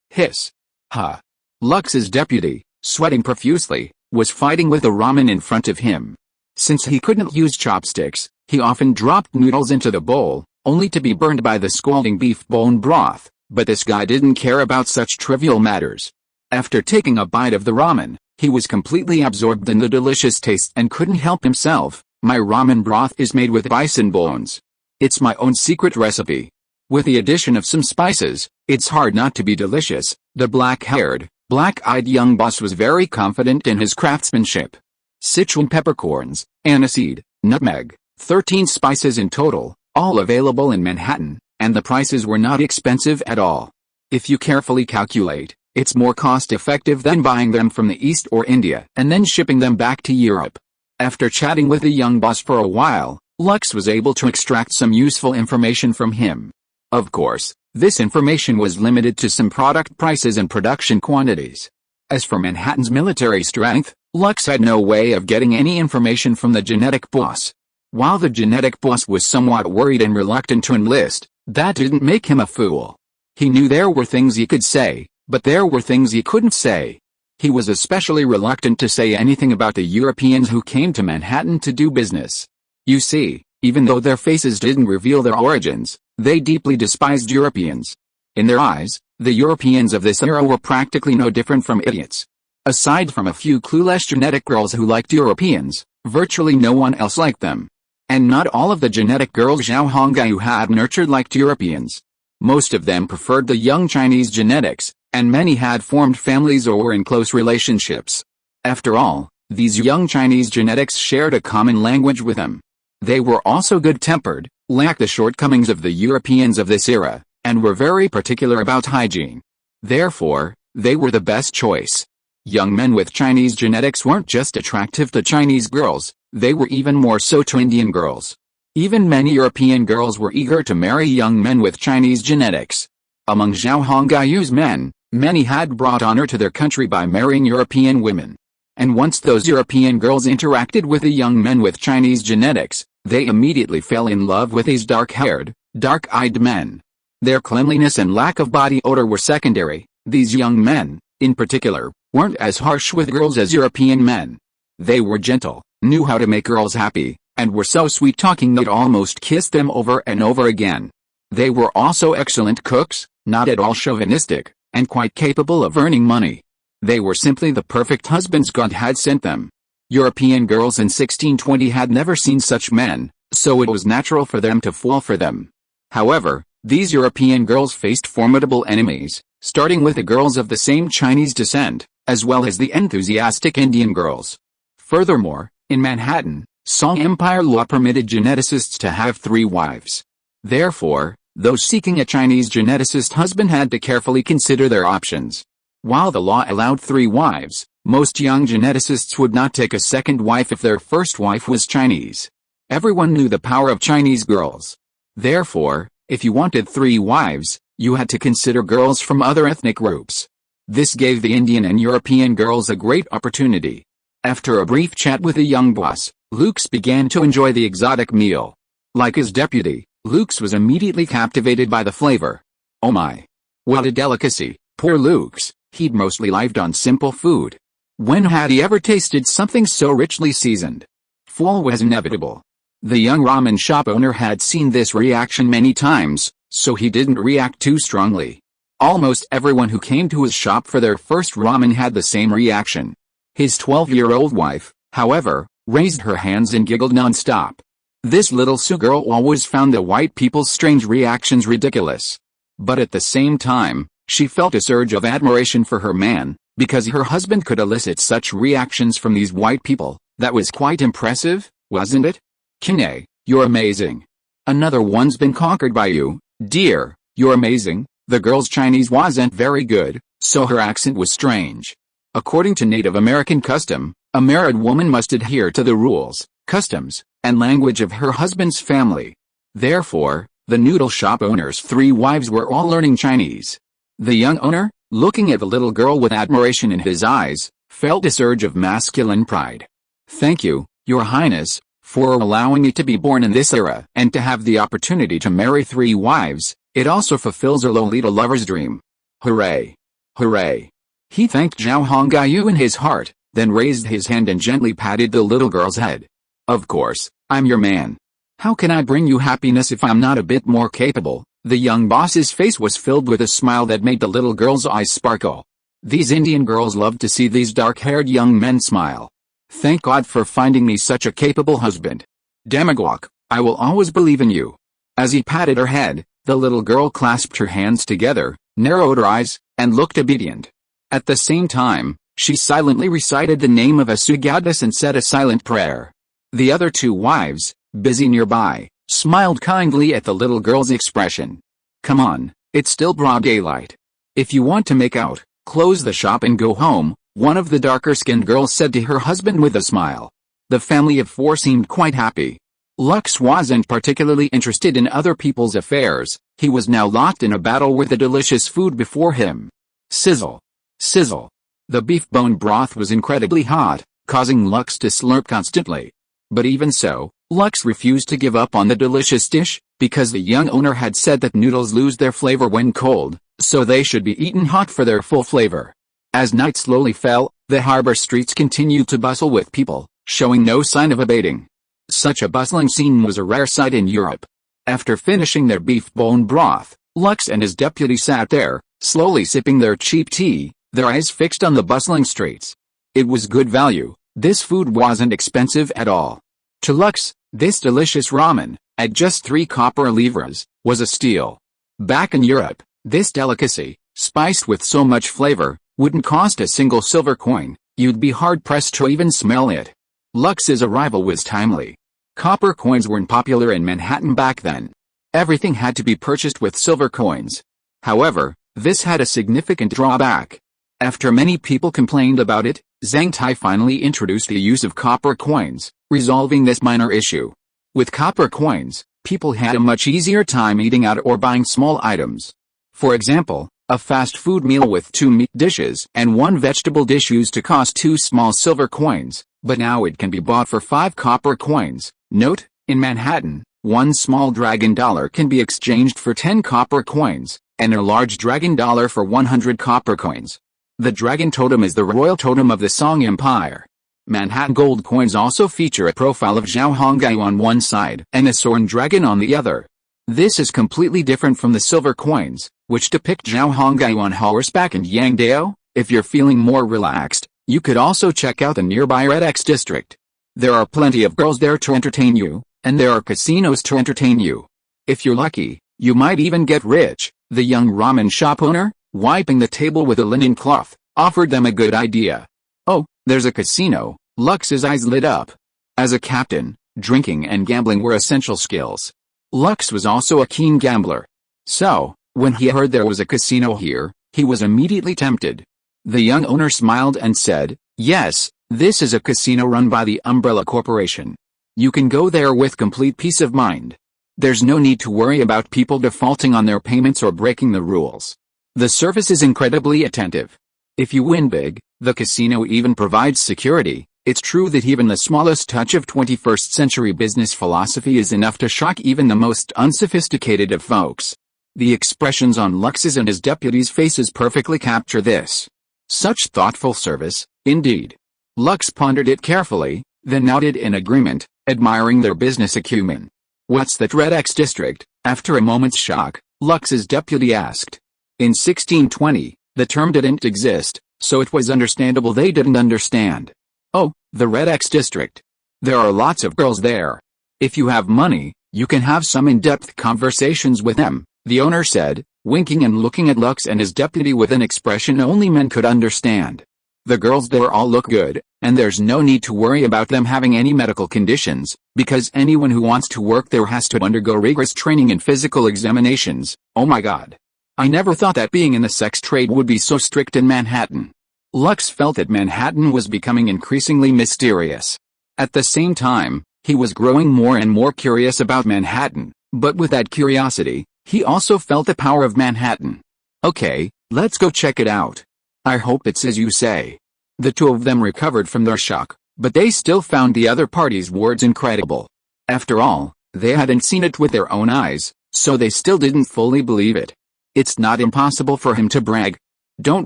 hiss. Ha. Lux's deputy, sweating profusely, was fighting with the ramen in front of him. Since he couldn't use chopsticks, he often dropped noodles into the bowl, only to be burned by the scalding beef bone broth, but this guy didn't care about such trivial matters. After taking a bite of the ramen, he was completely absorbed in the delicious taste and couldn't help himself. My ramen broth is made with bison bones. It's my own secret recipe. With the addition of some spices, it's hard not to be delicious. The black-haired, black-eyed young boss was very confident in his craftsmanship. Sichuan peppercorns, aniseed, nutmeg, 13 spices in total, all available in Manhattan, and the prices were not expensive at all. If you carefully calculate, it's more cost-effective than buying them from the East or India and then shipping them back to Europe. After chatting with the young boss for a while, Lux was able to extract some useful information from him. Of course, this information was limited to some product prices and production quantities. As for Manhattan's military strength, Lux had no way of getting any information from the genetic boss. While the genetic boss was somewhat worried and reluctant to enlist, that didn't make him a fool. He knew there were things he could say, but there were things he couldn't say. He was especially reluctant to say anything about the Europeans who came to Manhattan to do business. You see, even though their faces didn't reveal their origins, they deeply despised Europeans. In their eyes, the Europeans of this era were practically no different from idiots. Aside from a few clueless genetic girls who liked Europeans, virtually no one else liked them. And not all of the genetic girls Zhao Hongyu had nurtured liked Europeans. Most of them preferred the young Chinese genetics, and many had formed families or were in close relationships. After all, these young Chinese genetics shared a common language with them. They were also good-tempered, lacked the shortcomings of the Europeans of this era, and were very particular about hygiene. Therefore, they were the best choice. Young men with Chinese genetics weren't just attractive to Chinese girls, they were even more so to Indian girls. Even many European girls were eager to marry young men with Chinese genetics. Among Zhao Hongyu's men, many had brought honor to their country by marrying European women. And once those European girls interacted with the young men with Chinese genetics, they immediately fell in love with these dark-haired, dark-eyed men. Their cleanliness and lack of body odor were secondary. These young men, in particular, weren't as harsh with girls as European men. They were gentle, knew how to make girls happy, and were so sweet-talking they'd almost kiss them over and over again. They were also excellent cooks, not at all chauvinistic, and quite capable of earning money. They were simply the perfect husbands God had sent them. European girls in 1620 had never seen such men, so it was natural for them to fall for them. However, these European girls faced formidable enemies, starting with the girls of the same Chinese descent, as well as the enthusiastic Indian girls. Furthermore, in Manhattan, Song Empire law permitted geneticists to have 3 wives. Therefore, those seeking a Chinese geneticist husband had to carefully consider their options. While the law allowed 3 wives, most young geneticists would not take a second wife if their first wife was Chinese. Everyone knew the power of Chinese girls. Therefore, if you wanted 3 wives, You had to consider girls from other ethnic groups. This gave the Indian and European girls a great opportunity. After a brief chat with the young boss, Lux began to enjoy the exotic meal. Like his deputy, Lux was immediately captivated by the flavor. Oh my! What a delicacy! Poor Lux, he'd mostly lived on simple food. When had he ever tasted something so richly seasoned? Fall was inevitable. The young ramen shop owner had seen this reaction many times, so he didn't react too strongly. Almost everyone who came to his shop for their first ramen had the same reaction. His 12-year-old wife, however, raised her hands and giggled non-stop. This little Sioux girl always found the white people's strange reactions ridiculous. But at the same time, she felt a surge of admiration for her man, because her husband could elicit such reactions from these white people. That was quite impressive, wasn't it? Kine, you're amazing. Another one's been conquered by you, dear, you're amazing. The girl's Chinese wasn't very good, so her accent was strange. According to Native American custom, a married woman must adhere to the rules, customs, and language of her husband's family. Therefore, the noodle shop owner's 3 wives were all learning Chinese. The young owner, looking at the little girl with admiration in his eyes, felt a surge of masculine pride. Thank you, Your Highness, for allowing me to be born in this era and to have the opportunity to marry 3 wives. It also fulfills a Lolita lover's dream. Hooray! Hooray! He thanked Zhao Hongyu in his heart, then raised his hand and gently patted the little girl's head. Of course, I'm your man. How can I bring you happiness if I'm not a bit more capable? The young boss's face was filled with a smile that made the little girl's eyes sparkle. These Indian girls loved to see these dark-haired young men smile. Thank God for finding me such a capable husband. Demagogue, I will always believe in you. As he patted her head, the little girl clasped her hands together, narrowed her eyes, and looked obedient. At the same time, she silently recited the name of a Sioux goddess and said a silent prayer. The other 2 wives, busy nearby, smiled kindly at the little girl's expression. Come on, it's still broad daylight. If you want to make out, close the shop and go home, one of the darker-skinned girls said to her husband with a smile. The family of 4 seemed quite happy. Lux wasn't particularly interested in other people's affairs. He was now locked in a battle with the delicious food before him. Sizzle. Sizzle. The beef bone broth was incredibly hot, causing Lux to slurp constantly. But even so, Lux refused to give up on the delicious dish, because the young owner had said that noodles lose their flavor when cold, so they should be eaten hot for their full flavor. As night slowly fell, the harbor streets continued to bustle with people, showing no sign of abating. Such a bustling scene was a rare sight in Europe. After finishing their beef bone broth, Lux and his deputy sat there, slowly sipping their cheap tea, their eyes fixed on the bustling streets. It was good value. This food wasn't expensive at all. To Lux, this delicious ramen, at just 3 copper livres, was a steal. Back in Europe, this delicacy, spiced with so much flavor, wouldn't cost a single silver coin. You'd be hard-pressed to even smell it. Lux's arrival was timely. Copper coins weren't popular in Manhattan back then. Everything had to be purchased with silver coins. However, this had a significant drawback. After many people complained about it, Zhang Tai finally introduced the use of copper coins, resolving this minor issue. With copper coins, people had a much easier time eating out or buying small items. For example, a fast food meal with 2 meat dishes and 1 vegetable dish used to cost 2 small silver coins, but now it can be bought for 5 copper coins. Note, in Manhattan, 1 small dragon dollar can be exchanged for 10 copper coins, and a large dragon dollar for 100 copper coins. The dragon totem is the royal totem of the Song Empire. Manhattan gold coins also feature a profile of Zhao Hongyu on one side and a soaring dragon on the other. This is completely different from the silver coins, which depict Zhao Hongyu on horseback and Yangdao. If you're feeling more relaxed, you could also check out the nearby Red X district. There are plenty of girls there to entertain you, and there are casinos to entertain you. If you're lucky, you might even get rich. The young ramen shop owner, wiping the table with a linen cloth, offered them a good idea. Oh, there's a casino. Lux's eyes lit up. As a captain, drinking and gambling were essential skills. Lux was also a keen gambler. So, when he heard there was a casino here, he was immediately tempted. The young owner smiled and said, "Yes, this is a casino run by the Umbrella Corporation. You can go there with complete peace of mind." There's no need to worry about people defaulting on their payments or breaking the rules. The service is incredibly attentive. If you win big, the casino even provides security. It's true that even the smallest touch of 21st century business philosophy is enough to shock even the most unsophisticated of folks. The expressions on Lux's and his deputies' faces perfectly capture this. Such thoughtful service, indeed. Lux pondered it carefully, then nodded in agreement, admiring their business acumen. "What's that Red X district?" After a moment's shock, Lux's deputy asked. In 1620, the term didn't exist, so it was understandable they didn't understand. "Oh, the Red X district. There are lots of girls there. If you have money, you can have some in-depth conversations with them," the owner said, winking and looking at Lux and his deputy with an expression only men could understand. "The girls there all look good, and there's no need to worry about them having any medical conditions, because anyone who wants to work there has to undergo rigorous training and physical examinations." Oh my God. I never thought that being in the sex trade would be so strict in Manhattan. Lux felt that Manhattan was becoming increasingly mysterious. At the same time, he was growing more and more curious about Manhattan, but with that curiosity, he also felt the power of Manhattan. "Okay, let's go check it out. I hope it's as you say." The two of them recovered from their shock, but they still found the other party's words incredible. After all, they hadn't seen it with their own eyes, so they still didn't fully believe it. It's not impossible for him to brag. "Don't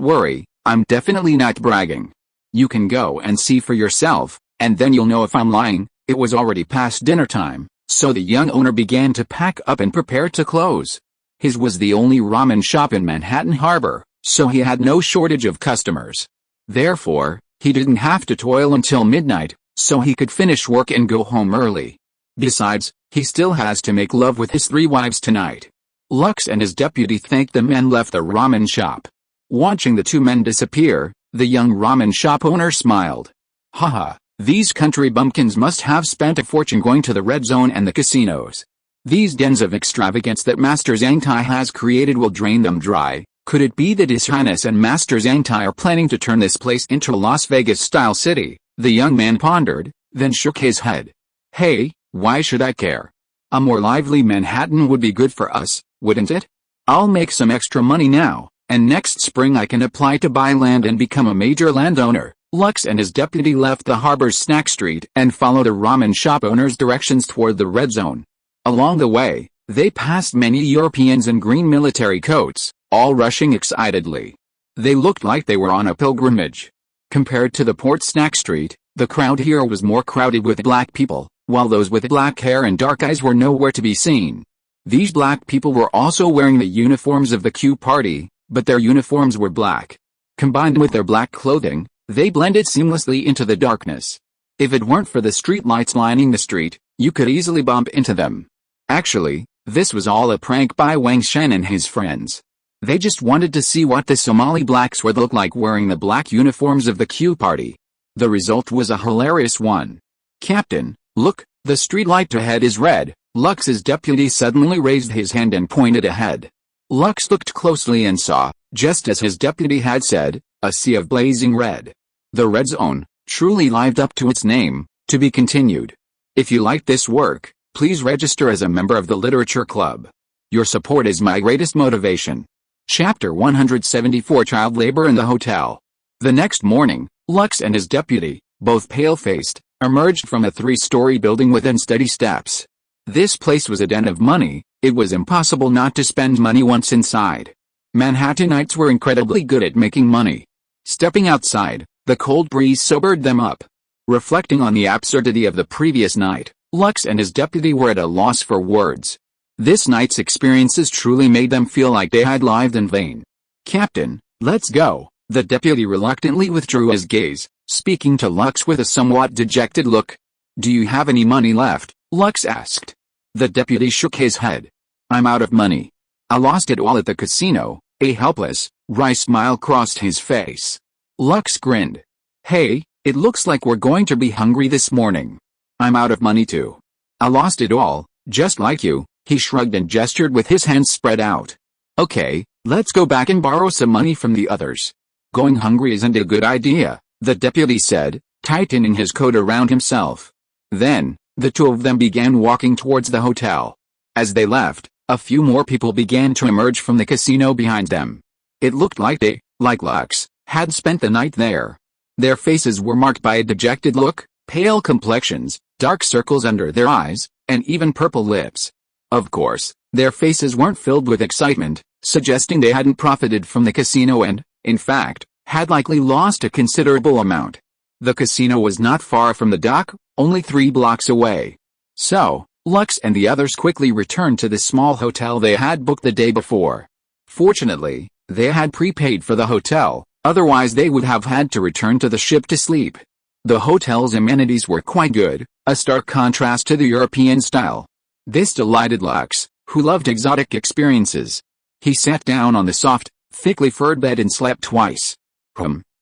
worry, I'm definitely not bragging. You can go and see for yourself, and then you'll know if I'm lying." It was already past dinner time, so the young owner began to pack up and prepare to close. His was the only ramen shop in Manhattan Harbor, so he had no shortage of customers. Therefore, he didn't have to toil until midnight, so he could finish work and go home early. Besides, he still has to make love with his 3 wives tonight. Lux and his deputy thanked them and left the ramen shop. Watching the 2 men disappear, the young ramen shop owner smiled. "Haha, these country bumpkins must have spent a fortune going to the red zone and the casinos. These dens of extravagance that Master Zhangtai has created will drain them dry. Could it be that His Highness and Master Zhangtai are planning to turn this place into a Las Vegas-style city?" The young man pondered, then shook his head. "Hey, why should I care? A more lively Manhattan would be good for us, wouldn't it? I'll make some extra money now, and next spring I can apply to buy land and become a major landowner." Lux and his deputy left the harbor's snack street and followed a ramen shop owner's directions toward the red zone. Along the way, they passed many Europeans in green military coats, all rushing excitedly. They looked like they were on a pilgrimage. Compared to the port snack street, the crowd here was more crowded with black people, while those with black hair and dark eyes were nowhere to be seen. These black people were also wearing the uniforms of the Q Party, but their uniforms were black. Combined with their black clothing, they blended seamlessly into the darkness. If it weren't for the street lights lining the street, you could easily bump into them. Actually, this was all a prank by Wang Shen and his friends. They just wanted to see what the Somali blacks would look like wearing the black uniforms of the Q Party. The result was a hilarious one. "Captain, look, the street light ahead is red." Lux's deputy suddenly raised his hand and pointed ahead. Lux looked closely and saw, just as his deputy had said, a sea of blazing red. The red zone, truly lived up to its name. To be continued. If you like this work, please register as a member of the Literature Club. Your support is my greatest motivation. Chapter 174 Child Labor in the Hotel. The next morning, Lux and his deputy, both pale-faced, emerged from a 3-story building with unsteady steps. This place was a den of money. It was impossible not to spend money once inside. Manhattanites were incredibly good at making money. Stepping outside, the cold breeze sobered them up. Reflecting on the absurdity of the previous night, Lux and his deputy were at a loss for words. This night's experiences truly made them feel like they had lived in vain. "Captain, let's go." The deputy reluctantly withdrew his gaze, speaking to Lux with a somewhat dejected look. "Do you have any money left?" Lux asked. The deputy shook his head. "I'm out of money. I lost it all at the casino." A helpless, wry smile crossed his face. Lux grinned. "Hey, it looks like we're going to be hungry this morning. I'm out of money too. I lost it all, just like you." He shrugged and gestured with his hands spread out. "Okay, let's go back and borrow some money from the others." "Going hungry isn't a good idea," the deputy said, tightening his coat around himself. Then, the two of them began walking towards the hotel. As they left, a few more people began to emerge from the casino behind them. It looked like they, like Lux, had spent the night there. Their faces were marked by a dejected look, pale complexions, dark circles under their eyes, and even purple lips. Of course, their faces weren't filled with excitement, suggesting they hadn't profited from the casino and, in fact, had likely lost a considerable amount. The casino was not far from the dock, only 3 blocks away. So, Lux and the others quickly returned to the small hotel they had booked the day before. Fortunately, they had prepaid for the hotel, otherwise they would have had to return to the ship to sleep. The hotel's amenities were quite good, a stark contrast to the European style. This delighted Lux, who loved exotic experiences. He sat down on the soft, thickly furred bed and slept twice.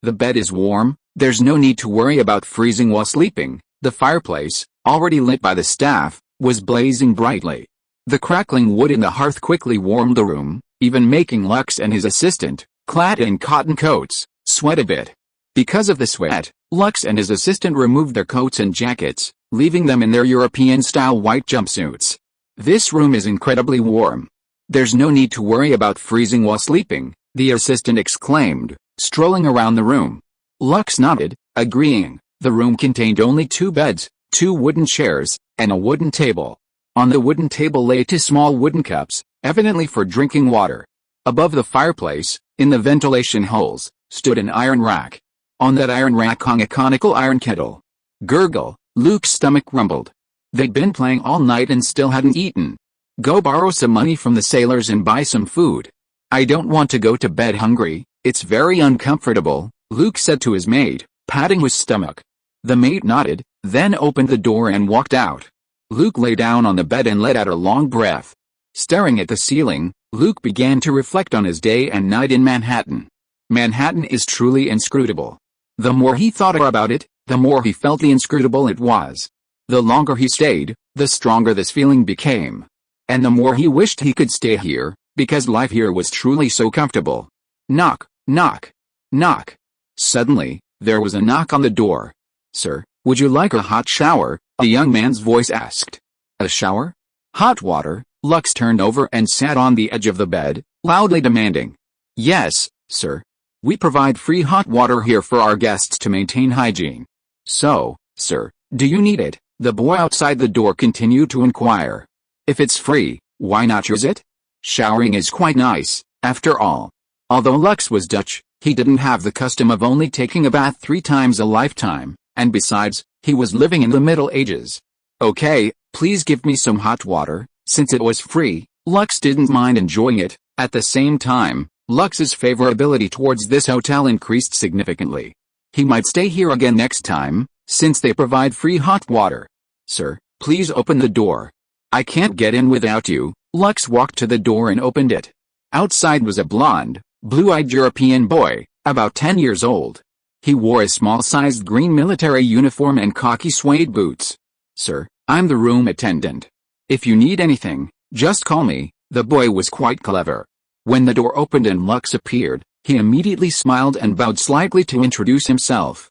The bed is warm, there's no need to worry about freezing while sleeping. The fireplace, already lit by the staff, was blazing brightly. The crackling wood in the hearth quickly warmed the room, even making Lux and his assistant, clad in cotton coats, sweat a bit. Because of the sweat, Lux and his assistant removed their coats and jackets, leaving them in their European-style white jumpsuits. This room is incredibly warm. There's no need to worry about freezing while sleeping, the assistant exclaimed, strolling around the room. Lux nodded, agreeing. The room contained only 2 beds, 2 wooden chairs, and a wooden table. On the wooden table lay 2 small wooden cups, evidently for drinking water. Above the fireplace, in the ventilation holes, stood an iron rack. On that iron rack hung a conical iron kettle. Gurgle, Luke's stomach rumbled. They'd been playing all night and still hadn't eaten. Go borrow some money from the sailors and buy some food. I don't want to go to bed hungry, it's very uncomfortable, Luke said to his mate, patting his stomach. The mate nodded, then opened the door and walked out. Luke lay down on the bed and let out a long breath. Staring at the ceiling, Luke began to reflect on his day and night in Manhattan. Manhattan is truly inscrutable. The more he thought about it, the more he felt the inscrutable it was. The longer he stayed, the stronger this feeling became. And the more he wished he could stay here, because life here was truly so comfortable. Knock, knock, knock. Suddenly, there was a knock on the door. Sir, would you like a hot shower? The young man's voice asked. A shower? Hot water? Lux turned over and sat on the edge of the bed, loudly demanding. Yes, sir. We provide free hot water here for our guests to maintain hygiene. So, sir, do you need it? The boy outside the door continued to inquire. If it's free, why not use it? Showering is quite nice, after all. Although Lux was Dutch, he didn't have the custom of only taking a bath 3 times a lifetime, and besides, he was living in the Middle Ages. Okay, please give me some hot water. Since it was free, Lux didn't mind enjoying it. At the same time, Lux's favorability towards this hotel increased significantly. He might stay here again next time, since they provide free hot water. Sir, please open the door. I can't get in without you. Lux walked to the door and opened it. Outside was a blonde, blue-eyed European boy, about 10 years old. He wore a small-sized green military uniform and khaki suede boots. Sir, I'm the room attendant. If you need anything, just call me. The boy was quite clever. When the door opened and Lux appeared, he immediately smiled and bowed slightly to introduce himself.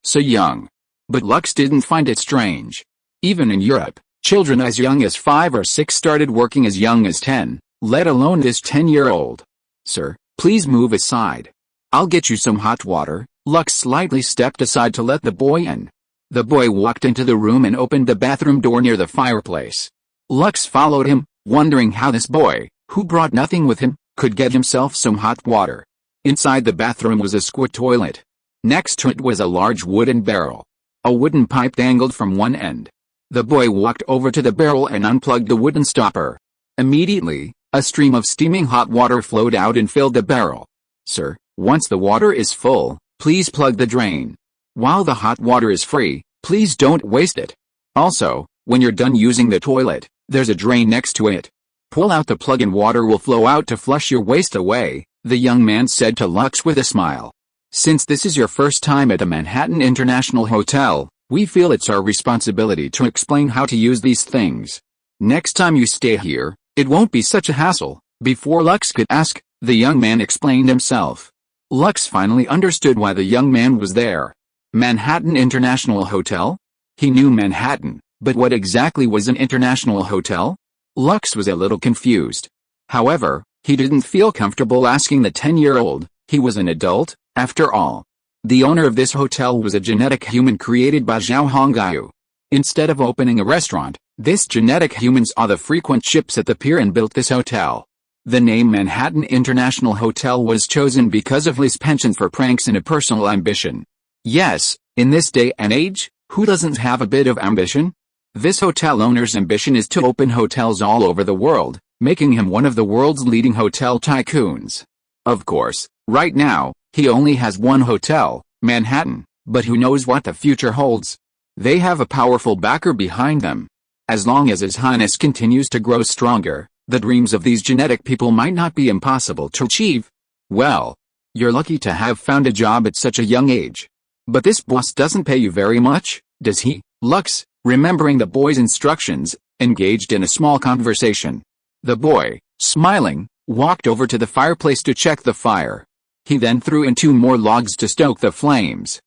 So young. But Lux didn't find it strange. Even in Europe, children as young as 5 or 6 started working as young as 10, let alone this 10-year-old. Sir, please move aside. I'll get you some hot water. Lux slightly stepped aside to let the boy in. The boy walked into the room and opened the bathroom door near the fireplace. Lux followed him, wondering how this boy, who brought nothing with him, could get himself some hot water. Inside the bathroom was a squat toilet. Next to it was a large wooden barrel. A wooden pipe dangled from one end. The boy walked over to the barrel and unplugged the wooden stopper. Immediately, a stream of steaming hot water flowed out and filled the barrel. Sir, once the water is full, please plug the drain. While the hot water is free, please don't waste it. Also, when you're done using the toilet, there's a drain next to it. Pull out the plug and water will flow out to flush your waste away, the young man said to Lux with a smile. Since this is your first time at a Manhattan International Hotel, we feel it's our responsibility to explain how to use these things. Next time you stay here, it won't be such a hassle. Before Lux could ask, the young man explained himself. Lux finally understood why the young man was there. Manhattan International Hotel? He knew Manhattan, but what exactly was an international hotel? Lux was a little confused. However, he didn't feel comfortable asking the 10-year-old. He was an adult, after all. The owner of this hotel was a genetic human created by Zhao Hongyu. Instead of opening a restaurant, this genetic human saw the frequent ships at the pier and built this hotel. The name Manhattan International Hotel was chosen because of his penchant for pranks and a personal ambition. Yes, in this day and age, who doesn't have a bit of ambition? This hotel owner's ambition is to open hotels all over the world, making him one of the world's leading hotel tycoons. Of course, right now, he only has one hotel, Manhattan, but who knows what the future holds? They have a powerful backer behind them. As long as His Highness continues to grow stronger, the dreams of these genetic people might not be impossible to achieve. Well, you're lucky to have found a job at such a young age. But this boss doesn't pay you very much, does he? Lux, remembering the boy's instructions, engaged in a small conversation. The boy, smiling, walked over to the fireplace to check the fire. He then threw in 2 more logs to stoke the flames.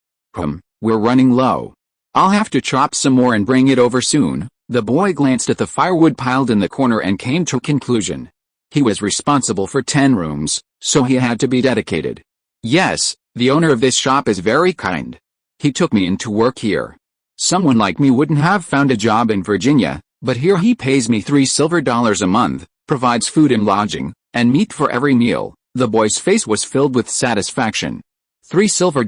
We're running low. I'll have to chop some more and bring it over soon. The boy glanced at the firewood piled in the corner and came to a conclusion. He was responsible for 10 rooms, so he had to be dedicated. Yes, the owner of this shop is very kind. He took me in to work here. Someone like me wouldn't have found a job in Virginia, but here he pays me $3 silver a month, provides food and lodging, and meat for every meal. The boy's face was filled with satisfaction. $3 silver,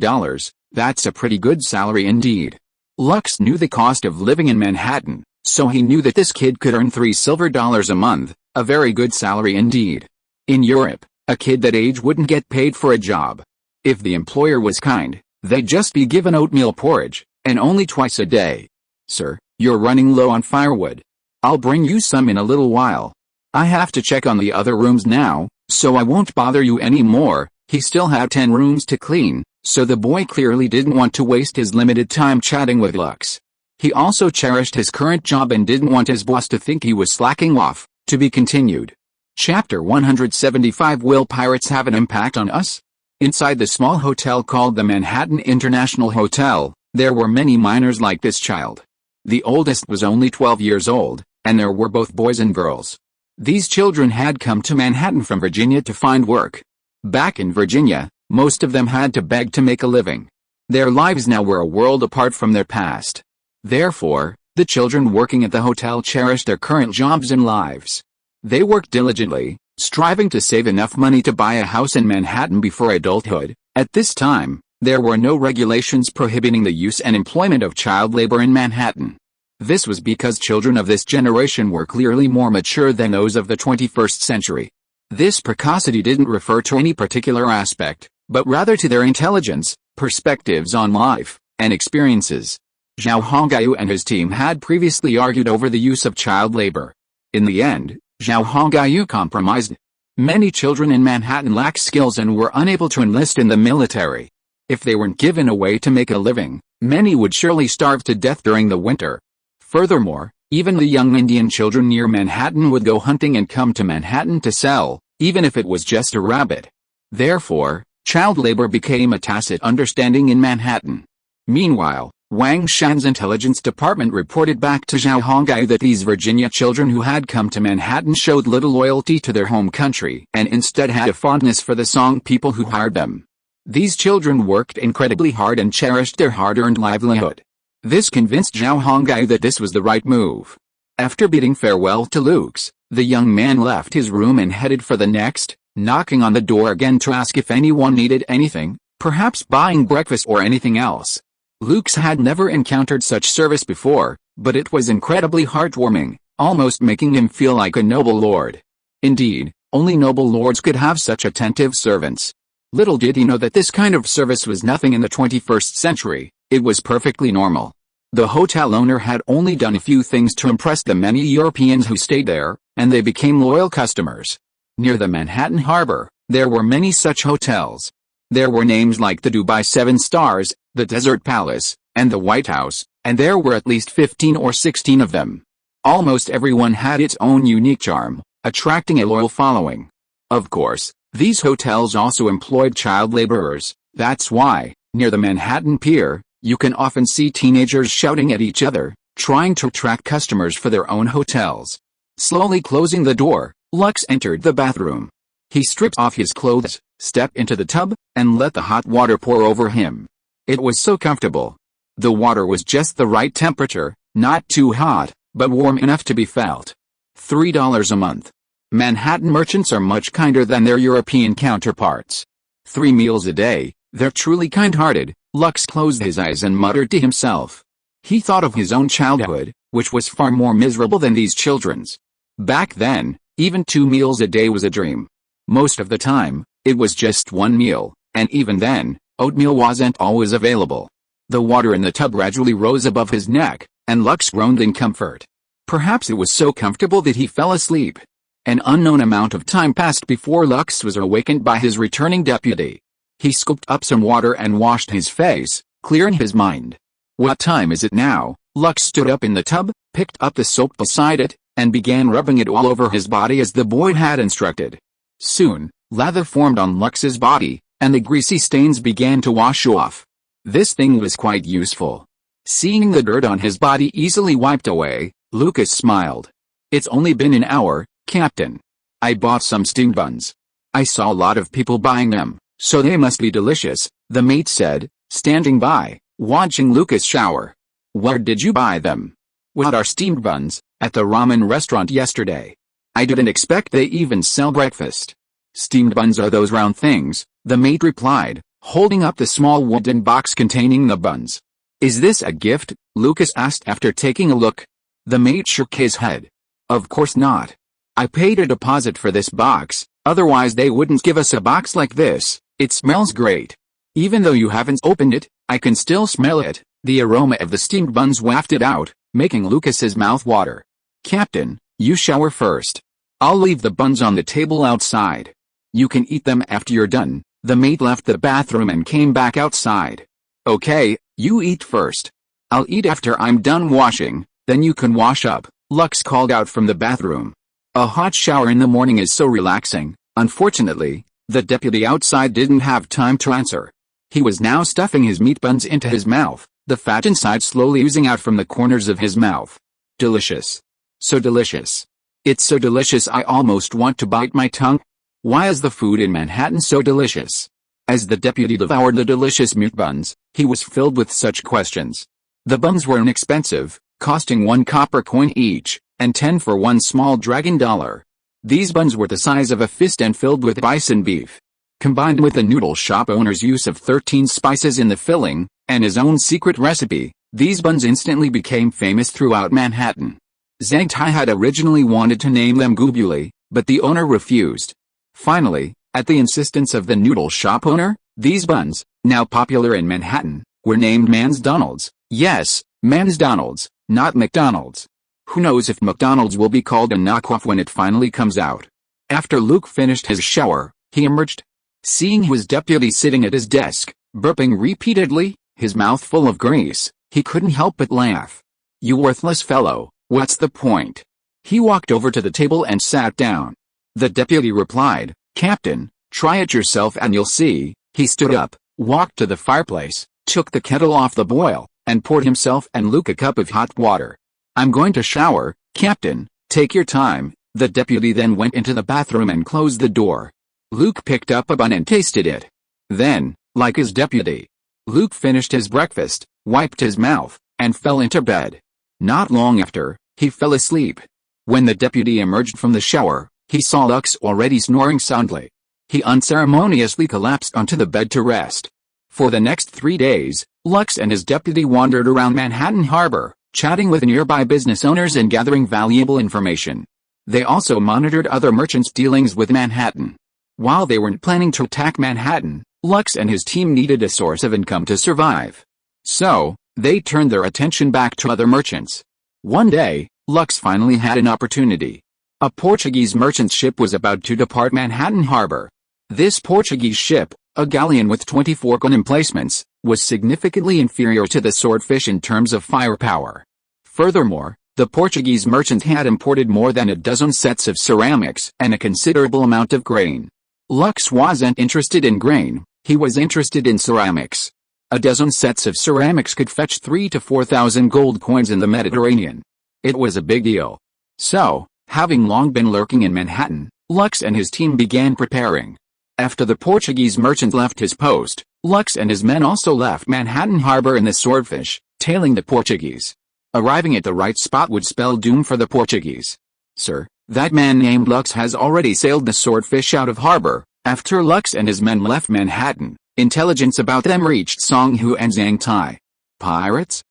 that's a pretty good salary indeed. Lux knew the cost of living in Manhattan, so he knew that this kid could earn $3 silver a month, a very good salary indeed. In Europe, a kid that age wouldn't get paid for a job. If the employer was kind, they'd just be given oatmeal porridge, and only twice a day. Sir, you're running low on firewood. I'll bring you some in a little while. I have to check on the other rooms now, so I won't bother you anymore. He still had 10 rooms to clean, so the boy clearly didn't want to waste his limited time chatting with Lux. He also cherished his current job and didn't want his boss to think he was slacking off. To be continued. Chapter 175. Will pirates have an impact on us? Inside the small hotel called the Manhattan International Hotel, there were many minors like this child. The oldest was only 12 years old, and there were both boys and girls. These children had come to Manhattan from Virginia to find work. Back in Virginia, most of them had to beg to make a living. Their lives now were a world apart from their past. Therefore, the children working at the hotel cherished their current jobs and lives. They worked diligently, striving to save enough money to buy a house in Manhattan before adulthood. At this time, there were no regulations prohibiting the use and employment of child labor in Manhattan. This was because children of this generation were clearly more mature than those of the 21st century. This precocity didn't refer to any particular aspect, but rather to their intelligence, perspectives on life, and experiences. Zhao Hongyu and his team had previously argued over the use of child labor. In the end, Zhao Hongyu compromised. Many children in Manhattan lacked skills and were unable to enlist in the military. If they weren't given a way to make a living, many would surely starve to death during the winter. Furthermore, even the young Indian children near Manhattan would go hunting and come to Manhattan to sell, even if it was just a rabbit. Therefore, child labor became a tacit understanding in Manhattan. Meanwhile, Wang Shan's intelligence department reported back to Zhao Hongyu that these Virginia children who had come to Manhattan showed little loyalty to their home country and instead had a fondness for the Song people who hired them. These children worked incredibly hard and cherished their hard-earned livelihood. This convinced Zhao Hongyu that this was the right move. After bidding farewell to Lux, the young man left his room and headed for the next, knocking on the door again to ask if anyone needed anything, perhaps buying breakfast or anything else. Lux had never encountered such service before, but it was incredibly heartwarming, almost making him feel like a noble lord. Indeed, only noble lords could have such attentive servants. Little did he know that this kind of service was nothing in the 21st century, it was perfectly normal. The hotel owner had only done a few things to impress the many Europeans who stayed there, and they became loyal customers. Near the Manhattan harbor, there were many such hotels. There were names like the Dubai 7 Stars, the Desert Palace, and the White House, and there were at least 15 or 16 of them. Almost everyone had its own unique charm, attracting a loyal following. Of course, these hotels also employed child laborers. That's why, near the Manhattan Pier, you can often see teenagers shouting at each other, trying to attract customers for their own hotels. Slowly closing the door, Lux entered the bathroom. He stripped off his clothes, stepped into the tub, and let the hot water pour over him. It was so comfortable. The water was just the right temperature, not too hot, but warm enough to be felt. $3 a month. Manhattan merchants are much kinder than their European counterparts. 3 meals a day, they're truly kind-hearted. Lux closed his eyes and muttered to himself. He thought of his own childhood, which was far more miserable than these children's. Back then, even 2 meals a day was a dream. Most of the time, it was just 1 meal, and even then, oatmeal wasn't always available. The water in the tub gradually rose above his neck, and Lux groaned in comfort. Perhaps it was so comfortable that he fell asleep. An unknown amount of time passed before Lux was awakened by his returning deputy. He scooped up some water and washed his face, clearing his mind. What time is it now? Lux stood up in the tub, picked up the soap beside it, and began rubbing it all over his body as the boy had instructed. Soon, lather formed on Lux's body, and the greasy stains began to wash off. This thing was quite useful. Seeing the dirt on his body easily wiped away, Lucas smiled. It's only been an hour, Captain. I bought some steamed buns. I saw a lot of people buying them, so they must be delicious, the mate said, standing by, watching Lucas shower. Where did you buy them? What are steamed buns? At the ramen restaurant yesterday. I didn't expect they even sell breakfast. Steamed buns are those round things, the mate replied, holding up the small wooden box containing the buns. Is this a gift? Lucas asked after taking a look. The mate shook his head. Of course not. I paid a deposit for this box, otherwise they wouldn't give us a box like this. It smells great. Even though you haven't opened it, I can still smell it. The aroma of the steamed buns wafted out, making Lucas's mouth water. Captain, you shower first. I'll leave the buns on the table outside. You can eat them after you're done. The mate left the bathroom and came back outside. Okay, you eat first. I'll eat after I'm done washing, then you can wash up, Lux called out from the bathroom. A hot shower in the morning is so relaxing. Unfortunately, the deputy outside didn't have time to answer. He was now stuffing his meat buns into his mouth, the fat inside slowly oozing out from the corners of his mouth. Delicious. So delicious. It's so delicious I almost want to bite my tongue. Why is the food in Manhattan so delicious? As the deputy devoured the delicious meat buns, he was filled with such questions. The buns were inexpensive, costing 1 copper coin each, and 10 for 1 small dragon dollar. These buns were the size of a fist and filled with bison beef. Combined with the noodle shop owner's use of 13 spices in the filling, and his own secret recipe, these buns instantly became famous throughout Manhattan. Zhang Tai had originally wanted to name them Gubuli, but the owner refused. Finally, at the insistence of the noodle shop owner, these buns, now popular in Manhattan, were named Mansdonald's. Yes, Mansdonald's, not McDonald's. Who knows if McDonald's will be called a knockoff when it finally comes out. After Luke finished his shower, he emerged. Seeing his deputy sitting at his desk, burping repeatedly, his mouth full of grease, he couldn't help but laugh. You worthless fellow, what's the point? He walked over to the table and sat down. The deputy replied, Captain, try it yourself and you'll see. He stood up, walked to the fireplace, took the kettle off the boil, and poured himself and Luke a cup of hot water. I'm going to shower, Captain, take your time. The deputy then went into the bathroom and closed the door. Luke picked up a bun and tasted it. Then, like his deputy, Luke finished his breakfast, wiped his mouth, and fell into bed. Not long after, he fell asleep. When the deputy emerged from the shower, he saw Lux already snoring soundly. He unceremoniously collapsed onto the bed to rest. For the next 3 days, Lux and his deputy wandered around Manhattan Harbor, chatting with nearby business owners and gathering valuable information. They also monitored other merchants' dealings with Manhattan. While they weren't planning to attack Manhattan, Lux and his team needed a source of income to survive. So, they turned their attention back to other merchants. One day, Lux finally had an opportunity. A Portuguese merchant ship was about to depart Manhattan Harbor. This Portuguese ship, a galleon with 24 gun emplacements, was significantly inferior to the Swordfish in terms of firepower. Furthermore, the Portuguese merchant had imported more than a dozen sets of ceramics and a considerable amount of grain. Lux wasn't interested in grain, he was interested in ceramics. A dozen sets of ceramics could fetch 3,000 to 4,000 gold coins in the Mediterranean. It was a big deal. So, Having long been lurking in Manhattan, Lux and his team began preparing. After the Portuguese merchant left his post, Lux and his men also left Manhattan Harbor in the Swordfish, tailing the Portuguese. Arriving at the right spot would spell doom for the Portuguese. Sir, that man named Lux has already sailed the Swordfish out of harbor. After Lux and his men left Manhattan, intelligence about them reached Song Hu and Zhang Tai. Pirates?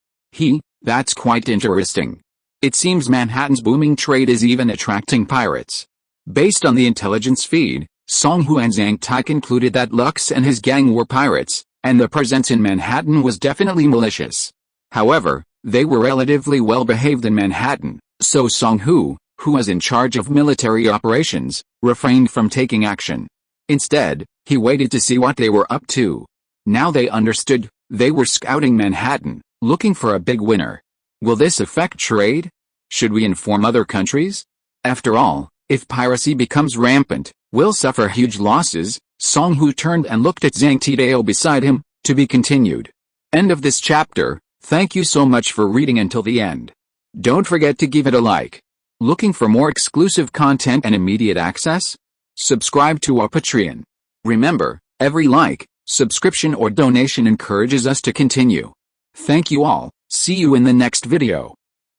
That's quite interesting. It seems Manhattan's booming trade is even attracting pirates. Based on the intelligence feed, Song Hu and Zhang Tai concluded that Lux and his gang were pirates, and their presence in Manhattan was definitely malicious. However, they were relatively well behaved in Manhattan, so Song Hu, who was in charge of military operations, refrained from taking action. Instead, he waited to see what they were up to. Now they understood, they were scouting Manhattan, looking for a big winner. Will this affect trade? Should we inform other countries? After all, if piracy becomes rampant, we'll suffer huge losses. Song Hu turned and looked at Zhang Tadao beside him, to be continued. End of this chapter. Thank you so much for reading until the end. Don't forget to give it a like. Looking for more exclusive content and immediate access? Subscribe to our Patreon. Remember, every like, subscription or donation encourages us to continue. Thank you all. See you in the next video.